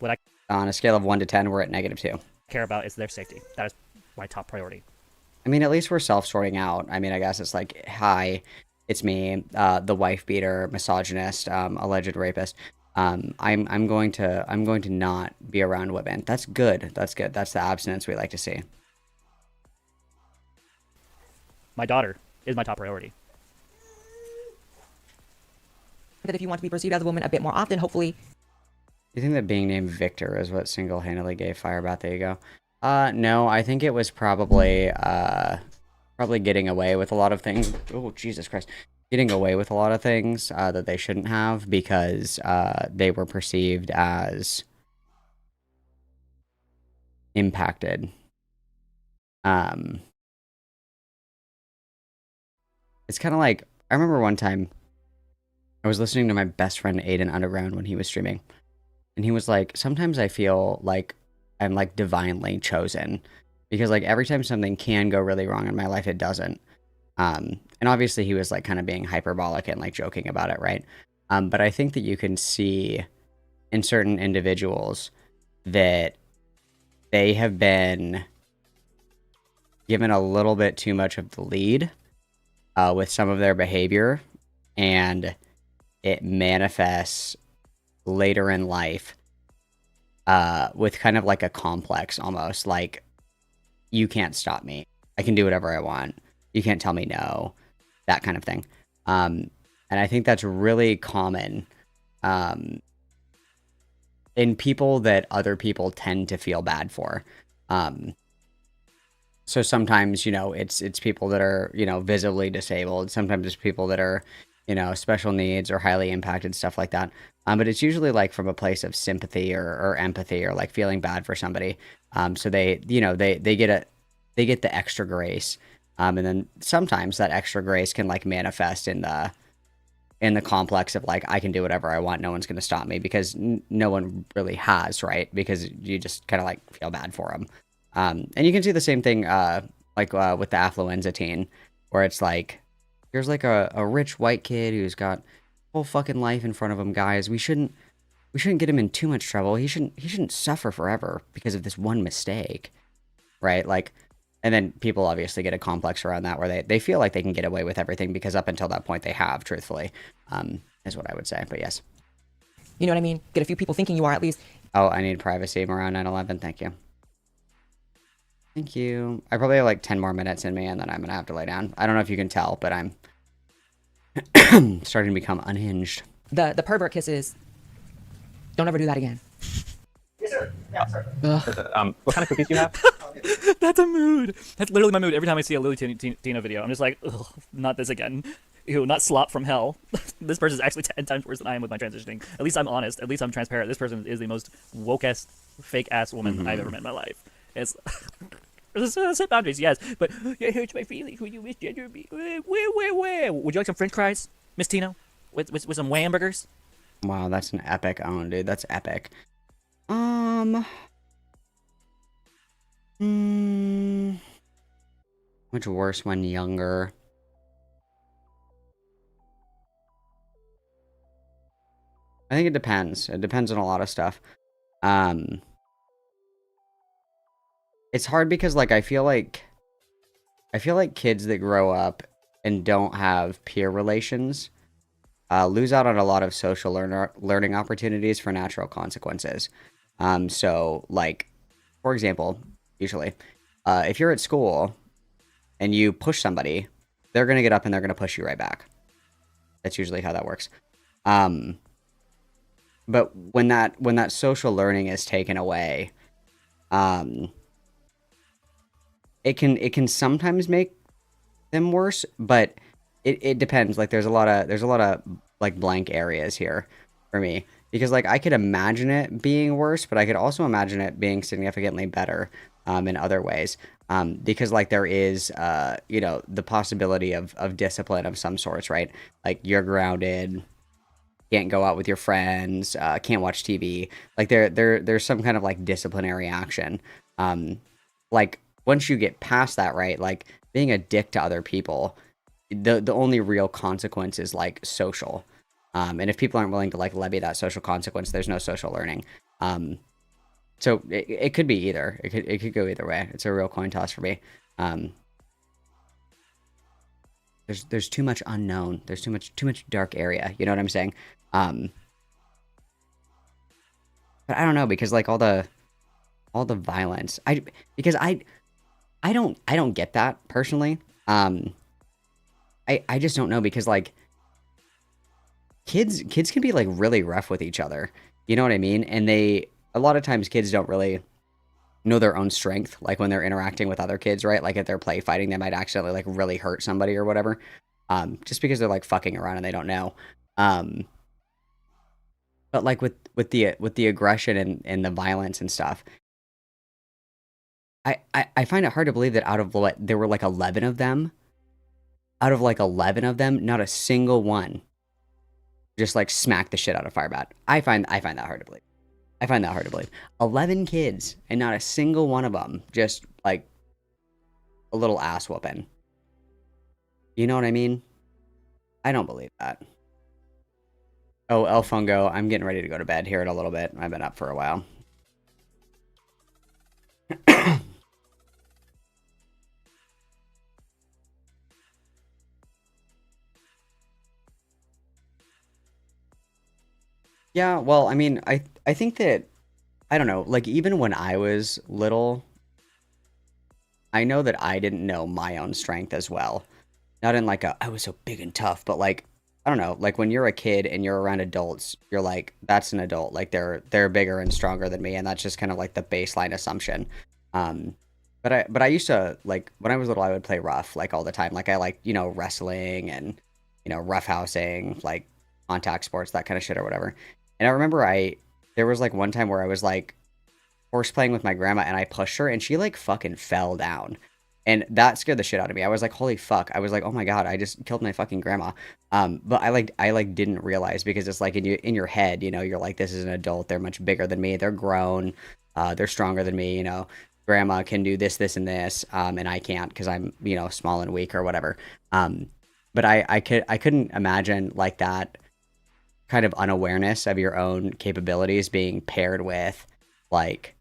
[SPEAKER 21] What I
[SPEAKER 1] on a scale of 1 to 10, we're at -2.
[SPEAKER 21] Care about is their safety. That is my top priority.
[SPEAKER 1] I mean, at least we're self-sorting out. I mean, I guess it's like, hi, it's me, the wife beater, misogynist, alleged rapist. I'm going to not be around women. That's good. That's good. That's the abstinence we like to see.
[SPEAKER 21] My daughter is my top priority.
[SPEAKER 2] That if you want to be perceived as a woman a bit more often, hopefully.
[SPEAKER 1] You think that being named Victor is what single-handedly gave FIREBAT the ego? No, I think it was probably getting away with a lot of things. Oh, Jesus Christ. Getting away with a lot of things that they shouldn't have because they were perceived as impacted. It's kind of like, I remember one time I was listening to my best friend Aiden Underground when he was streaming, and he was like, sometimes I feel like I'm like divinely chosen because like every time something can go really wrong in my life, it doesn't. And obviously he was like kind of being hyperbolic and like joking about it, right? But I think that you can see in certain individuals that they have been given a little bit too much of the lead with some of their behavior, and it manifests later in life with kind of like a complex almost, like, you can't stop me. I can do whatever I want. You can't tell me no, that kind of thing. And I think that's really common in people that other people tend to feel bad for. So sometimes, you know, it's people that are, you know, visibly disabled. Sometimes it's people that are, you know, special needs or highly impacted, stuff like that. But it's usually like from a place of sympathy or empathy or like feeling bad for somebody. So they, you know, they get the extra grace. And then sometimes that extra grace can like manifest in the complex of like, I can do whatever I want. No one's going to stop me, because no one really has, right? Because you just kind of like feel bad for them. And you can see the same thing, with the affluenza teen, where it's like, here's like a rich white kid who's got whole fucking life in front of him, guys. We shouldn't get him in too much trouble. He shouldn't suffer forever because of this one mistake, right? Like, and then people obviously get a complex around that where they feel like they can get away with everything because up until that point they have, truthfully, is what I would say. But yes.
[SPEAKER 2] You know what I mean? Get a few people thinking you are at least.
[SPEAKER 1] Oh, I need privacy around 9/11. Thank you. Thank you. I probably have like 10 more minutes in me and then I'm going to have to lay down. I don't know if you can tell, but I'm starting to become unhinged.
[SPEAKER 2] The pervert kisses. Don't ever do that again.
[SPEAKER 5] Yes, sir. Yeah, sir. What kind of cookies do you have?
[SPEAKER 21] That's a mood. That's literally my mood every time I see a Lily Tina video. I'm just like, ugh, not this again. Ew, not slop from hell. This person is actually 10 times worse than I am with my transitioning. At least I'm honest. At least I'm transparent. This person is the most woke-ass, fake-ass woman I've ever met in my life. It's... set boundaries, yes, but it hurts my feelings when you misgender me. Where? Would you like some French fries, Miss Tino? With some hamburgers?
[SPEAKER 1] Wow, that's an epic own, dude. That's epic. Much worse when younger. I think it depends. It depends on a lot of stuff. It's hard because, like, I feel like kids that grow up and don't have peer relations lose out on a lot of social learning opportunities for natural consequences. So, like, for example, usually, if you're at school and you push somebody, they're going to get up and they're going to push you right back. That's usually how that works. But when that social learning is taken away, it can sometimes make them worse, but it depends. Like there's a lot of like blank areas here for me, because like I could imagine it being worse, but I could also imagine it being significantly better in other ways, because like there is you know, the possibility of discipline of some sorts, right? Like you're grounded, can't go out with your friends, can't watch TV. Like there's some kind of like disciplinary action. Like once you get past that, right? Like being a dick to other people, the only real consequence is like social. And if people aren't willing to like levy that social consequence, there's no social learning. So it could be either. It could go either way. It's a real coin toss for me. There's too much unknown. There's too much dark area. You know what I'm saying? But I don't know, because like all the violence, because I don't get that personally. I just don't know, because like kids can be like really rough with each other. You know what I mean? And a lot of times kids don't really know their own strength, like when they're interacting with other kids, right? Like if they're play fighting, they might accidentally like really hurt somebody or whatever. Just because they're like fucking around and they don't know. But like with the aggression and the violence and stuff, I find it hard to believe that out of what there were like 11 of them, not a single one just like smacked the shit out of Firebat. I find that hard to believe. 11 kids and not a single one of them just like a little ass whooping. You know what I mean? I don't believe that. Oh, El Fungo, I'm getting ready to go to bed here in a little bit. I've been up for a while. Yeah, well, I mean, I think that, I don't know, like even when I was little, I know that I didn't know my own strength as well. Not in like I was so big and tough, but like, I don't know, like when you're a kid and you're around adults, you're like, that's an adult, like they're bigger and stronger than me, and that's just kind of like the baseline assumption. But I used to, like, when I was little, I would play rough like all the time. Like I like, you know, wrestling and, you know, roughhousing, like contact sports, that kind of shit or whatever. And I remember there was like one time where I was like horse playing with my grandma and I pushed her and she like fucking fell down. And that scared the shit out of me. I was like, holy fuck. I was like, oh my God, I just killed my fucking grandma. But I didn't realize, because it's like in your head, you know, you're like, this is an adult. They're much bigger than me. They're grown. They're stronger than me. You know, grandma can do this, this, and this. And I can't, because I'm, you know, small and weak or whatever. But I couldn't imagine like that kind of unawareness of your own capabilities being paired with like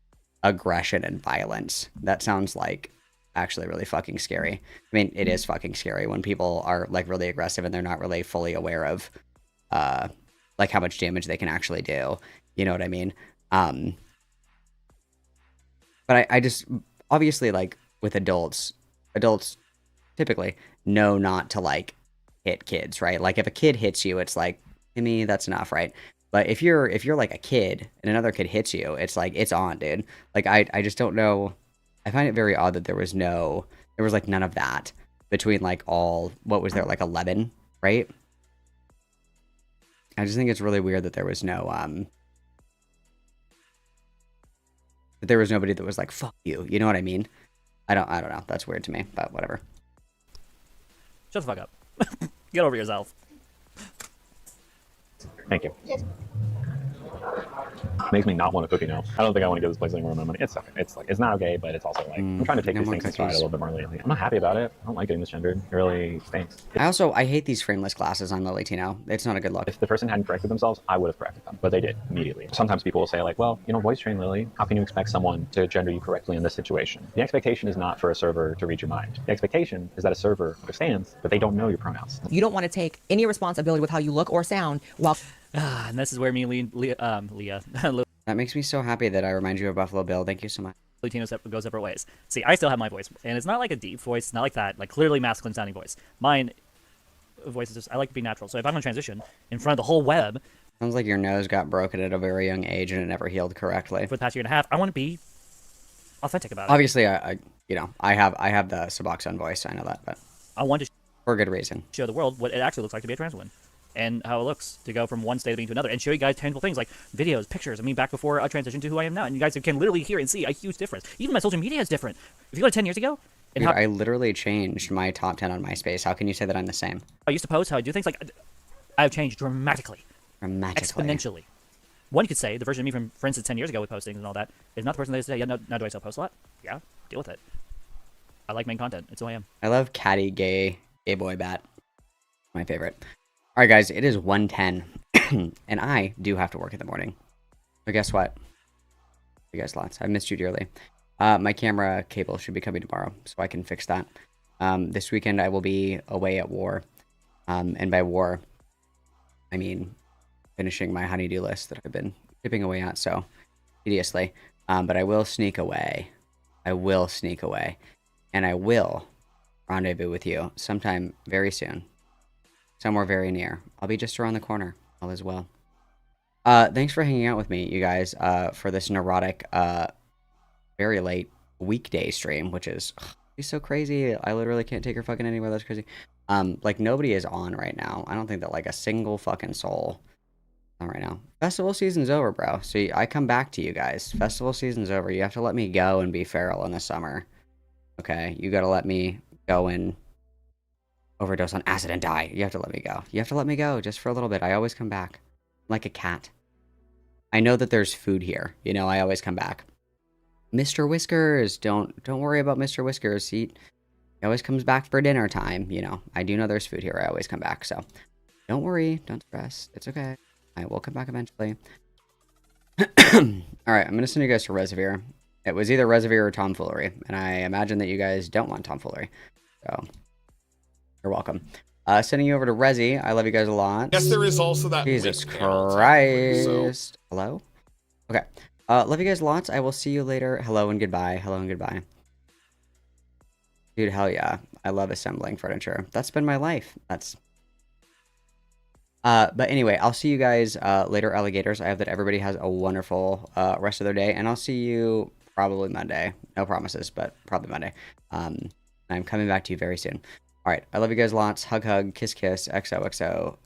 [SPEAKER 1] aggression and violence. That sounds like actually really fucking scary. I mean, it is fucking scary when people are like really aggressive and they're not really fully aware of like how much damage they can actually do. You know what I mean? But I just, obviously, like with adults typically know not to like hit kids, right? Like if a kid hits you, it's like, to me, that's enough, right? But if you're like a kid and another kid hits you, it's like, it's on, dude. Like I just don't know. I find it very odd that there was like none of that between like what was there, like 11, right? I just think it's really weird that there was nobody that was like, fuck you. You know what I mean? I don't know. That's weird to me, but whatever.
[SPEAKER 21] Shut the fuck up. Get over yourself.
[SPEAKER 5] Thank you. Makes me not want to cook, you know. I don't think I want to go to this place anymore with my money. It's okay. It's like, it's not okay, but it's also like, I'm trying to take these things in stride a little bit more lately. I'm not happy about it. I don't like getting misgendered. It really stinks.
[SPEAKER 1] I hate these frameless glasses on the Latino. It's not a good look.
[SPEAKER 5] If the person hadn't corrected themselves, I would have corrected them, but they did immediately. Sometimes people will say like, well, you know, voice train Lily. How can you expect someone to gender you correctly in this situation? The expectation is not for a server to read your mind. The expectation is that a server understands, but they don't know your pronouns.
[SPEAKER 2] You don't want to take any responsibility with how you look or sound while...
[SPEAKER 21] And this is where me and Leah...
[SPEAKER 1] That makes me so happy that I remind you of Buffalo Bill. Thank you so much.
[SPEAKER 21] Latinos go separate ways. See, I still have my voice, and it's not like a deep voice. It's not like that, like clearly masculine sounding voice. Mine voice is just, I like to be natural. So if I'm going to transition in front of the whole web...
[SPEAKER 1] Sounds like your nose got broken at a very young age and it never healed correctly.
[SPEAKER 21] For the past year and a half, I want to be authentic about it.
[SPEAKER 1] Obviously, I have the Suboxone voice. I know that, but
[SPEAKER 21] I want to...
[SPEAKER 1] For good reason.
[SPEAKER 21] Show the world what it actually looks like to be a trans woman. And how it looks to go from one state of being to another, and show you guys tangible things like videos, pictures. I mean, back before I transitioned to who I am now, and you guys can literally hear and see a huge difference. Even my social media is different. If you go to 10 years ago,
[SPEAKER 1] Dude, I literally changed my top 10 on MySpace. How can you say that I'm the same?
[SPEAKER 21] I used to post how I do things. Like, I've changed dramatically, exponentially. One could say the version of me from, for instance, 10 years ago with postings and all that is not the person that is today. Yeah, now do I still post a lot? Yeah, deal with it. I like making content. It's who I am.
[SPEAKER 1] I love catty gay boy bat. My favorite. All right, guys, it is 1:10, and I do have to work in the morning. So guess what? You guys lots. I missed you dearly. My camera cable should be coming tomorrow, so I can fix that. This weekend, I will be away at war. And by war, I mean finishing my honey-do list that I've been chipping away at. So tediously. But I will sneak away. I will sneak away. And I will rendezvous with you sometime very soon. Somewhere very near. I'll be just around the corner. All is well. Thanks for hanging out with me, you guys, for this neurotic, very late weekday stream, which is so crazy. I literally can't take her fucking anywhere. That's crazy. Like, nobody is on right now. I don't think that, like, a single fucking soul on right now. Festival season's over, bro. So I come back to you guys. Festival season's over. You have to let me go and be feral in the summer. Okay? You gotta let me go and overdose on acid and die. You have to let me go. You have to let me go just for a little bit. I always come back. Like a cat. I know that there's food here. You know, I always come back. Mr. Whiskers, don't worry about Mr. Whiskers. He always comes back for dinner time. You know, I do know there's food here. I always come back. So don't worry. Don't stress. It's okay. I will come back eventually. Alright, I'm going to send you guys to Reservoir. It was either Reservoir or Tomfoolery. And I imagine that you guys don't want Tomfoolery. So, you're welcome. Sending you over to Resi. I love you guys a lot.
[SPEAKER 6] Yes, there is also that.
[SPEAKER 1] Jesus Christ. Hello? Okay. Love you guys lots. I will see you later. Hello and goodbye. Hello and goodbye. Dude, hell yeah. I love assembling furniture. That's been my life. But anyway, I'll see you guys later, alligators. I hope that everybody has a wonderful rest of their day. And I'll see you probably Monday. No promises, but probably Monday. I'm coming back to you very soon. All right. I love you guys lots. Hug, hug, kiss, kiss, XOXO.